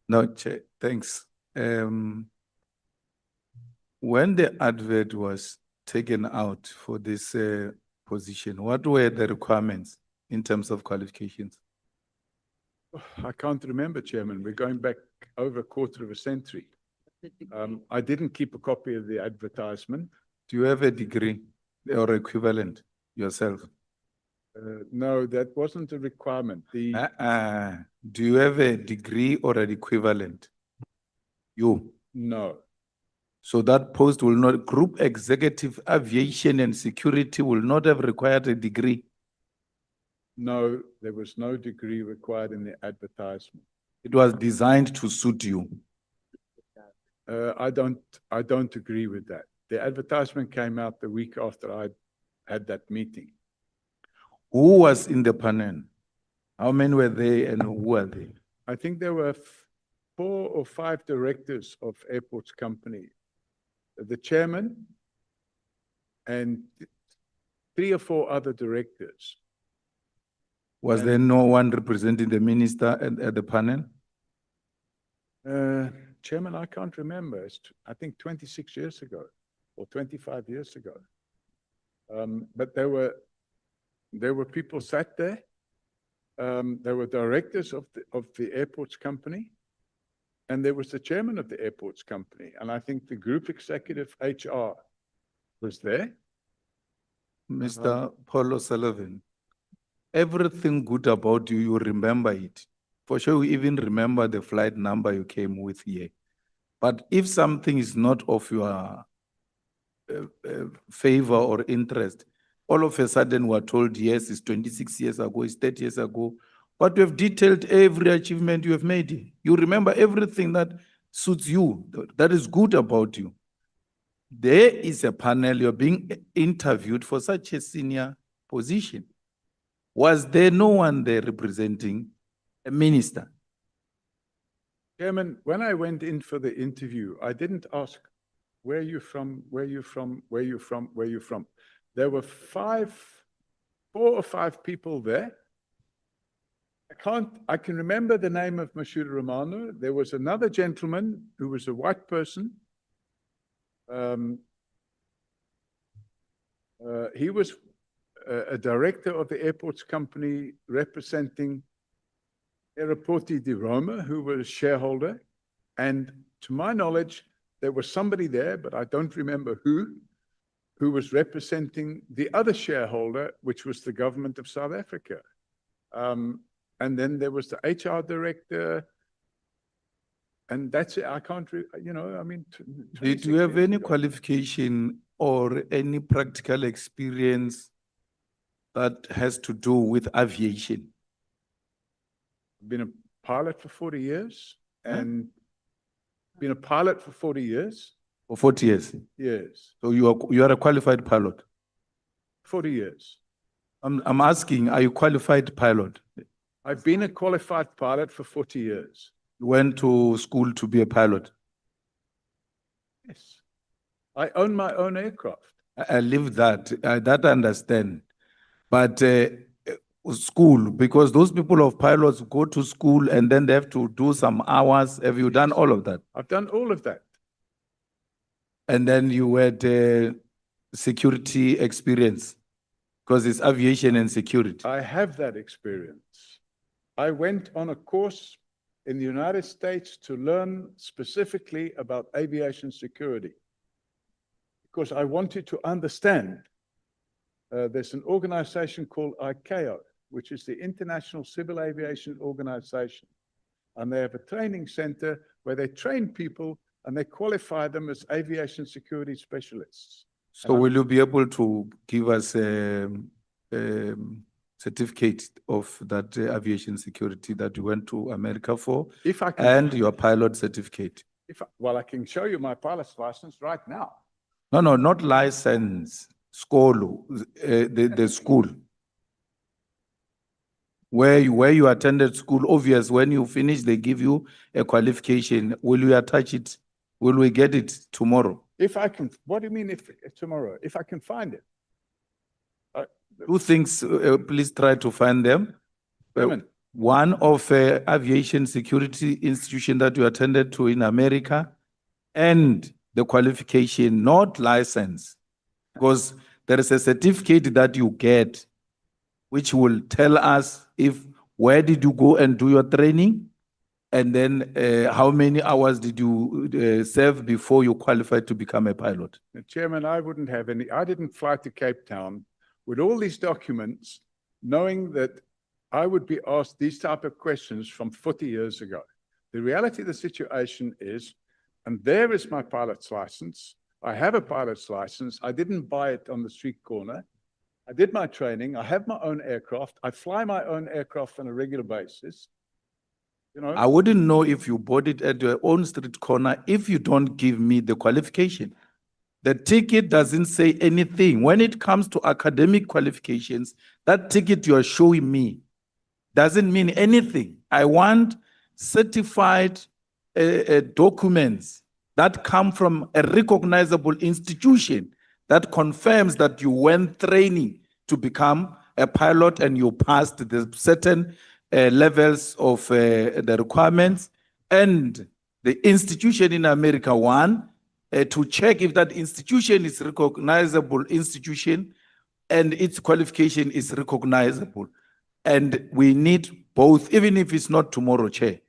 No, Chair, thanks. When the advert was taken out for this position, what were the requirements in terms of qualifications? I can't remember, Chairman. We're going back over a quarter of a century. I didn't keep a copy of the advertisement. Do you have a degree or equivalent yourself? No, that wasn't a requirement. Do you have a degree or an equivalent? You? No. So that post will not, Group Executive Aviation and Security will not have required a degree? No, there was no degree required in the advertisement. It was designed to suit you. I don't agree with that. The advertisement came out the week after I had that meeting. Who was in the panel? How many were they and who were they? I think there were 4 or 5 directors of Airports Company, the chairman and 3 or 4 other directors. Was there no one representing the minister at the panel? Chairman, I can't remember. I think 26 years ago or 25 years ago. But there were people sat there. There were directors of the Airports Company, and there was the chairman of the Airports Company, and I think the group executive HR was there. Mr. Paul O'Sullivan, everything good about you, you remember it. For sure, you even remember the flight number you came with here. But if something is not of your favor or interest, all of a sudden we're told, yes, it's 26 years ago, it's 30 years ago. But you have detailed every achievement you have made. You remember everything that suits you, that is good about you. There is a panel, you're being interviewed for such a senior position. Was there no one there representing a minister? Chairman, when I went in for the interview, I didn't ask, where are you from, where are you from, where are you from, where are you from? There were 4 or 5 people there. I can remember the name of Monsieur Romano. There was another gentleman who was a white person. He was a director of the Airports Company representing Aeroporti di Roma, who was a shareholder. And to my knowledge, there was somebody there, but I don't remember who was representing the other shareholder, which was the government of South Africa. And then there was the HR director. And that's it. I can't, I mean. Did you have any qualification or any practical experience that has to do with aviation? I've been a pilot for 40 years and been a pilot for 40 years. For 40 years? Yes. So you are a qualified pilot? 40 years. I'm asking, are you qualified pilot? I've been a qualified pilot for 40 years. You went to school to be a pilot? Yes. I own my own aircraft. I live that. That I understand. But school, because those people of pilots go to school and then they have to do some hours. Have you done all of that? I've done all of that. And then you had security experience, because it's aviation and security. I have that experience. I went on a course in the United States to learn specifically about aviation security, because I wanted to understand. There's an organization called ICAO, which is the International Civil Aviation Organization. And they have a training center where they train people and they qualify them as aviation security specialists. So will you be able to give us a certificate of that aviation security that you went to America for? If I can, and your pilot certificate? Well, I can show you my pilot's license right now. No, not license, school, the school. Where you attended school, obvious, when you finish, they give you a qualification. Will you attach it? Will we get it tomorrow? If I can, what do you mean if tomorrow? If I can find it. 2 things, please try to find them. One of aviation security institution that you attended to in America, and the qualification, not license, because there is a certificate that you get, which will tell us where did you go and do your training, and then how many hours did you serve before you qualified to become a pilot? Chairman, I wouldn't have any. I didn't fly to Cape Town with all these documents, knowing that I would be asked these type of questions from 40 years ago. The reality of the situation is, and there is my pilot's license. I have a pilot's license. I didn't buy it on the street corner. I did my training. I have my own aircraft. I fly my own aircraft on a regular basis. You know, I wouldn't know if you bought it at your own street corner if you don't give me the qualification. The ticket doesn't say anything. When it comes to academic qualifications, that ticket you are showing me doesn't mean anything. I want certified documents that come from a recognizable institution that confirms that you went training to become a pilot and you passed the certain levels of the requirements, and the institution in America to check if that institution is recognizable institution and its qualification is recognizable. And we need both, even if it's not tomorrow, Chair.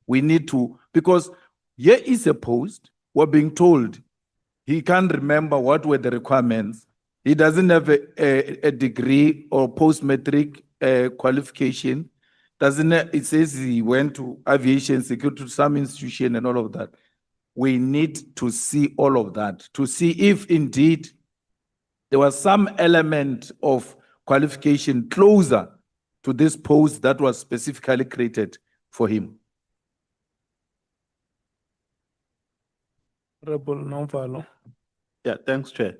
We need to, because here is a post, we're being told he can't remember what were the requirements. He doesn't have a degree or post-matric qualification. It says he went to aviation security to some institution and all of that. We need to see all of that, to see if indeed there was some element of qualification closer to this post that was specifically created for him. Honorable Nomvalo. Yeah, thanks, Chair.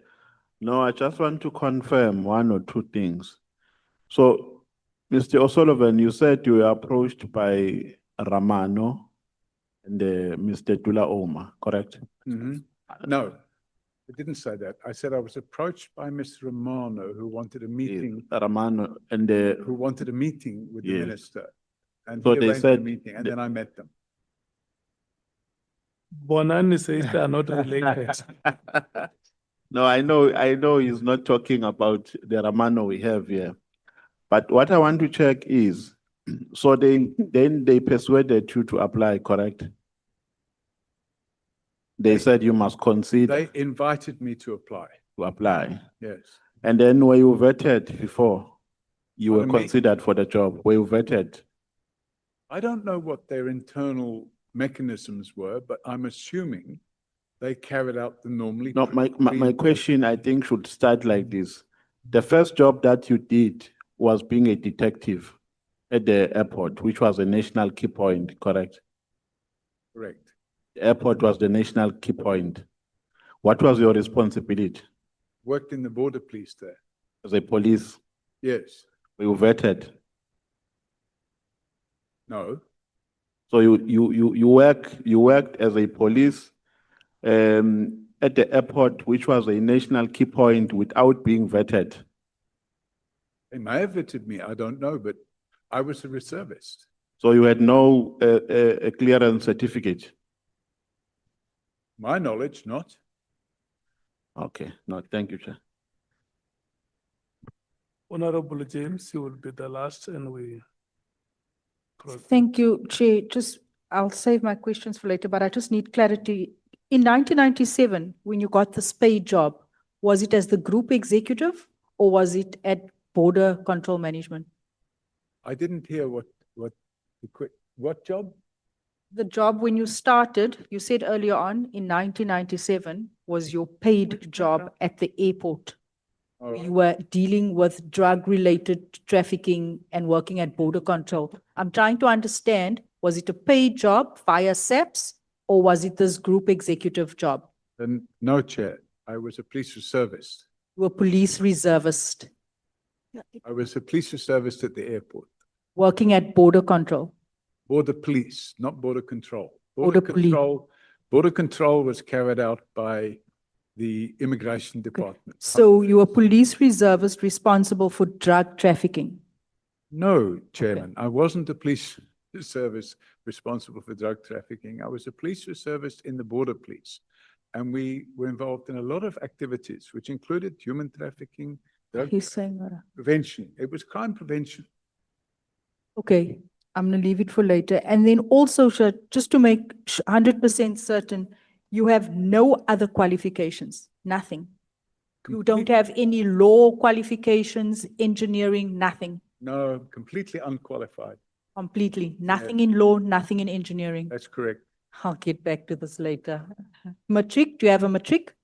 No, I just want to confirm one or two things. So, Mr. O'Sullivan, you said you were approached by Ramano and Mr. Dula Oma, correct? no, I didn't say that. I said I was approached by Mr. Romano, who wanted a meeting. Ramano and Who wanted a meeting with the Yes. minister. And So he they arranged a said meeting, and then I met them. Bonani says they are not related. No, I know he's not talking about the Ramano we have here. But what I want to check is, so then they persuaded you to apply, correct? They said you must consider They invited me to apply. to apply. Yes. And then were you vetted before you were Pardon me? considered for the job? Were you vetted? I don't know what their internal mechanisms were, but I'm assuming they carried out the normally. No, my question, I think, should start like this. The first job that you did was being a detective at the airport, which was a national key point, correct? Correct. The airport was the national key point. What was your responsibility Worked in the border police there. as a police? Yes. Were you vetted? No. So you worked as a police at the airport, which was a national key point, without being vetted. They may have vetted me. I don't know, but I was a reservist. So you had no a clearance certificate. My knowledge, not. Okay, no, thank you, Chair. Honorable James, you will be the last and we. Thank you, Chair. I'll save my questions for later, but I just need clarity. In 1997, when you got this paid job, was it as the group executive or was it at border control management? I didn't hear what job? The job when you started, you said earlier on in 1997 was your paid job at the airport. All right. You were dealing with drug-related trafficking and working at border control. I'm trying to understand, was it a paid job via SAPS or was it this group executive job? Then no, Chair. I was a police reservist. You were police reservist, I was a police reservist at the airport. working at border control. Border police, not border control. Border police. Border control was carried out by the immigration department. So you were police reservist responsible for drug trafficking. No, Chairman, I wasn't a police service responsible for drug trafficking. I was a police reservist in the border police. And we were involved in a lot of activities, which included human trafficking, drug He's saying that. prevention. It was crime prevention. Okay, I'm gonna leave it for later. And then also, just to make 100% certain, you have no other qualifications, nothing. You don't have any law qualifications, engineering, nothing, No, completely unqualified. completely. Nothing in law, nothing in engineering. That's correct. I'll get back to this later. Matric, do you have a matric?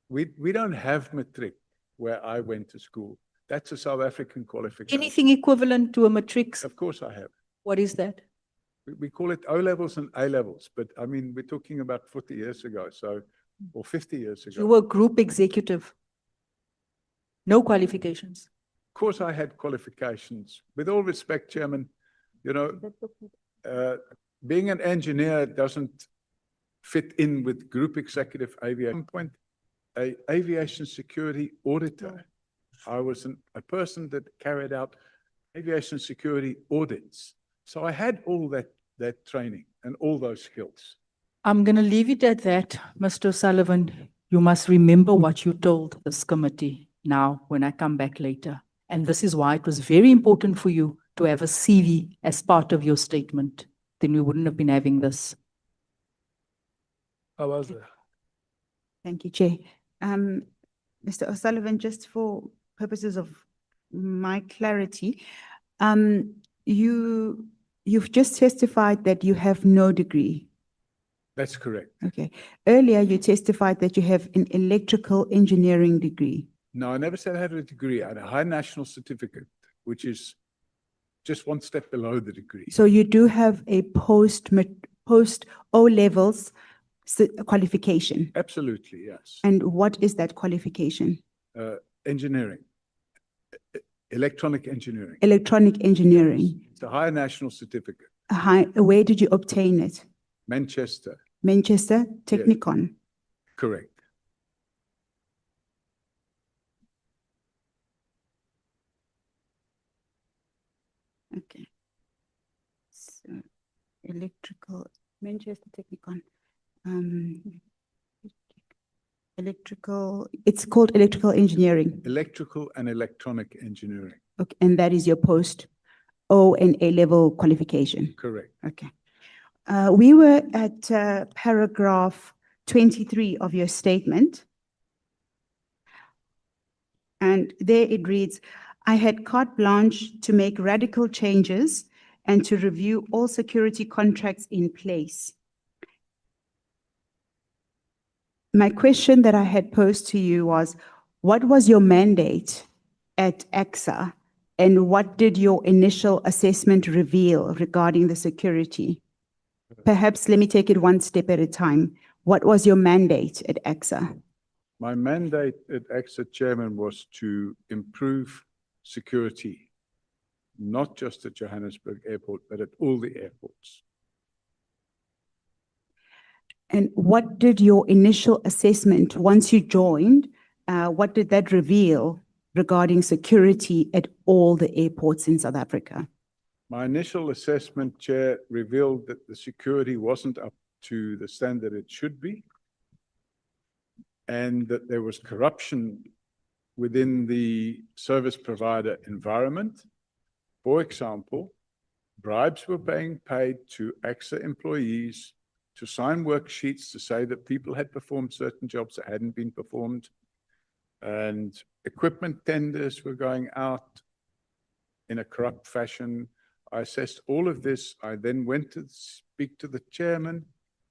We don't have matric. where I went to school. That's a South African qualification. Anything equivalent to a matrics? Of course I have. What is that? We call it O-levels and A-levels, but I mean, we're talking about 40 years ago, so, or 50 years ago. You were group executive. No qualifications. Of course, I had qualifications. With all respect, Chairman, you know, being an engineer doesn't fit in with group executive aviation. Point, a aviation security auditor. I was a person that carried out aviation security audits. So I had all that training and all those skills. I'm going to leave it at that, Mr. O'Sullivan. You must remember what you told this committee now when I come back later. And this is why it was very important for you to have a CV as part of your statement. Then we wouldn't have been having this. How was that? Thank you, Chair. Mr. O'Sullivan, just for purposes of my clarity, you've just testified that you have no degree. That's correct. Okay. Earlier, you testified that you have an electrical engineering degree. No, I never said I had a degree. I had a high national certificate, which is just one step below the degree. So you do have a post O-levels qualification. Absolutely, yes. And what is that qualification? Engineering, electronic engineering. Electronic engineering. It's a high national certificate. Where did you obtain it? Manchester. Manchester Technikon. Correct. Okay. So, Manchester Technikon. It's called electrical engineering. Electrical and electronic engineering. Okay, and that is your post O and A level qualification. Correct. Okay. We were at paragraph 23 of your statement. And there it reads, I had carte blanche to make radical changes and to review all security contracts in place. My question that I had posed to you was, what was your mandate at AXA and what did your initial assessment reveal regarding the security? Perhaps let me take it one step at a time. What was your mandate at AXA? My mandate at AXA, Chairman, was to improve security, not just at Johannesburg Airport, but at all the airports. And what did your initial assessment, once you joined, what did that reveal regarding security at all the airports in South Africa? My initial assessment, Chair, revealed that the security wasn't up to the standard it should be, and that there was corruption within the service provider environment. For example, bribes were being paid to AXA employees to sign worksheets to say that people had performed certain jobs that hadn't been performed, and equipment tenders were going out in a corrupt fashion. I assessed all of this. I then went to speak to the chairman.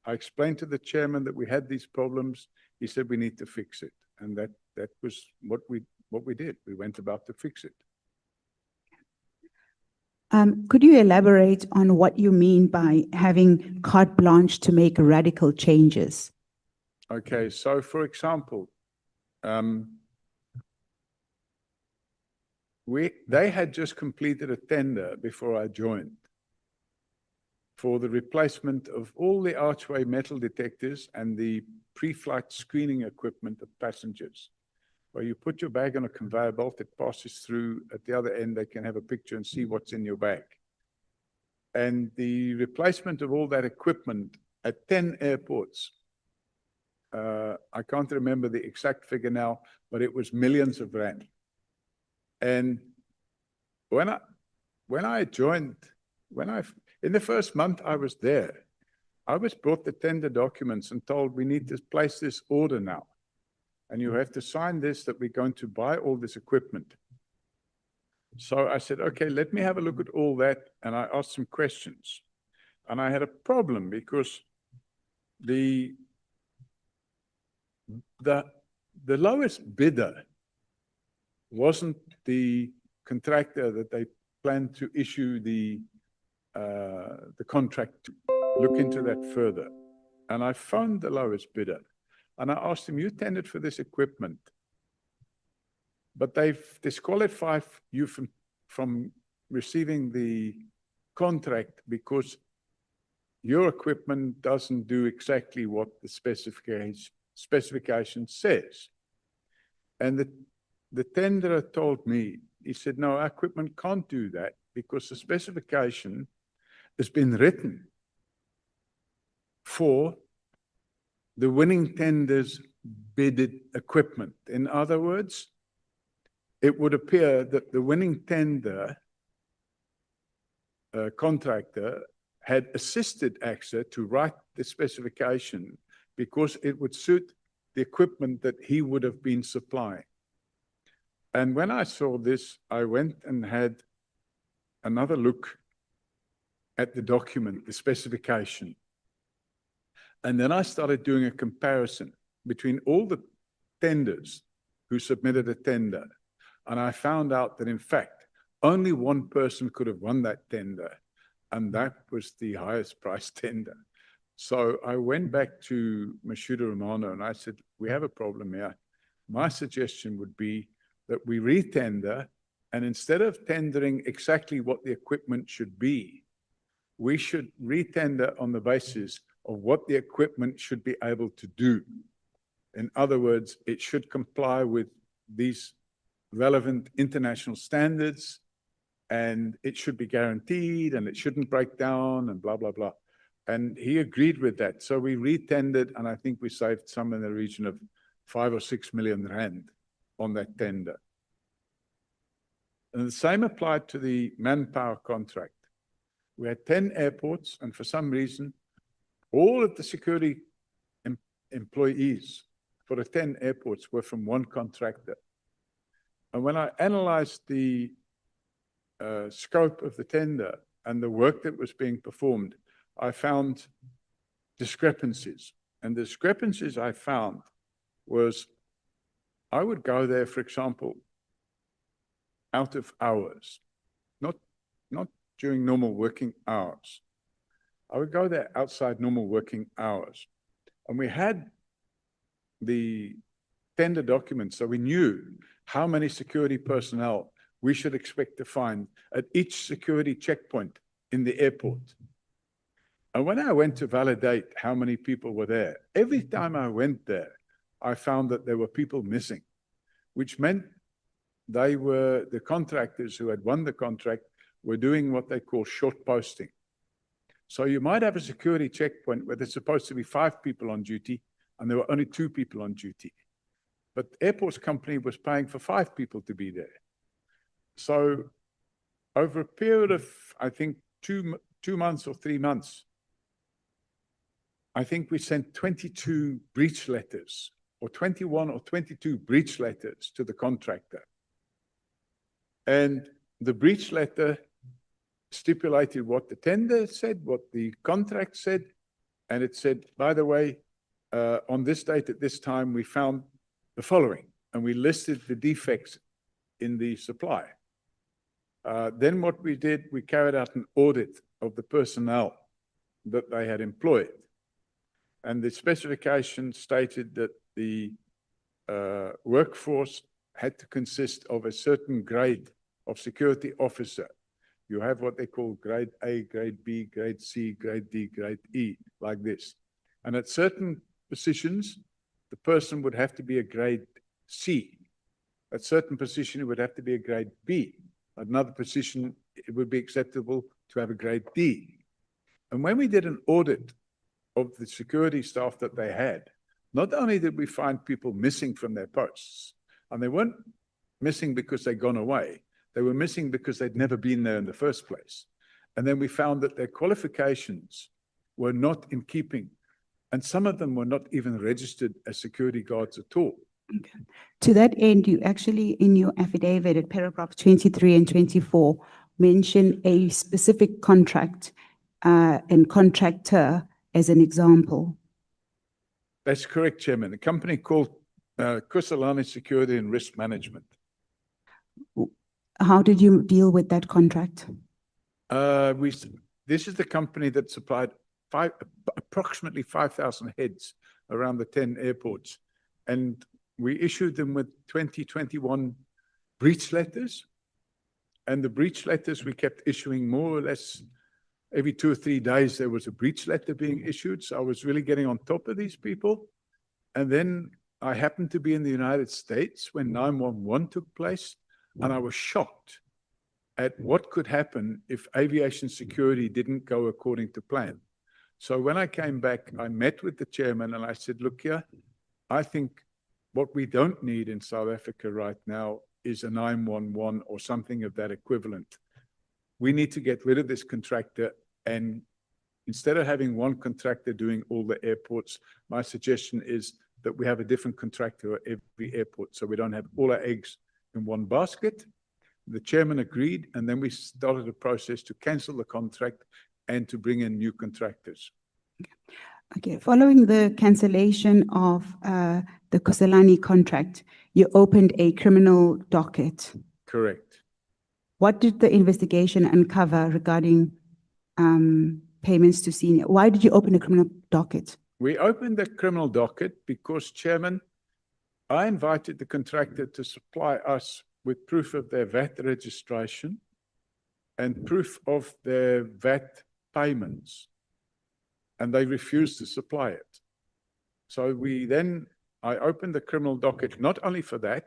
I explained to the chairman that we had these problems. He said we need to fix it, and that was what we did. We went about to fix it. Could you elaborate on what you mean by having carte blanche to make radical changes? Okay, so for example, they had just completed a tender before I joined for the replacement of all the archway metal detectors and the pre-flight screening equipment of passengers. Where you put your bag on a conveyor belt, it passes through. At the other end, they can have a picture and see what's in your bag. And the replacement of all that equipment at 10 airports, I can't remember the exact figure now, but it was millions of rand. And when I joined, in the first month I was there, I was brought the tender documents and told we need to place this order now. And you have to sign this that we're going to buy all this equipment. So I said, okay, let me have a look at all that. And I asked some questions. And I had a problem because the lowest bidder wasn't the contractor that they planned to issue the contract to. Look into that further. And I phoned the lowest bidder and I asked him, you tendered for this equipment, but they've disqualified you from receiving the contract because your equipment doesn't do exactly what the specification says. And the tenderer told me, he said, no, our equipment can't do that because the specification has been written for the winning tender's bidded equipment. In other words, it would appear that the winning tender contractor had assisted AXA to write the specification because it would suit the equipment that he would have been supplying. And when I saw this, I went and had another look at the document, the specification. And then I started doing a comparison between all the tenders who submitted a tender. And I found out that, in fact, only one person could have won that tender, and that was the highest price tender. So I went back to Mashuda Romano and I said, we have a problem here. My suggestion would be that we retender, and instead of tendering exactly what the equipment should be, we should retender on the basis of what the equipment should be able to do. In other words, it should comply with these relevant international standards, and it should be guaranteed, and it shouldn't break down, and blah, blah, blah. And he agreed with that. So we retendered, and I think we saved some in the region of 5 or 6 million rand on that tender. And the same applied to the manpower contract. We had 10 airports, and for some reason, all of the security employees for the 10 airports were from one contractor. And when I analyzed the scope of the tender and the work that was being performed, I found discrepancies. And the discrepancies I found was, I would go there, for example, out of hours, not during normal working hours. I would go there outside normal working hours. And we had the tender documents, so we knew how many security personnel we should expect to find at each security checkpoint in the airport. And when I went to validate how many people were there, every time I went there, I found that there were people missing, which meant they were the contractors who had won the contract were doing what they call short posting. So you might have a security checkpoint where there's supposed to be 5 people on duty, and there were only 2 people on duty. But the airports company was paying for 5 people to be there. So over a period of, I think, 2 months or 3 months, I think we sent 22 breach letters, or 21 or 22 breach letters to the contractor. And the breach letter stipulated what the tender said, what the contract said, and it said, by the way, on this date at this time, we found the following, and we listed the defects in the supply. Then what we did, we carried out an audit of the personnel that they had employed. And the specification stated that the workforce had to consist of a certain grade of security officer. You have what they call grade A, grade B, grade C, grade D, grade E, like this. And at certain positions, the person would have to be a grade C. At certain position, it would have to be a grade B. At another position, it would be acceptable to have a grade D. And when we did an audit of the security staff that they had, not only did we find people missing from their posts, and they weren't missing because they'd gone away, they were missing because they'd never been there in the first place. And then we found that their qualifications were not in keeping, and some of them were not even registered as security guards at all. Okay. To that end, you actually, in your affidavit at paragraph 23 and 24, mention a specific contract and contractor as an example. That's correct, Chairman. A company called Kusalani Security and Risk Management. How did you deal with that contract? This is the company that supplied approximately 5,000 heads around the 10 airports. And we issued them with 2021 breach letters. And the breach letters we kept issuing more or less every 2 or 3 days. There was a breach letter being issued. So I was really getting on top of these people. And then I happened to be in the United States when 911 took place. And I was shocked at what could happen if aviation security didn't go according to plan. So when I came back, I met with the chairman and I said, look here, I think what we don't need in South Africa right now is a 911 or something of that equivalent. We need to get rid of this contractor, and instead of having one contractor doing all the airports, my suggestion is that we have a different contractor at every airport so we don't have all our eggs in one basket. The chairman agreed, and then we started a process to cancel the contract and to bring in new contractors. Okay, following the cancellation of the Koselani contract, you opened a criminal docket. Correct. What did the investigation uncover regarding payments to senior? Why did you open a criminal docket? We opened the criminal docket because, Chairman, I invited the contractor to supply us with proof of their VAT registration and proof of their VAT payments, and they refused to supply it. So I opened the criminal docket not only for that,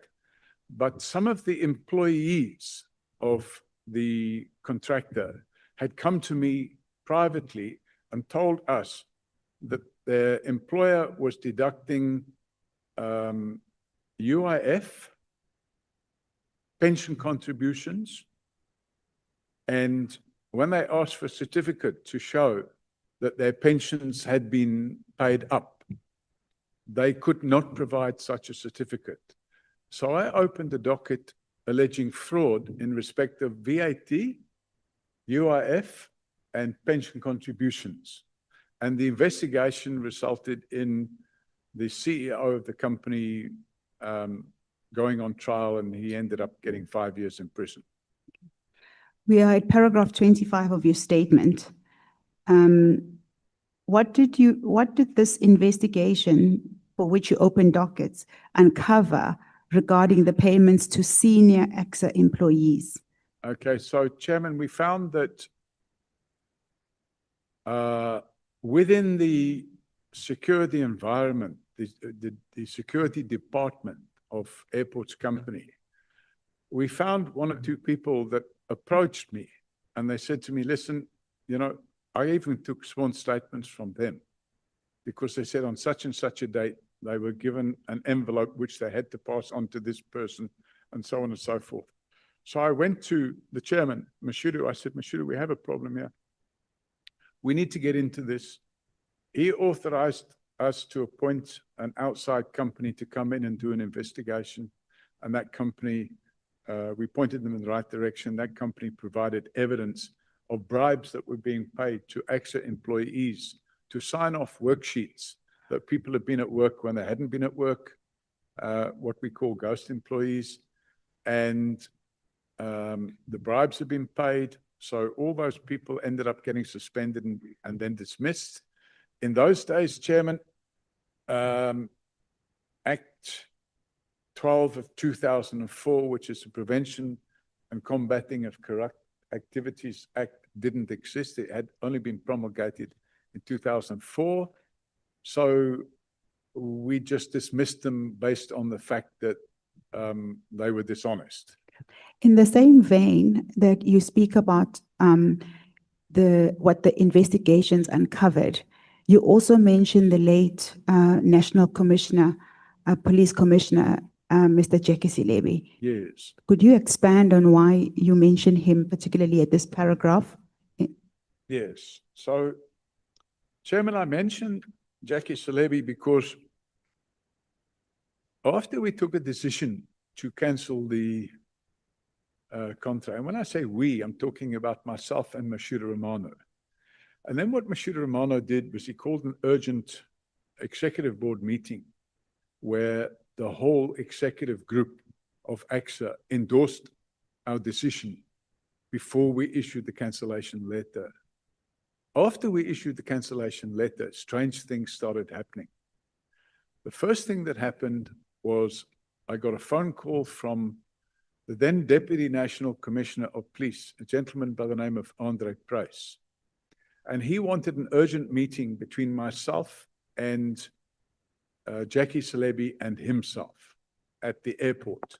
but some of the employees of the contractor had come to me privately and told us that their employer was deducting UIF, pension contributions, and when they asked for a certificate to show that their pensions had been paid up, they could not provide such a certificate. So I opened a docket alleging fraud in respect of VAT, UIF, and pension contributions. And the investigation resulted in the CEO of the company going on trial, and he ended up getting 5 years in prison. We are at paragraph 25 of your statement. What did this investigation for which you opened dockets uncover regarding the payments to senior AXA employees? Okay, so Chairman, we found that within the security environment, the security department of Airports Company, we found 1 or 2 people that approached me, and they said to me, listen, you know, I even took sworn statements from them because they said on such and such a date, they were given an envelope which they had to pass on to this person, and so on and so forth. So I went to the chairman, Mashudu. I said, Mashudu, we have a problem here. We need to get into this. He authorized us to appoint an outside company to come in and do an investigation. And that company, we pointed them in the right direction. That company provided evidence of bribes that were being paid to AXA employees to sign off worksheets that people have been at work when they hadn't been at work, what we call ghost employees. And the bribes have been paid. So all those people ended up getting suspended and then dismissed. In those days, Chairman, Act 12 of 2004, which is the Prevention and Combating of Corrupt Activities Act, didn't exist. It had only been promulgated in 2004. So we just dismissed them based on the fact that they were dishonest. In the same vein that you speak about what the investigations uncovered, you also mentioned the late National Commissioner, Police Commissioner, Mr. Jackie Selebi. Yes. Could you expand on why you mentioned him particularly at this paragraph? Yes. So, Chairman, I mentioned Jackie Selebi because after we took a decision to cancel the contract, and when I say we, I'm talking about myself and Mashudu Romano. And then what Mashudu Romano did was he called an urgent executive board meeting where the whole executive group of AXA endorsed our decision before we issued the cancellation letter. After we issued the cancellation letter, strange things started happening. The first thing that happened was I got a phone call from the then Deputy National Commissioner of Police, a gentleman by the name of Andre Price. And he wanted an urgent meeting between myself and Jackie Celebi and himself at the airport.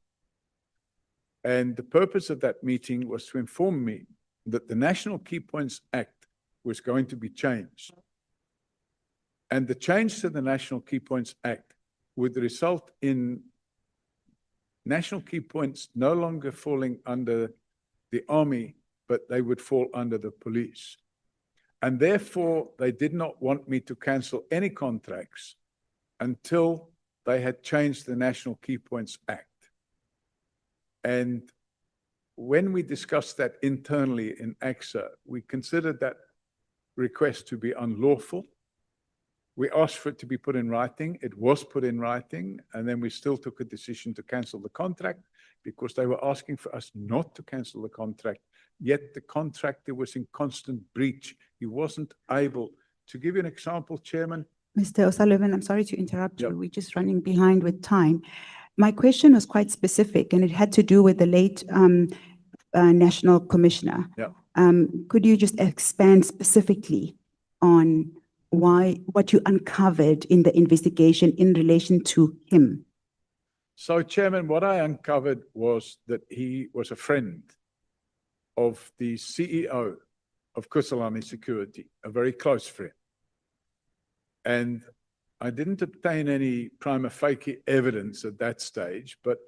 And the purpose of that meeting was to inform me that the National Key Points Act was going to be changed. And the change to the National Key Points Act would result in national key points no longer falling under the army, but they would fall under the police. And therefore, they did not want me to cancel any contracts until they had changed the National Key Points Act. And when we discussed that internally in AXA, we considered that request to be unlawful. We asked for it to be put in writing. It was put in writing, and then we still took a decision to cancel the contract because they were asking for us not to cancel the contract, yet the contractor was in constant breach. He wasn't able. To give you an example, Chairman. Mr. O'Sullivan, I'm sorry to interrupt Yep. you. We're just running behind with time. My question was quite specific, and it had to do with the late National Commissioner. Yeah. Could you just expand specifically on what you uncovered in the investigation in relation to him? So, Chairman, what I uncovered was that he was a friend of the CEO of Kusalani Security, a very close friend. And I didn't obtain any prima facie evidence at that stage, but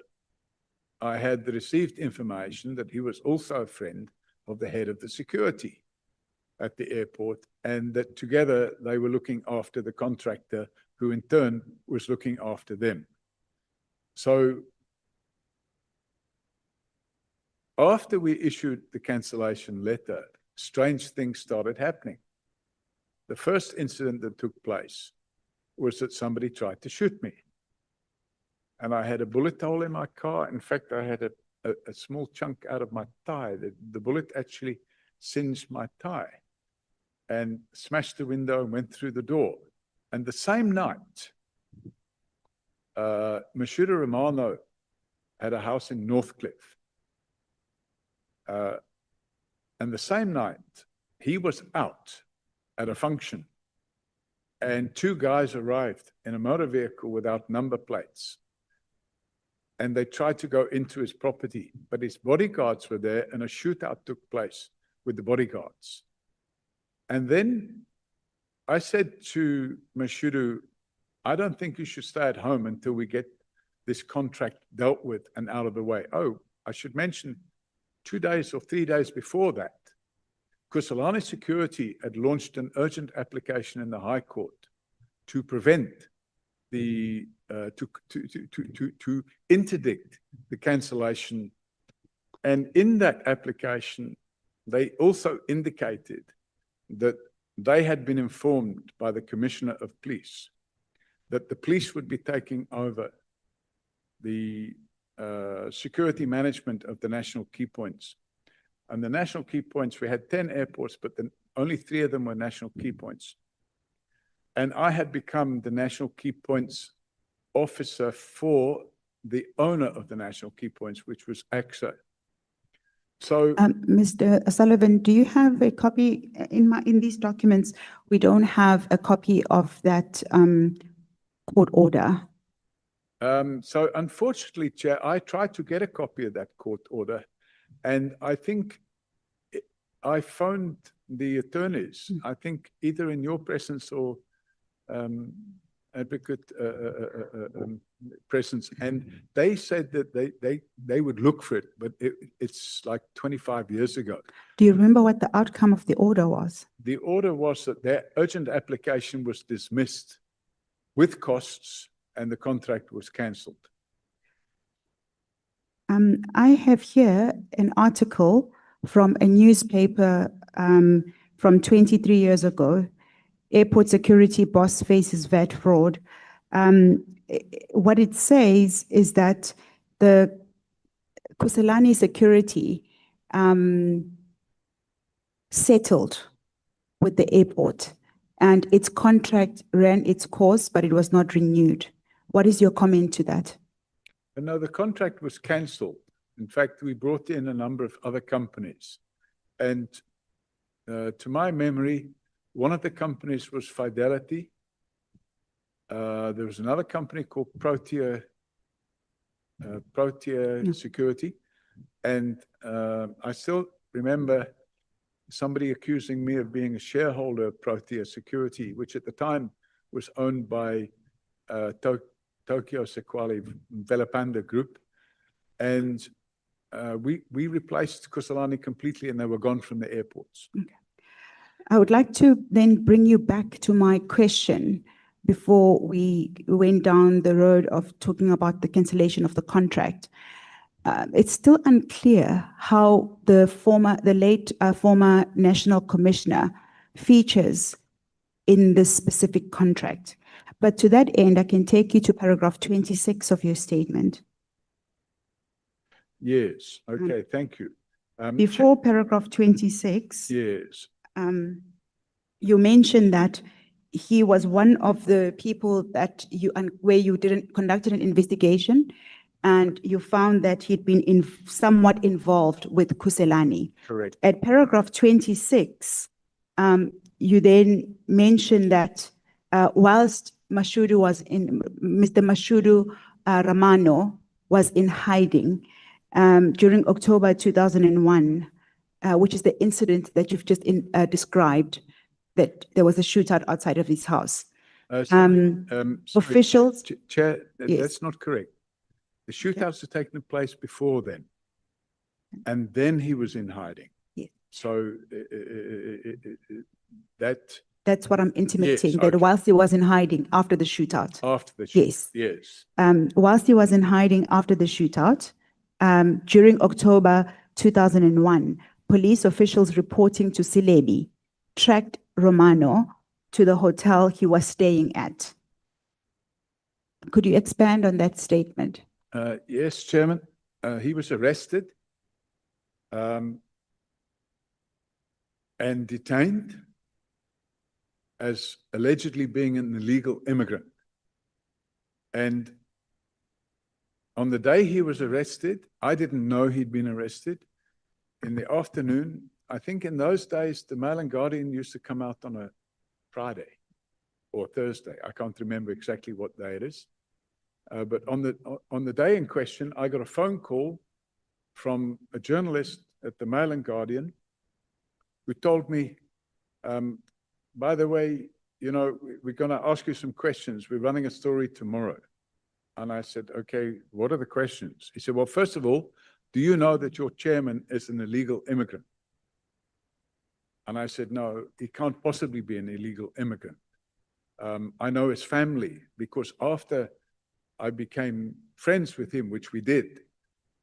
I had received information that he was also a friend of the head of the security at the airport, and that together they were looking after the contractor, who in turn was looking after them. So after we issued the cancellation letter, strange things started happening. The first incident that took place was that somebody tried to shoot me. And I had a bullet hole in my car. In fact, I had a small chunk out of my thigh. The bullet actually singed my thigh and smashed the window and went through the door. And the same night, Mashuda Romano had a house in Northcliffe. And the same night, he was out at a function, and two guys arrived in a motor vehicle without number plates. And they tried to go into his property, but his bodyguards were there, and a shootout took place with the bodyguards. And then I said to Mashudu, I don't think you should stay at home until we get this contract dealt with and out of the way. Oh, I should mention 2 days or 3 days before that, Kusalani Security had launched an urgent application in the High Court to prevent the, to interdict the cancellation. And in that application, they also indicated that they had been informed by the Commissioner of Police that the police would be taking over the security management of the national key points. And the national key points, we had 10 airports, but then only 3 of them were national key points. And I had become the national key points officer for the owner of the national key points, which was AXA. So, Mr. O'Sullivan, do you have a copy in these documents? We don't have a copy of that court order. so unfortunately, Chair, I tried to get a copy of that court order, and I think I phoned the attorneys, I think either in your presence or advocate presence, and they said that they would look for it, but it's like 25 years ago. Do you remember what the outcome of the order was? The order was that their urgent application was dismissed with costs and the contract was cancelled. I have here an article from a newspaper from 23 years ago. Airport security boss faces VAT fraud. What it says is that the Kusalani Security settled with the airport and its contract ran its course, but it was not renewed. What is your comment to that? No, the contract was cancelled. In fact, we brought in a number of other companies. And to my memory, one of the companies was Fidelity. There was another company called Protea Security. And I still remember somebody accusing me of being a shareholder of Protea Security, which at the time was owned by Tokyo Sequali Velapanda Group. And we replaced Kusalani completely and they were gone from the airports. Okay. I would like to then bring you back to my question before we went down the road of talking about the cancellation of the contract. It's still unclear how the late former national commissioner features in this specific contract. But to that end, I can take you to paragraph 26 of your statement. Yes, okay, thank you. Before paragraph 26. Yes. You mentioned that he was one of the people that where you conducted an investigation and you found that he'd been somewhat involved with Kusalani. Correct. At paragraph 26, you then mentioned that whilst Mr. Mashudu Ramano was in hiding during October 2001, which is the incident that you've just described, that there was a shootout outside of his house. Sorry, Officials. Chair, Yes. that's not correct. The shootouts had taken place before then. And then he was in hiding. Yes. So That's what I'm intimating, Yes, that okay. whilst he was in hiding after the shootout. after the shootout. Yes. Yes. Whilst he was in hiding after the shootout, during October 2001, police officials reporting to Silebi tracked Romano to the hotel he was staying at. Could you expand on that statement? Yes, Chairman. He was arrested and detained as allegedly being an illegal immigrant. And on the day he was arrested, I didn't know he'd been arrested. In the afternoon, I think in those days, the Mail and Guardian used to come out on a Friday or Thursday. I can't remember exactly what day it is. But on the day in question, I got a phone call from a journalist at the Mail and Guardian who told me, by the way, you know, we're going to ask you some questions. We're running a story tomorrow. And I said, okay, what are the questions? He said, well, first of all, do you know that your chairman is an illegal immigrant? And I said, no, he can't possibly be an illegal immigrant. I know his family because after I became friends with him, which we did,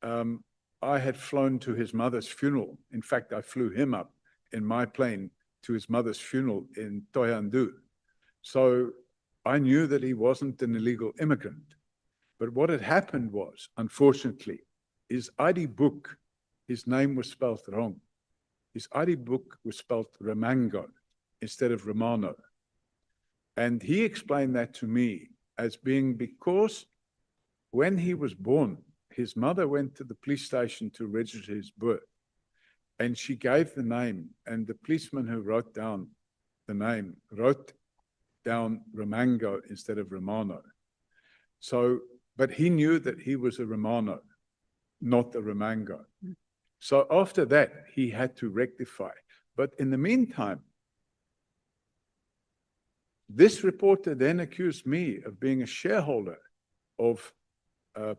I had flown to his mother's funeral. In fact, I flew him up in my plane to his mother's funeral in Thohoyandou. So I knew that he wasn't an illegal immigrant. But what had happened was, unfortunately, his ID book, his name was spelled wrong. His ID book was spelled Ramango instead of Romano. And he explained that to me as being because when he was born, his mother went to the police station to register his birth. And she gave the name, and the policeman who wrote down the name wrote down Ramango instead of Romano. So, but he knew that he was a Romano, not a Ramango. So after that, he had to rectify. But in the meantime, this reporter then accused me of being a shareholder of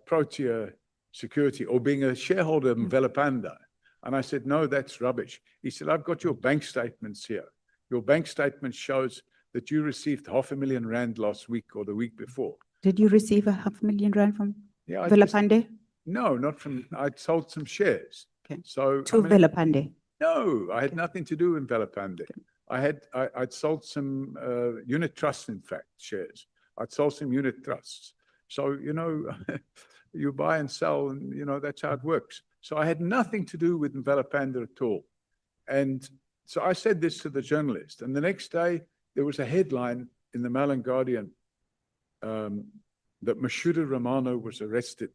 Protea Security or being a shareholder of Velapanda. And I said, no, that's rubbish. He said, I've got your bank statements here. Your bank statement shows that you received R500,000 last week or the week before. Did you receive R500,000 from Yeah, Velapande? No, not from, I'd sold some shares. Okay. So To Velapande? No, I had nothing to do with Velapande. I'd sold some unit trusts, in fact, shares. I'd sold some unit trusts. So, you know, you buy and sell, and you know, that's how it works. So I had nothing to do with Mvelapanda at all. And so I said this to the journalist, and the next day there was a headline in the Mail and Guardian that Mashuda Romano was arrested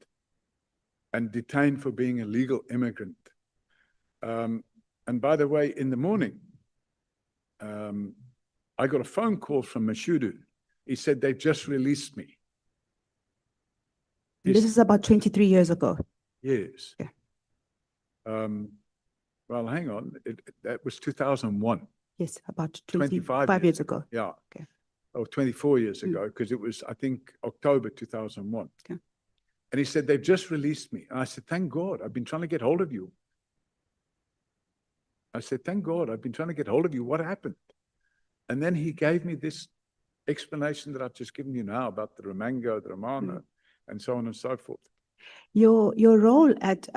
and detained for being a legal immigrant. And by the way, in the morning, I got a phone call from Mashudu. He said, they've just released me. This is about 23 years ago. Yes. Yeah. Well, hang on. That was 2001. Yes, about 25 25 years ago. Yeah. Okay. Oh, 24 years ago, because it was, I think, October 2001. Okay. And he said, they've just released me. And I said, thank God, I've been trying to get hold of you. I said, thank God, I've been trying to get hold of you. What happened? And then he gave me this explanation that I've just given you now about the Romango, the Romano, and so on and so forth. Your role at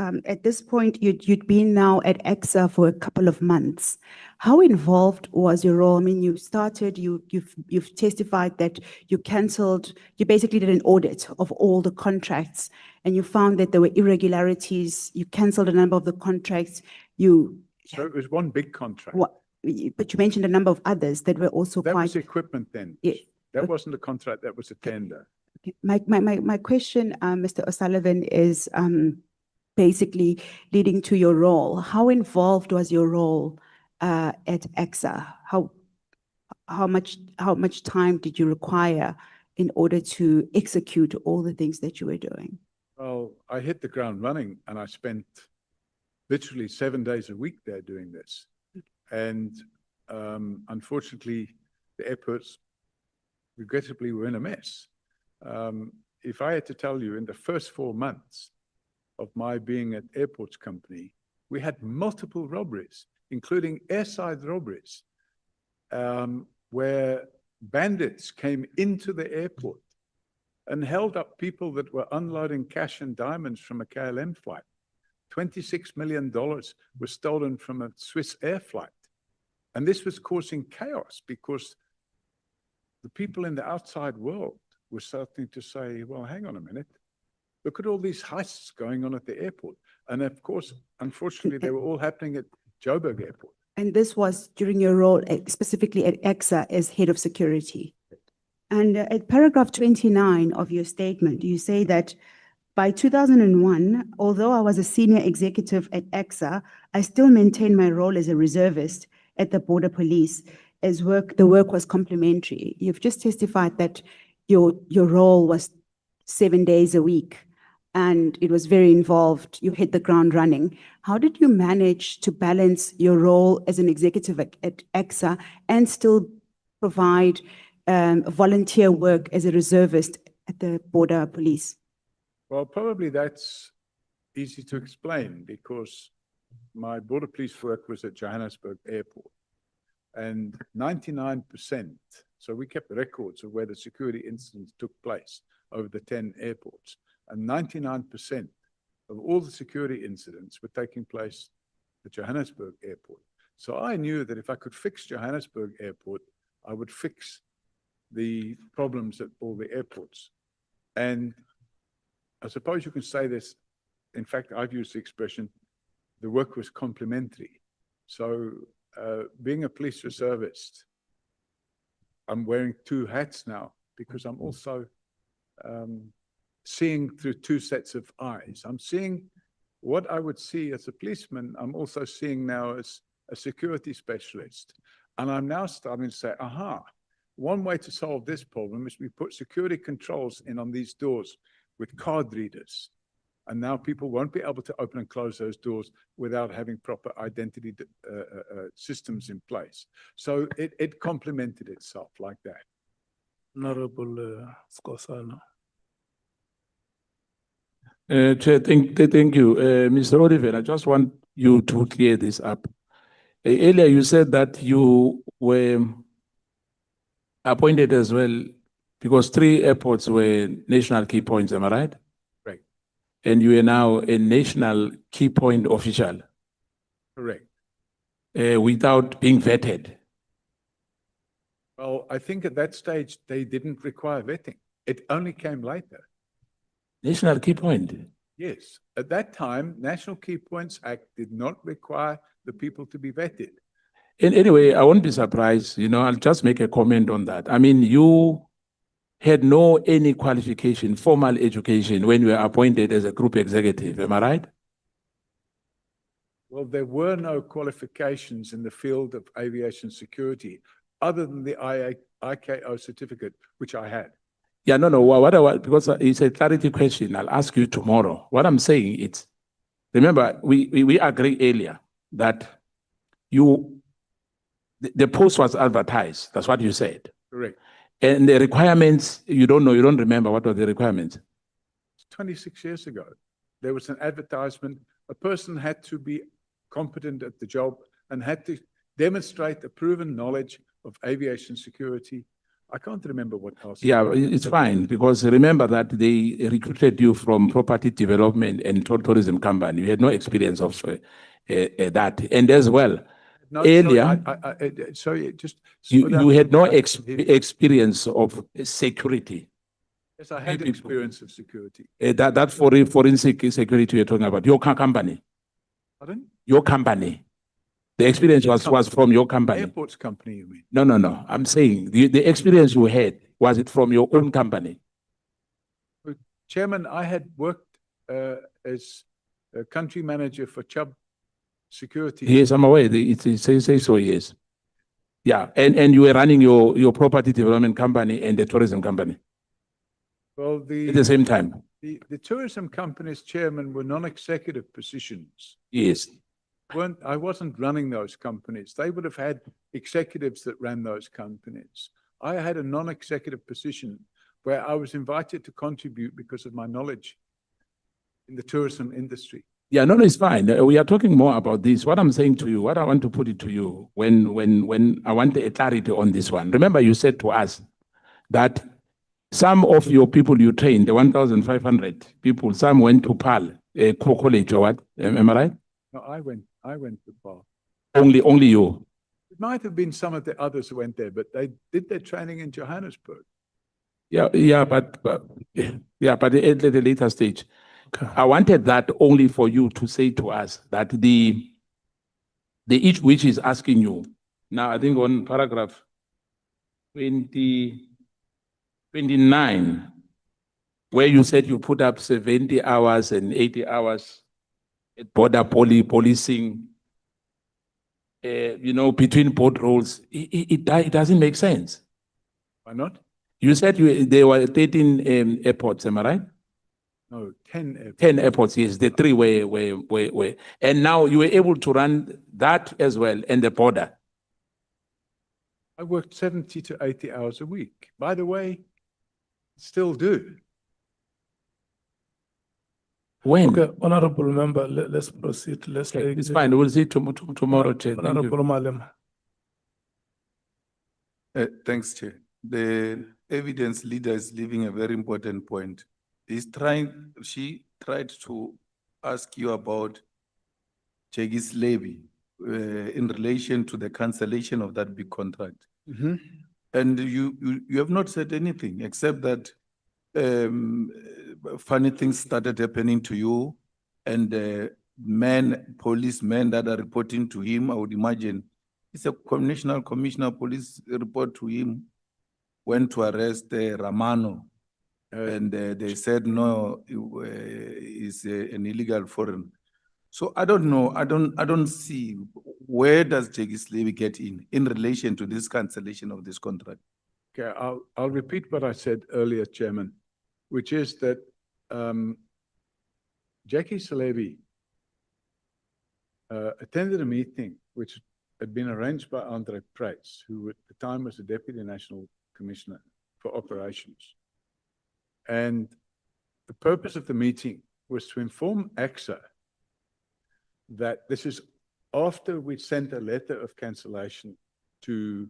this point, you'd been now at EXA for a couple of months. How involved was your role? I mean, you started, you've testified that you basically did an audit of all the contracts, and you found that there were irregularities. You cancelled a number of the contracts. So it was one big contract. But you mentioned a number of others that were also That quite. was equipment then. Yeah. That wasn't a contract, that was a tender. Okay. My question, Mr. O'Sullivan, is basically leading to your role. How involved was your role at EXA? How much time did you require in order to execute all the things that you were doing? Well, I hit the ground running, and I spent literally 7 days a week there doing this. And unfortunately, the airports regrettably were in a mess. If I had to tell you, in the first 4 months of my being at Airports Company, we had multiple robberies, including airside robberies, where bandits came into the airport and held up people that were unloading cash and diamonds from a KLM flight. $26 million was stolen from a Swiss air flight. And this was causing chaos because the people in the outside world were starting to say, well, hang on a minute. Look at all these heists going on at the airport. And of course, unfortunately, they were all happening at Joburg Airport. And this was during your role specifically at EXA as head of security. And at paragraph 29 of your statement, you say that by 2001, although I was a senior executive at EXA, I still maintained my role as a reservist at the Border Police as the work was complementary. You've just testified that your role was 7 days a week and it was very involved. You hit the ground running. How did you manage to balance your role as an executive at EXA and still provide volunteer work as a reservist at the Border Police? Well, probably that's easy to explain because my Border Police work was at Johannesburg Airport. And 99%, so we kept records of where the security incidents took place over the 10 airports. And 99% of all the security incidents were taking place at Johannesburg Airport. So I knew that if I could fix Johannesburg Airport, I would fix the problems at all the airports. And I suppose you can say this. In fact, I've used the expression, the work was complementary. So being a police reservist, I'm wearing 2 hats now because I'm also seeing through 2 sets of eyes. I'm seeing what I would see as a policeman, I'm also seeing now as a security specialist. And I'm now starting to say, aha, one way to solve this problem is we put security controls in on these doors with card readers. And now people won't be able to open and close those doors without having proper identity systems in place. So it complemented itself like that. Honorable Skosana. Chair, thank you. Mr. Oliver, I just want you to clear this up. Earlier, you said that you were appointed as well because 3 airports were national key points, am I right? Right. And you are now a national key point official. Correct. Without being vetted. Well, I think at that stage, they didn't require vetting. It only came later. National Key Point. Yes, at that time, National Key Points Act did not require the people to be vetted. Anyway, I won't be surprised, I'll just make a comment on that. I mean, you had no any qualification, formal education when you were appointed as a group executive, am I right? Well, there were no qualifications in the field of aviation security other than the ICAO certificate, which I had. Yeah, no, because it's a clarity question, I'll ask you tomorrow. What I'm saying is, remember, we agreed earlier that the post was advertised, that's what you said. Correct. And the requirements, you don't know, you don't remember what were the requirements? 26 years ago, there was an advertisement. A person had to be competent at the job and had to demonstrate a proven knowledge of aviation security. I can't remember what else. Yeah, it's fine, because remember that they recruited you from property development and tourism company. You had no experience of that. And as well, No, earlier, sorry, just. you had no experience of security. Yes, I had experience of security. That forensic security you're talking about, your company. Pardon? Your company. The experience was from your company. Airports company, you mean? No. I'm saying the experience you had, was it from your own company? Chairman, I had worked as a country manager for Chubb Security. Yes, I'm aware. It says so, yes. Yeah, and you were running your property development company and the tourism company Well, at the same time. the tourism company's chairman were non-executive positions. Yes. I wasn't running those companies. They would have had executives that ran those companies. I had a non-executive position where I was invited to contribute because of my knowledge in the tourism industry. Yeah, no, it's fine. We are talking more about this. What I'm saying to you, what I want to put it to you, when I want a clarity on this one. Remember, you said to us that some of your people you trained, the 1,500 people, some went to PAL, college or what? Am I right? No, I went to PAL. Only you. It might have been some of the others who went there, but they did their training in Johannesburg. Yeah, but at the later stage, I wanted that only for you to say to us that the each which is asking you now, I think on paragraph 29, where you said you put up 70 hours and 80 hours at border policing, between board roles, it doesn't make sense. Why not? You said there were 13 airports, am I right? No, 10 airports. 10 airports, yes, the three were. And now you were able to run that as well and the border. I worked 70 to 80 hours a week. By the way, still do. When? Okay, honorable member, let's proceed. Okay, it's fine. We'll see tomorrow, Chair. Thank you. Honorable Malema. Thanks, Chair. The evidence leader is leaving a very important point. She tried to ask you about Jegis levy in relation to the cancellation of that big contract. And you have not said anything except that funny things started happening to you, and policemen that are reporting to him, I would imagine, it's a national commissioner of police report to him, went to arrest Ramano, and they said no, he's an illegal foreign. So I don't know. I don't see where does Jegis levy get in relation to this cancellation of this contract. Okay, I'll repeat what I said earlier, Chairman, which is that Jackie Salebi attended a meeting which had been arranged by Andre Price, who at the time was the Deputy National Commissioner for Operations. And the purpose of the meeting was to inform AXA that this is after we sent a letter of cancellation to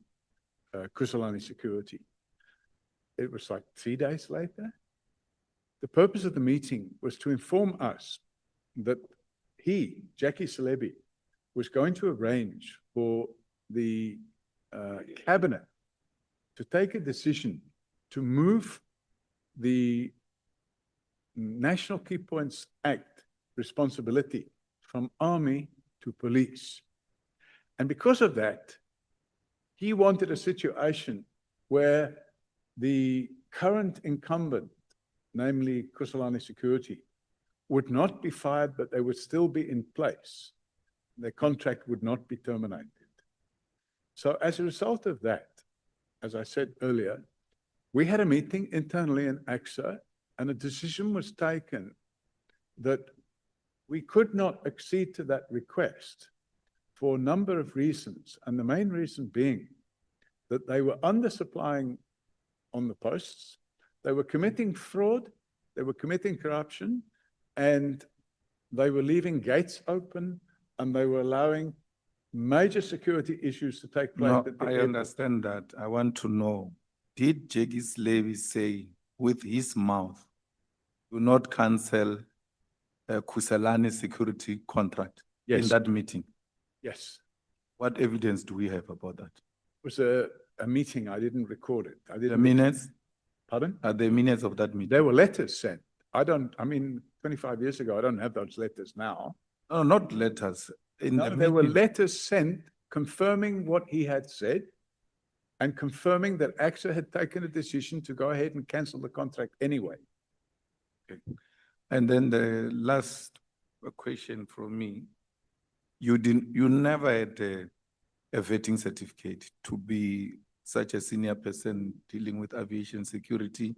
Kusalani Security. It was like 3 days later. The purpose of the meeting was to inform us that he, Jackie Salebi, was going to arrange for the cabinet to take a decision to move the National Key Points Act responsibility from army to police. And because of that, he wanted a situation where the current incumbent, namely Kusalani Security, would not be fired, but they would still be in place. Their contract would not be terminated. So as a result of that, as I said earlier, we had a meeting internally in AXA, and a decision was taken that we could not accede to that request for a number of reasons, and the main reason being that they were undersupplying on the posts, they were committing fraud, they were committing corruption, and they were leaving gates open, and they were allowing major security issues to take place. No, at the I airport. understand that. I want to know, did Jackie Levy say with his mouth, do not cancel a Kusalani security contract in Yes. that meeting? Yes, What evidence do we have about that? it was a meeting, I didn't record it. I The didn't. minutes, Pardon? are the minutes of that meeting? There were letters sent. I 25 years ago, I don't have those letters now. No, not letters. In No, the there were meeting. letters sent confirming what he had said and confirming that AXA had taken a decision to go ahead and cancel the contract anyway. And then the last question from me, you never had a vetting certificate to be such a senior person dealing with aviation security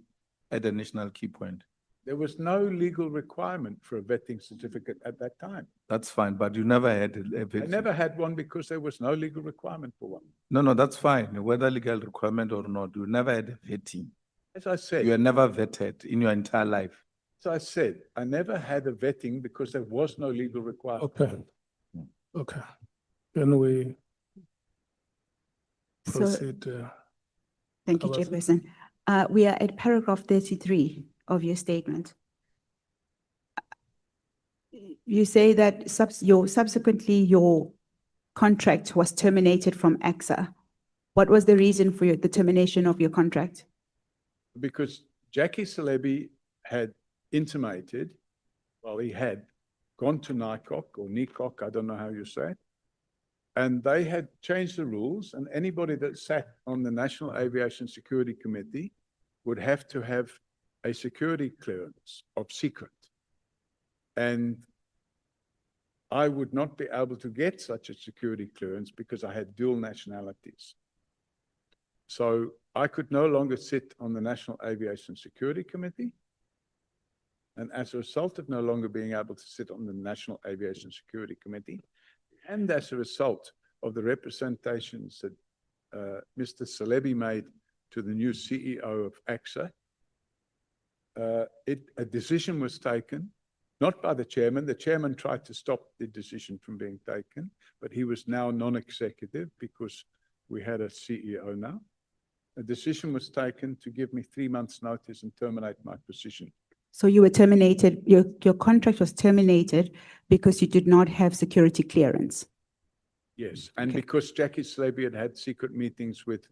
at a national key point. There was no legal requirement for a vetting certificate at that time. That's fine, but you never had a I vetting. never had one because there was no legal requirement for one. No, that's fine, whether legal requirement or not, you never had a vetting. As I said. You were never vetted in your entire life. As I said, I never had a vetting because there was no legal requirement. Okay. Okay. Can we So, proceed? thank you, Kabasa? Chairperson. We are at paragraph 33 of your statement. You say that subsequently your contract was terminated from AXA. What was the reason for the termination of your contract? Because Jackie Celebi had intimated, well, he had gone to NICOC or NICOC, I don't know how you say it, and they had changed the rules, and anybody that sat on the National Aviation Security Committee would have to have a security clearance of secret. And I would not be able to get such a security clearance because I had dual nationalities. So I could no longer sit on the National Aviation Security Committee. And as a result of no longer being able to sit on the National Aviation Security Committee, and as a result of the representations that Mr. Celebi made to the new CEO of AXA, a decision was taken, not by the chairman. The chairman tried to stop the decision from being taken, but he was now non-executive because we had a CEO now. A decision was taken to give me 3 months' notice and terminate my position. So you were terminated, your contract was terminated because you did not have security clearance. Yes, and Okay. because Jackie Celebi had secret meetings with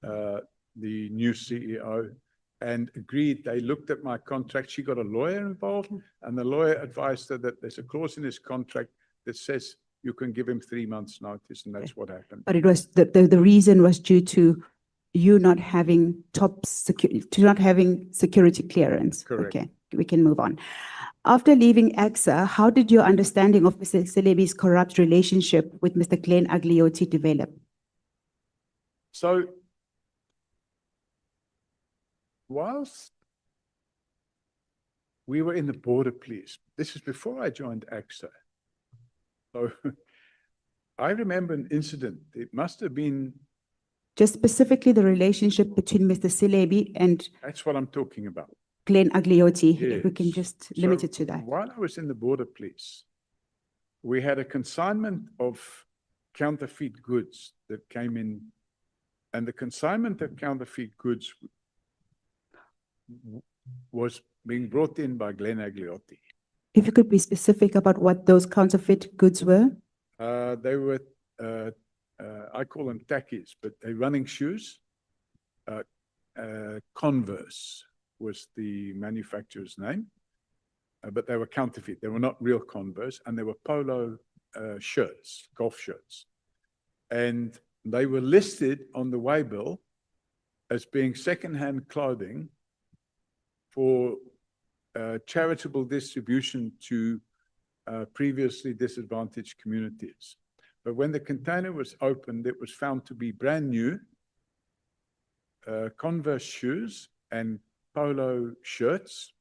the new CEO and agreed, they looked at my contract, she got a lawyer involved, and the lawyer advised her that there's a clause in his contract that says you can give him 3 months' notice, and that's what happened. But it was, the reason was due to you not having security clearance. Correct. Okay, we can move on. After leaving AXA, how did your understanding of Mr. Celebi's corrupt relationship with Mr. Glenn Agliotti develop? So whilst we were in the border police, this is before I joined AXA. So I remember an incident, it must have been, Just specifically the relationship between Mr. Celebi and that's what I'm talking about. Glenn Agliotti, if we can Yes. just limit So it to that. While I was in the border police, we had a consignment of counterfeit goods that came in, and the consignment of counterfeit goods was being brought in by Glenn Agliotti. If you could be specific about what those counterfeit goods were? They were, I call them tackies, but they're running shoes. Converse was the manufacturer's name. but they were counterfeit. They were not real Converse, and they were polo shirts, golf shirts. And they were listed on the waybill as being secondhand clothing for charitable distribution to previously disadvantaged communities. But when the container was opened, it was found to be brand new Converse shoes and polo shirts,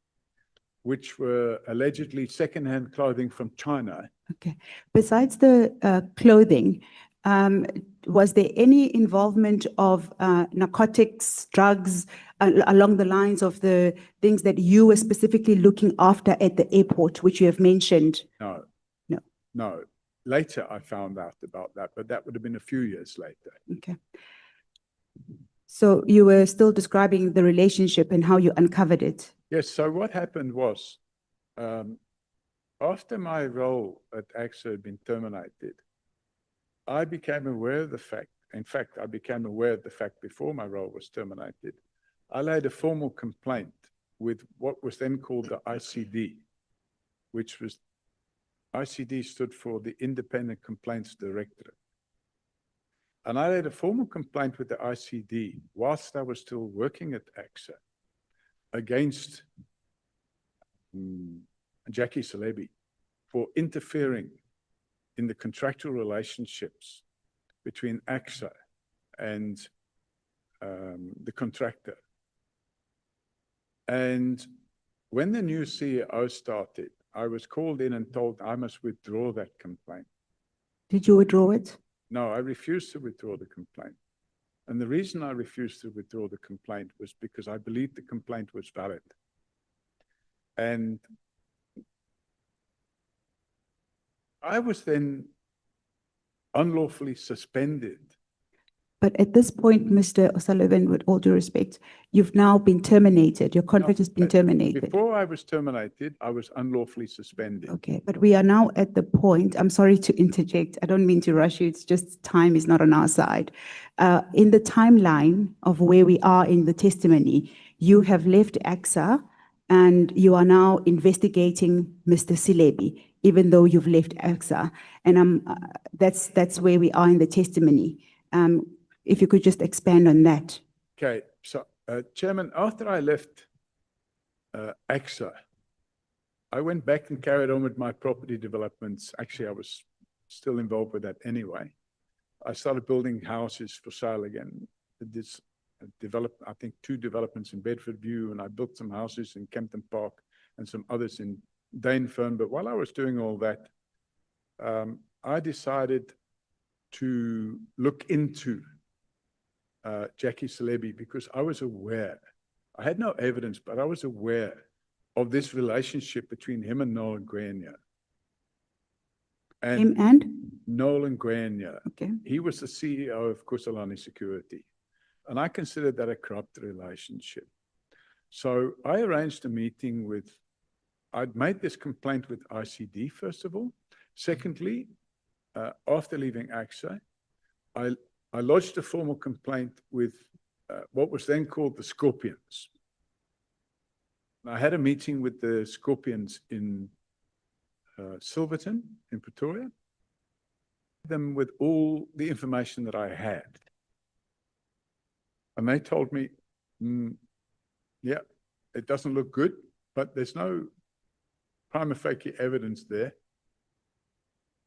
which were allegedly secondhand clothing from China. Okay. Besides the clothing, was there any involvement of narcotics, drugs, along the lines of the things that you were specifically looking after at the airport, which you have mentioned? No. No. No. Later, I found out about that, but that would have been a few years later. Okay. So you were still describing the relationship and how you uncovered it. Yes, so what happened was, after my role at AXA had been terminated, I became aware of the fact, in fact, I became aware of the fact before my role was terminated. I laid a formal complaint with what was then called the ICD, which was, ICD stood for the Independent Complaints Directorate. And I laid a formal complaint with the ICD whilst I was still working at AXA against Jackie Celebi for interfering in the contractual relationships between AXA and the contractor. And when the new CEO started, I was called in and told I must withdraw that complaint. Did you withdraw it? No, I refused to withdraw the complaint. And the reason I refused to withdraw the complaint was because I believed the complaint was valid. And I was then unlawfully suspended. But at this point, Mr. O'Sullivan, with all due respect, you've now been terminated. Your contract has been terminated. Before I was terminated, I was unlawfully suspended. Okay, but we are now at the point, I'm sorry to interject. I don't mean to rush you. It's just time is not on our side. In the timeline of where we are in the testimony, you have left AXA and you are now investigating Mr. Celebi, even though you've left AXA. And that's where we are in the testimony. If you could just expand on that. Okay, so Chairman, after I left AXA, I went back and carried on with my property developments. Actually, I was still involved with that anyway. I started building houses for sale again. This developed, I think, 2 developments in Bedford View, and I built some houses in Kempton Park and some others in Dainfern. But while I was doing all that, I decided to look into Jackie Celebi because I was aware, I had no evidence, but I was aware of this relationship between him and Nolan Grenier. Him and? Nolan Grenier. Okay. He was the CEO of Kusalani Security. And I considered that a corrupt relationship. So I arranged a meeting with, I'd made this complaint with ICD, first of all. Secondly, after leaving AXA, I lodged a formal complaint with what was then called the Scorpions. I had a meeting with the Scorpions in Silverton, in Pretoria, them with all the information that I had. And they told me, yeah, it doesn't look good, but there's no prima facie evidence there.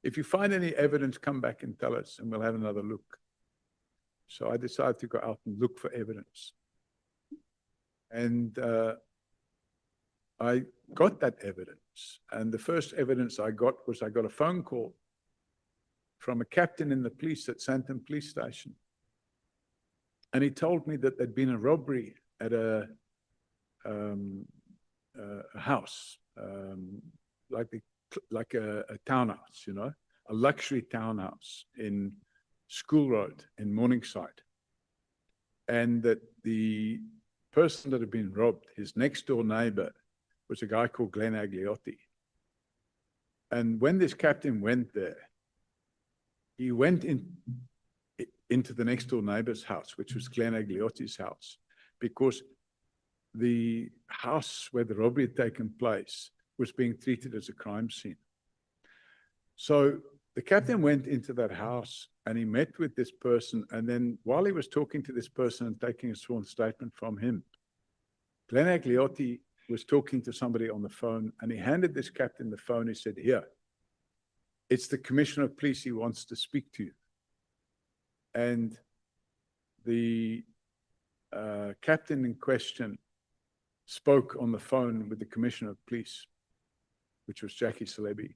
If you find any evidence, come back and tell us, and we'll have another look. So I decided to go out and look for evidence. And I got that evidence. And the first evidence I got was I got a phone call from a captain in the police at Sandton Police Station. And he told me that there'd been a robbery at a house, like a townhouse, you know, a luxury townhouse in School Road in Morningside. And that the person that had been robbed, his next door neighbor, was a guy called Glenn Agliotti. And when this captain went there, he went into the next door neighbor's house, which was Glenn Agliotti's house, because the house where the robbery had taken place was being treated as a crime scene. So the captain went into that house and he met with this person. And then while he was talking to this person and taking a sworn statement from him, Glenn Agliotti was talking to somebody on the phone and he handed this captain the phone. He said, "Here, it's the Commissioner of Police. He wants to speak to you." And the captain in question spoke on the phone with the Commissioner of Police, which was Jackie Celebi.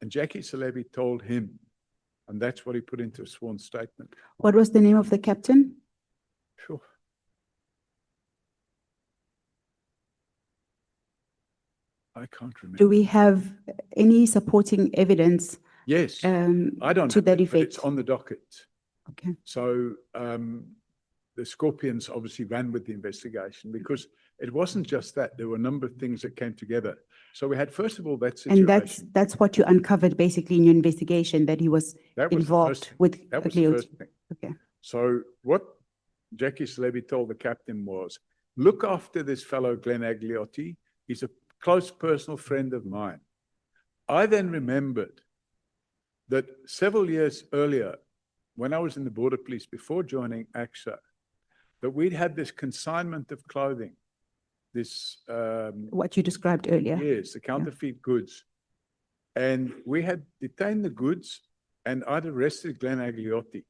And Jackie Celebi told him, and that's what he put into a sworn statement. What was the name of the captain? Sure. I can't remember. Do we have any supporting evidence Yes, I don't to have that it, but it's effect? on the docket. Okay. So the Scorpions obviously ran with the investigation because it wasn't just that. There were a number of things that came together. So we had, first of all, that situation. And that's what you uncovered basically in your investigation, that he was That was the involved first thing. with That was the Agliotti. first thing. Okay. So what Jackie Celebi told the captain was, look after this fellow Glenn Agliotti. He's a close personal friend of mine. I then remembered that several years earlier, when I was in the Border Police before joining AXA, that we'd had this consignment of clothing, this What you described earlier. yes, the counterfeit goods. And we had detained the goods and I'd arrested Glenn Agliotti.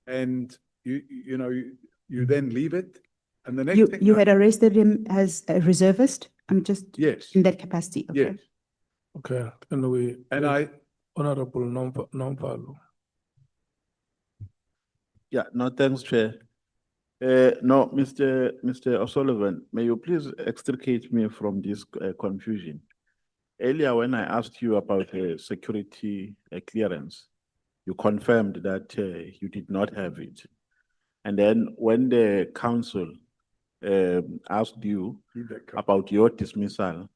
And you then leave it. And the next thing You had arrested him as a reservist? I'm just yes, in that capacity, okay? yes. Okay, can we? And I Honorable Nomvalo. Yeah, no, thanks, Chair. No, Mr. O'Sullivan, may you please extricate me from this confusion? Earlier, when I asked you about security clearance, you confirmed that you did not have it. And then when the council asked you about your dismissal,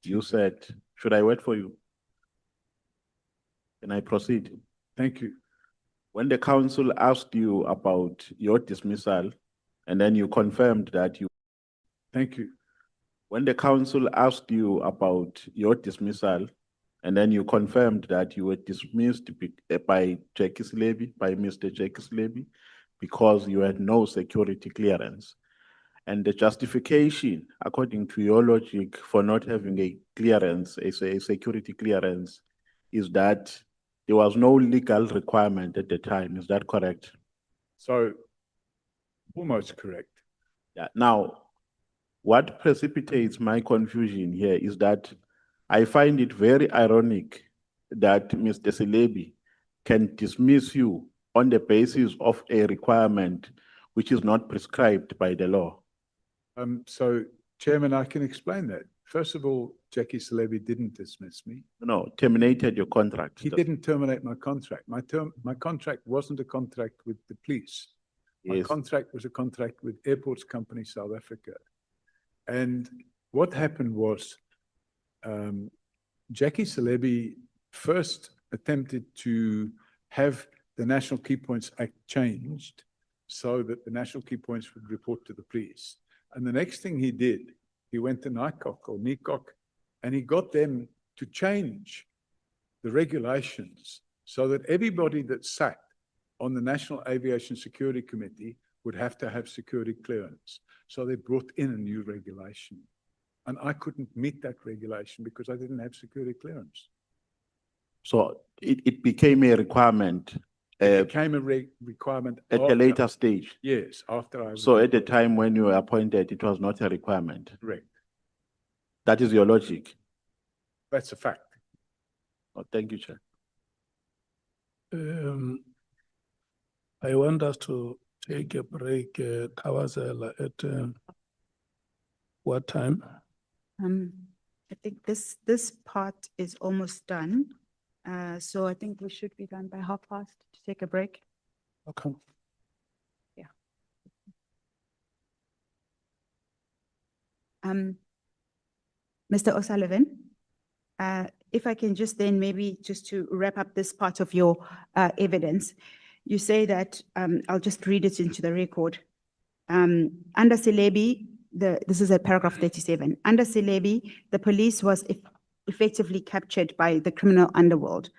you said, should I wait for you? Can I proceed? thank you. When the council asked you about your dismissal, and then you confirmed that you, Thank you. when the council asked you about your dismissal, and then you confirmed that you were dismissed by Jackie Celebi, by Mr. Jackie Celebi, because you had no security clearance. And the justification, according to your logic, for not having a clearance, a security clearance, is that there was no legal requirement at the time. Is that correct? So almost correct. Yeah. Now, what precipitates my confusion here is that I find it very ironic that Mr. Celebi can dismiss you on the basis of a requirement which is not prescribed by the law. So Chairman, I can explain that. First of all, Jackie Celebi didn't dismiss me. No, terminated your contract. He didn't terminate my contract. My contract wasn't a contract with the police. My Yes. contract was a contract with Airports Company South Africa. And what happened was Jackie Celebi first attempted to have the National Key Points Act changed so that the National Key Points would report to the police. And the next thing he did, he went to NICOC, and he got them to change the regulations so that everybody that sat on the National Aviation Security Committee would have to have security clearance. So they brought in a new regulation. And I couldn't meet that regulation because I didn't have security clearance. So it became a requirement It became a requirement. at a after- later stage. Yes, after I was. So at the time when you were appointed, it was not a requirement. Correct. That is your logic. That's a fact. Oh, thank you, Chair. I want us to take a break, Kawazela, at what time? I think this part is almost done. So I think we should be done by past to take a break. Okay. Mr. O'Sullivan, if I can just then maybe just to wrap up this part of your evidence, you say that, I'll just read it into the record. Under Celebi, this is at paragraph 37. Under Celebi, the police was effectively captured by the criminal underworld.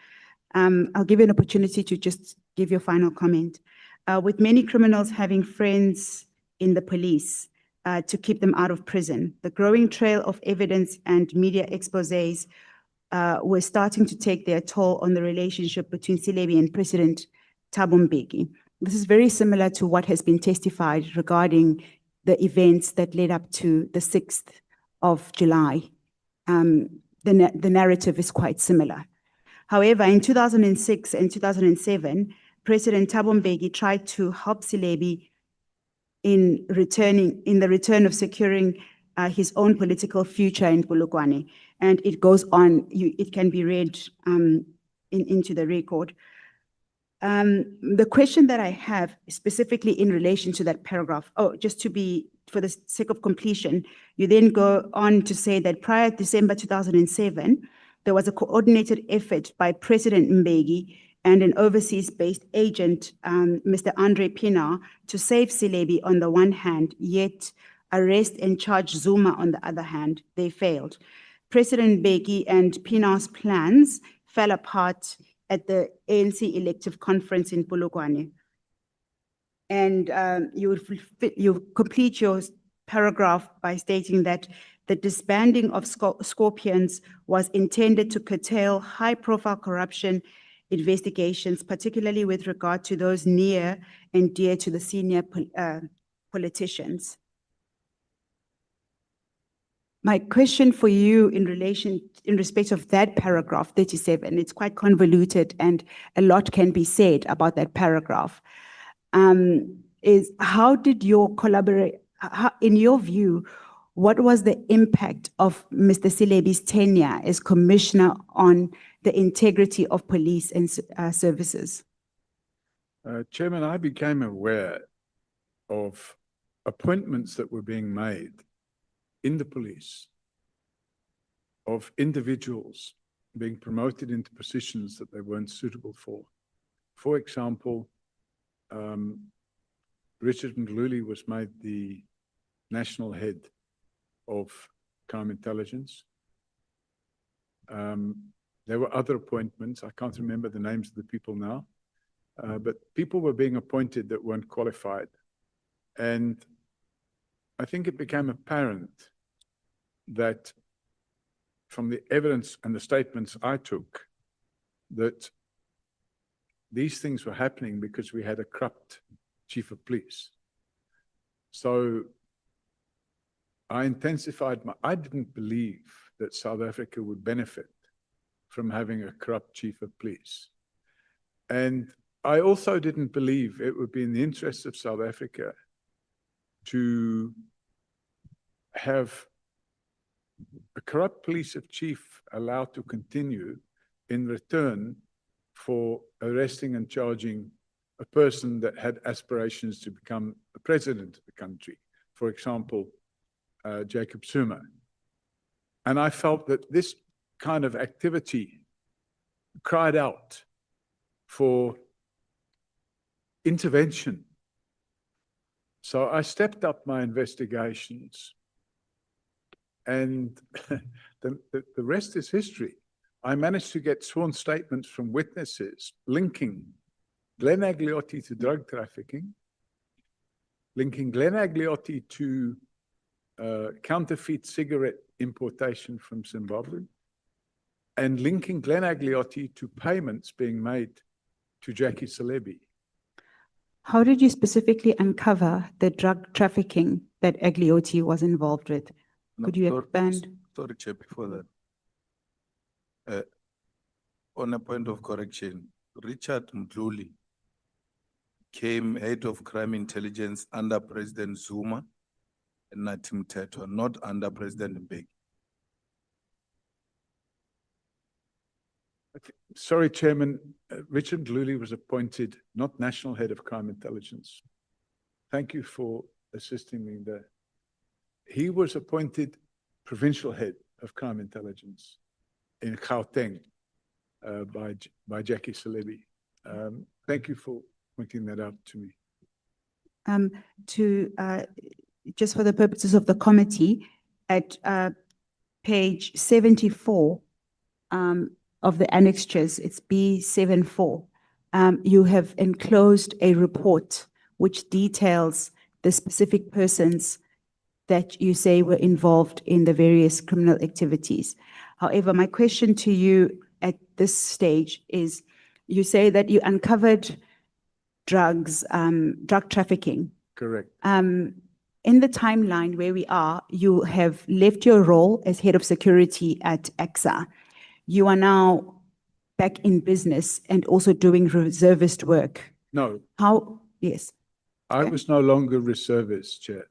I'll give you an opportunity to just give your final comment. With many criminals having friends in the police to keep them out of prison, the growing trail of evidence and media exposés were starting to take their toll on the relationship between Celebi and President Thabo Mbeki. This is very similar to what has been testified regarding the events that led up to the 6th of July. The narrative is quite similar. However, in 2006 and 2007, President Thabo Mbeki tried to help Celebi in the return of securing his own political future in Polokwane. And it goes on, it can be read into the record. The question that I have specifically in relation to that paragraph, just to be, for the sake of completion, you then go on to say that prior to December 2007, there was a coordinated effort by President Mbeki and an overseas-based agent, Mr. Andre Pienaar, to save Celebi on the one hand, yet arrest and charge Zuma on the other hand. They failed. President Mbeki and Pienaar's plans fell apart at the ANC elective conference in Polokwane. And you complete your paragraph by stating that the disbanding of Scorpions was intended to curtail high-profile corruption investigations, particularly with regard to those near and dear to the senior politicians. My question for you in respect of that paragraph 37, it's quite convoluted and a lot can be said about that paragraph, is how did your in your view, what was the impact of Mr. Celebi's tenure as commissioner on the integrity of police and services? Chairman, I became aware of appointments that were being made in the police of individuals being promoted into positions that they weren't suitable for. For example, Richard Ndluli was made the national head of crime intelligence. There were other appointments. I can't remember the names of the people now, but people were being appointed that weren't qualified. And I think it became apparent that from the evidence and the statements I took, that these things were happening because we had a corrupt chief of police. So I intensified I didn't believe that South Africa would benefit from having a corrupt chief of police. And I also didn't believe it would be in the interests of South Africa to have a corrupt police chief allowed to continue in return for arresting and charging a person that had aspirations to become the president of the country. For example, Jacob Zuma. And I felt that this kind of activity cried out for intervention. So I stepped up my investigations, and the rest is history. I managed to get sworn statements from witnesses linking Glenn Agliotti to drug trafficking, linking Glenn Agliotti to counterfeit cigarette importation from Zimbabwe, and linking Glenn Agliotti to payments being made to Jackie Celebi. How did you specifically uncover the drug trafficking that Agliotti was involved with? Could you expand? Sorry, Chair, before that. On a point of correction, Richard Ndluli came head of crime intelligence under President Zuma and Nathi Mthethwa, not under President Mbeki. Sorry, Chairman, Richard Ndluli was appointed not national head of crime intelligence. Thank you for assisting me there. He was appointed provincial head of crime intelligence in Gauteng by Jackie Celebi. Thank you for pointing that out to me. just for the purposes of the committee, at page 74 of the annexures, it's B74. You have enclosed a report which details the specific persons that you say were involved in the various criminal activities. However, my question to you at this stage is, you say that you uncovered drugs, drug trafficking. Correct. In the timeline where we are, you have left your role as head of security at AXA. You are now back in business and also doing reservist work. No, How, yes, I Okay. was no longer reservist, Chair.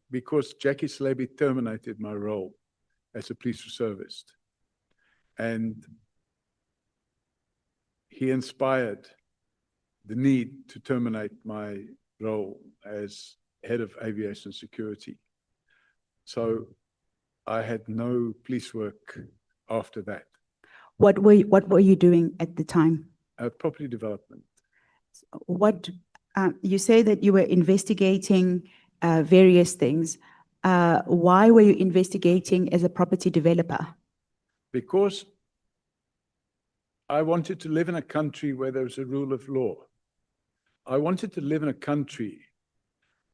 Because Jackie Celebi terminated my role as a police reservist. And he inspired the need to terminate my role as head of aviation security. So I had no police work after that. what were you doing at the time? Property development. What, you say that you were investigating various things. Why were you investigating as a property developer? Because I wanted to live in a country where there was a rule of law. I wanted to live in a country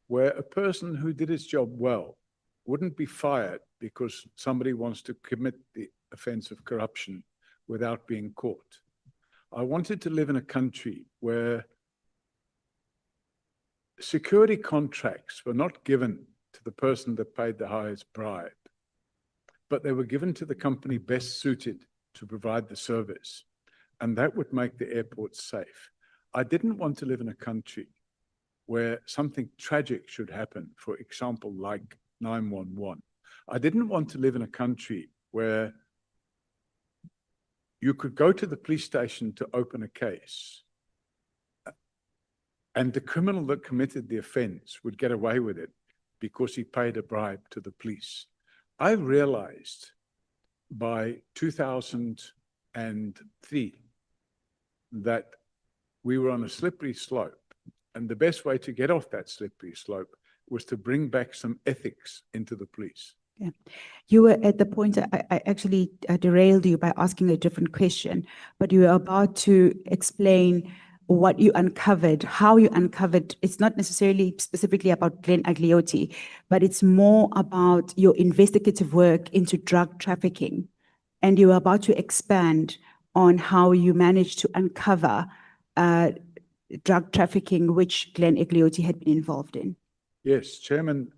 where a person who did his job well wouldn't be fired because somebody wants to commit the offense of corruption without being caught. I wanted to live in a country where security contracts were not given to the person that paid the highest bribe, but they were given to the company best suited to provide the service. And that would make the airport safe. I didn't want to live in a country where something tragic should happen, for example, like 911. I didn't want to live in a country where you could go to the police station to open a case and the criminal that committed the offense would get away with it because he paid a bribe to the police. I realized by 2003 that we were on a slippery slope, and the best way to get off that slippery slope was to bring back some ethics into the police. Yeah. You were at the point, I actually derailed you by asking a different question, but you were about to explain what you uncovered, how you uncovered. It's not necessarily specifically about Glenn Agliotti, but it's more about your investigative work into drug trafficking. And you were about to expand on how you managed to uncover drug trafficking, which Glenn Agliotti had been involved in. Yes, Chairman,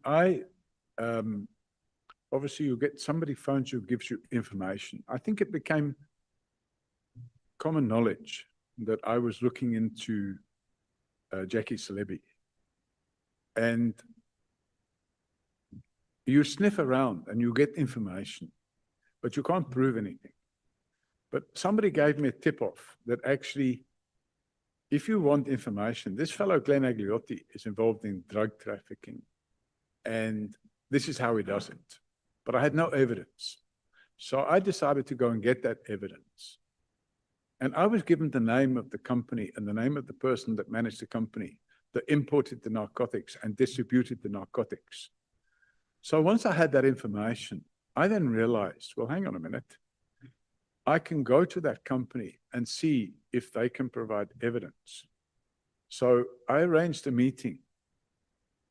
obviously you get somebody phones you, gives you information. I think it became common knowledge that I was looking into Jackie Celebi. And you sniff around and you get information, but you can't prove anything. But somebody gave me a tip-off that actually, if you want information, this fellow Glenn Agliotti is involved in drug trafficking, and this is how he does it. But I had no evidence. So I decided to go and get that evidence. And I was given the name of the company and the name of the person that managed the company that imported the narcotics and distributed the narcotics. So once I had that information, I then realized, well, hang on a minute. I can go to that company and see if they can provide evidence. So I arranged a meeting.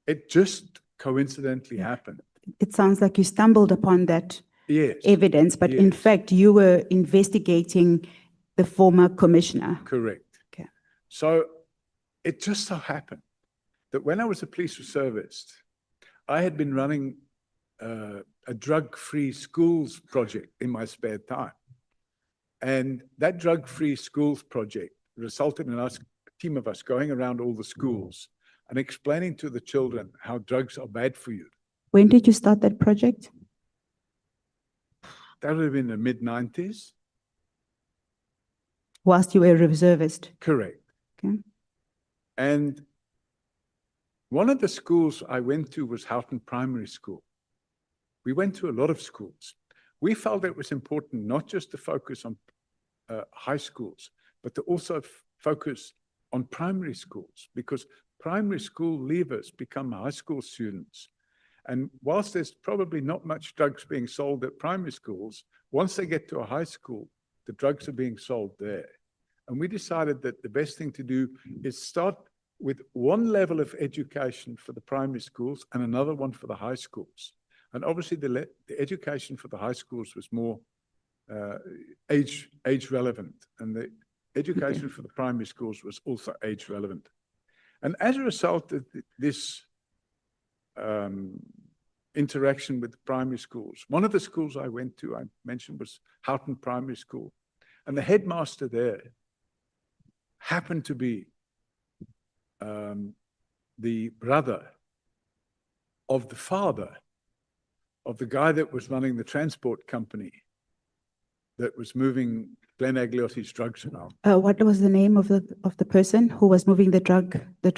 It just coincidentally happened. It sounds like you stumbled upon that Yes. evidence, but in Yes. fact, you were investigating the former commissioner. Correct. Okay. So it just so happened that when I was a police reservist, I had been running a drug-free schools project in my spare time. And that drug-free schools project resulted in us, a team of us, going around all the schools and explaining to the children how drugs are bad for you. When did you start that project? That would have been the mid-90s. Whilst you were a reservist? Correct. Okay. And one of the schools I went to was Houghton Primary School. We went to a lot of schools. We felt it was important not just to focus on high schools, but to also focus on primary schools, because primary school leavers become high school students. And whilst there's probably not much drugs being sold at primary schools, once they get to a high school, the drugs are being sold there. And we decided that the best thing to do is start with one level of education for the primary schools and another one for the high schools. And obviously the education for the high schools was more age relevant, and the education for the primary schools was also age relevant. And as a result of this interaction with the primary schools, one of the schools I went to, I mentioned, was Houghton Primary School. And the headmaster there happened to be the brother of the father of the guy that was running the transport company that was moving Glenn Agliotti's drugs around. What was the name of the person who was moving the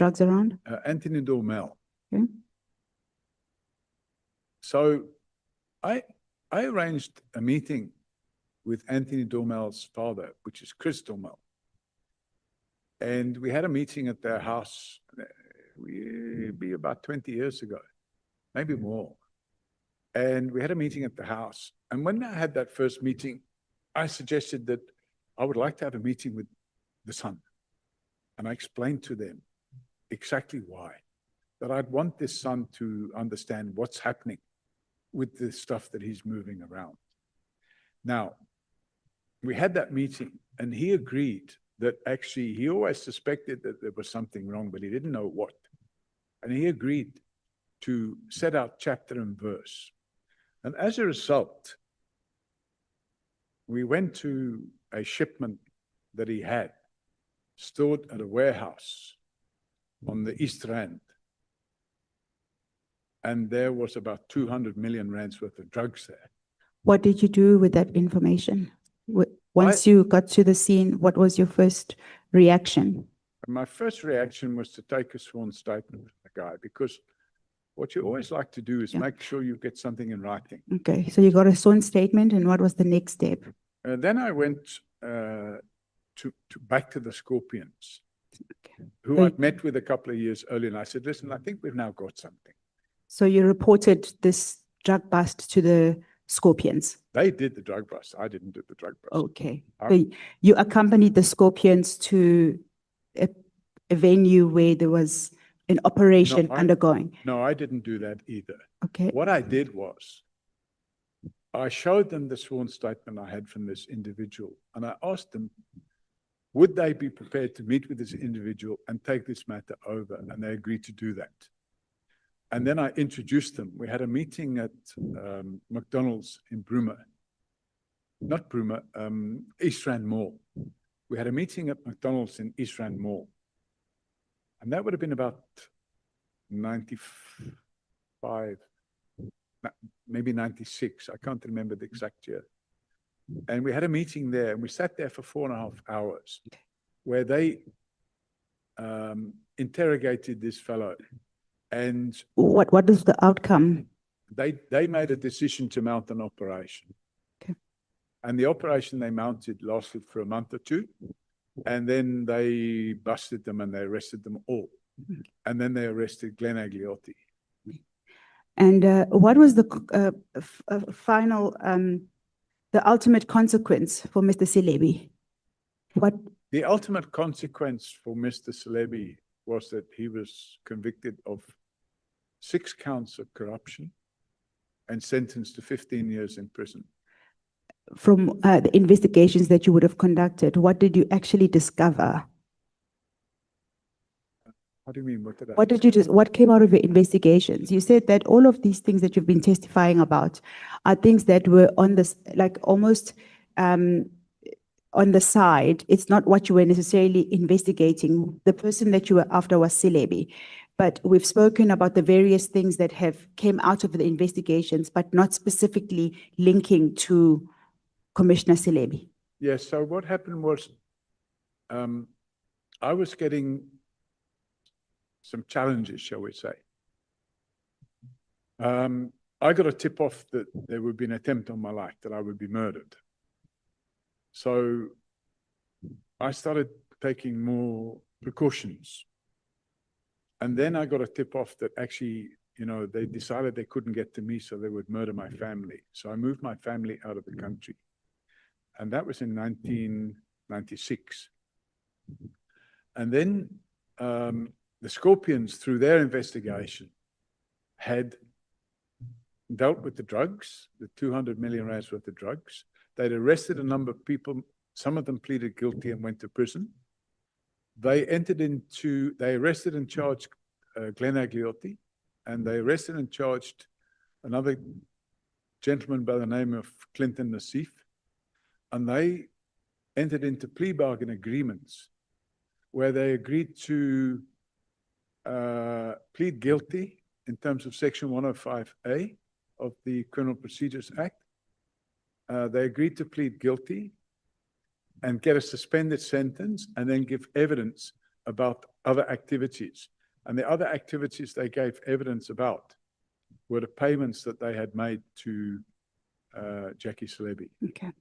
drugs around? Anthony Dormel. Okay. So I arranged a meeting with Anthony Dormel's father, which is Chris Dormel. And we had a meeting at their house, be about 20 years ago, maybe more. And we had a meeting at the house. And when I had that first meeting, I suggested that I would like to have a meeting with the son. And I explained to them exactly why. That I'd want this son to understand what's happening with the stuff that he's moving around. Now, we had that meeting and he agreed that actually he always suspected that there was something wrong, but he didn't know what. And he agreed to set out chapter and verse. And as a result, we went to a shipment that he had stored at a warehouse on the East Rand. And there was about 200 million rands worth of drugs there. What did you do with that information? Once you got to the scene, what was your first reaction? My first reaction was to take a sworn statement with the guy, because what you always like to do is make sure you get something in writing. Okay, so you got a sworn statement, and what was the next step? Then I went back to the Scorpions, who So- I'd met with a couple of years earlier, and I said, listen, I think we've now got something. So you reported this drug bust to the Scorpions? They did the drug bust. I didn't do the drug bust. Okay. So you accompanied the Scorpions to a venue where there was an operation undergoing? No, I didn't do that either. Okay. What I did was, I showed them the sworn statement I had from this individual, and I asked them, would they be prepared to meet with this individual and take this matter over? And they agreed to do that. And then I introduced them. We had a meeting at McDonald's in Bruma. Not Bruma, East Rand Mall. We had a meeting at McDonald's in East Rand Mall. And that would have been about 95, maybe 96. I can't remember the exact year. And we had a meeting there, and we sat there for 4.5 hours, where they interrogated this fellow. And What is the outcome? they made a decision to mount an operation. Okay. And the operation they mounted lasted for a month or two. And then they busted them and they arrested them all. And then they arrested Glenn Agliotti. And what was the final, the ultimate consequence for Mr. Celebi? The ultimate consequence for Mr. Celebi was that he was convicted of 6 counts of corruption and sentenced to 15 years in prison. From the investigations that you would have conducted, what did you actually discover? What do you mean? What did I? What came out of your investigations? You said that all of these things that you've been testifying about are things that were on this, like almost on the side. It's not what you were necessarily investigating. The person that you were after was Celebi. But we've spoken about the various things that have came out of the investigations, but not specifically linking to Commissioner Celebi. Yes, so what happened was, I was getting some challenges, shall we say. I got a tip off that there would be an attempt on my life, that I would be murdered. So I started taking more precautions. And then I got a tip off that actually, you know, they decided they couldn't get to me, so they would murder my family. So I moved my family out of the country. And that was in 1996. And then the Scorpions, through their investigation, had dealt with the drugs, the 200 million rands worth of drugs. They'd arrested a number of people. Some of them pleaded guilty and went to prison. They arrested and charged Glenn Agliotti, and they arrested and charged another gentleman by the name of Clinton Nassif, and they entered into plea bargain agreements where they agreed to plead guilty in terms of Section 105A of the Criminal Procedures Act. They agreed to plead guilty and get a suspended sentence and then give evidence about other activities. And the other activities they gave evidence about were the payments that they had made to Jackie Celebi. Okay.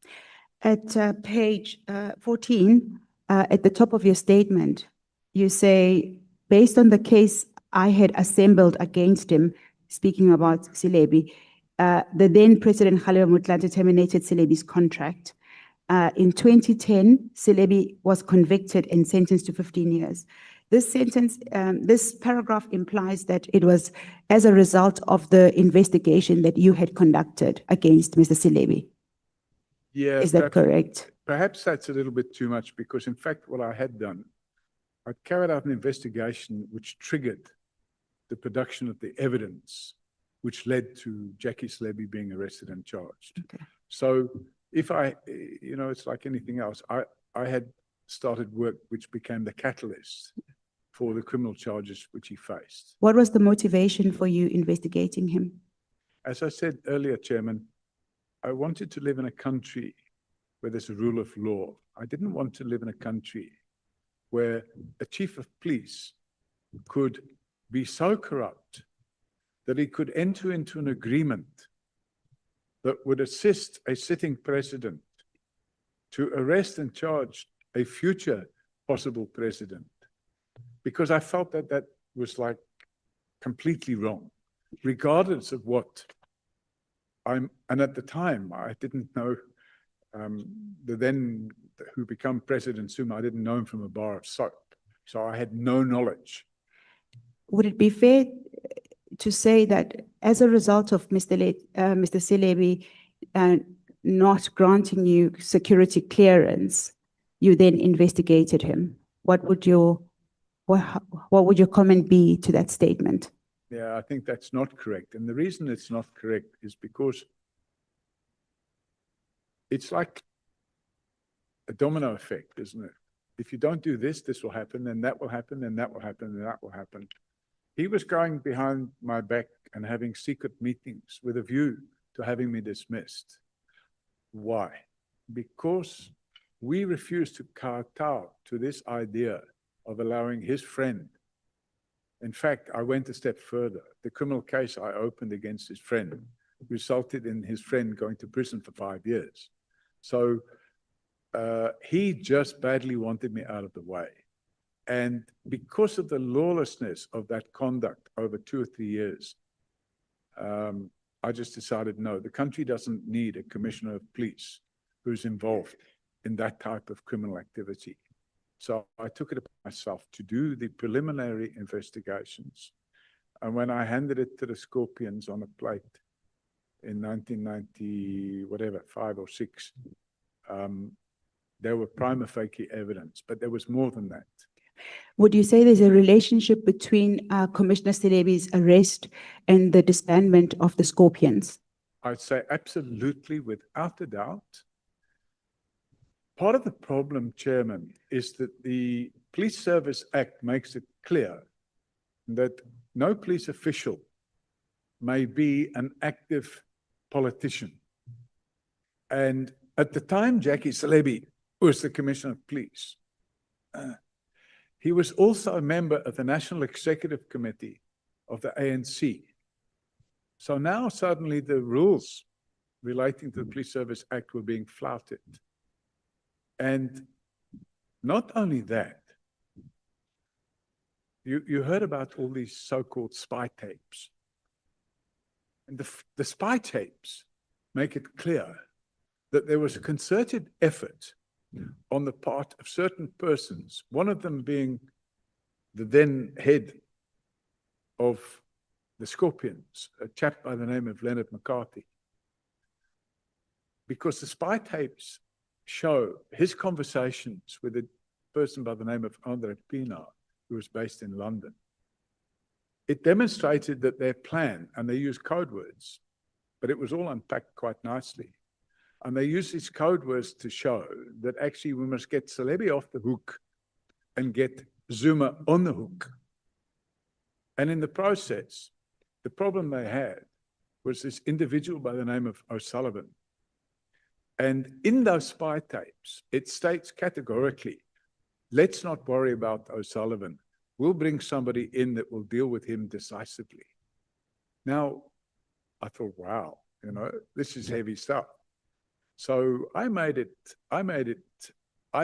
At page 14, at the top of your statement, you say, based on the case I had assembled against him, speaking about Celebi, the then President Kgalema Motlanthe terminated Celebi's contract. In 2010, Celebi was convicted and sentenced to 15 years. This sentence, this paragraph implies that it was as a result of the investigation that you had conducted against Mr. Celebi. Yeah, Is that correct? Perhaps that's a little bit too much, because in fact, what I had done, I carried out an investigation which triggered the production of the evidence which led to Jackie Celebi being arrested and charged. Okay. So if it's like anything else, I had started work which became the catalyst for the criminal charges which he faced. What was the motivation for you investigating him? As I said earlier, Chairman, I wanted to live in a country where there's a rule of law. I didn't want to live in a country where a chief of police could be so corrupt that he could enter into an agreement that would assist a sitting president to arrest and charge a future possible president. Because I felt that that was like completely wrong, regardless of what and at the time, I didn't know the then who became President Zuma, I didn't know him from a bar of soap. So I had no knowledge. Would it be fair to say that as a result of Mr. Celebi not granting you security clearance, you then investigated him? What would your comment be to that statement? Yeah, I think that's not correct. And the reason it's not correct is because it's like a domino effect, isn't it? If you don't do this, this will happen, then that will happen, then that will happen, then that will happen. He was going behind my back and having secret meetings with a view to having me dismissed. Why? Because we refused to kowtow to this idea of allowing his friend. In fact, I went a step further. The criminal case I opened against his friend resulted in his friend going to prison for 5 years. So he just badly wanted me out of the way. And because of the lawlessness of that conduct over 2 or 3 years, I just decided, no, the country doesn't need a commissioner of police who's involved in that type of criminal activity. So I took it upon myself to do the preliminary investigations. And when I handed it to the Scorpions on a plate in 1990, whatever, 5 or 6, there were prima facie evidence, but there was more than that. Would you say there's a relationship between Commissioner Celebi's arrest and the disbandment of the Scorpions? I'd say absolutely, without a doubt. Part of the problem, Chairman, is that the Police Service Act makes it clear that no police official may be an active politician. And at the time Jackie Celebi was the Commissioner of Police, he was also a member of the National Executive Committee of the ANC. So now suddenly the rules relating to the Police Service Act were being flouted. And not only that, you heard about all these so-called spy tapes. And the spy tapes make it clear that there was a concerted effort on the part of certain persons, one of them being the then head of the Scorpions, a chap by the name of Leonard McCarthy. Because the spy tapes show his conversations with a person by the name of Andre Pienaar, who was based in London. It demonstrated that their plan, and they used code words, but it was all unpacked quite nicely. And they used these code words to show that actually we must get Celebi off the hook and get Zuma on the hook. And in the process, the problem they had was this individual by the name of O'Sullivan. And in those spy tapes, it states categorically, let's not worry about O'Sullivan. We'll bring somebody in that will deal with him decisively. Now, I thought, wow, this is heavy stuff. So I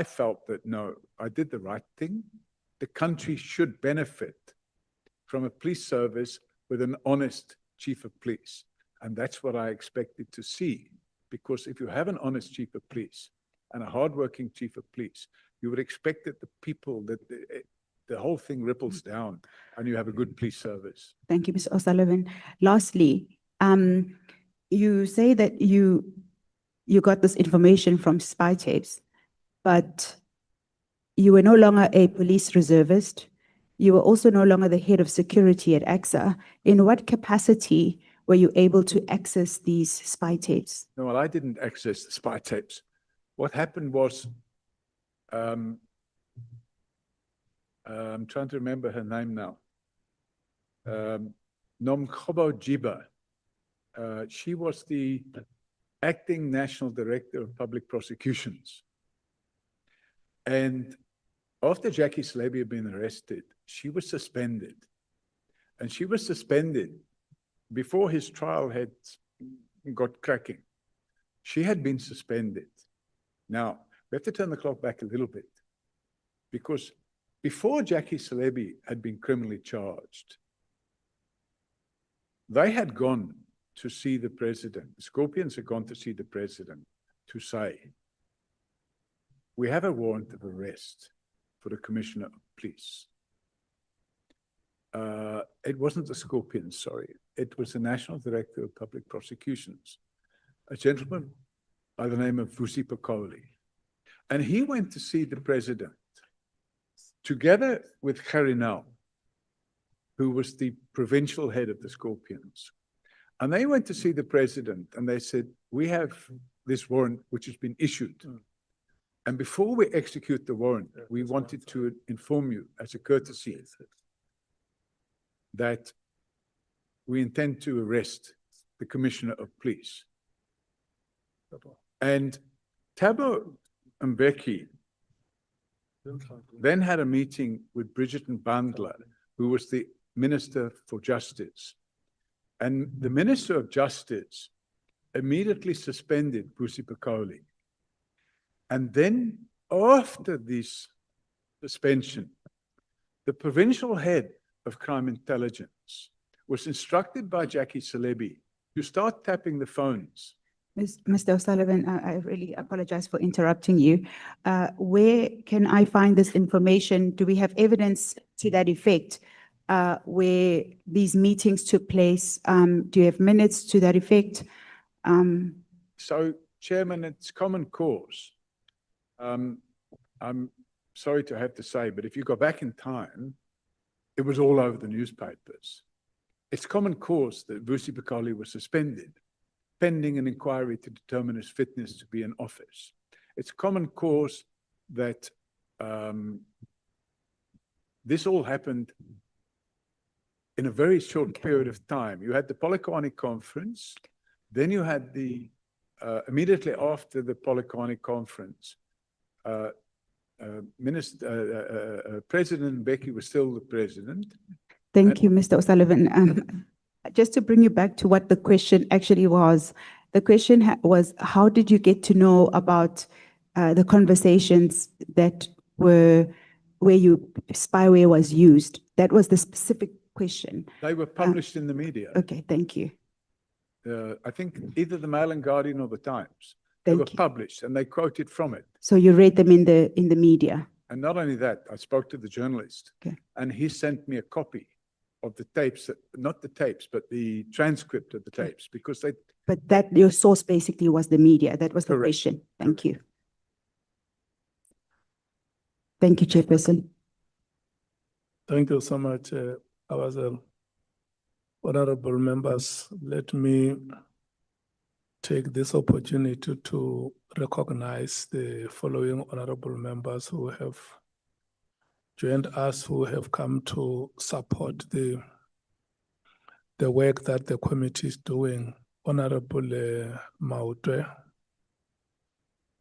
felt that, no, I did the right thing. The country should benefit from a police service with an honest chief of police. And that's what I expected to see. Because if you have an honest chief of police and a hardworking chief of police, you would expect that the people, that the whole thing ripples down and you have a good police service. Thank you, Mr. O'Sullivan. Lastly, you say that you got this information from spy tapes, but you were no longer a police reservist. You were also no longer the head of security at AXA. In what capacity were you able to access these spy tapes? No, well, I didn't access the spy tapes. What happened was, I'm trying to remember her name now. Nomkhobo Jiba. She was the acting national director of public prosecutions. And after Jackie Celebi had been arrested, she was suspended. And she was suspended before his trial had got cracking. She had been suspended. Now, we have to turn the clock back a little bit, because before Jackie Celebi had been criminally charged, they had gone to see the president. The Scorpions had gone to see the president to say, we have a warrant of arrest for the commissioner of police. It wasn't the Scorpions, sorry. It was the National Director of Public Prosecutions, a gentleman by the name of Vusi Pakoli. And he went to see the president together with Garinel, who was the provincial head of the Scorpions. And they went to see the president and they said, we have this warrant which has been issued. And before we execute the warrant, we wanted to inform you as a courtesy that we intend to arrest the commissioner of police. And Thabo Mbeki then had a meeting with Bridget Mbandla, who was the Minister for Justice. And the Minister of Justice immediately suspended Vusi Pakoli. And then after this suspension, the provincial head of crime intelligence was instructed by Jackie Celebi to start tapping the phones. Mr. O'Sullivan, I really apologize for interrupting you. Where can I find this information? Do we have evidence to that effect where these meetings took place? Do you have minutes to that effect? So, Chairman, it's common cause. I'm sorry to have to say, but if you go back in time, it was all over the newspapers. It's common cause that Vusi Pakoli was suspended, pending an inquiry to determine his fitness to be in office. It's common cause that this all happened in a very short period of time. You had the Polokwane conference, then you had the, immediately after the Polokwane conference, President Mbeki was still the president. Thank you, Mr. O'Sullivan. Just to bring you back to what the question actually was, the question was, how did you get to know about the conversations that were spyware was used. That was the specific question. They were published in the media. Okay, thank you. I think either the Mail and Guardian or the Times. They were Thank you. published and they quoted from it. So you read them in the media? And not only that, I spoke to the journalist. Okay. And he sent me a copy of the tapes, not the tapes, but the transcript of the tapes, because they, But that, your source basically was the media. That was the Correct. question. Thank you. Thank you, Chairperson. Thank you so much, Abazel. Honorable members, let me take this opportunity to recognize the following honorable members who have joined us, who have come to support the work that the committee is doing. Honorable Mautwe,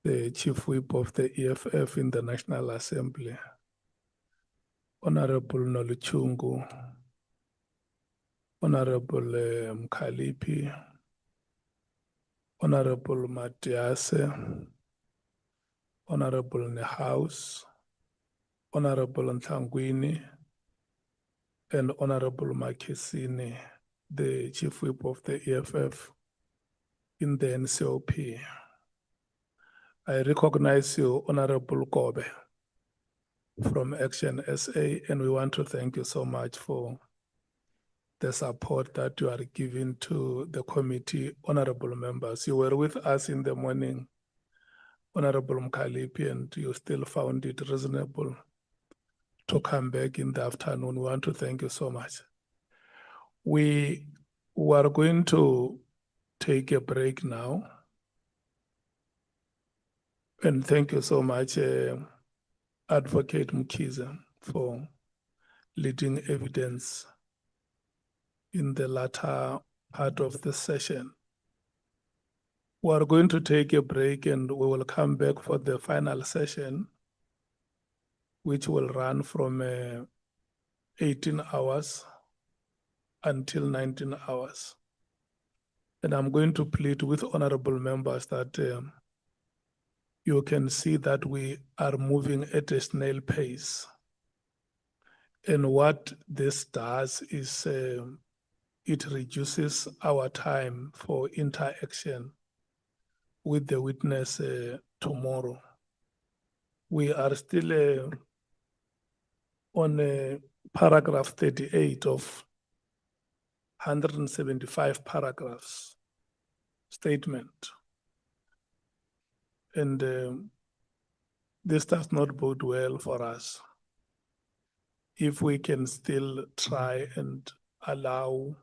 the Chief Whip of the EFF in the National Assembly. Honorable Noluchungu, Honorable Mkalipi, Honorable Matiase, Honorable Nehaus, Honorable Ntangwini, and Honorable Makesini, the Chief Whip of the EFF in the NCOP. I recognize you, Honorable Kobe, from Action SA, and we want to thank you so much for the support that you are giving to the committee, honorable members. You were with us in the morning, Honorable Mkalipi, and you still found it reasonable to come back in the afternoon. We want to thank you so much. We are going to take a break now. And thank you so much, Advocate Mkiza, for leading evidence in the latter part of the session. We are going to take a break and we will come back for the final session, which will run from 18 hours until 19 hours. And I'm going to plead with honorable members that you can see that we are moving at a snail pace. And what this does is it reduces our time for interaction with the witness tomorrow. We are still on paragraph 38 of 175 paragraphs statement. And this does not bode well for us. If we can still try and allow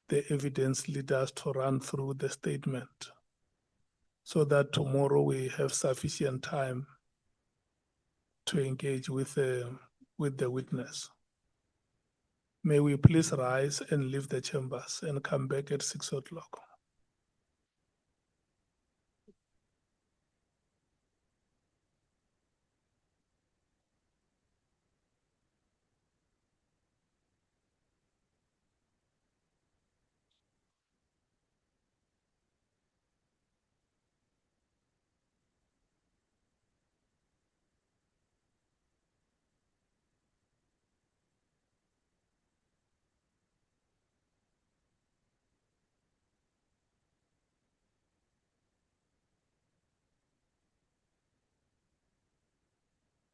the evidence leaders to run through the statement so that tomorrow we have sufficient time to engage with the witness. May we please rise and leave the chambers and come back at 6 o'clock.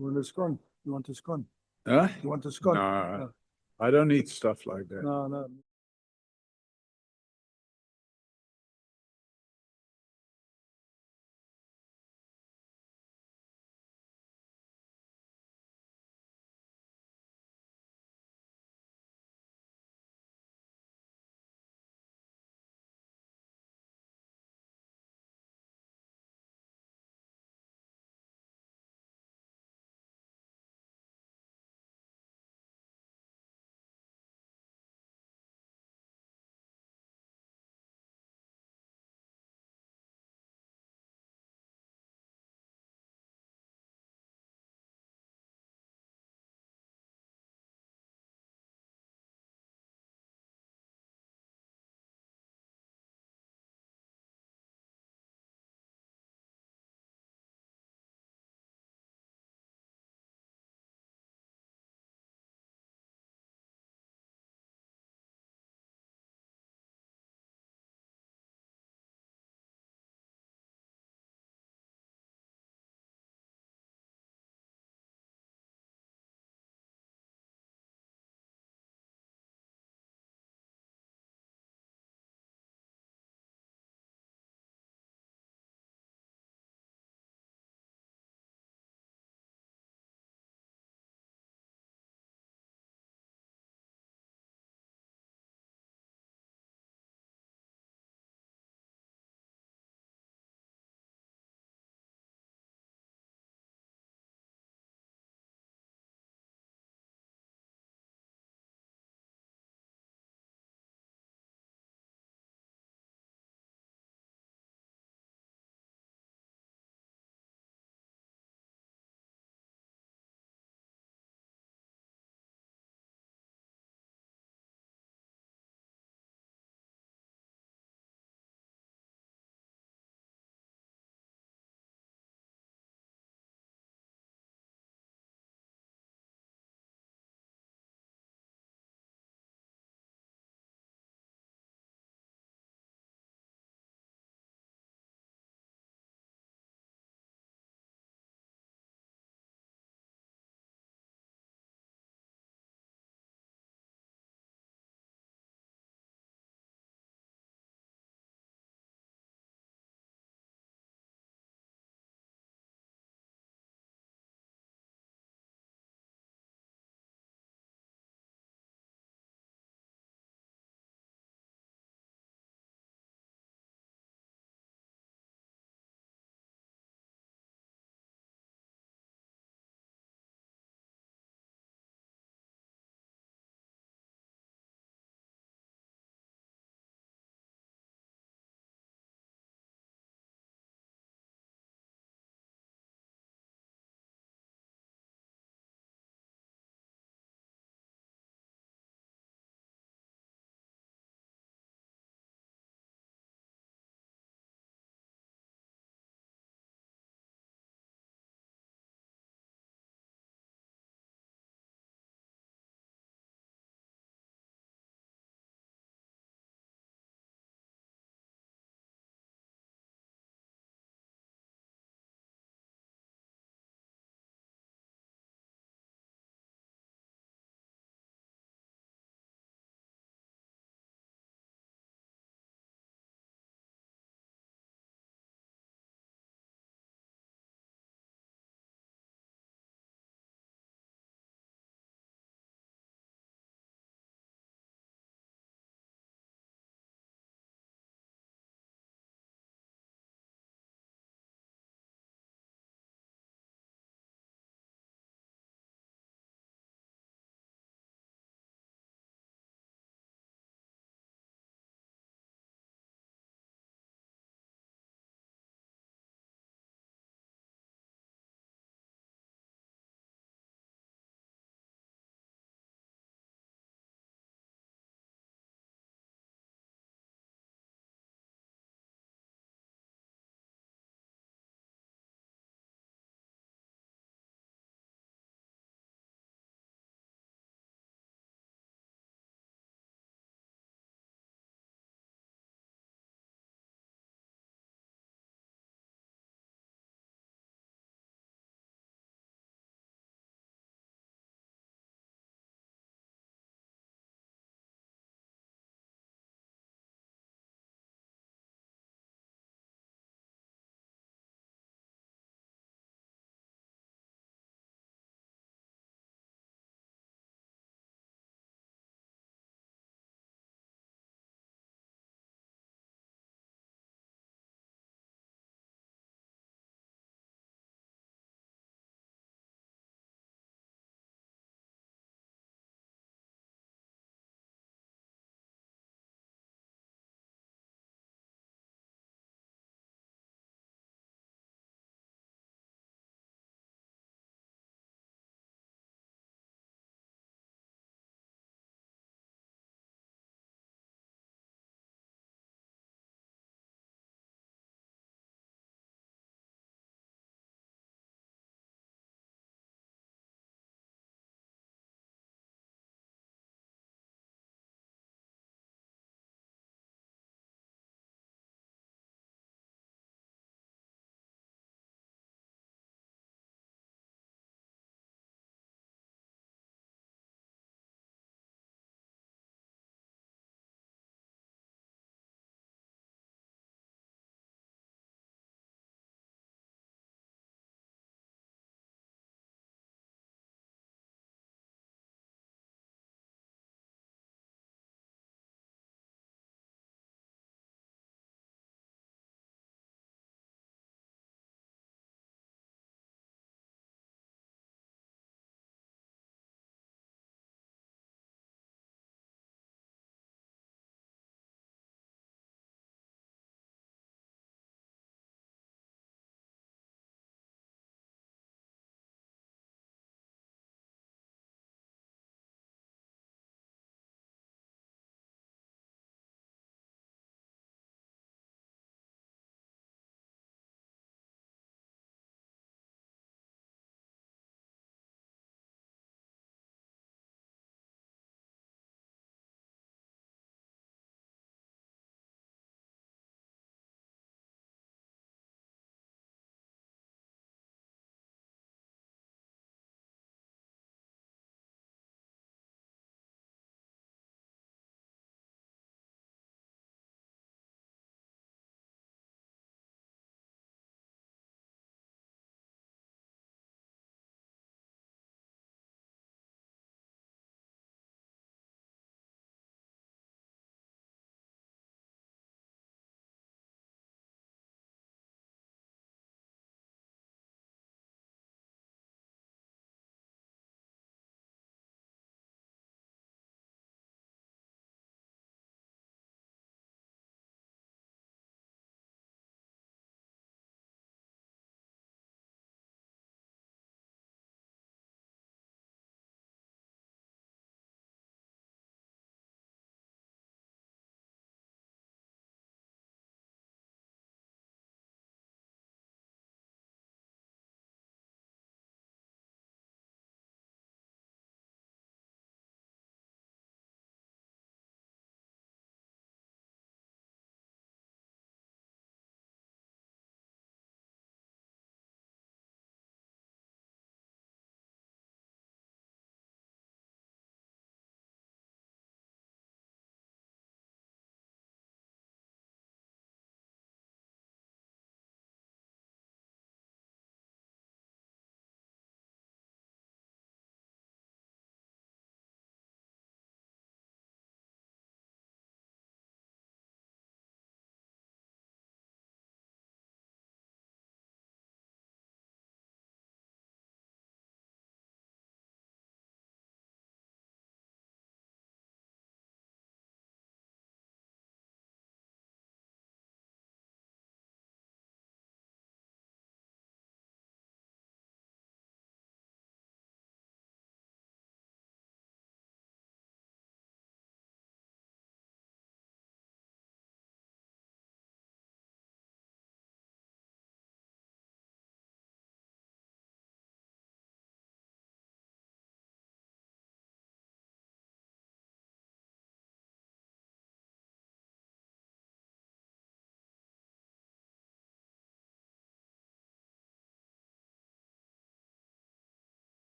You want to scone? You want to scone? huh? You want to scone? No, I don't eat stuff like that. No, no.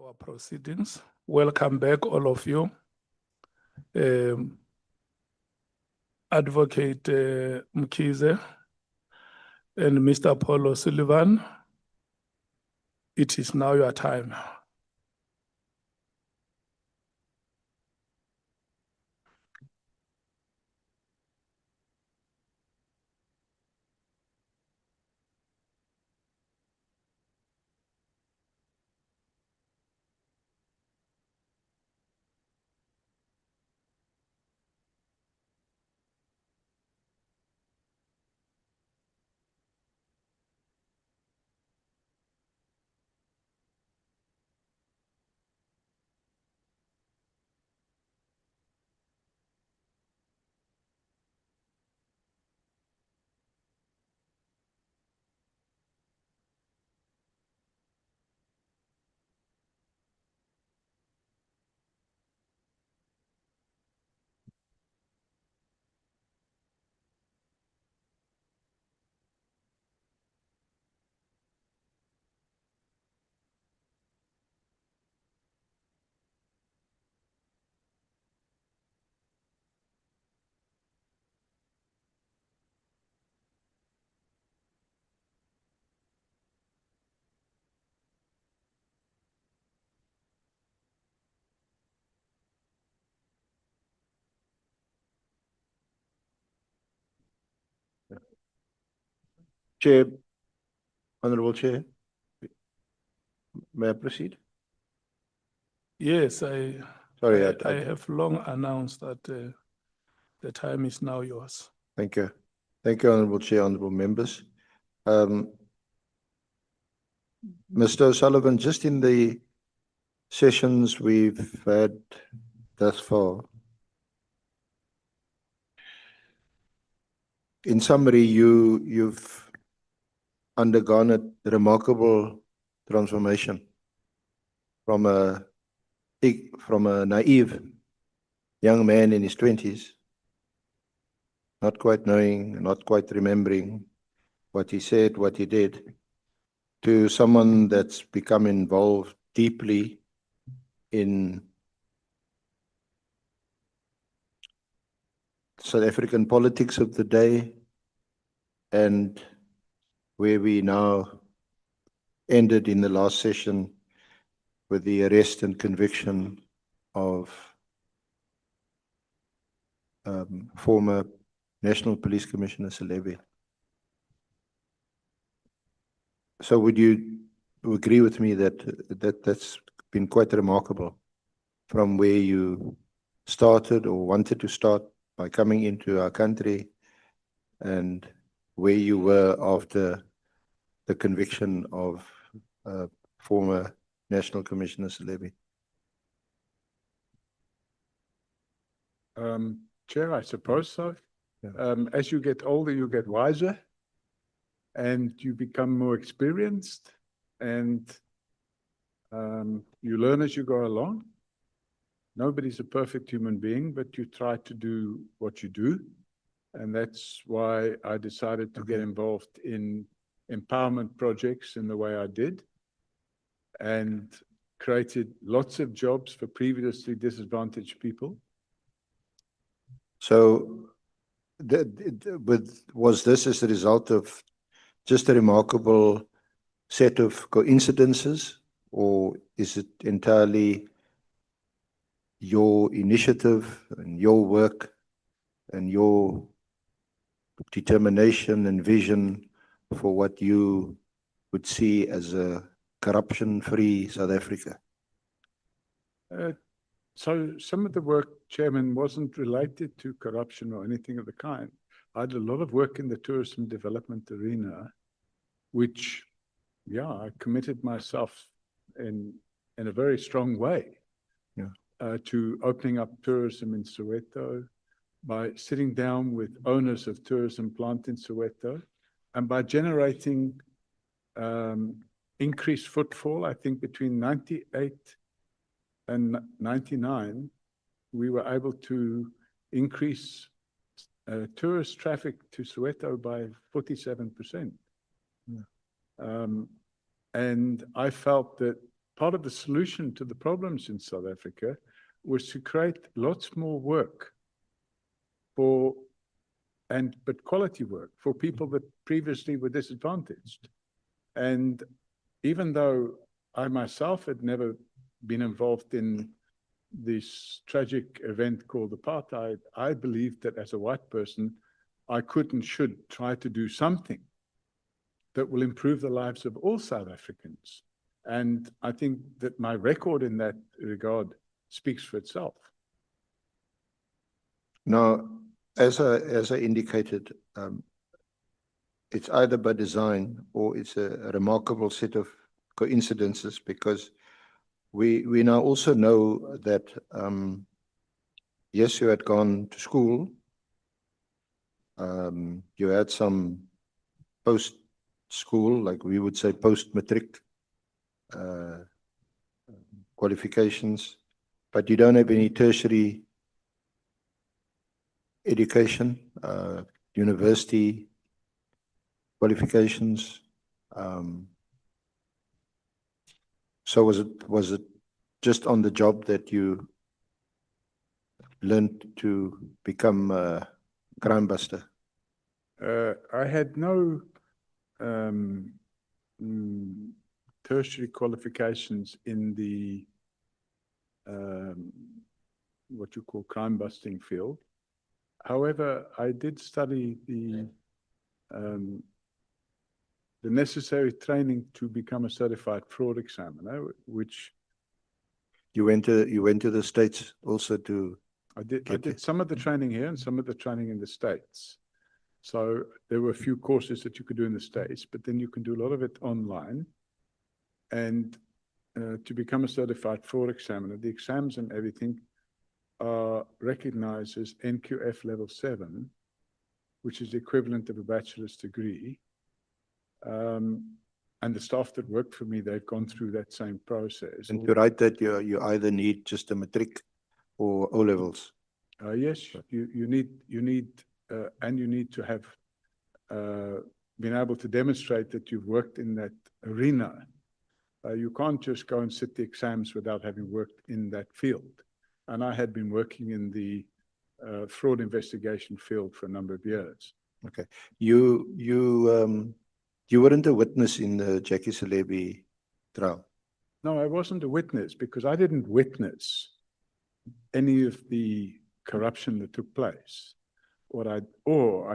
our proceedings. Welcome back, all of you. Advocate Mkhize and Mr. Paul O'Sullivan, it is now your time. Chair, Honorable Chair, may I proceed? Yes, Sorry, I have long announced that the time is now yours. Thank you. Thank you, Honorable Chair, honorable members. Mr. O'Sullivan, just in the sessions we've had thus far, in summary, you've undergone a remarkable transformation from a naive young man in his 20s, not quite knowing, not quite remembering what he said, what he did, to someone that's become involved deeply in South African politics of the day, and where we now ended in the last session with the arrest and conviction of former National Police Commissioner Selebi. So would you agree with me that that's been quite remarkable from where you started or wanted to start by coming into our country and where you were after the conviction of former National Commissioner Selebi? Chair, I suppose so. As you get older, you get wiser and you become more experienced, and you learn as you go along. Nobody's a perfect human being, but you try to do what you do. And that's why I decided to get involved in empowerment projects in the way I did, and created lots of jobs for previously disadvantaged people. So was this as a result of just a remarkable set of coincidences, or is it entirely your initiative and your work and your determination and vision for what you would see as a corruption-free South Africa? So some of the work, Chairman, wasn't related to corruption or anything of the kind. I did a lot of work in the tourism development arena, which, yeah, I committed myself in a very strong way to opening up tourism in Soweto by sitting down with owners of tourism plant in Soweto, and by generating increased footfall. I think between 98 and 99, we were able to increase tourist traffic to Soweto by 47%. And I felt that part of the solution to the problems in South Africa was to create lots more work but quality work for people that previously were disadvantaged. And even though I myself had never been involved in this tragic event called apartheid, I believed that as a white person, I could and should try to do something that will improve the lives of all South Africans. And I think that my record in that regard speaks for itself. Now, as I indicated, it's either by design or it's a remarkable set of coincidences, because we now also know that, yes, you had gone to school, you had some post-school, like we would say post-matric qualifications, but you don't have any tertiary education, university qualifications. So was it just on the job that you learned to become a crime buster? I had no tertiary qualifications in the what you call crime busting field. However, I did study the necessary training to become a certified fraud examiner, which You went to the States also to. I did some of the training here and some of the training in the States. So there were a few courses that you could do in the States, but then you can do a lot of it online. And to become a certified fraud examiner, the exams and everything are recognized as NQF level 7, which is the equivalent of a bachelor's degree. And the staff that work for me, they've gone through that same process. And to write that, you either need just a matric or O levels. Yes, you need to have been able to demonstrate that you've worked in that arena. You can't just go and sit the exams without having worked in that field. And I had been working in the fraud investigation field for a number of years. Okay. You weren't a witness in the Jackie Selebi trial? No, I wasn't a witness because I didn't witness any of the corruption that took place. I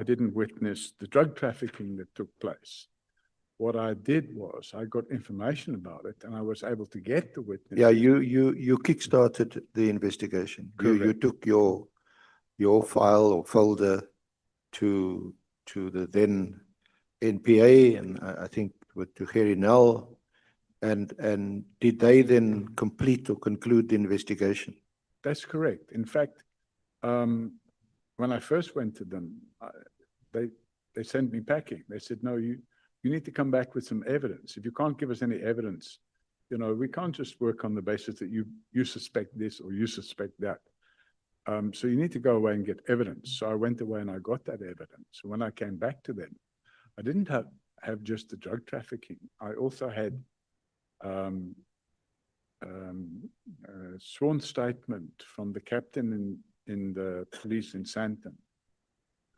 didn't witness the drug trafficking that took place. What I did was I got information about it and I was able to get the witness. Yeah, you kickstarted the investigation. You took your file or folder to the then NPA and I think to Gerrie Nel, and did they then complete or conclude the investigation? That's correct. In fact, when I first went to them, they sent me packing. They said, no, you need to come back with some evidence. If you can't give us any evidence, we can't just work on the basis that you suspect this or you suspect that. So you need to go away and get evidence. So I went away and I got that evidence. So when I came back to them, I didn't have just the drug trafficking. I also had a sworn statement from the captain in the police in Sandton,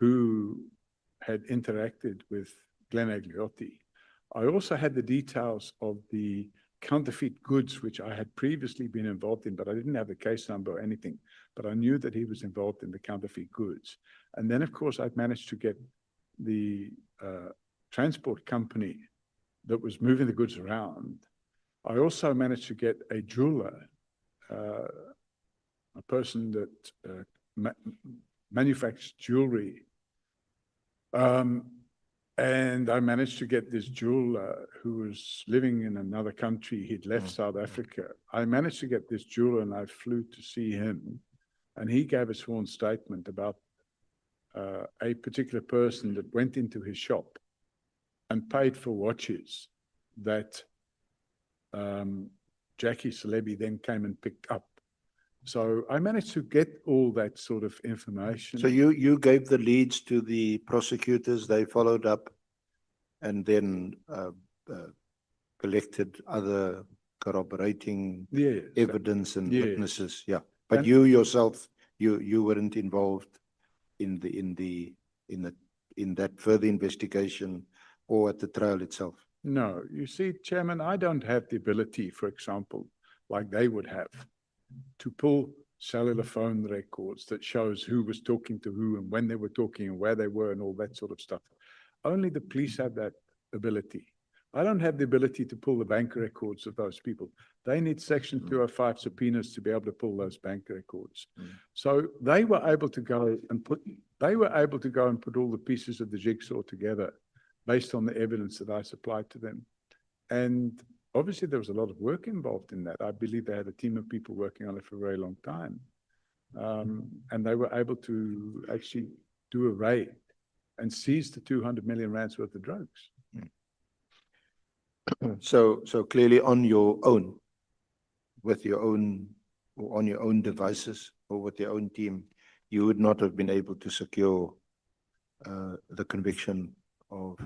who had interacted with Glenn Agliotti. I also had the details of the counterfeit goods, which I had previously been involved in, but I didn't have the case number or anything, but I knew that he was involved in the counterfeit goods. And then, of course, I'd managed to get the transport company that was moving the goods around. I also managed to get a jeweler, a person that manufactures jewelry. And I managed to get this jeweler who was living in another country. He'd left South Africa. I managed to get this jeweler and I flew to see him. And he gave a sworn statement about a particular person that went into his shop and paid for watches that Jackie Selebi then came and picked up. So I managed to get all that sort of information. So you gave the leads to the prosecutors, they followed up and then collected other corroborating Yes. evidence and Yes. witnesses, yeah. But And- you yourself, you weren't involved in that further investigation or at the trial itself? No, you see, Chairman, I don't have the ability, for example, like they would have, to pull cellular phone records that shows who was talking to who and when they were talking and where they were and all that sort of stuff. Only the police have that ability. I don't have the ability to pull the bank records of those people. They need Section 205 subpoenas to be able to pull those bank records. So they were able to go and put all the pieces of the jigsaw together based on the evidence that I supplied to them. And obviously there was a lot of work involved in that. I believe they had a team of people working on it for a very long time. And they were able to actually do a raid and seize the 200 million rands worth of drugs. So clearly on your own, with your own, or on your own devices or with your own team, you would not have been able to secure the conviction of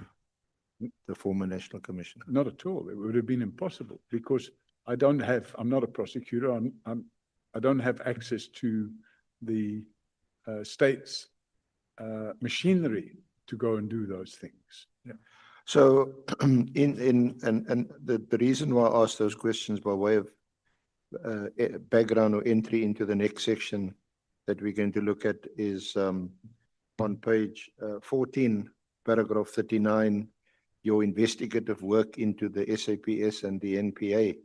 the former National Commissioner. Not at all. It would have been impossible because I'm not a prosecutor. I don't have access to the state's machinery to go and do those things. Yeah. So and the reason why I asked those questions by way of background or entry into the next section that we're going to look at is on page 14, paragraph 39, your investigative work into the SAPS and the NPA.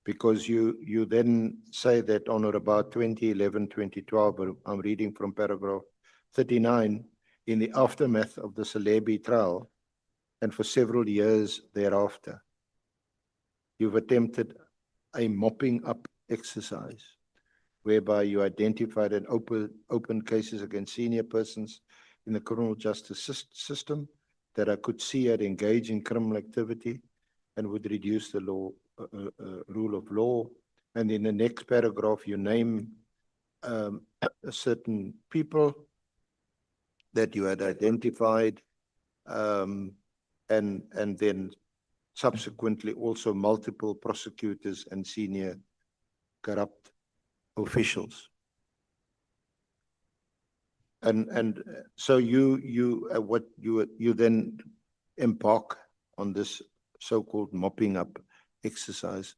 Because you then say that on or about 2011, 2012, but I'm reading from paragraph 39, in the aftermath of the Celebi trial, and for several years thereafter, you've attempted a mopping up exercise whereby you identified and opened cases against senior persons in the criminal justice system that I could see had engaged in criminal activity and would reduce the rule of law. And in the next paragraph, you name certain people that you had identified, and then subsequently also multiple prosecutors and senior corrupt officials. And so you then embark on this so-called mopping up exercise.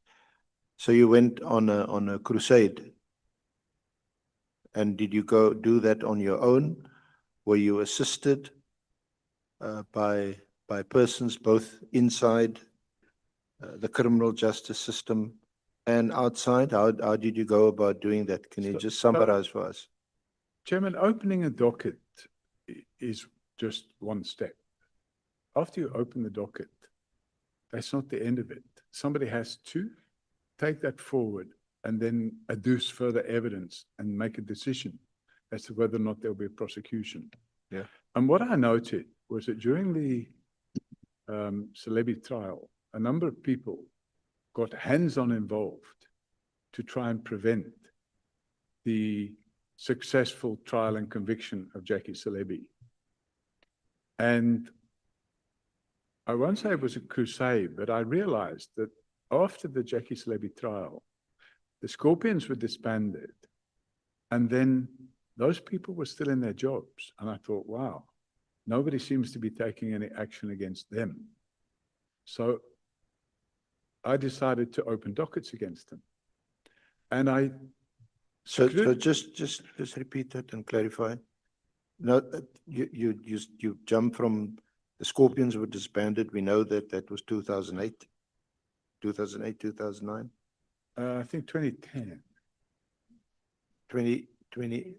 So you went on a crusade. And did you go do that on your own? Were you assisted by persons both inside the criminal justice system and outside? How did you go about doing that? Can you just summarize for us? Chairman, opening a docket is just one step. After you open the docket, that's not the end of it. Somebody has to take that forward and then adduce further evidence and make a decision as to whether or not there'll be a prosecution. Yeah. And what I noted was that during the Celebi trial, a number of people got hands-on involved to try and prevent the successful trial and conviction of Jackie Celebi. And I won't say it was a crusade, but I realized that after the Jackie Celebi trial, the Scorpions were disbanded, and then those people were still in their jobs. And I thought, wow, nobody seems to be taking any action against them. So I decided to open dockets against them. And I So just repeat that and clarify. No, you jump from the Scorpions were disbanded. We know that was 2008, 2009. I think 2010. 2020,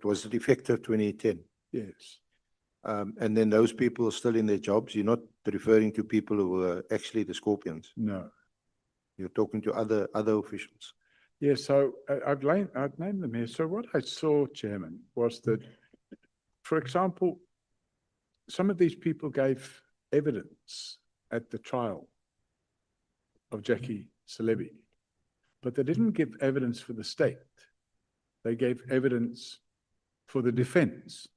was it effective 2010? Yes. And then those people are still in their jobs. You're not referring to people who were actually the Scorpions. No. You're talking to other officials. Yeah, so I've named them here. So what I saw, Chairman, was that, for example, some of these people gave evidence at the trial of Jackie Celebi, but they didn't give evidence for the state. They gave evidence for the defense.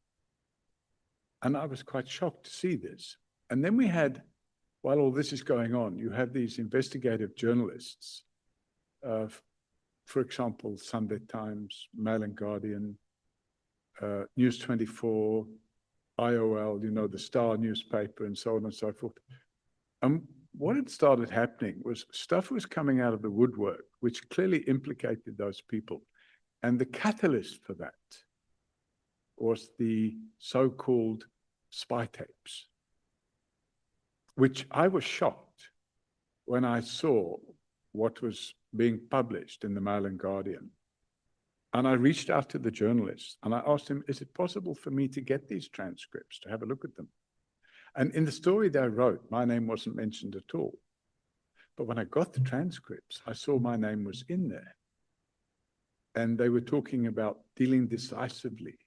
And I was quite shocked to see this. And then we had while all this is going on, you have these investigative journalists, for example, Sunday Times, Mail and Guardian, News 24, IOL, you know, the Star newspaper, and so on and so forth. What had started happening was stuff was coming out of the woodwork, which clearly implicated those people. And the catalyst for that was the so-called spy tapes, which I was shocked when I saw what was being published in the Mail and Guardian. And I reached out to the journalist and I asked him, is it possible for me to get these transcripts, to have a look at them? And in the story they wrote, my name wasn't mentioned at all. But when I got the transcripts, I saw my name was in there. And they were talking about dealing decisively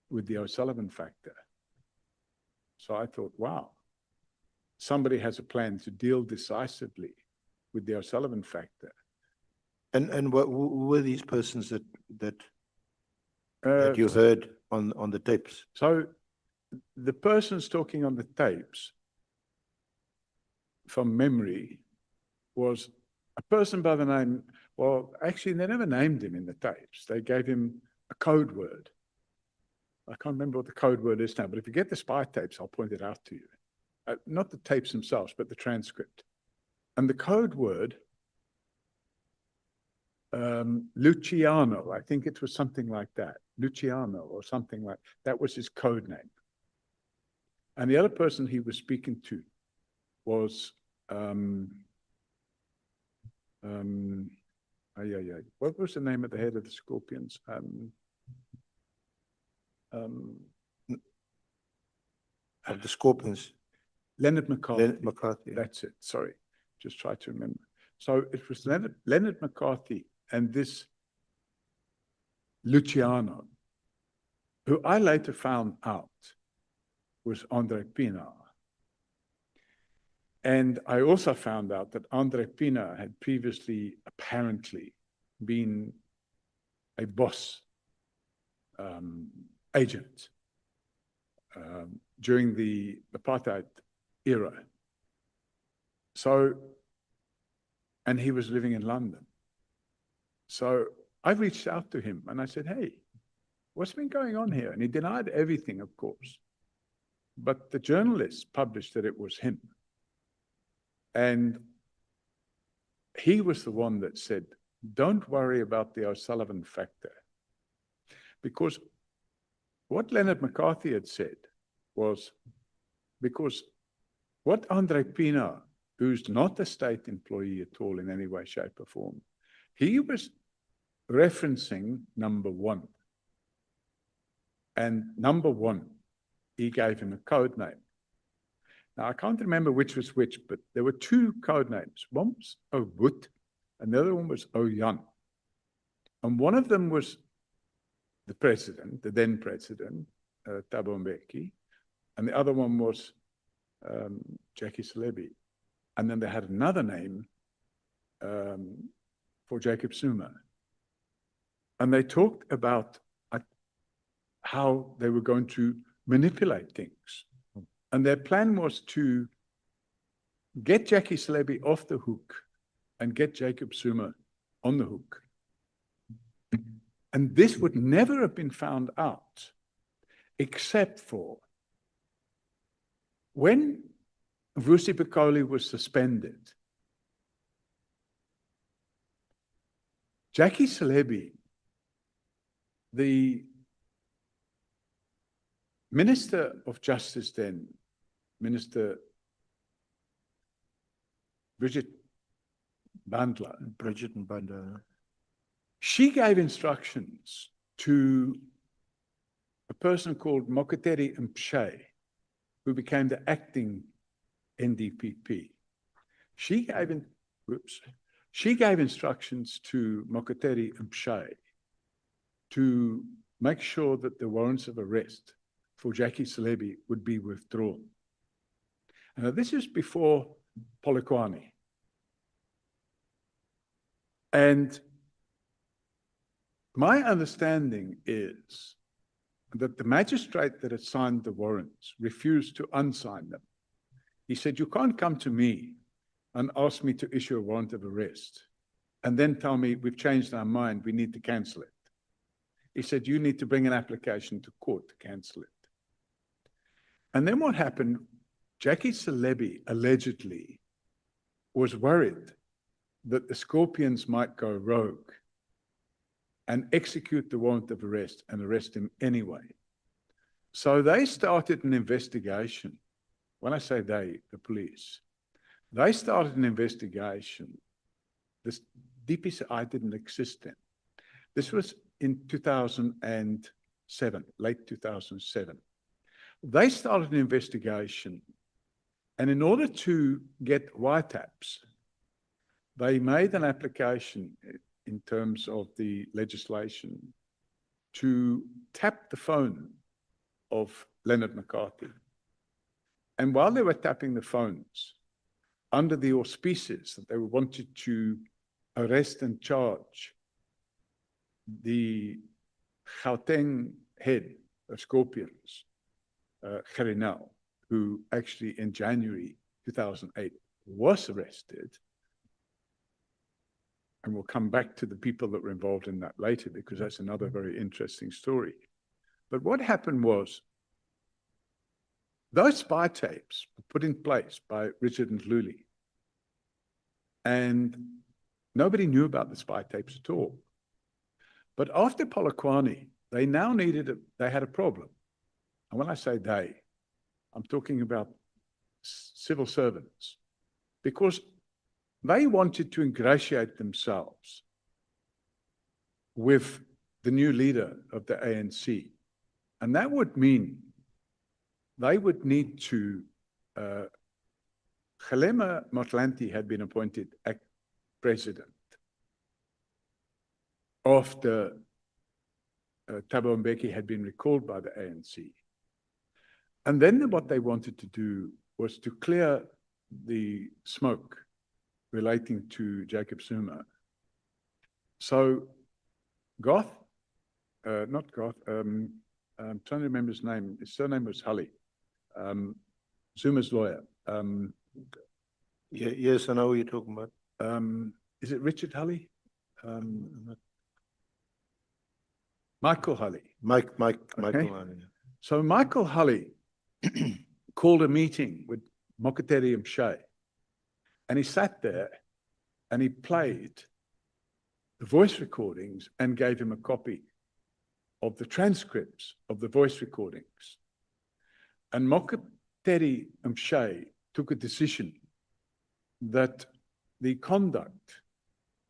with the O'Sullivan factor. So I thought, wow, somebody has a plan to deal decisively with the O'Sullivan factor. And what, who were these persons that you heard on the tapes? So the persons talking on the tapes, from memory, was a person by the name, well, actually, they never named him in the tapes. They gave him a code word. I can't remember what the code word is now, but if you get the spy tapes, I'll point it out to you. Not the tapes themselves, but the transcript. And the code word, Luciano, I think it was something like that. Luciano or something like that was his code name. And the other person he was speaking to was, what was the name of the head of the Scorpions? Of the Scorpions. Leonard McCarthy. Leonard McCarthy. That's it. Sorry. Just try to remember. So it was Leonard McCarthy and this Luciano, who I later found out was Andre Pina. And I also found out that Andre Pina had previously apparently been a boss agent during the apartheid era. So, and he was living in London. So I reached out to him and I said, hey, what's been going on here? And he denied everything, of course. But the journalists published that it was him. And he was the one that said, don't worry about the O'Sullivan factor. Because what Leonard McCarthy had said was, because what Andre Pina, who's not a state employee at all in any way, shape or form, he was referencing number one. And number one, he gave him a code name. Now, I can't remember which was which, but there were two code names. One was O'Wood, and the other one was O'Jan. And one of them was the president, the then president, Thabo Mbeki, and the other one was Jackie Selebi. And then they had another name for Jacob Zuma. And they talked about how they were going to manipulate things. And their plan was to get Jackie Selebi off the hook and get Jacob Zuma on the hook. And this would never have been found out except for when Vusi Pikoli was suspended, Jackie Selebi, the Minister of Justice then, Minister Bridget Bandler, she gave instructions to a person called Mokoteri Mpshe, who became the acting NDPP. She gave instructions to Mokoteri Mpshe to make sure that the warrants of arrest for Jackie Selebi would be withdrawn. And this is before Polokwane. And my understanding is that the magistrate that had signed the warrants refused to unsign them. He said, you can't come to me and ask me to issue a warrant of arrest and then tell me we've changed our mind, we need to cancel it. He said, you need to bring an application to court to cancel it. And then what happened, Jackie Celebi allegedly was worried that the Scorpions might go rogue and execute the warrant of arrest and arrest him anyway. So they started an investigation. When I say they, the police, they started an investigation. This DPCI didn't exist then. This was in 2007, late 2007. They started an investigation, and in order to get wiretaps, they made an application in terms of the legislation to tap the phone of Leonard McCarthy. And while they were tapping the phones, under the auspices that they wanted to arrest and charge the Gauteng head of Scorpions, Gerrie Nel, who actually in January 2008 was arrested. And we'll come back to the people that were involved in that later, because that's another very interesting story. But what happened was, those spy tapes were put in place by Richard Ndluli, and nobody knew about the spy tapes at all. But after Polokwane, they now they had a problem. And when I say they, I'm talking about civil servants, because they wanted to ingratiate themselves with the new leader of the ANC. And that would mean they would need to, Kgalema Motlanthe had been appointed president after Thabo Mbeki had been recalled by the ANC. And then what they wanted to do was to clear the smoke relating to Jacob Zuma. So Goth, not Goth, I'm trying to remember his name. His surname was Hully, Zuma's lawyer. Yes, I know who you're talking about. Is it Richard Hully? Michael Hully. Michael Okay. Hully. So Michael Hully called a meeting with Mokotedi Mshay, and he sat there and he played the voice recordings and gave him a copy of the transcripts of the voice recordings. And Mokotedi Mshay took a decision that the conduct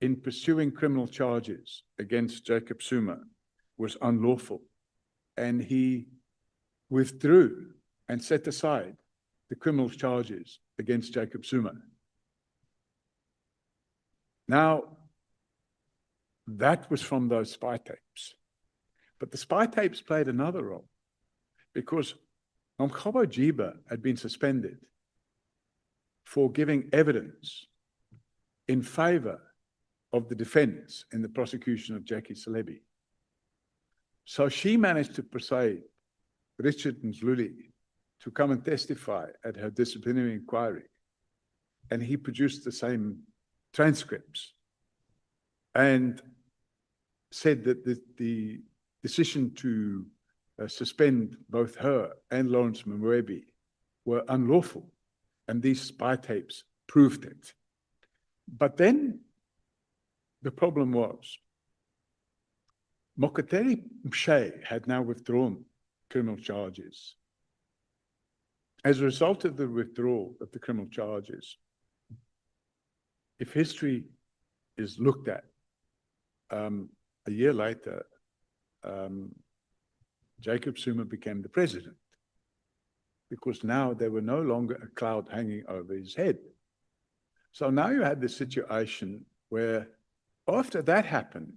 in pursuing criminal charges against Jacob Zuma was unlawful, and he withdrew and set aside the criminal charges against Jacob Zuma. Now, that was from those spy tapes. But the spy tapes played another role, because Nomgabo Jiba had been suspended for giving evidence in favor of the defense in the prosecution of Jackie Celebi. So she managed to persuade Richard Ndluli to come and testify at her disciplinary inquiry. And he produced the same transcripts and said that the decision to suspend both her and Lawrence Mwebe were unlawful. And these spy tapes proved it. But then the problem was, Mokotedi Mshay had now withdrawn criminal charges. As a result of the withdrawal of the criminal charges, if history is looked at, a year later, Jacob Zuma became the president, because now there were no longer a cloud hanging over his head. So now you had this situation where after that happened,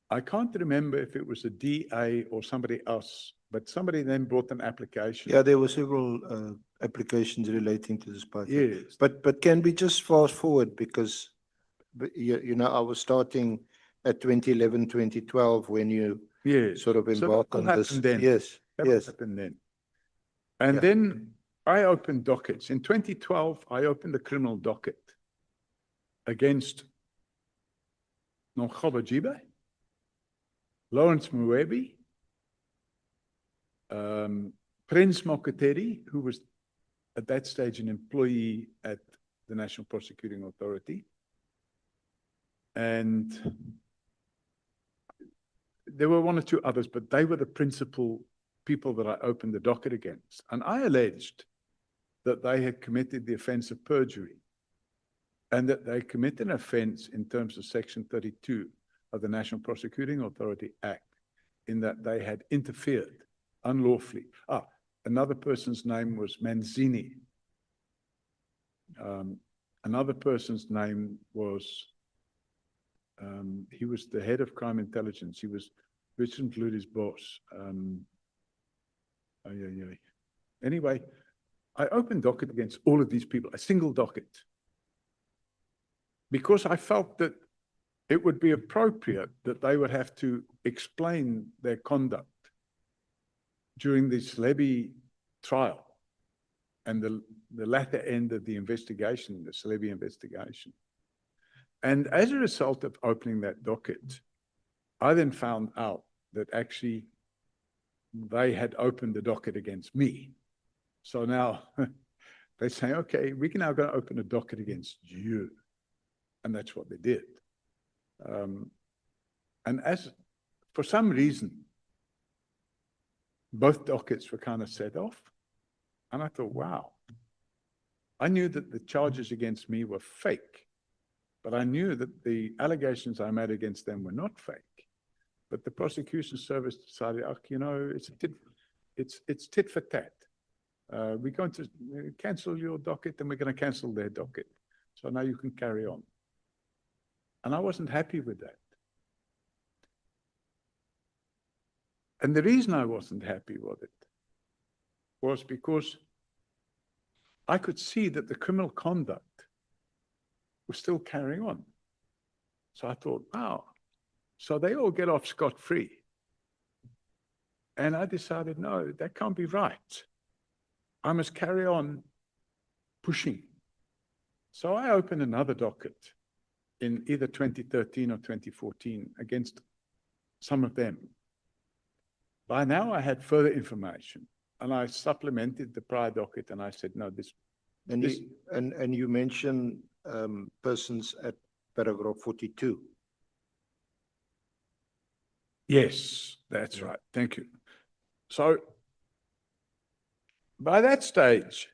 I can't remember if it was a DA or somebody else, but somebody then brought an application. Yeah, there were several applications relating to this part. Yes. But can we just fast forward, because you know, I was starting at 2011, 2012 when you Yes. sort of So embarked that on all this. happened then. Yes, That yes. happened then. And Yeah. then I opened dockets. In 2012, I opened a criminal docket against Nongoba Jibe, Lawrence Mwebi, Prince Mokateri, who was at that stage an employee at the National Prosecuting Authority. And there were one or two others, but they were the principal people that I opened the docket against. And I alleged that they had committed the offense of perjury and that they committed an offense in terms of Section 32 of the National Prosecuting Authority Act, in that they had interfered unlawfully. Another person's name was Manzini. Another person's name was, he was the head of crime intelligence. He was Richard Mdluti's boss. Anyway, I opened docket against all of these people, a single docket, because I felt that it would be appropriate that they would have to explain their conduct during the Celebi trial and the latter end of the investigation, the Celebi investigation. And as a result of opening that docket, I then found out that actually they had opened the docket against me. So now they say, okay, we're now going to open a docket against you. And that's what they did. And as for some reason, both dockets were kind of set off. And I thought, wow, I knew that the charges against me were fake, but I knew that the allegations I made against them were not fake. But the prosecution service decided, you know, it's tit for tat. We're going to cancel your docket and we're going to cancel their docket. So now you can carry on. And I wasn't happy with that. And the reason I wasn't happy with it was because I could see that the criminal conduct was still carrying on. So I thought, wow, so they all get off scot-free. And I decided, no, that can't be right. I must carry on pushing. So I opened another docket in either 2013 or 2014 against some of them. By now I had further information and I supplemented the prior docket and I said, no, And you mentioned persons at paragraph 42. Yes, that's right. Thank you. So by that stage,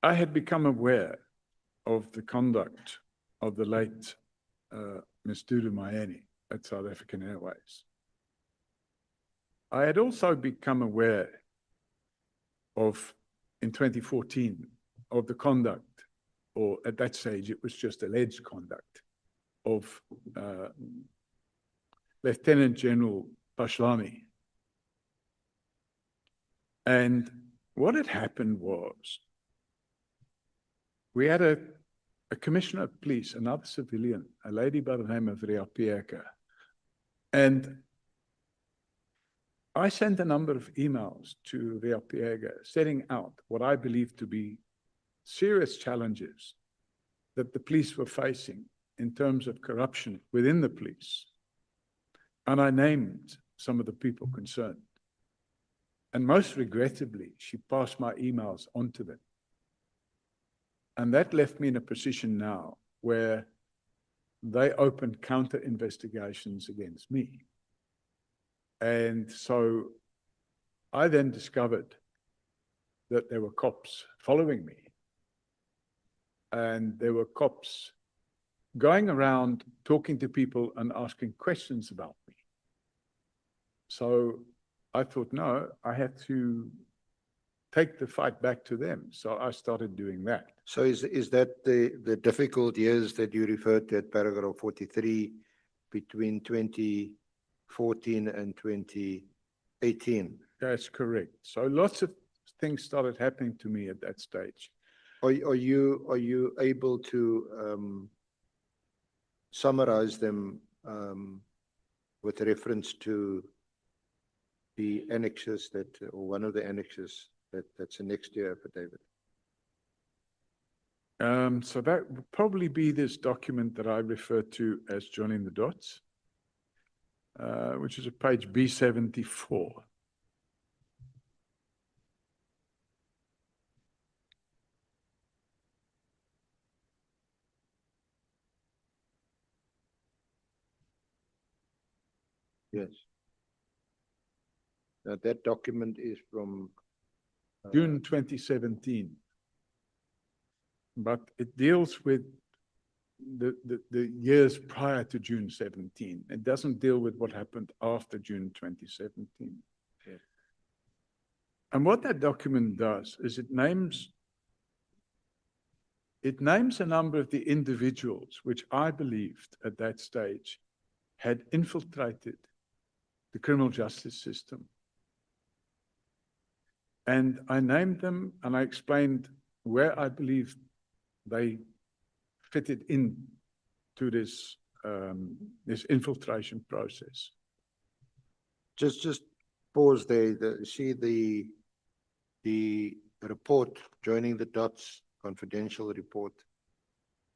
I had become aware of the conduct of the late Ms. Dudu Mayeni at South African Airways. I had also become aware of, in 2014, of the conduct, or at that stage it was just alleged conduct, of Lieutenant General Pashlami. And what had happened was, we had a commissioner of police, another civilian, a lady by the name of Ria Pierka. And I sent a number of emails to Ria Pierka setting out what I believe to be serious challenges that the police were facing in terms of corruption within the police. And I named some of the people concerned. And most regrettably, she passed my emails on to them. And that left me in a position now where they opened counter investigations against me. And so I then discovered that there were cops following me. And there were cops going around talking to people and asking questions about me. So I thought, no, I have to take the fight back to them. So I started doing that. So is that the difficult years that you referred to at paragraph 43 between 2014 and 2018? That's correct. So lots of things started happening to me at that stage. Are you able to summarize them with reference to the annexes that, or one of the annexes that's annexed to your affidavit? So that would probably be this document that I refer to as joining the dots, which is at page B74. Yes. Now, that document is from June 2017. But it deals with the years prior to June 17. It doesn't deal with what happened after June 2017. Yes. And what that document does is it names a number of the individuals which I believed at that stage had infiltrated the criminal justice system. And I named them and I explained where I believed they fitted in to this, this infiltration process. Just pause there. See the report, joining the dots, confidential report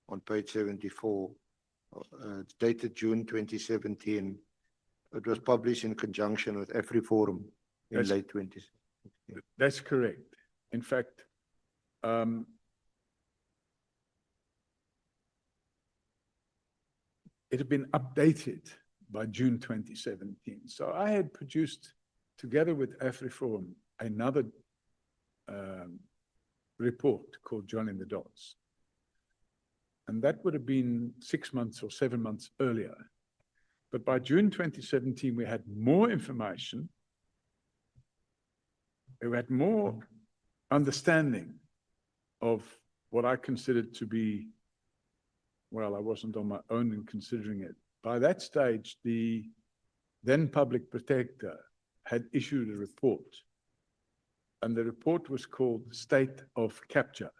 on page 74. It's dated June 2017. It was published in conjunction with AfriForum in late 2017. That's correct. In fact, it had been updated by June 2017. So I had produced, together with AfriForum, another report called Joining the Dots. And that would have been 6 months or 7 months earlier. But by June 2017, we had more information. We had more understanding of what I considered to be, well, I wasn't on my own in considering it. By that stage, the then public protector had issued a report, and the report was called State of Capture.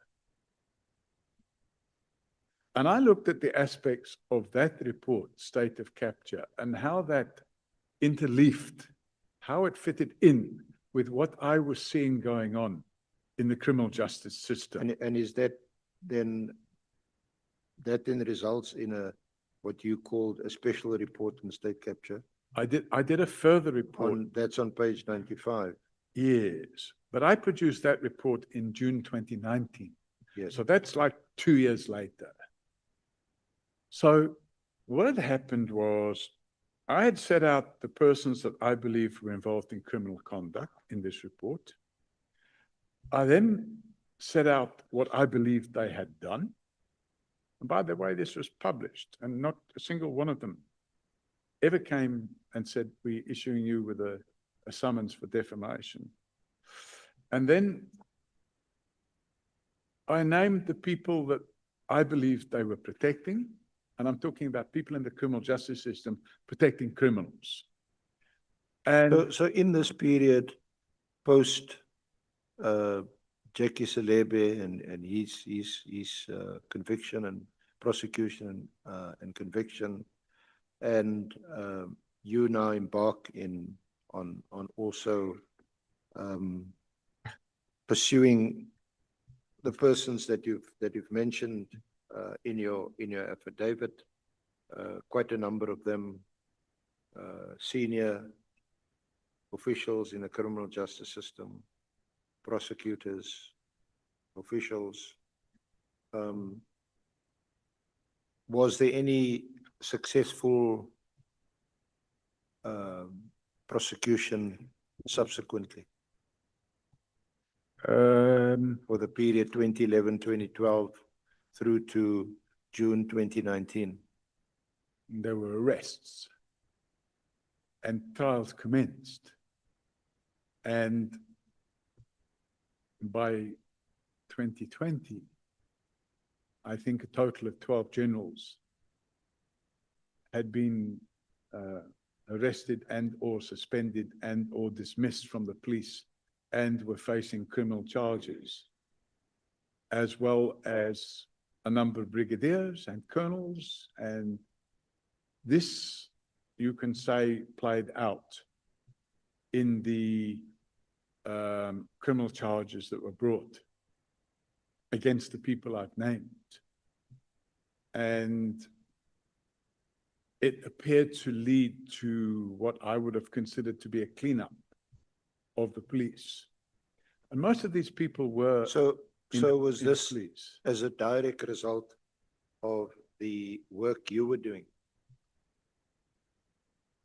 And I looked at the aspects of that report, State of Capture, and how that interleaved, how it fitted in with what I was seeing going on in the criminal justice system. And is that then results in what you called a special report on state capture? I did a further report. That's on page 95. Yes, but I produced that report in June 2019. Yes. So that's like 2 years later. So what had happened was I had set out the persons that I believe were involved in criminal conduct in this report. I then set out what I believed they had done. And by the way, this was published, and not a single one of them ever came and said, we're issuing you with a summons for defamation. And then I named the people that I believed they were protecting, and I'm talking about people in the criminal justice system protecting criminals. And So in this period, post Jackie Selebe and his conviction and prosecution and conviction, and you now embark on also pursuing the persons that you've mentioned in your affidavit, quite a number of them senior officials in the criminal justice system, prosecutors, officials. Was there any successful prosecution subsequently for the period 2011, 2012 through to June 2019? There were arrests and trials commenced. And by 2020, I think a total of 12 generals had been arrested and or suspended and or dismissed from the police and were facing criminal charges, as well as a number of brigadiers and colonels. And this, you can say, played out in the criminal charges that were brought against the people I've named. And it appeared to lead to what I would have considered to be a cleanup of the police. And most of these people were. So was in the this police. as a direct result of the work you were doing?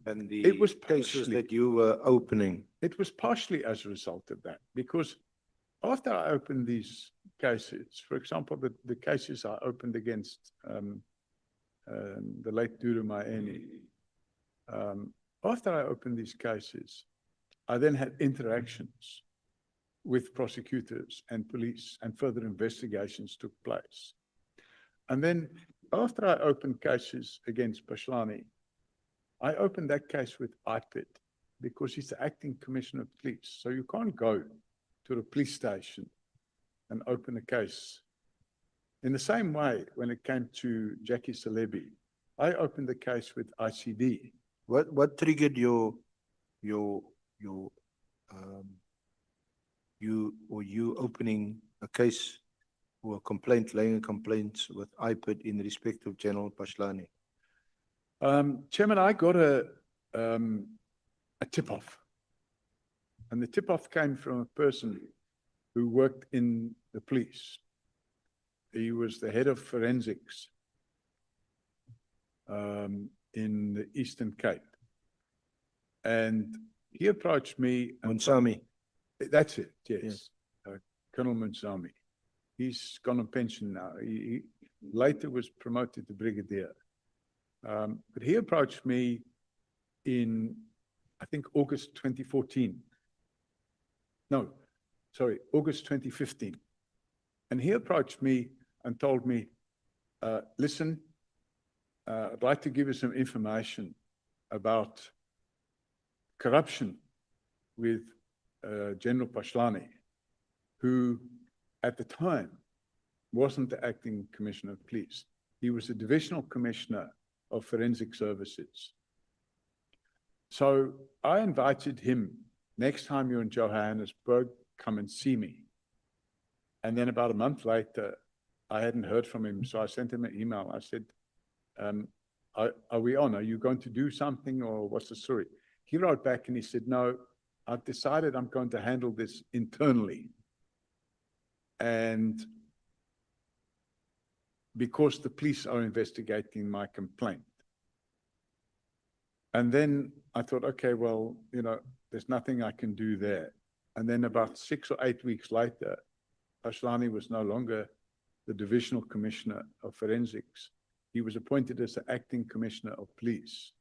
And the It was cases partially. that you were opening? It was partially as a result of that, because after I opened these cases, for example, the cases I opened against the late Duru Maeni, after I opened these cases, I then had interactions with prosecutors and police, and further investigations took place. And then after I opened cases against Pashlani, I opened that case with IPID because he's the acting commissioner of police. So you can't go to the police station and open a case. In the same way, when it came to Jackie Salebi, I opened the case with ICD. What triggered you opening a case or a complaint, laying a complaint with IPID in respect of General Pashlani? Chairman, I got a tip-off. And the tip-off came from a person who worked in the police. He was the head of forensics in the Eastern Cape. And he approached me. Munsami. That's it, yes. Colonel Munsami. He's gone on pension now. He later was promoted to brigadier. But he approached me in, I think, August 2014. No, sorry, August 2015. And he approached me and told me, listen, I'd like to give you some information about corruption with General Pashlani, who at the time wasn't the acting commissioner of police. He was the divisional commissioner of forensic services. So I invited him, next time you're in Johannesburg, come and see me. And then about a month later, I hadn't heard from him. So I sent him an email. I said, are we on? Are you going to do something, or what's the story? He wrote back and he said, no, I've decided I'm going to handle this internally. And because the police are investigating my complaint. And then I thought, okay, well, you know, there's nothing I can do there. And then about 6 or 8 weeks later, Pashlani was no longer the divisional commissioner of forensics. He was appointed as the acting commissioner of police.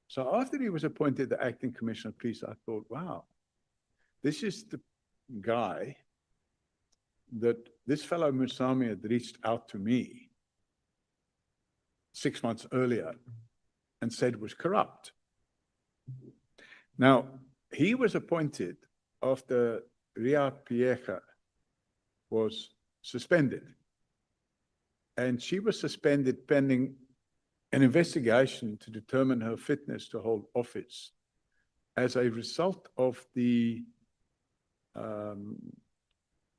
So after he was appointed the acting commissioner of police, I thought, wow, this is the guy that this fellow Musami had reached out to me 6 months earlier and said was corrupt. Now, he was appointed after Ria Piecha was suspended. And she was suspended pending an investigation to determine her fitness to hold office as a result of the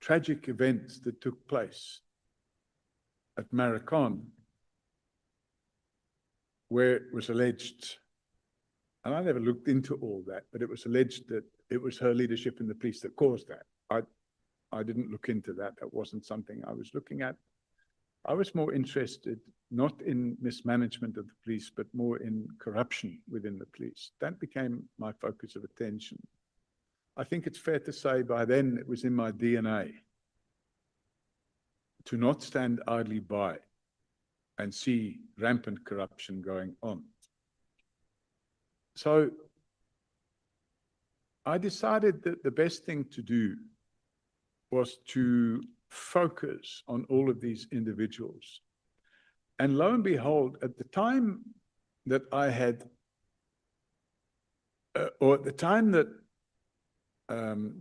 tragic events that took place at Marikon, where it was alleged, and I never looked into all that, but it was alleged that it was her leadership in the police that caused that. I didn't look into that. That wasn't something I was looking at. I was more interested not in mismanagement of the police, but more in corruption within the police. That became my focus of attention. I think it's fair to say by then it was in my DNA to not stand idly by and see rampant corruption going on. So I decided that the best thing to do was to focus on all of these individuals. And lo and behold, at the time that I had, or at the time that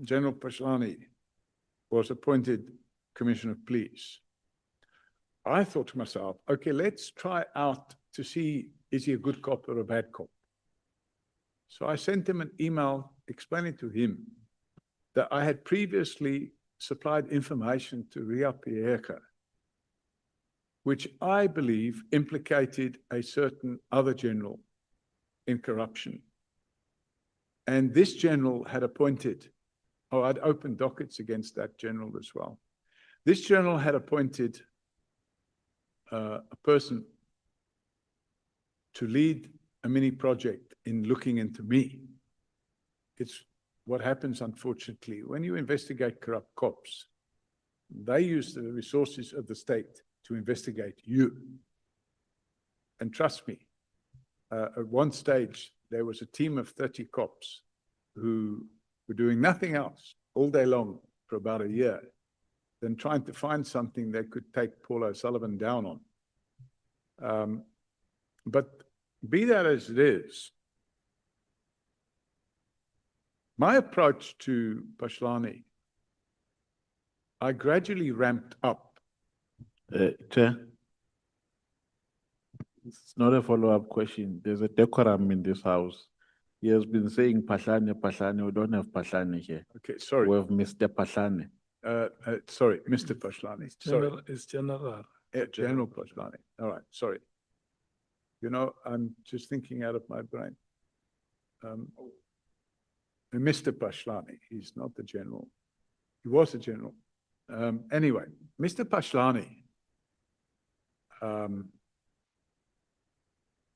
General Pashlani was appointed Commissioner of Police, I thought to myself, okay, let's try out to see, is he a good cop or a bad cop? So I sent him an email explaining to him that I had previously supplied information to Ria Pierre, which I believe implicated a certain other general in corruption. And this general had appointed, I'd opened dockets against that general as well. This general had appointed a person to lead a mini project in looking into me. It's what happens, unfortunately, when you investigate corrupt cops. They use the resources of the state to investigate you. And trust me, at one stage, there was a team of 30 cops who were doing nothing else all day long for about a year than trying to find something they could take Paul O'Sullivan down on. But be that as it is, my approach to Pashlani, I gradually ramped up. Chair, it's not a follow-up question. There's a decorum in this house. He has been saying Pashlani, Pashlani. We don't have Pashlani here. Okay, sorry. We have Mr. Pashlani. Sorry, Mr. Pashlani. Sorry. It's general. General Pashlani. All right, sorry. You know, I'm just thinking out of my brain. Mr. Pashlani, he's not the general. He was a general. Anyway, Mr. Pashlani.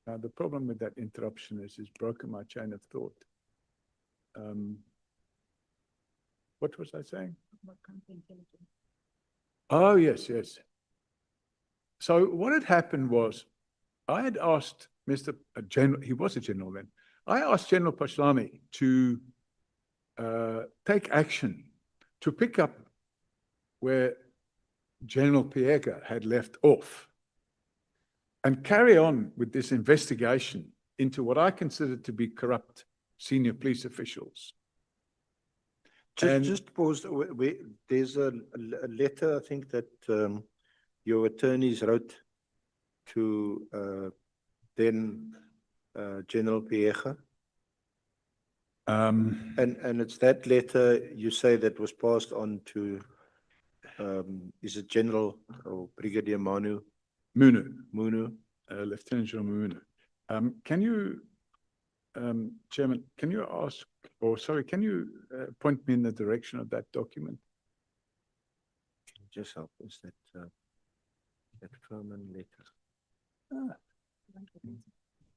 Now the problem with that interruption is it's broken my chain of thought. What was I saying? Oh, yes, yes. So what had happened was I had asked Mr. General, he was a general then, I asked General Pashlani to take action to pick up where General Piega had left off and carry on with this investigation into what I considered to be corrupt senior police officials. Just pause. There's a letter, I think, that your attorneys wrote to then General Piega. And it's that letter you say that was passed on to, is it General or Brigadier Munu? Munu. Lieutenant General Munu. Can you, Chairman, can you ask, or sorry, can you point me in the direction of that document? Just help us that Furman letter.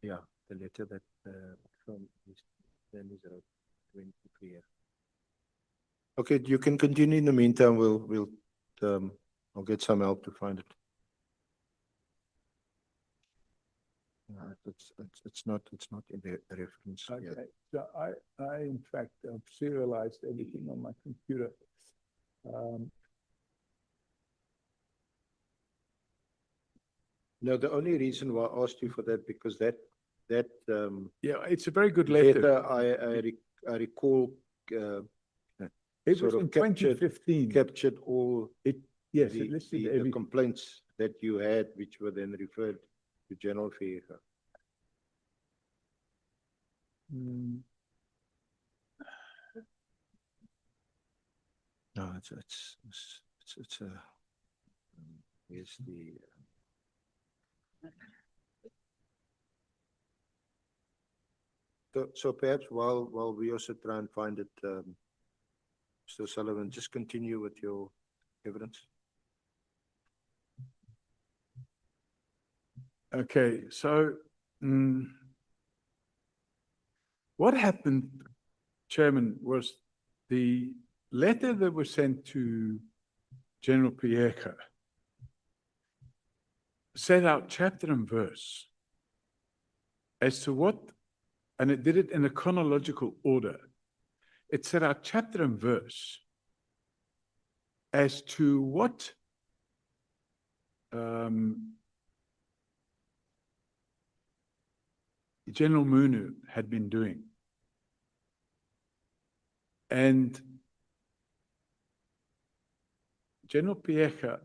Yeah, the letter that from then is wrote 23 years. Okay, you can continue. In the meantime, I'll get some help to find it. It's not in the reference. Okay, yet. so I in fact have serialized everything on my computer. No, the only reason why I asked you for that, because that yeah, it's a very good letter. I recall It was in 2015. Captured all Yes, it listed the every complaints that you had, which were then referred to General Piega. No, it's here's the. So perhaps while we also try and find it, Mr. Sullivan, just continue with your evidence. Okay, so what happened, Chairman, was the letter that was sent to General Piega set out chapter and verse as to what, and it did it in a chronological order. It set out chapter and verse as to what General Munu had been doing. And General Piega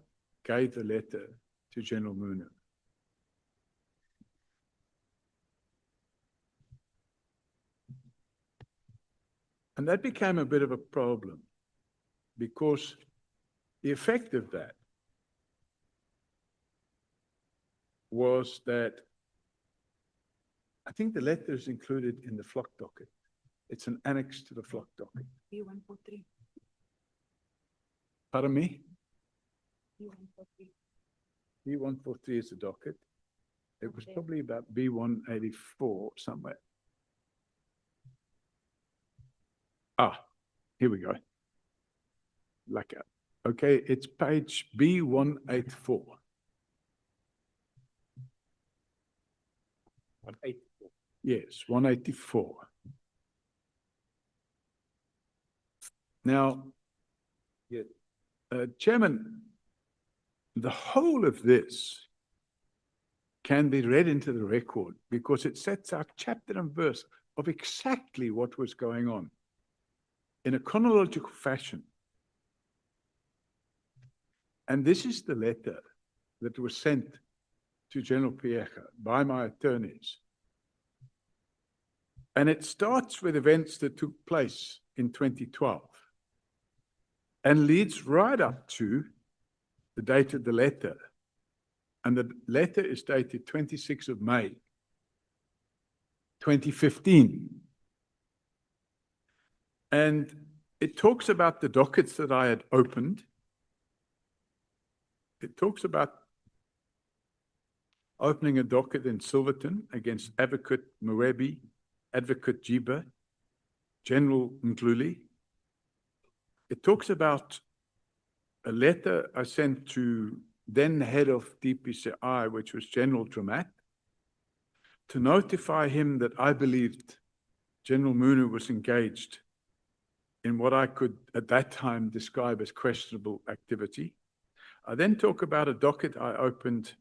gave the letter to General Munu. And that became a bit of a problem because the effect of that was that I think the letter is included in the flock docket. It's an annex to the flock docket. B143. Pardon me? B143 is the docket. It was probably about B184 somewhere. Ah, here we go. Like okay, it's page B184. 184. Yes, 184. Now, Chairman, the whole of this can be read into the record because it sets out chapter and verse of exactly what was going on in a chronological fashion. And this is the letter that was sent to General Piecha by my attorneys. And it starts with events that took place in 2012 and leads right up to the date of the letter. And the letter is dated 26th of May, 2015. And it talks about the dockets that I had opened. It talks about opening a docket in Silverton against Advocate Mwebi, Advocate Jiba, General Mgluli. It talks about a letter I sent to then head of DPCI, which was General Dramat, to notify him that I believed General Munu was engaged in what I could at that time describe as questionable activity. I then talk about a docket I opened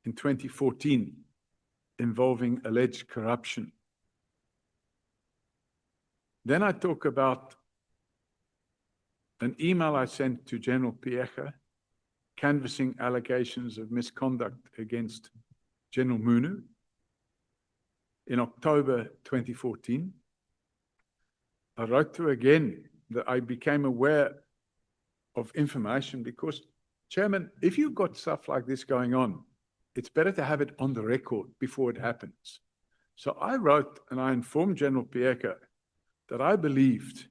in 2014 involving alleged corruption. Then I talk about an email I sent to General Piecha canvassing allegations of misconduct against General Munu in October 2014. I wrote to her again that I became aware of information because, Chairman, if you've got stuff like this going on, it's better to have it on the record before it happens. So I wrote and I informed General Piecha that I believed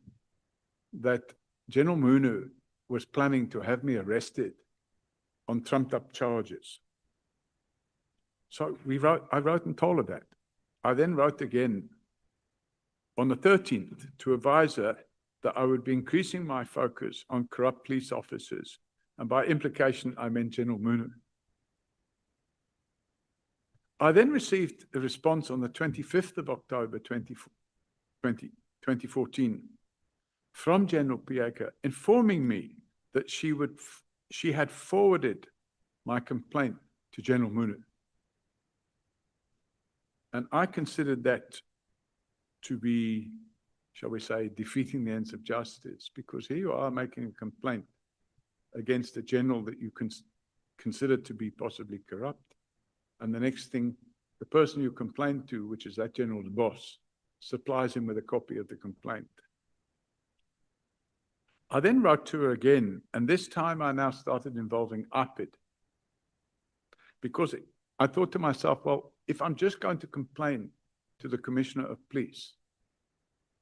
that General Munu was planning to have me arrested on trumped-up charges. So I wrote and told her that. I then wrote again on the 13th to advise her that I would be increasing my focus on corrupt police officers, and by implication, I meant General Munu. I then received a response on the 25th of October 2014 from General Piecha informing me that she had forwarded my complaint to General Munu. And I considered that to be, shall we say, defeating the ends of justice, because here you are making a complaint against a general that you consider to be possibly corrupt. And the next thing, the person you complained to, which is that general's boss, supplies him with a copy of the complaint. I then wrote to her again, and this time I now started involving IPID, because I thought to myself, well, if I'm just going to complain to the Commissioner of Police,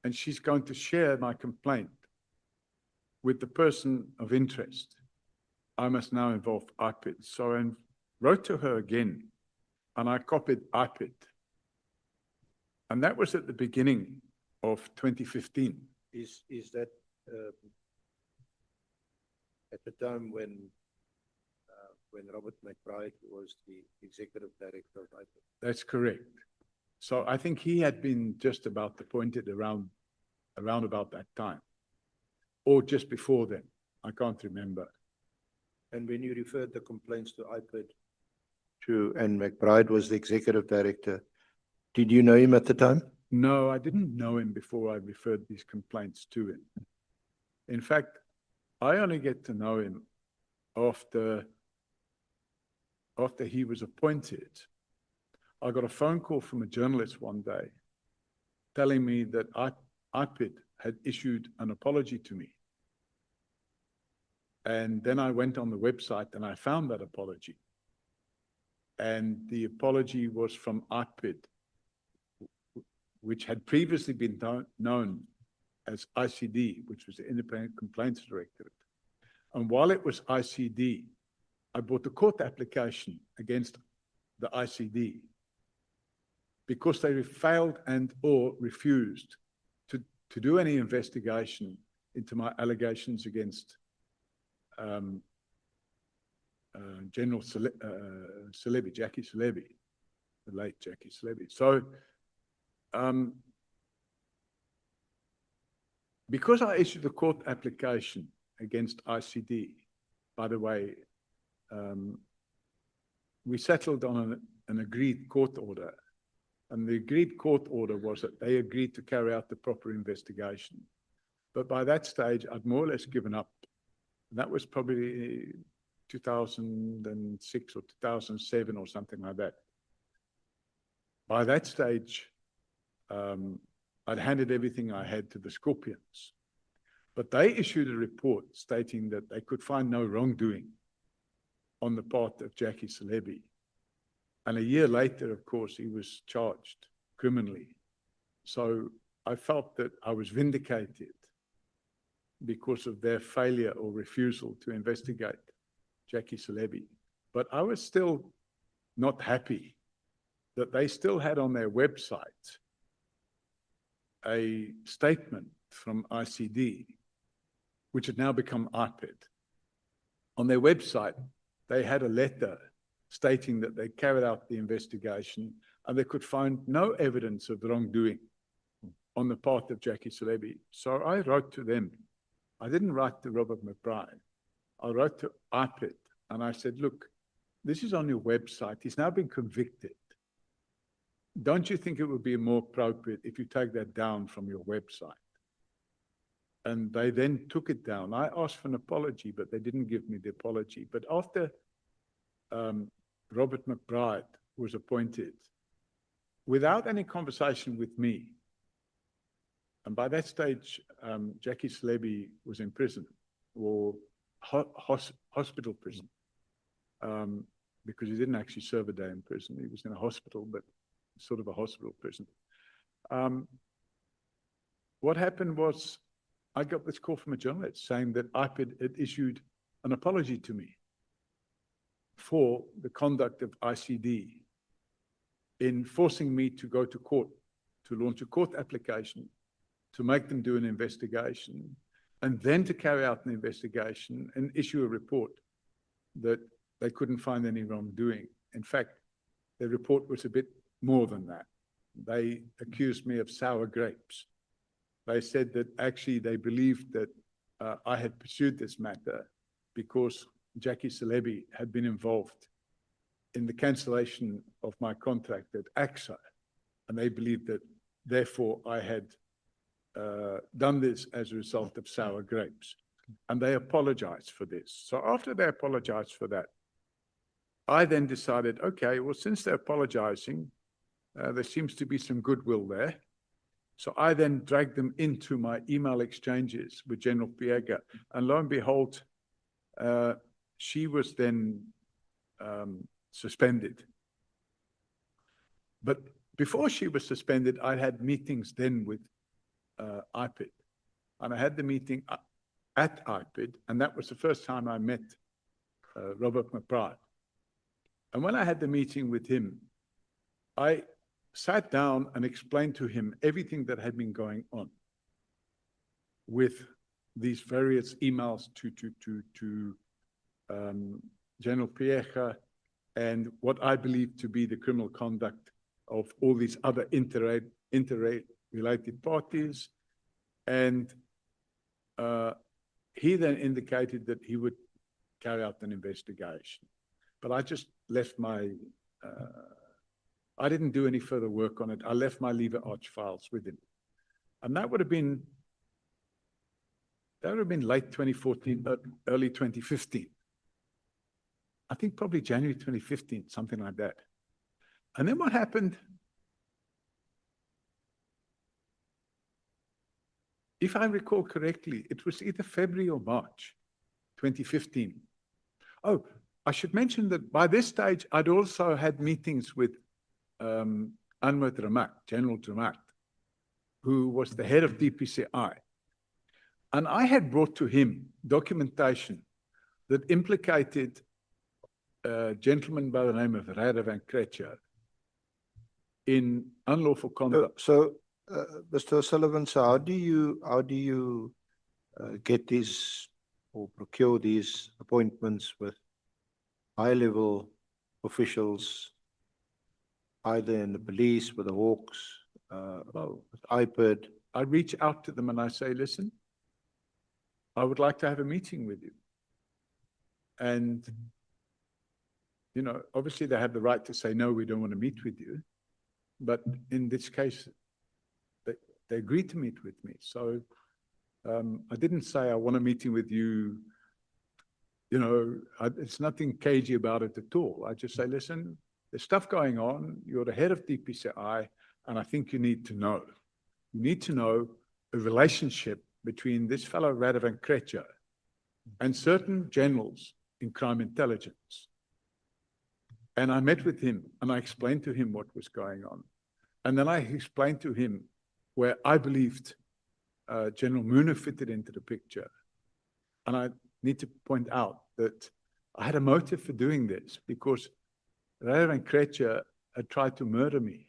and she's going to share my complaint with the person of interest, I must now involve IPID. So I wrote to her again, and I copied IPID. And that was at the beginning of 2015. Is that at the time when Robert McBride was the executive director of IPID? That's correct. So I think he had been just about appointed around about that time, or just before then. I can't remember. And when you referred the complaints to IPID and McBride was the executive director, did you know him at the time? No, I didn't know him before I referred these complaints to him. In fact, I only get to know him after he was appointed. I got a phone call from a journalist one day telling me that IPID had issued an apology to me. And then I went on the website and I found that apology. And the apology was from IPID, which had previously been known as ICD, which was the Independent Complaints Directorate. And while it was ICD, I brought a court application against the ICD because they failed and or refused to do any investigation into my allegations against General Celebi, Jackie Celebi, the late Jackie Celebi. So, because I issued a court application against ICD, by the way, we settled on an agreed court order. And the agreed court order was that they agreed to carry out the proper investigation. But by that stage, I'd more or less given up. That was probably 2006 or 2007 or something like that. By that stage, I'd handed everything I had to the Scorpions. But they issued a report stating that they could find no wrongdoing on the part of Jackie Celebi. And a year later, of course, he was charged criminally. So I felt that I was vindicated because of their failure or refusal to investigate Jackie Celebi. But I was still not happy that they still had on their website a statement from ICD, which had now become IPID. On their website, they had a letter stating that they carried out the investigation and they could find no evidence of wrongdoing on the part of Jackie Celebi. So I wrote to them. I didn't write to Robert McBride. I wrote to IPID and I said, look, this is on your website. He's now been convicted. Don't you think it would be more appropriate if you take that down from your website? And they then took it down. I asked for an apology, but they didn't give me the apology. But after Robert McBride was appointed, without any conversation with me, and by that stage, Jackie Celebi was in prison, or hospital prison, because he didn't actually serve a day in prison. He was in a hospital, but sort of a hospital prison. What happened was, I got this call from a journalist saying that IPID had issued an apology to me for the conduct of ICD in forcing me to go to court, to launch a court application, to make them do an investigation, and then to carry out an investigation and issue a report that they couldn't find any wrongdoing. In fact, the report was a bit more than that. They accused me of sour grapes. They said that actually they believed that I had pursued this matter because Jackie Celebi had been involved in the cancellation of my contract at AXA. And they believed that, therefore, I had done this as a result of sour grapes. And they apologized for this. So after they apologized for that, I then decided, okay, well, since they're apologizing, there seems to be some goodwill there. So I then dragged them into my email exchanges with General Piega. And lo and behold, she was then suspended. But before she was suspended, I had meetings then with IPID. And I had the meeting at IPID, and that was the first time I met Robert McBride. And when I had the meeting with him, I sat down and explained to him everything that had been going on with these various emails to General Piega and what I believe to be the criminal conduct of all these other interrelated parties. And he then indicated that he would carry out an investigation. But I just left my, I didn't do any further work on it. I left my Lever Arch files with him. And that would have been late 2014, early 2015. I think probably January 2015, something like that. And then what happened? if I recall correctly, it was either February or March 2015. Oh, I should mention that by this stage, I'd also had meetings with Anwar Dramat, General Dramat, who was the head of DPCI. And I had brought to him documentation that implicated a gentleman by the name of Radovan Krejcir in unlawful conduct. Mr. O'Sullivan, so how do you get these or procure these appointments with high-level officials, either in the police, with the Hawks, with IPID? I reach out to them and I say, listen, I would like to have a meeting with you. And, you know, obviously they have the right to say, no, we don't want to meet with you. But in this case, they agreed to meet with me. So I didn't say I want a meeting with you. You know, it's nothing cagey about it at all. I just say, listen, there's stuff going on. You're the head of DPCI, and I think you need to know. You need to know a relationship between this fellow Radovan Krejcir and certain generals in crime intelligence. And I met with him and I explained to him what was going on. And then I explained to him where I believed General Muna fitted into the picture. And I need to point out that I had a motive for doing this because Radovan Krejcir had tried to murder me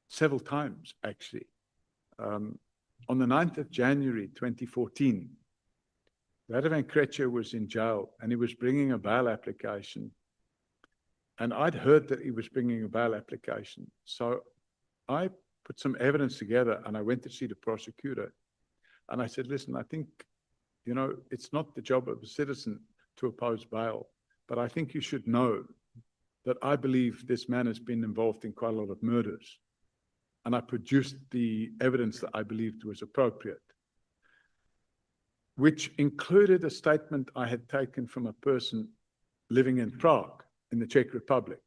several times, actually. On the 9th of January, 2014, Radovan Krejcir was in jail and he was bringing a bail application. And I'd heard that he was bringing a bail application. So I put some evidence together and I went to see the prosecutor. And I said, listen, I think, you know, it's not the job of a citizen to oppose bail, but I think you should know that I believe this man has been involved in quite a lot of murders. And I produced the evidence that I believed was appropriate, which included a statement I had taken from a person living in Prague, in the Czech Republic.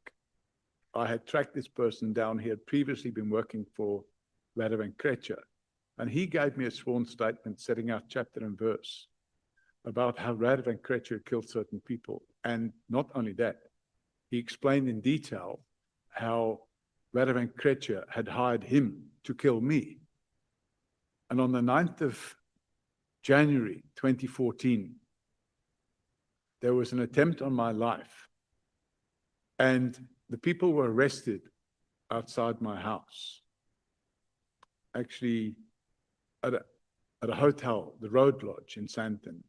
I had tracked this person down. He had previously been working for Radovan Krejcir, and he gave me a sworn statement setting out chapter and verse about how Radovan Krejcir killed certain people. And not only that, he explained in detail how Radovan Krejcir had hired him to kill me. And on the 9th of January 2014, there was an attempt on my life. And the people were arrested outside my house, actually at a hotel, the Road Lodge in Sandton,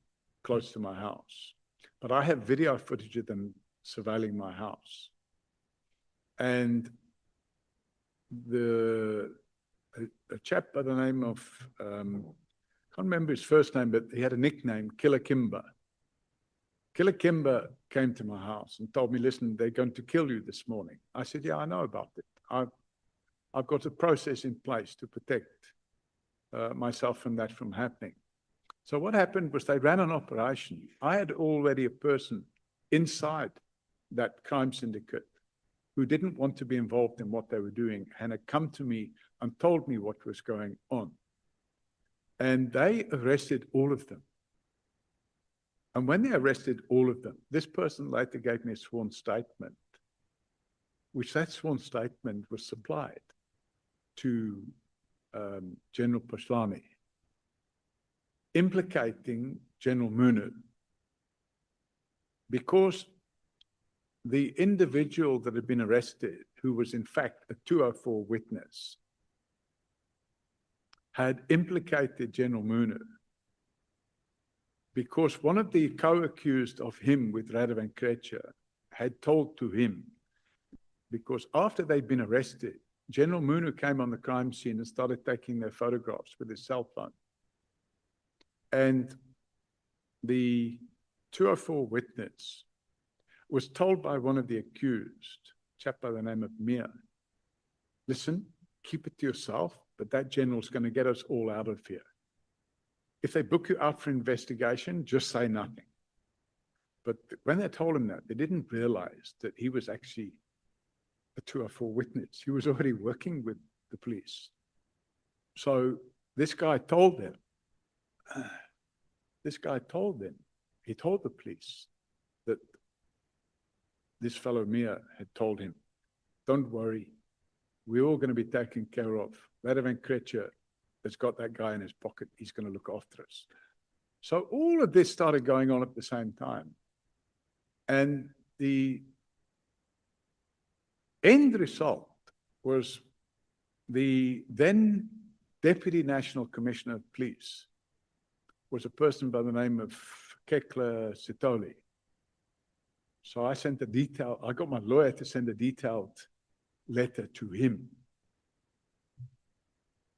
close to my house. But I have video footage of them surveilling my house. And a chap by the name of, can't remember his first name, but he had a nickname, Killer Kimber. Killer Kimber came to my house and told me, listen, they're going to kill you this morning. I said, yeah, I know about it. I've got a process in place to protect myself from that from happening. So what happened was they ran an operation. I had already a person inside that crime syndicate who didn't want to be involved in what they were doing and had come to me and told me what was going on. And they arrested all of them. And when they arrested all of them, this person later gave me a sworn statement, which that sworn statement was supplied to General Paslani, implicating General Muna, because the individual that had been arrested, who was in fact a 204 witness, had implicated General Muna because one of the co-accused of him with Radovan Krejcir had told to him, because after they'd been arrested, General Muna came on the crime scene and started taking their photographs with his cell phone. And the 204 witness was told by one of the accused, a chap by the name of Mir, listen, keep it to yourself, but that general's going to get us all out of here. If they book you out for investigation, just say nothing. But when they told him that, they didn't realize that he was actually a 204 witness. He was already working with the police. So this guy told them, he told the police that this fellow Mia had told him, don't worry, we're all going to be taken care of. Radovan Krejcir has got that guy in his pocket. He's going to look after us. So all of this started going on at the same time. And the end result was the then Deputy National Commissioner of Police was a person by the name of Kekla Sitoli. So I got my lawyer to send a detailed letter to him.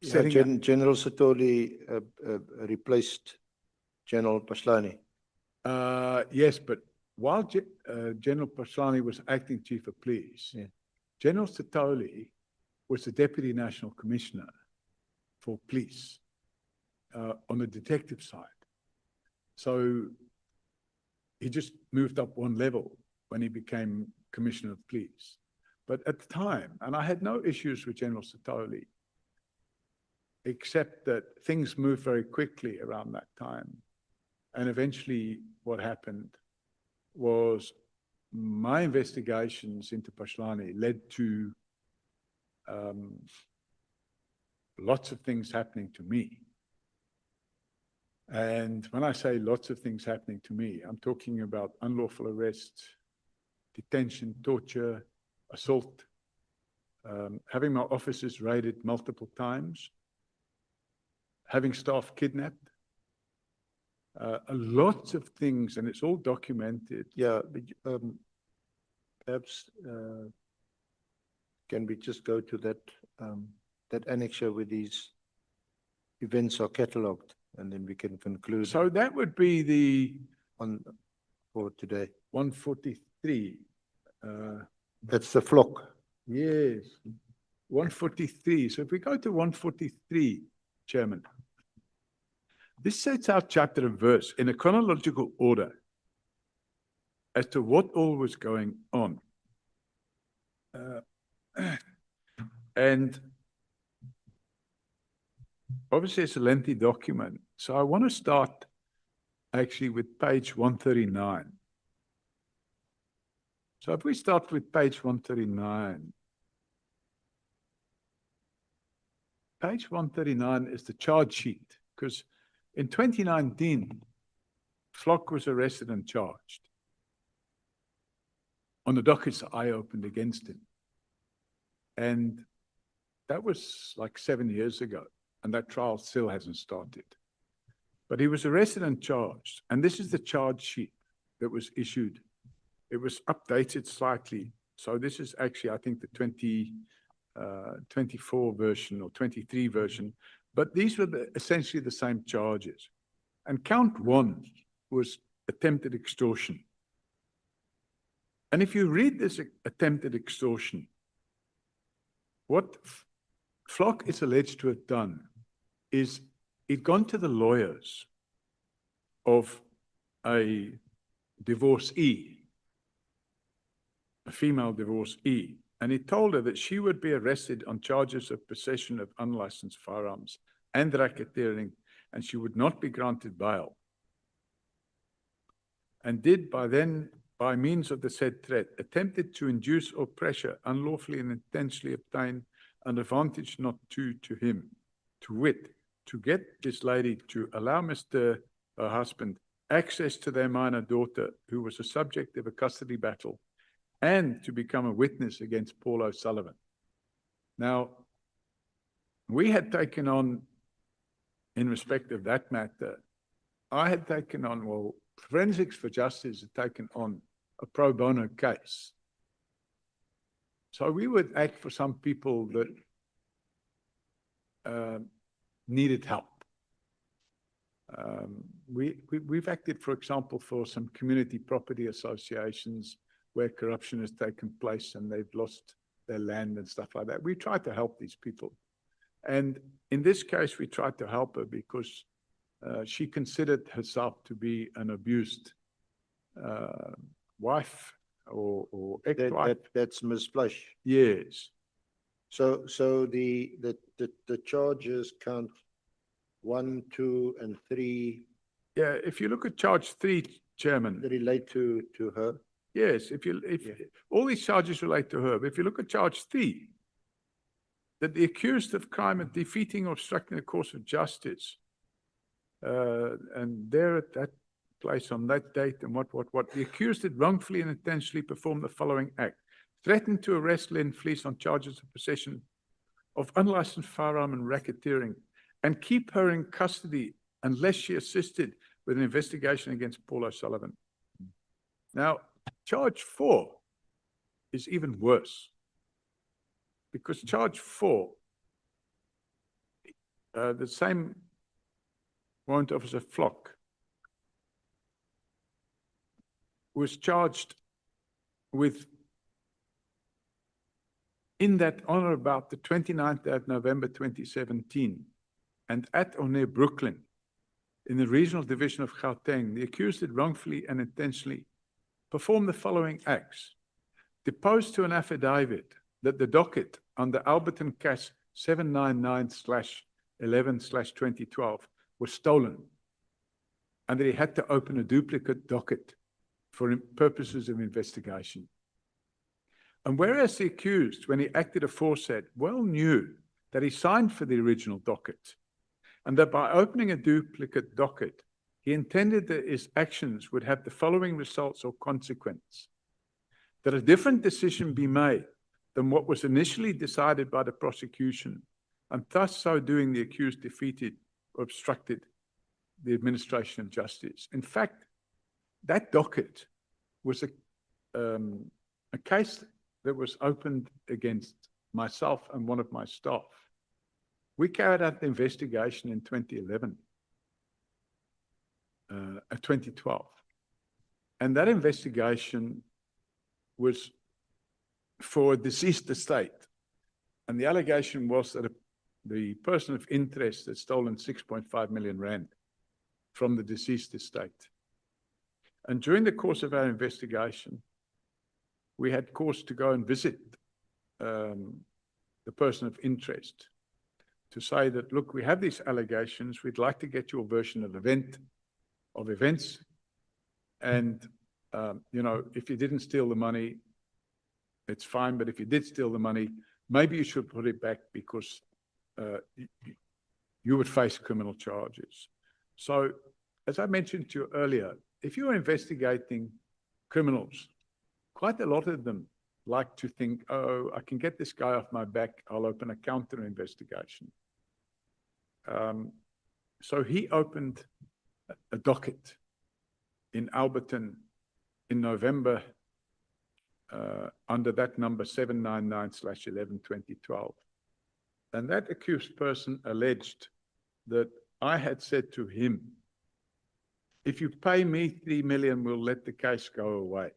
setting up- General Sitoli replaced General Paslani. Yes, but while General Paslani was acting chief of police, General Sitoli was the Deputy National Commissioner for Police on the detective side. So he just moved up one level when he became Commissioner of Police. But at the time, and I had no issues with General Sitoli, except that things moved very quickly around that time. And eventually what happened was my investigations into Paslani led to lots of things happening to me. And when I say lots of things happening to me, I'm talking about unlawful arrest, detention, torture, assault, having my offices raided multiple times, having staff kidnapped, lots of things, and it's all documented. Yeah, but, perhaps can we just go to that annexure where these events are catalogued, and then we can conclude So that would be the for today. 143. That's the flock. Yes, 143. So if we go to 143, Chairman, this sets out chapter and verse in a chronological order as to what all was going on. And obviously it's a lengthy document. So I want to start actually with page 139. So if we start with page 139, page 139 is the charge sheet, because in 2019, Flock was arrested and charged on the dockets I opened against him. And that was like 7 years ago, and that trial still hasn't started. But he was arrested and charged, and this is the charge sheet that was issued. It was updated slightly. So this is actually, I think, the 24 version or 23 version, but these were essentially the same charges. And count one was attempted extortion. And if you read this attempted extortion, what Flock is alleged to have done is he'd gone to the lawyers of a divorcee, a female divorcee, and he told her that she would be arrested on charges of possession of unlicensed firearms and racketeering, and she would not be granted bail. And did by means of the said threat, attempted to induce or pressure unlawfully and intentionally obtain an advantage not due to him, to wit, to get this lady to allow her husband, access to their minor daughter, who was a subject of a custody battle, and to become a witness against Paul O'Sullivan. Now, we had taken on, in respect of that matter, I had taken on, well, Forensics for Justice had taken on a pro bono case. So we would act for some people that needed help. We've acted, for example, for some community property associations where corruption has taken place and they've lost their land and stuff like that. We try to help these people. And in this case, we tried to help her because she considered herself to be an abused wife or ex-wife. That's Ms. Plush. Yes. So the charges count 1, 2, and 3 Yeah, if you look at charge 3, Chairman, relate to her? yes, all these charges relate to her, but if you look at charge 3, that the accused of crime of defeating or obstructing the course of justice, and there at that place on that date and what, the accused had wrongfully and intentionally performed the following act: threatened to arrest Len Fleece on charges of possession of unlicensed firearm and racketeering, and keep her in custody unless she assisted with an investigation against Paul O'Sullivan. Now, charge 4 is even worse, because charge 4, the same warrant officer Flock was charged with, in that on or about the 29th of November 2017, and at or near Brooklyn, in the regional division of Gauteng, the accused had wrongfully and intentionally performed the following acts: deposed to an affidavit that the docket under Alberton Case 799/11/2012 was stolen, and that he had to open a duplicate docket for purposes of investigation. And whereas the accused, when he acted aforesaid, well knew that he signed for the original docket, and that by opening a duplicate docket, he intended that his actions would have the following results or consequence: that a different decision be made than what was initially decided by the prosecution, and thus so doing the accused defeated or obstructed the administration of justice. In fact, that docket was a case that was opened against myself and one of my staff. We carried out the investigation in 2012. And that investigation was for a deceased estate. And the allegation was that the person of interest had stolen 6.5 million rand from the deceased estate. And during the course of our investigation, we had cause to go and visit the person of interest to say that, look, we have these allegations, we'd like to get your version of events. And, if you didn't steal the money, it's fine, but if you did steal the money, maybe you should put it back, because you would face criminal charges. So, as I mentioned to you earlier, if you're investigating criminals, quite a lot of them like to think, oh, I can get this guy off my back, I'll open a counter investigation. So he opened a docket in Alberton in November under that number 799/11/2012. And that accused person alleged that I had said to him, if you pay me 3 million, we'll let the case go away.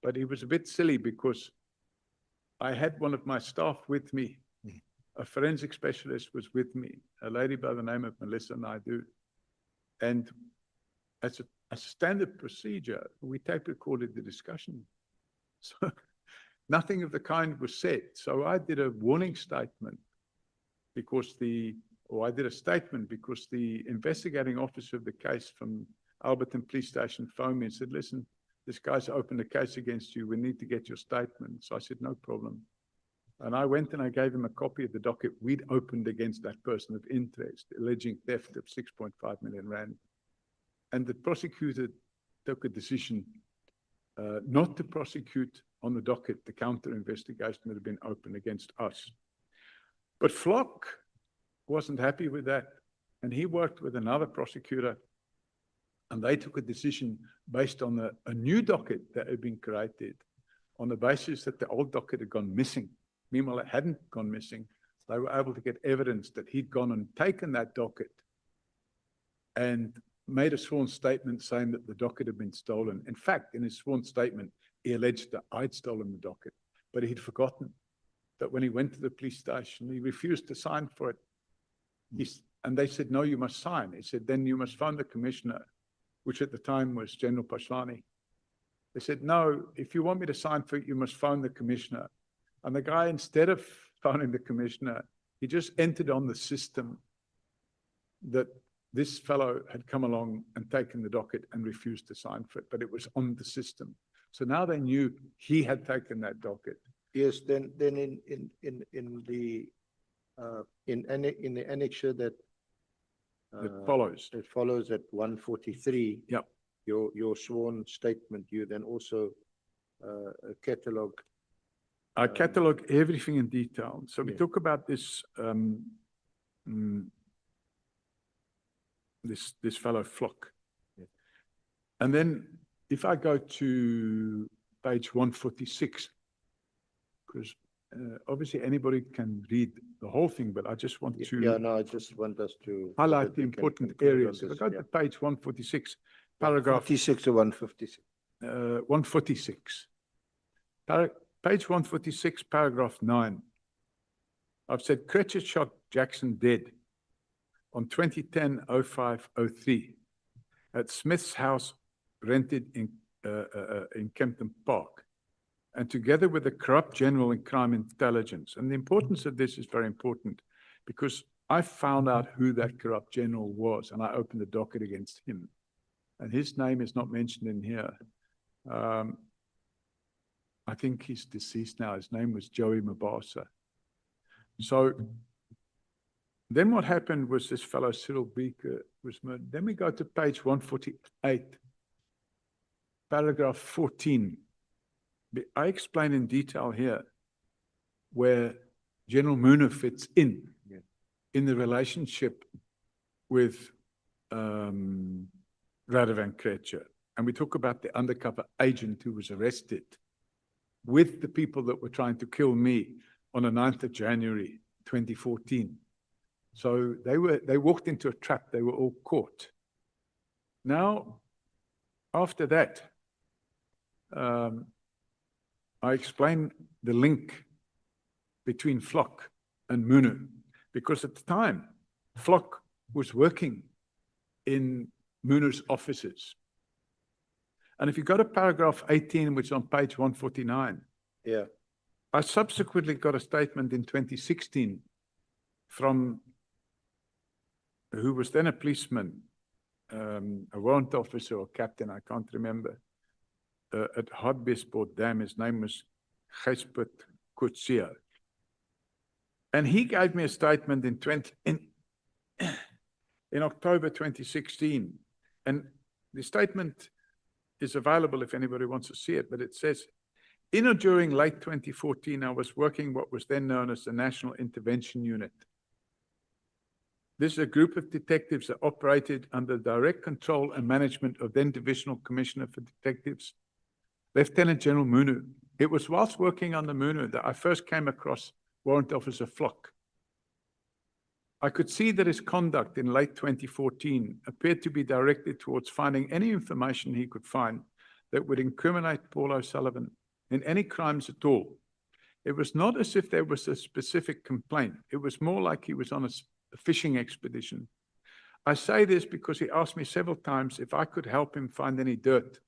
But he was a bit silly, because I had one of my staff with me, a forensic specialist was with me, a lady by the name of Melissa Naidu. And as a standard procedure, we tape recorded the discussion. So nothing of the kind was said. So I did a warning statement because I did a statement because the investigating officer of the case from Alberton Police Station phoned me and said, listen, this guy's opened a case against you. We need to get your statement. So I said, no problem. And I went and I gave him a copy of the docket we'd opened against that person of interest, alleging theft of 6.5 million rand. And the prosecutor took a decision not to prosecute on the docket the counter investigation that had been opened against us. But Flock wasn't happy with that. And he worked with another prosecutor, and they took a decision based on a new docket that had been created on the basis that the old docket had gone missing. Meanwhile, it hadn't gone missing. They were able to get evidence that he'd gone and taken that docket and made a sworn statement saying that the docket had been stolen. In fact, in his sworn statement, he alleged that I'd stolen the docket, but he'd forgotten that when he went to the police station, he refused to sign for it. And they said, no, you must sign. He said, then you must phone the commissioner, which at the time was General Pashlani. They said, no, if you want me to sign for it, you must phone the commissioner. And the guy, instead of phoning the commissioner, he just entered on the system that this fellow had come along and taken the docket and refused to sign for it, but it was on the system. So now they knew he had taken that docket. Yes, then in the annexure that It follows. it follows at 143. Yep. Your sworn statement, you then also catalog. I catalog everything in detail. So we Yeah. talk about this, this fellow Flock. Yeah. And then if I go to page 146, because obviously anybody can read the whole thing, but I just want Yeah, to no, I just want us to. highlight that the we can important conclude on areas. If I this, go yeah. to page 146, paragraph 46 to 156. 146. Page 146, paragraph 9. I've said Cratchit shot Jackson dead on 2010-05-03 at Smith's house rented in Kempton Park, and together with the corrupt general in crime intelligence. And the importance of this is very important because I found out who that corrupt general was and I opened the docket against him. And his name is not mentioned in here. I think he's deceased now. His name was Joey Mabasa. So then what happened was this fellow Cyril Beaker was murdered. Then we go to page 148, paragraph 14. I explain in detail here where General Muna fits in the relationship with Radovan Krejcir. And we talk about the undercover agent who was arrested with the people that were trying to kill me on the 9th of January, 2014. So they walked into a trap. They were all caught. Now, after that, I explain the link between Flock and Munu, because at the time, Flock was working in Munu's offices. And if you go to paragraph 18, which is on page 149, Yeah. I subsequently got a statement in 2016 from who was then a policeman, a warrant officer or captain, I can't remember, at Hartbeespoort Dam. His name was Gijsbert Coetzee. And he gave me a statement in October 2016. And the statement is available if anybody wants to see it, but it says, in or during late 2014, I was working what was then known as the National Intervention Unit. This is a group of detectives that operated under direct control and management of then Divisional Commissioner for Detectives, Lieutenant General Munu. It was whilst working under Munu that I first came across Warrant Officer Flock. I could see that his conduct in late 2014 appeared to be directed towards finding any information he could find that would incriminate Paul O'Sullivan in any crimes at all. It was not as if there was a specific complaint. It was more like he was on a fishing expedition. I say this because he asked me several times if I could help him find any dirt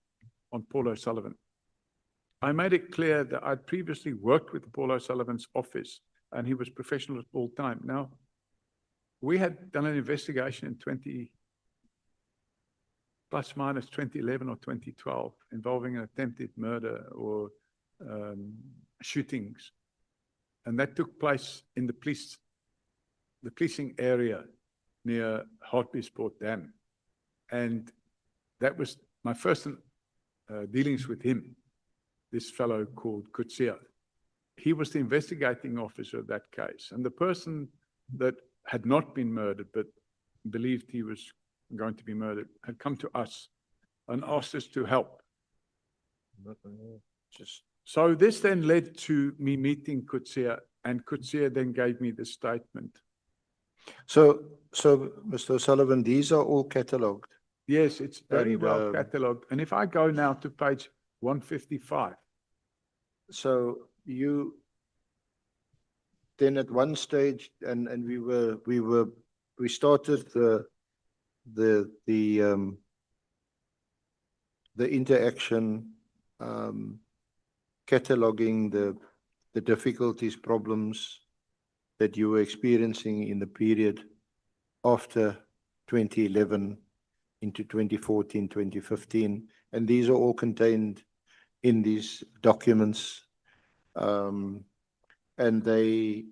on Paul O'Sullivan. I made it clear that I'd previously worked with Paul O'Sullivan's office and he was professional at all time. Now, we had done an investigation in 2011 or 2012 involving an attempted murder or shootings. And that took place in the policing area near Hartbeespoort Dam. And that was my first dealings with him, this fellow called Coetzee. He was the investigating officer of that case. And the person that had not been murdered, but believed he was going to be murdered, had come to us and asked us to help. So this then led to me meeting Coetzee, and Coetzee then gave me the statement. So, Mr. O'Sullivan, these are all catalogued. Yes, it's very And, well catalogued. And if I go now to page 155. So you, then at one stage, and we started the interaction, cataloging the difficulties, problems that you were experiencing in the period after 2011 into 2014, 2015, and these are all contained in these documents. And they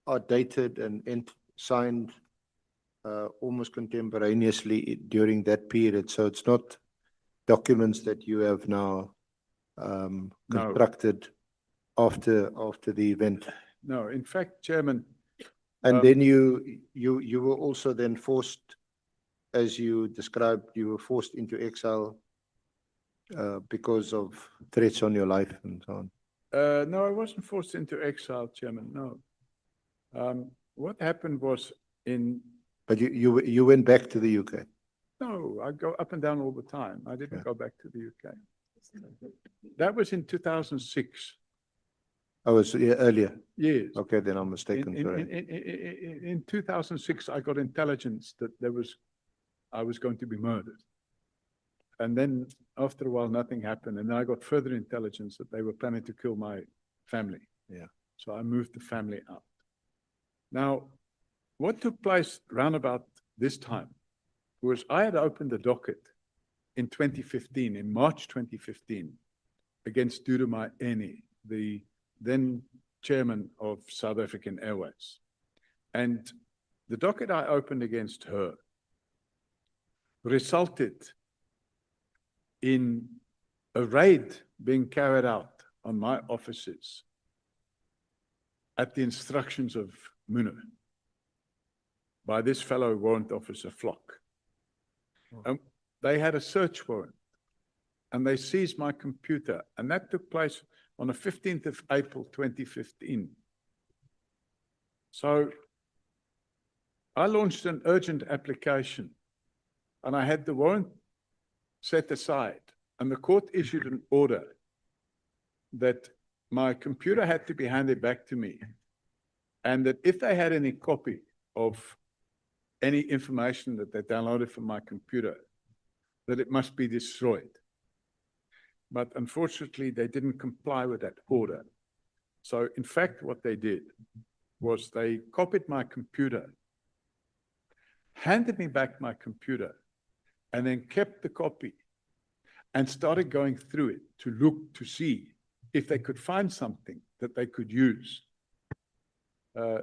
are dated and signed almost contemporaneously during that period. So it's not documents that you have now No. constructed after the event. No, in fact, Chairman, And then you were also then forced, as you described, you were forced into exile because of threats on your life and so on. no, I wasn't forced into exile, Chairman, no. What happened was But you went back to the UK. no, I go up and down all the time. I didn't go back to the UK. That was in 2006. I was earlier. Yes. Okay, then I'm mistaken. Sorry. In 2006, I got intelligence that I was going to be murdered. And then after a while, nothing happened. And then I got further intelligence that they were planning to kill my family. Yeah. So I moved the family out. Now, what took place round about this time was I had opened a docket in 2015, in March 2015, against Dudumai Eni, the then chairman of South African Airways. And the docket I opened against her resulted in a raid being carried out on my offices at the instructions of Muno by this fellow warrant officer Flock. They had a search warrant and they seized my computer, and that took place on the 15th of April 2015. So I launched an urgent application and I had the warrant set aside, and the court issued an order that my computer had to be handed back to me, and that if they had any copy of any information that they downloaded from my computer, that it must be destroyed. But unfortunately, they didn't comply with that order. So in fact, what they did was they copied my computer, handed me back my computer, and then kept the copy and started going through it to look to see if they could find something that they could use.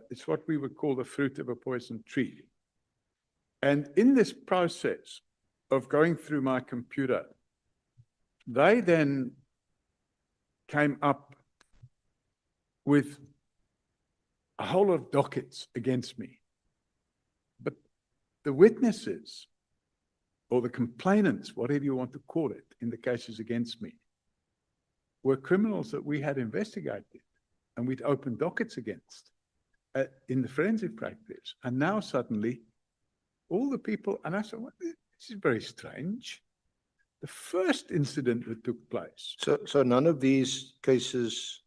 It's what we would call the fruit of a poison tree. And in this process of going through my computer, they then came up with a whole lot of dockets against me. But the witnesses, or the complainants, whatever you want to call it, in the cases against me, were criminals that we had investigated and we'd opened dockets against in the forensic practice. And now suddenly, all the people, and I said, well, this is very strange. The first incident that took place. So none of these cases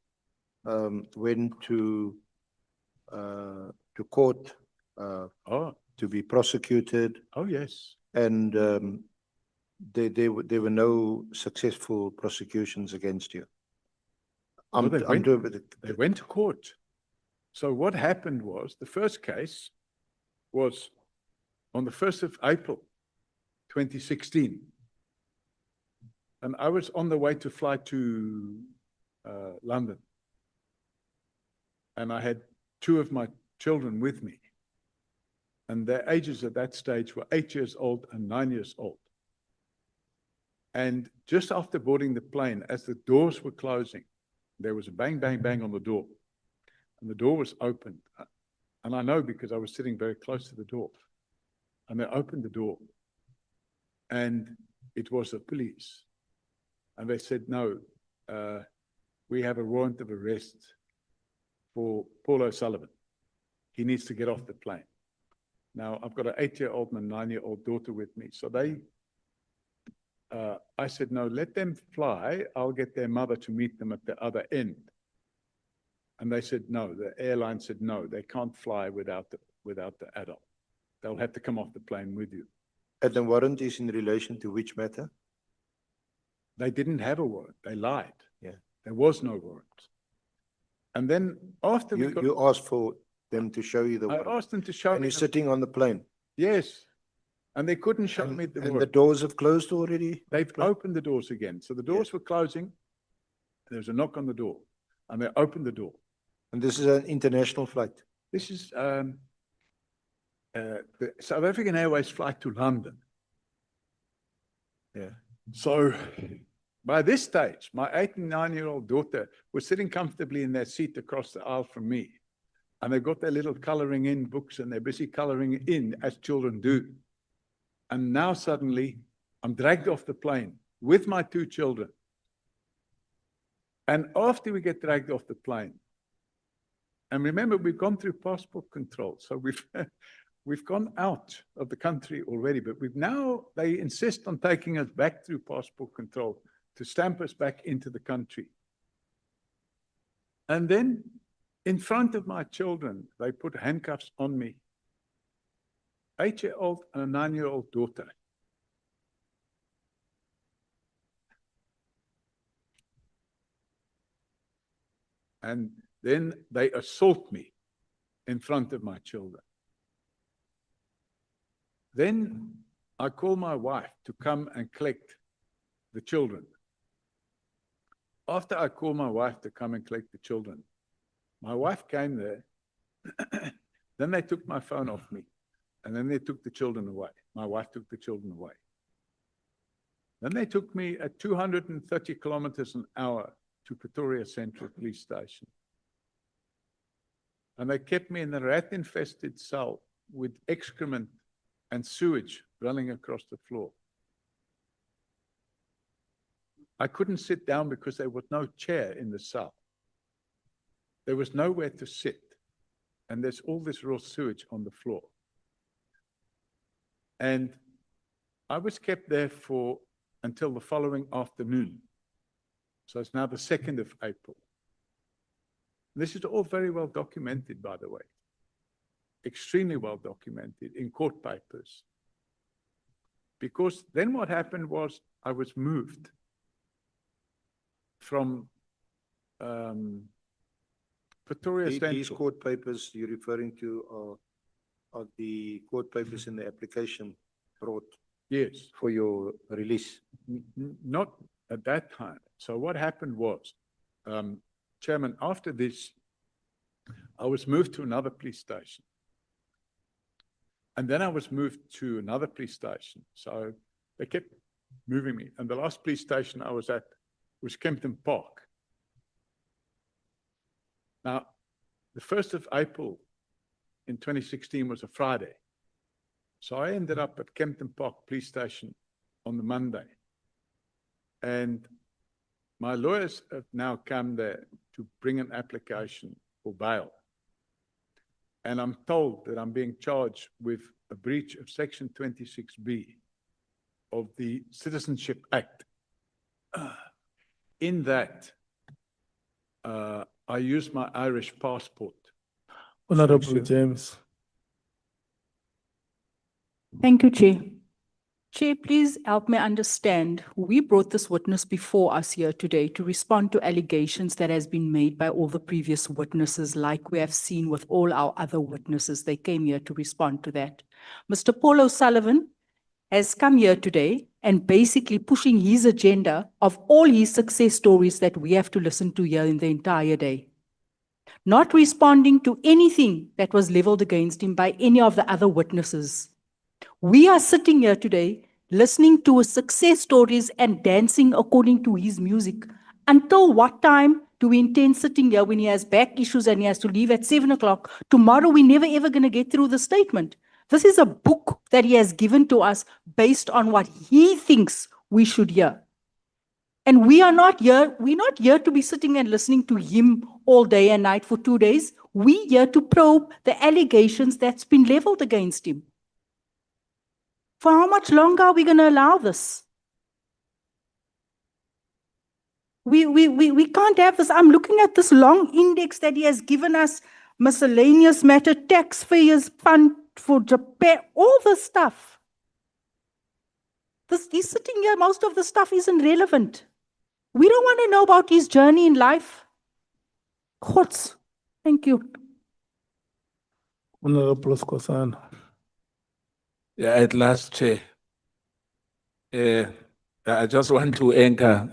went to court to be prosecuted. Oh, yes. And there were no successful prosecutions against you. They went to court. So what happened was, the first case was on the 1st of April, 2016. And I was on the way to fly to London. And I had two of my children with me. And their ages at that stage were 8 years old and 9 years old. And just after boarding the plane, as the doors were closing, there was a bang, bang, bang on the door. And the door was opened. And I know because I was sitting very close to the door. And they opened the door. And it was the police. And they said, no, we have a warrant of arrest for Paul O'Sullivan. He needs to get off the plane. Now, I've got an 8-year-old and a 9-year-old daughter with me. So I said, no, let them fly. I'll get their mother to meet them at the other end. And they said, no, the airline said, no, they can't fly without the adult. They'll have to come off the plane with you. And the warrant is in relation to which matter? They didn't have a warrant. They lied. Yeah. There was no warrant. And then after you asked for them to show you the warrant. I asked them to show me. And you're sitting on the plane. Yes. And they couldn't shut me at the And door. the doors have closed already? They've opened the doors again. So the doors were closing. There was a knock on the door and they opened the door. And this is an international flight? This is the South African Airways flight to London. Yeah. So by this stage, my 8 and 9-year-old daughter was sitting comfortably in their seat across the aisle from me. And they've got their little coloring in books and they're busy coloring in as children do. And now suddenly I'm dragged off the plane with my 2 children. And after we get dragged off the plane, and remember, we've gone through passport control. So we've gone out of the country already, but they insist on taking us back through passport control to stamp us back into the country. And then in front of my children, they put handcuffs on me. 8-year-old and a 9-year-old daughter. And then they assault me in front of my children. Then I call my wife to come and collect the children. After I call my wife to come and collect the children, my wife came there. Then they took my phone off me. And then they took the children away. My wife took the children away. Then they took me at 230 kilometers an hour to Pretoria Central Police Station. And they kept me in a rat-infested cell with excrement and sewage running across the floor. I couldn't sit down because there was no chair in the cell. There was nowhere to sit. And there's all this raw sewage on the floor. And I was kept there until the following afternoon. So it's now the 2nd of April. This is all very well documented, by the way. Extremely well documented in court papers. Because then what happened was I was moved from Pretoria Central. These court papers you're referring to are the court papers in the application brought? Yes. For your release? Not at that time. So what happened was, Chairman, after this, I was moved to another police station. And then I was moved to another police station. So they kept moving me. And the last police station I was at was Kempton Park. Now, the 1st of April in 2016 was a Friday. So I ended up at Kempton Park Police Station on the Monday. And my lawyers have now come there to bring an application for bail. And I'm told that I'm being charged with a breach of Section 26B of the Citizenship Act. In that, I used my Irish passport. Honorable James. Thank you, Chair. Chair, please help me understand. We brought this witness before us here today to respond to allegations that has been made by all the previous witnesses, like we have seen with all our other witnesses. They came here to respond to that. Mr. Paul O'Sullivan has come here today and basically pushing his agenda of all his success stories that we have to listen to here in the entire day. Not responding to anything that was leveled against him by any of the other witnesses. We are sitting here today listening to his success stories and dancing according to his music. Until what time do we intend sitting here when he has back issues and he has to leave at 7 o'clock? Tomorrow we're never ever going to get through the statement. This is a book that he has given to us based on what he thinks we should hear. And we're not here to be sitting and listening to him all day and night for 2 days. We're here to probe the allegations that's been leveled against him. For how much longer are we going to allow this? We can't have this. I'm looking at this long index that he has given us, miscellaneous matter, taxpayers fund for Japan, all this stuff. He's sitting here, most of the stuff isn't relevant. We don't want to know about his journey in life. Gods, thank you. Honorable Skosana. Yeah, at last, Chair. I just want to anchor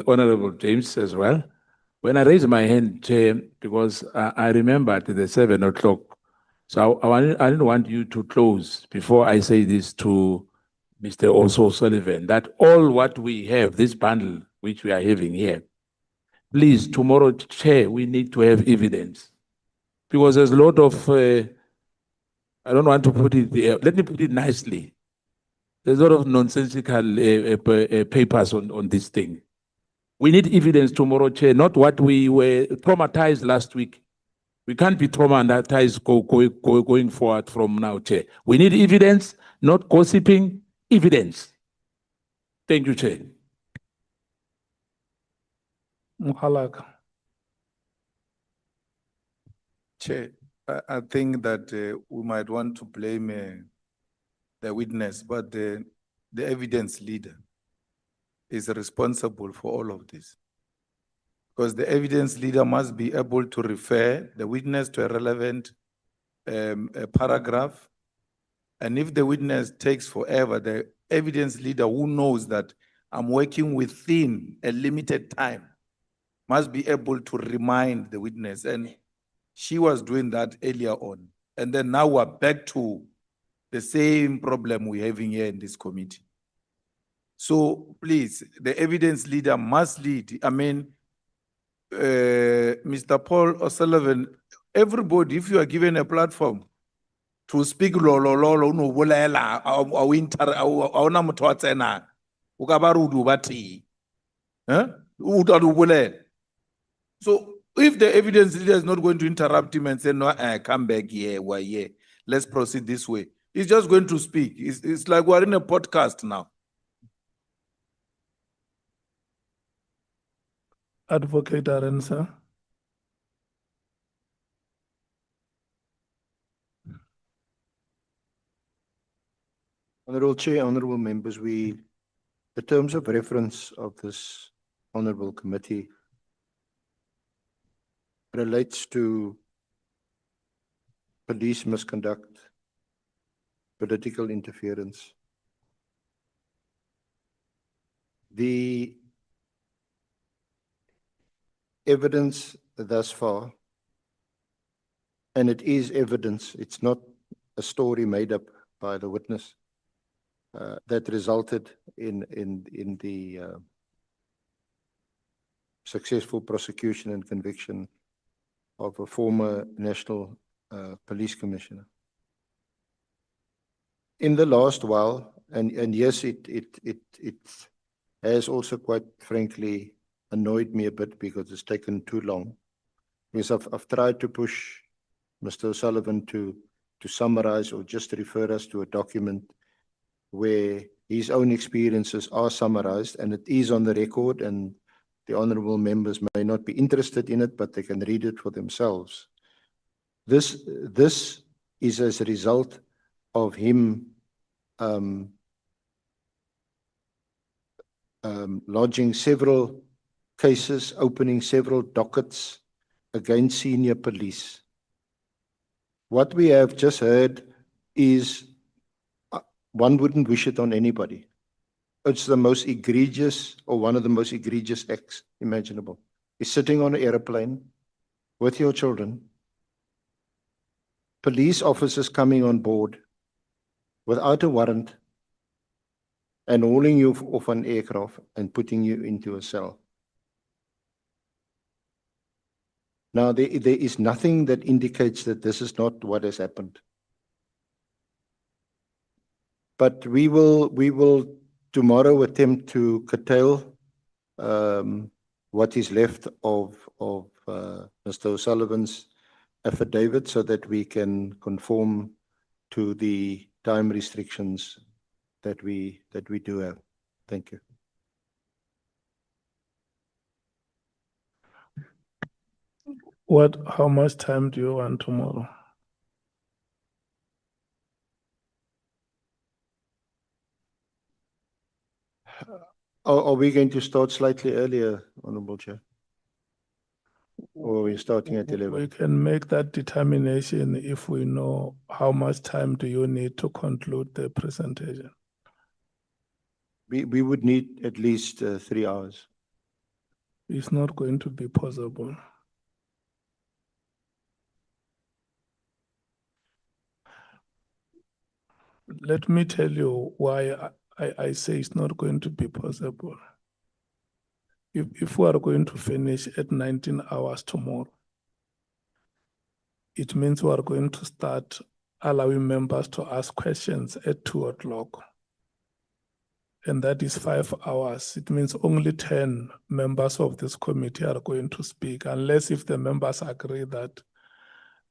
Honorable James as well. When I raised my hand, Chair, because I remembered the 7 o'clock. So I didn't want you to close before I say this to Mr. Oso Sullivan, that all what we have, this bundle which we are having here, please, tomorrow, Chair, we need to have evidence. Because there's a lot of, I don't want to put it there, let me put it nicely. There's a lot of nonsensical papers on this thing. We need evidence tomorrow, Chair, not what we were traumatized last week. We can't be traumatized going forward from now, Chair. We need evidence, not gossiping, evidence. Thank you, Chair. Mhalaka. Chair, I think that we might want to blame the witness, but the evidence leader is responsible for all of this. Because the evidence leader must be able to refer the witness to a relevant paragraph. And if the witness takes forever, the evidence leader who knows that I'm working within a limited time must be able to remind the witness. And she was doing that earlier on. And then now we're back to the same problem we're having here in this committee. So please, the evidence leader must lead. I mean, Mr. Paul O'Sullivan, everybody, if you are given a platform to speak lo, so if the evidence leader is not going to interrupt him and say, no, come back here, we're here, let's proceed this way, he's just going to speak. It's like we're in a podcast now. Advocate Arensa. Honorable Chair, honorable members, the terms of reference of this honorable committee relates to police misconduct, political interference. The evidence thus far, and it is evidence, it's not a story made up by the witness, that resulted in the successful prosecution and conviction of a former national police commissioner. In the last while, and yes, it has also quite frankly annoyed me a bit because it's taken too long. Because I've tried to push Mr. O'Sullivan to summarize or just refer us to a document where his own experiences are summarized, and it is on the record, and the honorable members may not be interested in it, but they can read it for themselves. This is as a result of him lodging several cases, opening several dockets against senior police. What we have just heard is one wouldn't wish it on anybody. It's the most egregious, or one of the most egregious acts imaginable. Is sitting on an airplane with your children, police officers coming on board without a warrant and hauling you off an aircraft and putting you into a cell. Now, there is nothing that indicates that this is not what has happened. But we will tomorrow attempt to curtail what is left of Mr. O'Sullivan's affidavit so that we can conform to the time restrictions that we do have. Thank you. How much time do you want tomorrow? Are we going to start slightly earlier, Honorable Chair? Or we're starting at 11? We can make that determination if we know how much time do you need to conclude the presentation. We would need at least 3 hours. It's not going to be possible. Let me tell you why I say it's not going to be possible. If we are going to finish at 19 hours tomorrow, it means we are going to start allowing members to ask questions at 2 o'clock. And that is 5 hours. It means only 10 members of this committee are going to speak, unless if the members agree that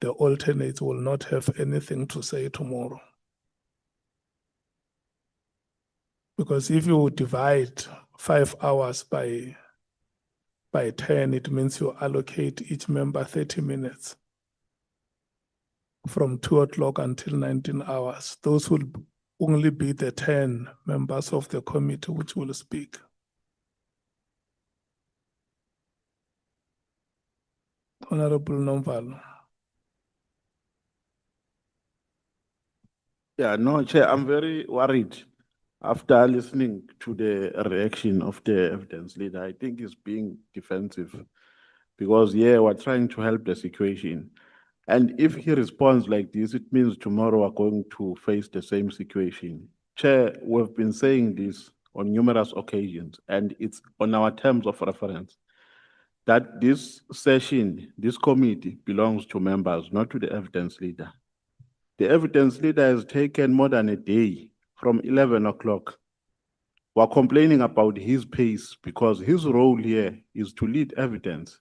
the alternates will not have anything to say tomorrow. Because if you divide 5 hours by 10, it means you allocate each member 30 minutes from 2 o'clock until 19 hours. Those will only be the 10 members of the committee which will speak. Honorable Nomvalo. Yeah, no, Chair, I'm very worried after listening to the reaction of the evidence leader. I think he's being defensive because, yeah, we're trying to help the situation. And if he responds like this, it means tomorrow we're going to face the same situation. Chair, we've been saying this on numerous occasions, and it's on our terms of reference, that this session, this committee belongs to members, not to the evidence leader. The evidence leader has taken more than a day from 11 o'clock. We're complaining about his pace because his role here is to lead evidence.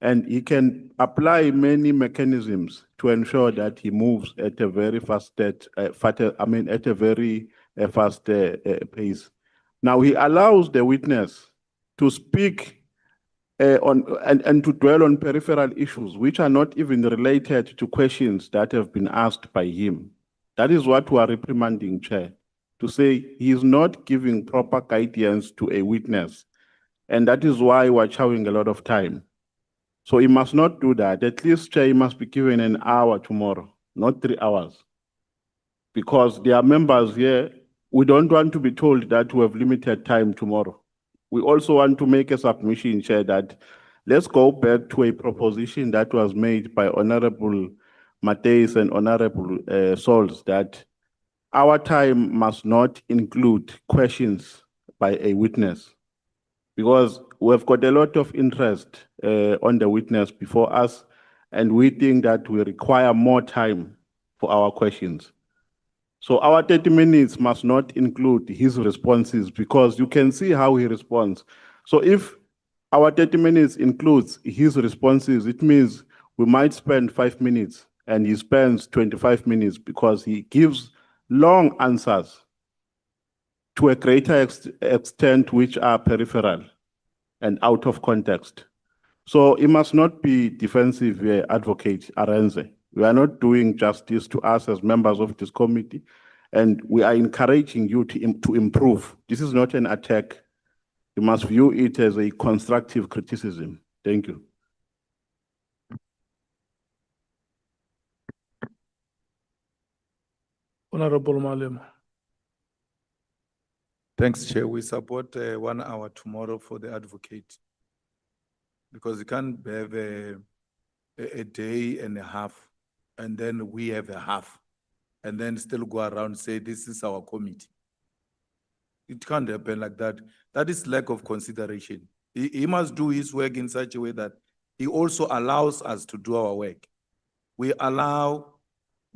And he can apply many mechanisms to ensure that he moves at a very fast pace. Now he allows the witness to speak and to dwell on peripheral issues which are not even related to questions that have been asked by him. That is what we are reprimanding, Chair, to say he is not giving proper guidance to a witness. And that is why we're chowing a lot of time. So he must not do that. At least, Chair, he must be given an hour tomorrow, not 3 hours. Because there are members here, we don't want to be told that we have limited time tomorrow. We also want to make a submission, Chair, that let's go back to a proposition that was made by Honorable Mateus and Honorable Sols, that our time must not include questions by a witness. Because we've got a lot of interest on the witness before us, and we think that we require more time for our questions. So our 30 minutes must not include his responses, because you can see how he responds. So if our 30 minutes includes his responses, it means we might spend 5 minutes and he spends 25 minutes because he gives long answers to a greater extent which are peripheral and out of context. So it must not be defensive, Advocate Arenze. We are not doing justice to us as members of this committee, and we are encouraging you to improve. This is not an attack. You must view it as a constructive criticism. Thank you. Honorable Malema. Thanks, Chair. We support 1 hour tomorrow for the advocate, because you can't have a day and a half, and then we have a half, and then still go around and say, this is our committee. It can't happen like that. That is lack of consideration. He must do his work in such a way that he also allows us to do our work. We allow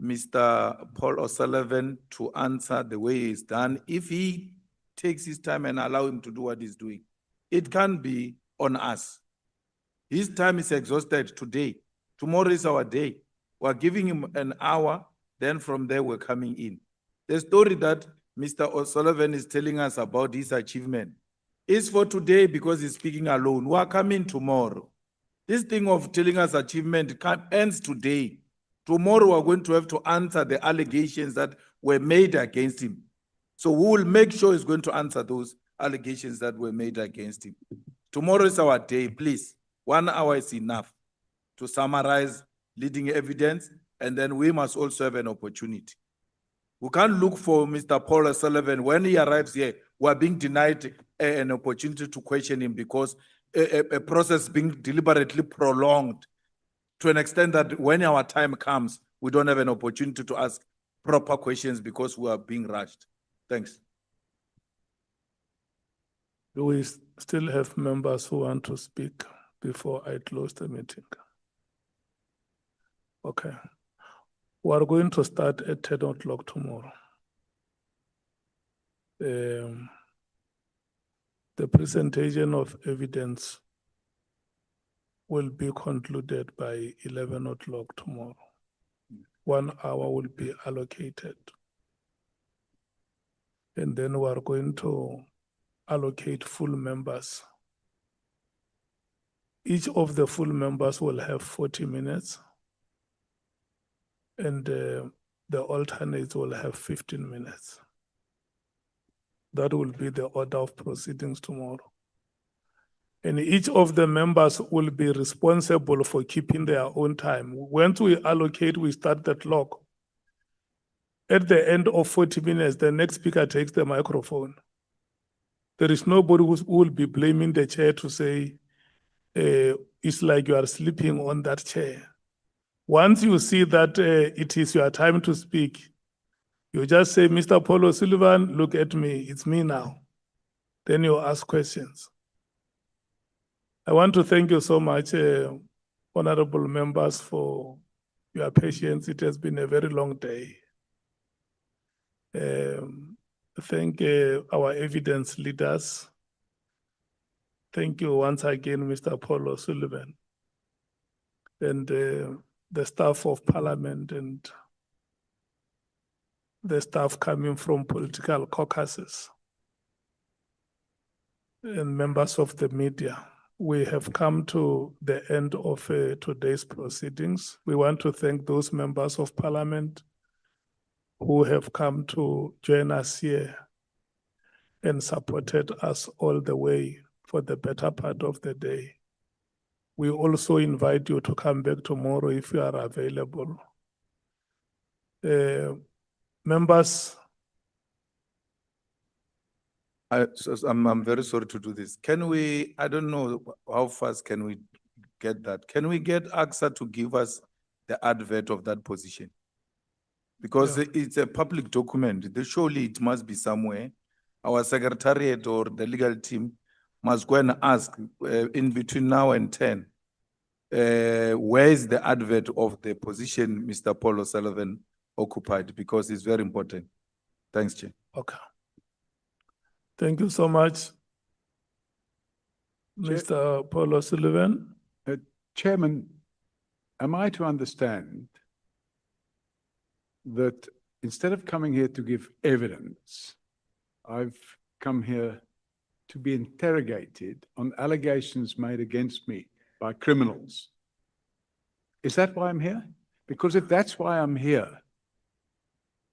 Mr. Paul O'Sullivan to answer the way he's done. If he takes his time and allow him to do what he's doing, it can be on us. His time is exhausted today. Tomorrow is our day. We're giving him an hour, then from there we're coming in. The story that Mr. O'Sullivan is telling us about his achievement is for today because he's speaking alone. We are coming tomorrow. This thing of telling us achievement ends today. Tomorrow we're going to have to answer the allegations that were made against him. So we will make sure he's going to answer those allegations that were made against him. Tomorrow is our day, please. 1 hour is enough. to summarize leading evidence, and then we must also have an opportunity. We can't look for Mr. Paul O'Sullivan. When he arrives here, we are being denied an opportunity to question him because a process being deliberately prolonged to an extent that when our time comes, we don't have an opportunity to ask proper questions because we are being rushed. Thanks. Do we still have members who want to speak before I close the meeting? Okay. We are going to start at 10 o'clock tomorrow. The presentation of evidence will be concluded by 11 o'clock tomorrow. 1 hour will be allocated. And then we are going to allocate full members. Each of the full members will have 40 minutes. And the alternates will have 15 minutes. That will be the order of proceedings tomorrow. And each of the members will be responsible for keeping their own time. Once we allocate, we start the clock. At the end of 40 minutes, the next speaker takes the microphone. There is nobody who will be blaming the chair to say, it's like you are sleeping on that chair. Once you see that it is your time to speak, you just say, Mr. Paul O'Sullivan, look at me, it's me now. Then you ask questions. I want to thank you so much, honorable members, for your patience. It has been a very long day. Thank our evidence leaders. Thank you once again, Mr. Paul O'Sullivan, and the staff of Parliament and the staff coming from political caucuses and members of the media. We have come to the end of today's proceedings. We want to thank those members of Parliament who have come to join us here and supported us all the way for the better part of the day. We also invite you to come back tomorrow if you are available. Members, I'm very sorry to do this. Can we, I don't know how fast can we get that? Can we get AXA to give us the advert of that position? Because it's a public document. Surely it must be somewhere. Our secretariat or the legal team must go and ask in between now and 10, where is the advert of the position Mr. Paul O'Sullivan occupied? Because it's very important. Thanks, Chair. okay. Thank you so much, Mr. Paul O'Sullivan. Chairman, am I to understand that instead of coming here to give evidence, I've come here to be interrogated on allegations made against me by criminals? Is that why I'm here? Because if that's why I'm here,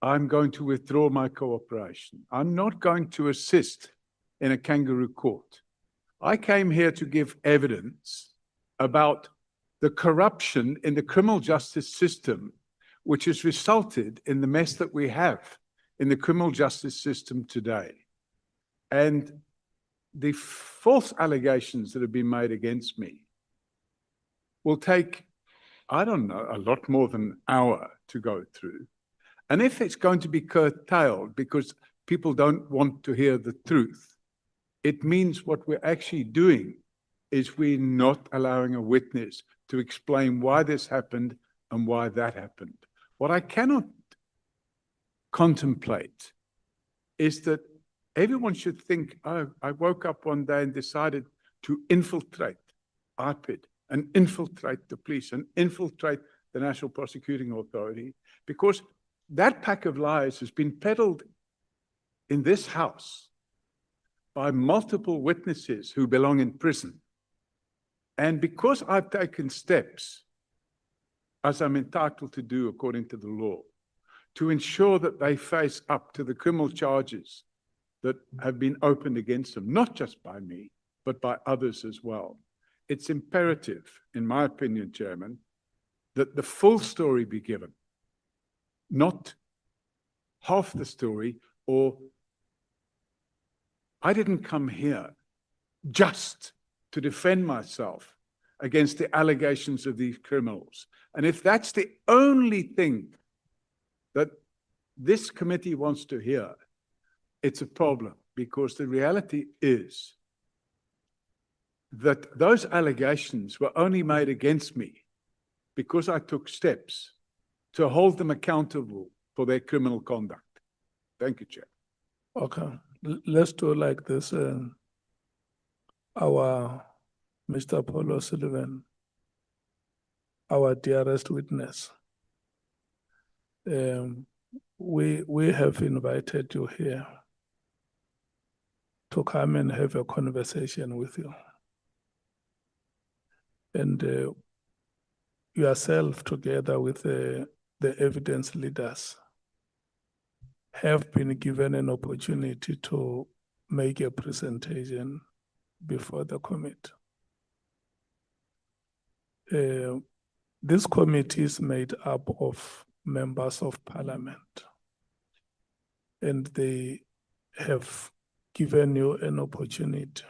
I'm going to withdraw my cooperation. I'm not going to assist in a kangaroo court. I came here to give evidence about the corruption in the criminal justice system, which has resulted in the mess that we have in the criminal justice system today. And the false allegations that have been made against me will take, I don't know, a lot more than an hour to go through. And if it's going to be curtailed because people don't want to hear the truth, it means what we're actually doing is we're not allowing a witness to explain why this happened and why that happened. What I cannot contemplate is that everyone should think, oh, I woke up one day and decided to infiltrate IPID and infiltrate the police and infiltrate the National Prosecuting Authority, because that pack of lies has been peddled in this house by multiple witnesses who belong in prison. And because I've taken steps, as I'm entitled to do according to the law, to ensure that they face up to the criminal charges that have been opened against them, not just by me, but by others as well. it's imperative, in my opinion, Chairman, that the full story be given, not half the story, or I didn't come here just to defend myself against the allegations of these criminals. And if that's the only thing that this committee wants to hear, it's a problem, because the reality is that those allegations were only made against me because I took steps to hold them accountable for their criminal conduct. Thank you, Chair. Okay, let's do like this. Our Mr. Paul O'Sullivan, our dearest witness, we have invited you here to come and have a conversation with you. And yourself, together with the evidence leaders, have been given an opportunity to make a presentation before the committee. This committee is made up of members of parliament, and they have given you an opportunity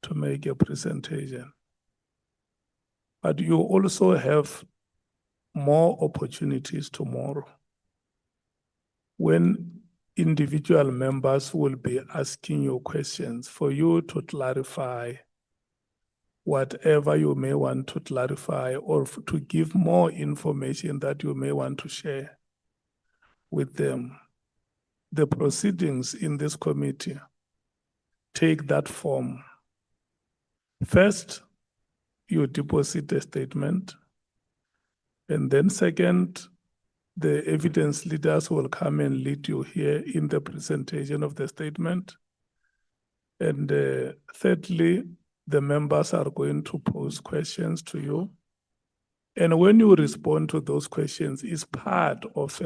to make a presentation. But you also have more opportunities tomorrow, when individual members will be asking you questions for you to clarify whatever you may want to clarify, or to give more information that you may want to share with them. The proceedings in this committee take that form. First, you deposit a statement, and then second, the evidence leaders will come and lead you here in the presentation of the statement. And thirdly, the members are going to pose questions to you. And when you respond to those questions, it's part of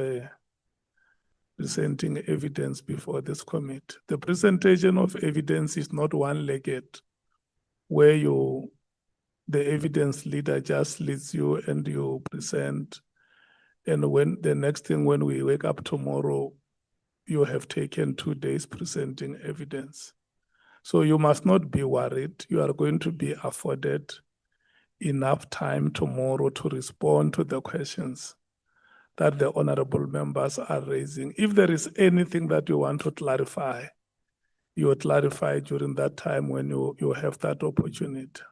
presenting evidence before this committee. The presentation of evidence is not one-legged, where the evidence leader just leads you and you present. And when the next thing, when we wake up tomorrow, you have taken 2 days presenting evidence. So you must not be worried. You are going to be afforded enough time tomorrow to respond to the questions that the honorable members are raising. If there is anything that you want to clarify, you will clarify during that time when you have that opportunity.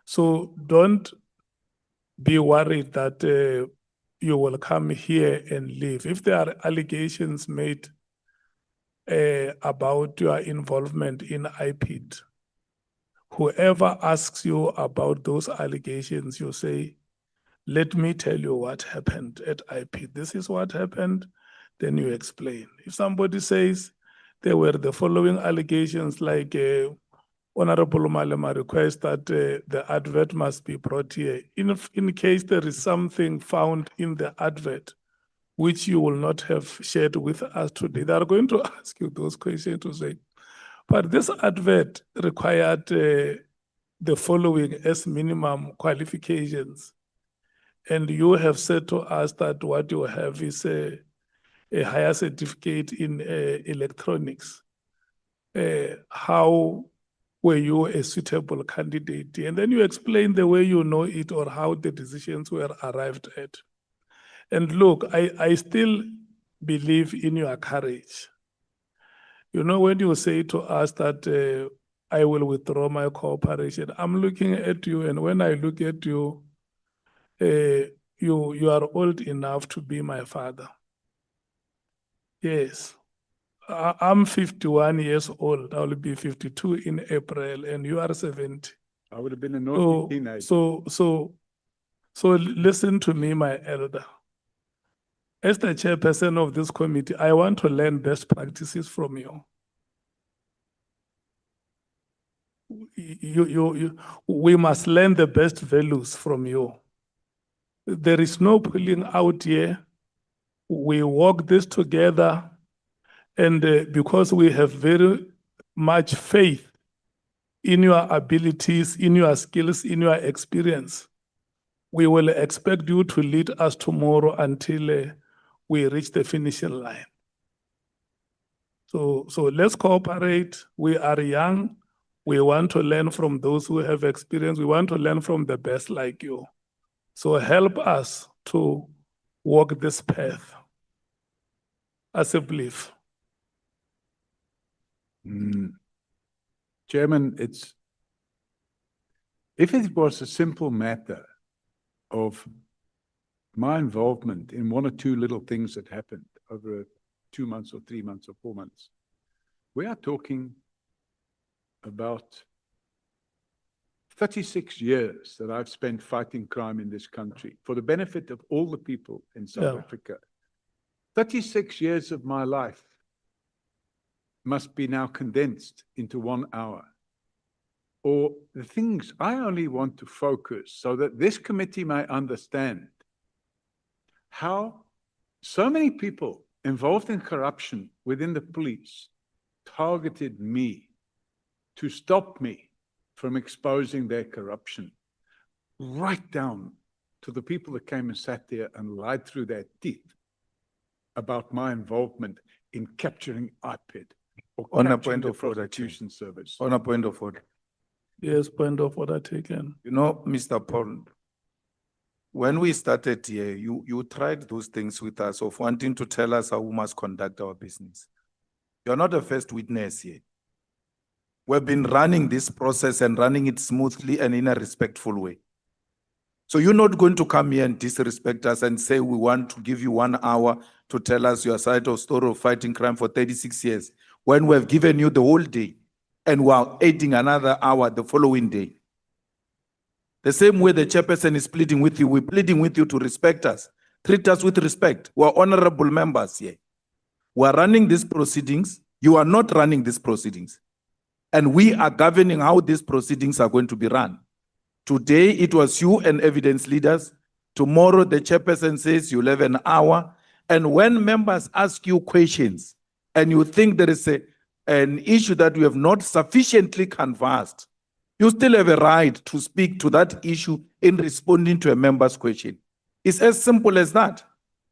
So don't be worried that you will come here and leave. If there are allegations made about your involvement in IPID, whoever asks you about those allegations, you say, let me tell you what happened at IPID. This is what happened, then you explain. If somebody says there were the following allegations, like Honorable Malema requests that the advert must be brought here. In case there is something found in the advert which you will not have shared with us today, they are going to ask you those questions to say, but this advert required the following as minimum qualifications. And you have said to us that what you have is a higher certificate in electronics. How were you a suitable candidate? And then you explain the way you know it, or how the decisions were arrived at. And look, I still believe in your courage. You know, when you say to us that I will withdraw my cooperation, I'm looking at you, and when I look at you, you are old enough to be my father. Yes. I'm 51 years old. I will be 52 in April, and you are 70. I would have been a naughty teenager. So listen to me, my elder. As the chairperson of this committee, I want to learn best practices from you. We must learn the best values from you. There is no pulling out here. We walk this together. And because we have very much faith in your abilities, in your skills, in your experience. We will expect you to lead us tomorrow until we reach the finishing line. So let's cooperate. We are young. We want to learn from those who have experience. We want to learn from the best like you. So help us to walk this path as a belief. Chairman, if it was a simple matter of my involvement in one or two little things that happened over 2 months or 3 months or 4 months, we are talking about 36 years that I've spent fighting crime in this country for the benefit of all the people in South Africa. 36 years of my life must be now condensed into 1 hour. Or the things I only want to focus so that this committee may understand how so many people involved in corruption within the police targeted me to stop me from exposing their corruption, right down to the people that came and sat there and lied through their teeth about my involvement in capturing IPED or On a capturing point the of order, prostitution service. On a point of order. Yes, point of order taken. You know, Mr. Paul, when we started here, you tried those things with us of wanting to tell us how we must conduct our business. You're not the first witness here. We've been running this process and running it smoothly and in a respectful way. So you're not going to come here and disrespect us and say we want to give you 1 hour to tell us your side of story of fighting crime for 36 years when we have given you the whole day and we are adding another hour the following day. The same way the chairperson is pleading with you, we're pleading with you to respect us. Treat us with respect. We're honorable members here. We're running these proceedings. You are not running these proceedings. And we are governing how these proceedings are going to be run. Today, it was you and evidence leaders. Tomorrow, the chairperson says you'll have an hour. And when members ask you questions and you think there is an issue that we have not sufficiently canvassed, you still have a right to speak to that issue in responding to a member's question. It's as simple as that.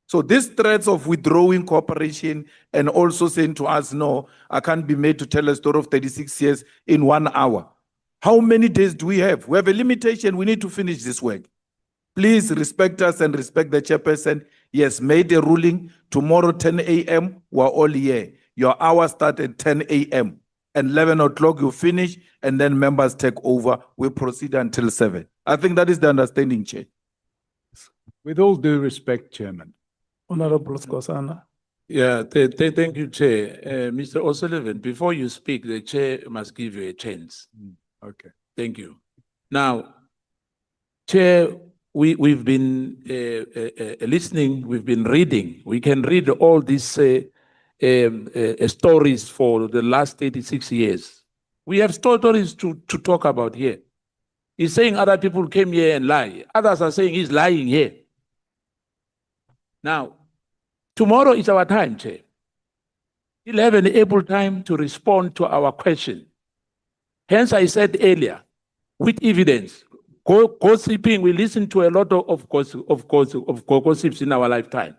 So these threats of withdrawing cooperation and also saying to us, no, I can't be made to tell a story of 36 years in 1 hour. How many days do we have? We have a limitation. We need to finish this work. Please respect us and respect the chairperson. He has made a ruling. Tomorrow, 10 a.m., we're all here. Your hour starts at 10 a.m. and 11 o'clock you finish, and then members take over. We proceed until 7. I think that is the understanding, Chair. With all due respect, Chairman. Honorable Skosana. Yeah, thank you, Chair. Mr. O'Sullivan, before you speak, the Chair must give you a chance. Okay. Thank you. Now, Chair, we've been listening, we've been reading. We can read all these stories for the last 86 years. We have stories to talk about here. He's saying other people came here and lie. Others are saying he's lying here. Now, tomorrow is our time, Chair. He'll have an able time to respond to our question. Hence, I said earlier, with evidence, gossiping, we listen to a lot of gossips in our lifetime.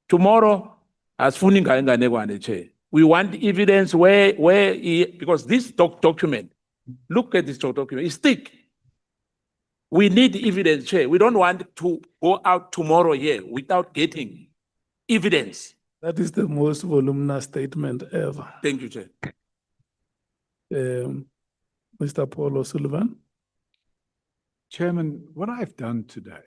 Tomorrow, as we want evidence because this document, look at this document, it's thick. We need evidence, Chair. We don't want to go out tomorrow here without getting evidence. That is the most voluminous statement ever. Thank you, Chair. Mr. Paul O'Sullivan. Chairman, what I've done today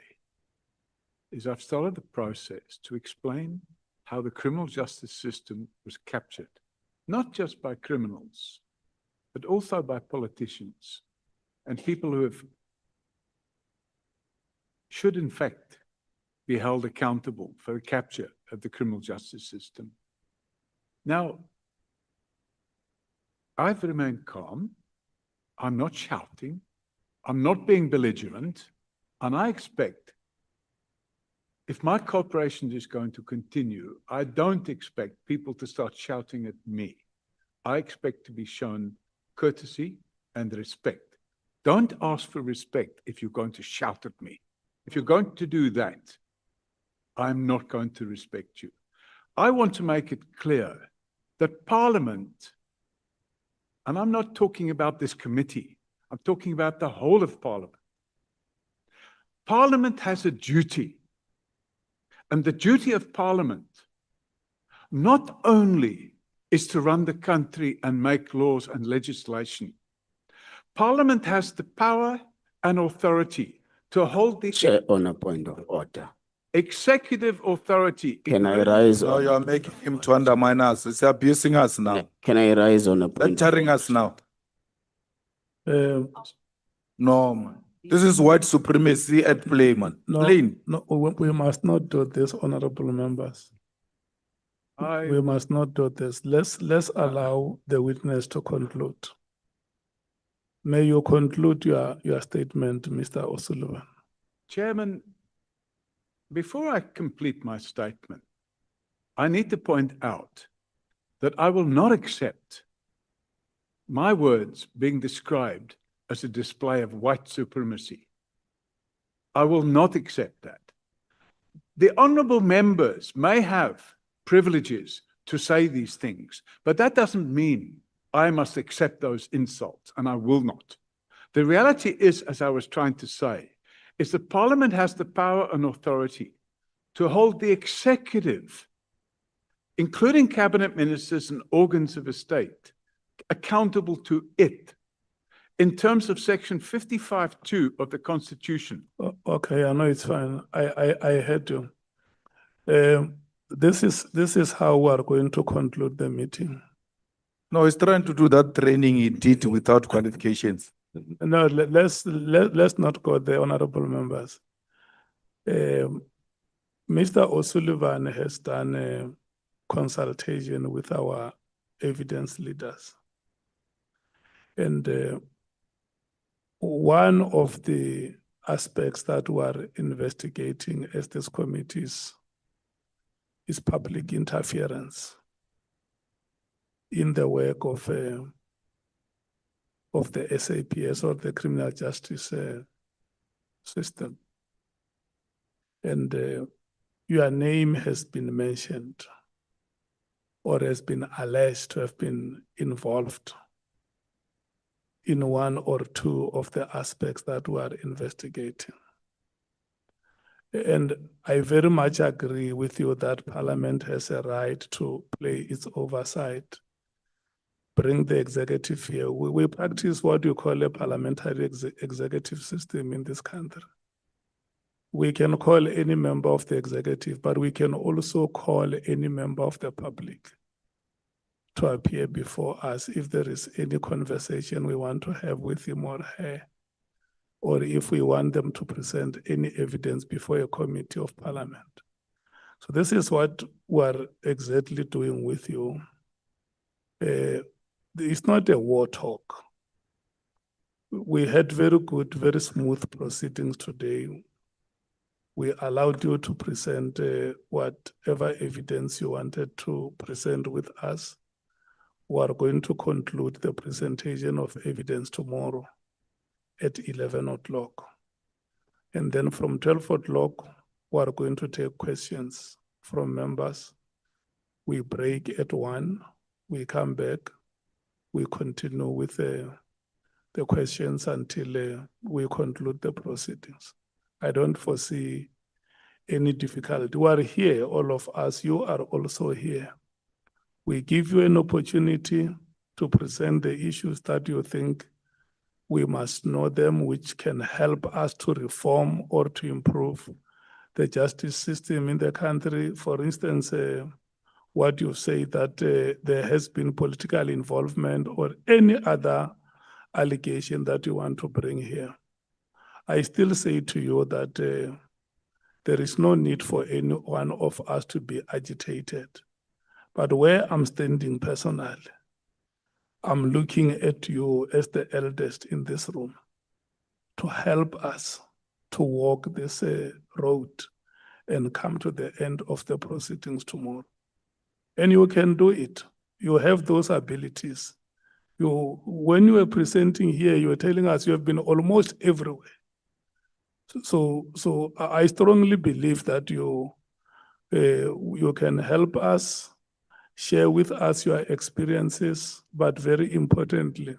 is I've started the process to explain how the criminal justice system was captured, not just by criminals, but also by politicians and people who should in fact be held accountable for the capture of the criminal justice system. Now, I've remained calm. I'm not shouting. I'm not being belligerent. And I expect, if my cooperation is going to continue, I don't expect people to start shouting at me. I expect to be shown courtesy and respect. Don't ask for respect if you're going to shout at me. If you're going to do that, I'm not going to respect you. I want to make it clear that Parliament, and I'm not talking about this committee, I'm talking about the whole of Parliament. Parliament has a duty, and the duty of Parliament not only is to run the country and make laws and legislation. Parliament has the power and authority to hold the Chair, on a point of order. executive authority. Can I rise? No, you are making him to undermine us. He's abusing us now, Can I rise on a point? lecturing us now. Uh, No, man. This is white supremacy at play, man. no, Plain. no, we must not do this, honorable members. We must not do this. Let's allow the witness to conclude. May you conclude your statement, Mr. O'Sullivan. Chairman, before I complete my statement, I need to point out that I will not accept my words being described as a display of white supremacy. I will not accept that. The honorable members may have privileges to say these things, but that doesn't mean I must accept those insults, and I will not. The reality is, as I was trying to say, is that Parliament has the power and authority to hold the executive, including cabinet ministers and organs of a state, accountable to it in terms of section 55(2) of the Constitution. Okay, I know it's fine. I heard you. This is how we are going to conclude the meeting. No, he's trying to do that training he did without qualifications. No, let's not go there, honorable members. Mr. O'Sullivan has done a consultation with our evidence leaders. And one of the aspects that we are investigating as this committee is public interference in the work of the SAPS, or the criminal justice system. And your name has been mentioned or has been alleged to have been involved in one or two of the aspects that we are investigating. And I very much agree with you that Parliament has a right to play its oversight, bring the executive here. We practice what you call a parliamentary executive system in this country. We can call any member of the executive, but we can also call any member of the public to appear before us if there is any conversation we want to have with him or her, or if we want them to present any evidence before a committee of Parliament. So this is what we're exactly doing with you. It's not a war talk. We had very good, very smooth proceedings today. We allowed you to present whatever evidence you wanted to present with us. We are going to conclude the presentation of evidence tomorrow at 11 o'clock. And then from 12 o'clock, we are going to take questions from members. We break at 1, we come back, we continue with the questions until we conclude the proceedings. I don't foresee any difficulty. We are here, all of us, you are also here. We give you an opportunity to present the issues that you think we must know them, which can help us to reform or to improve the justice system in the country. For instance, what you say that there has been political involvement or any other allegation that you want to bring here. I still say to you that there is no need for any one of us to be agitated. But where I'm standing personally, I'm looking at you as the eldest in this room to help us to walk this road and come to the end of the proceedings tomorrow. And you can do it. You have those abilities. when you were presenting here, you were telling us you have been almost everywhere. So I strongly believe that you can help us, share with us your experiences, but very importantly,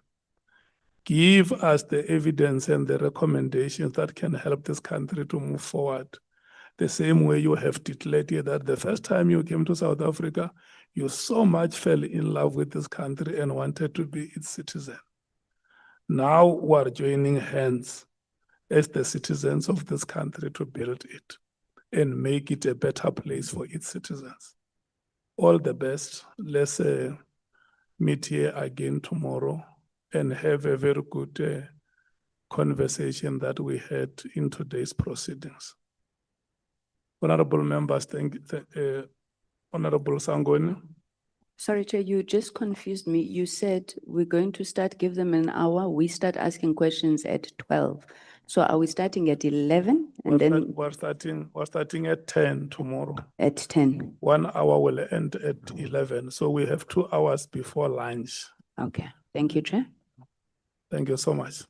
give us the evidence and the recommendations that can help this country to move forward. The same way you have declared here that the first time you came to South Africa, you so much fell in love with this country and wanted to be its citizen. Now we are joining hands as the citizens of this country to build it and make it a better place for its citizens. All the best. Let's meet here again tomorrow and have a very good conversation that we had in today's proceedings. Honorable members, Honorable Sangoni. Sorry, Chair, you just confused me. You said we're going to give them an hour. We start asking questions at 12. So are we starting at 11 and then We're starting at 10 tomorrow. at 10? 1 hour will end at 11. So we have 2 hours before lunch. Okay, thank you, Chair. Thank you so much.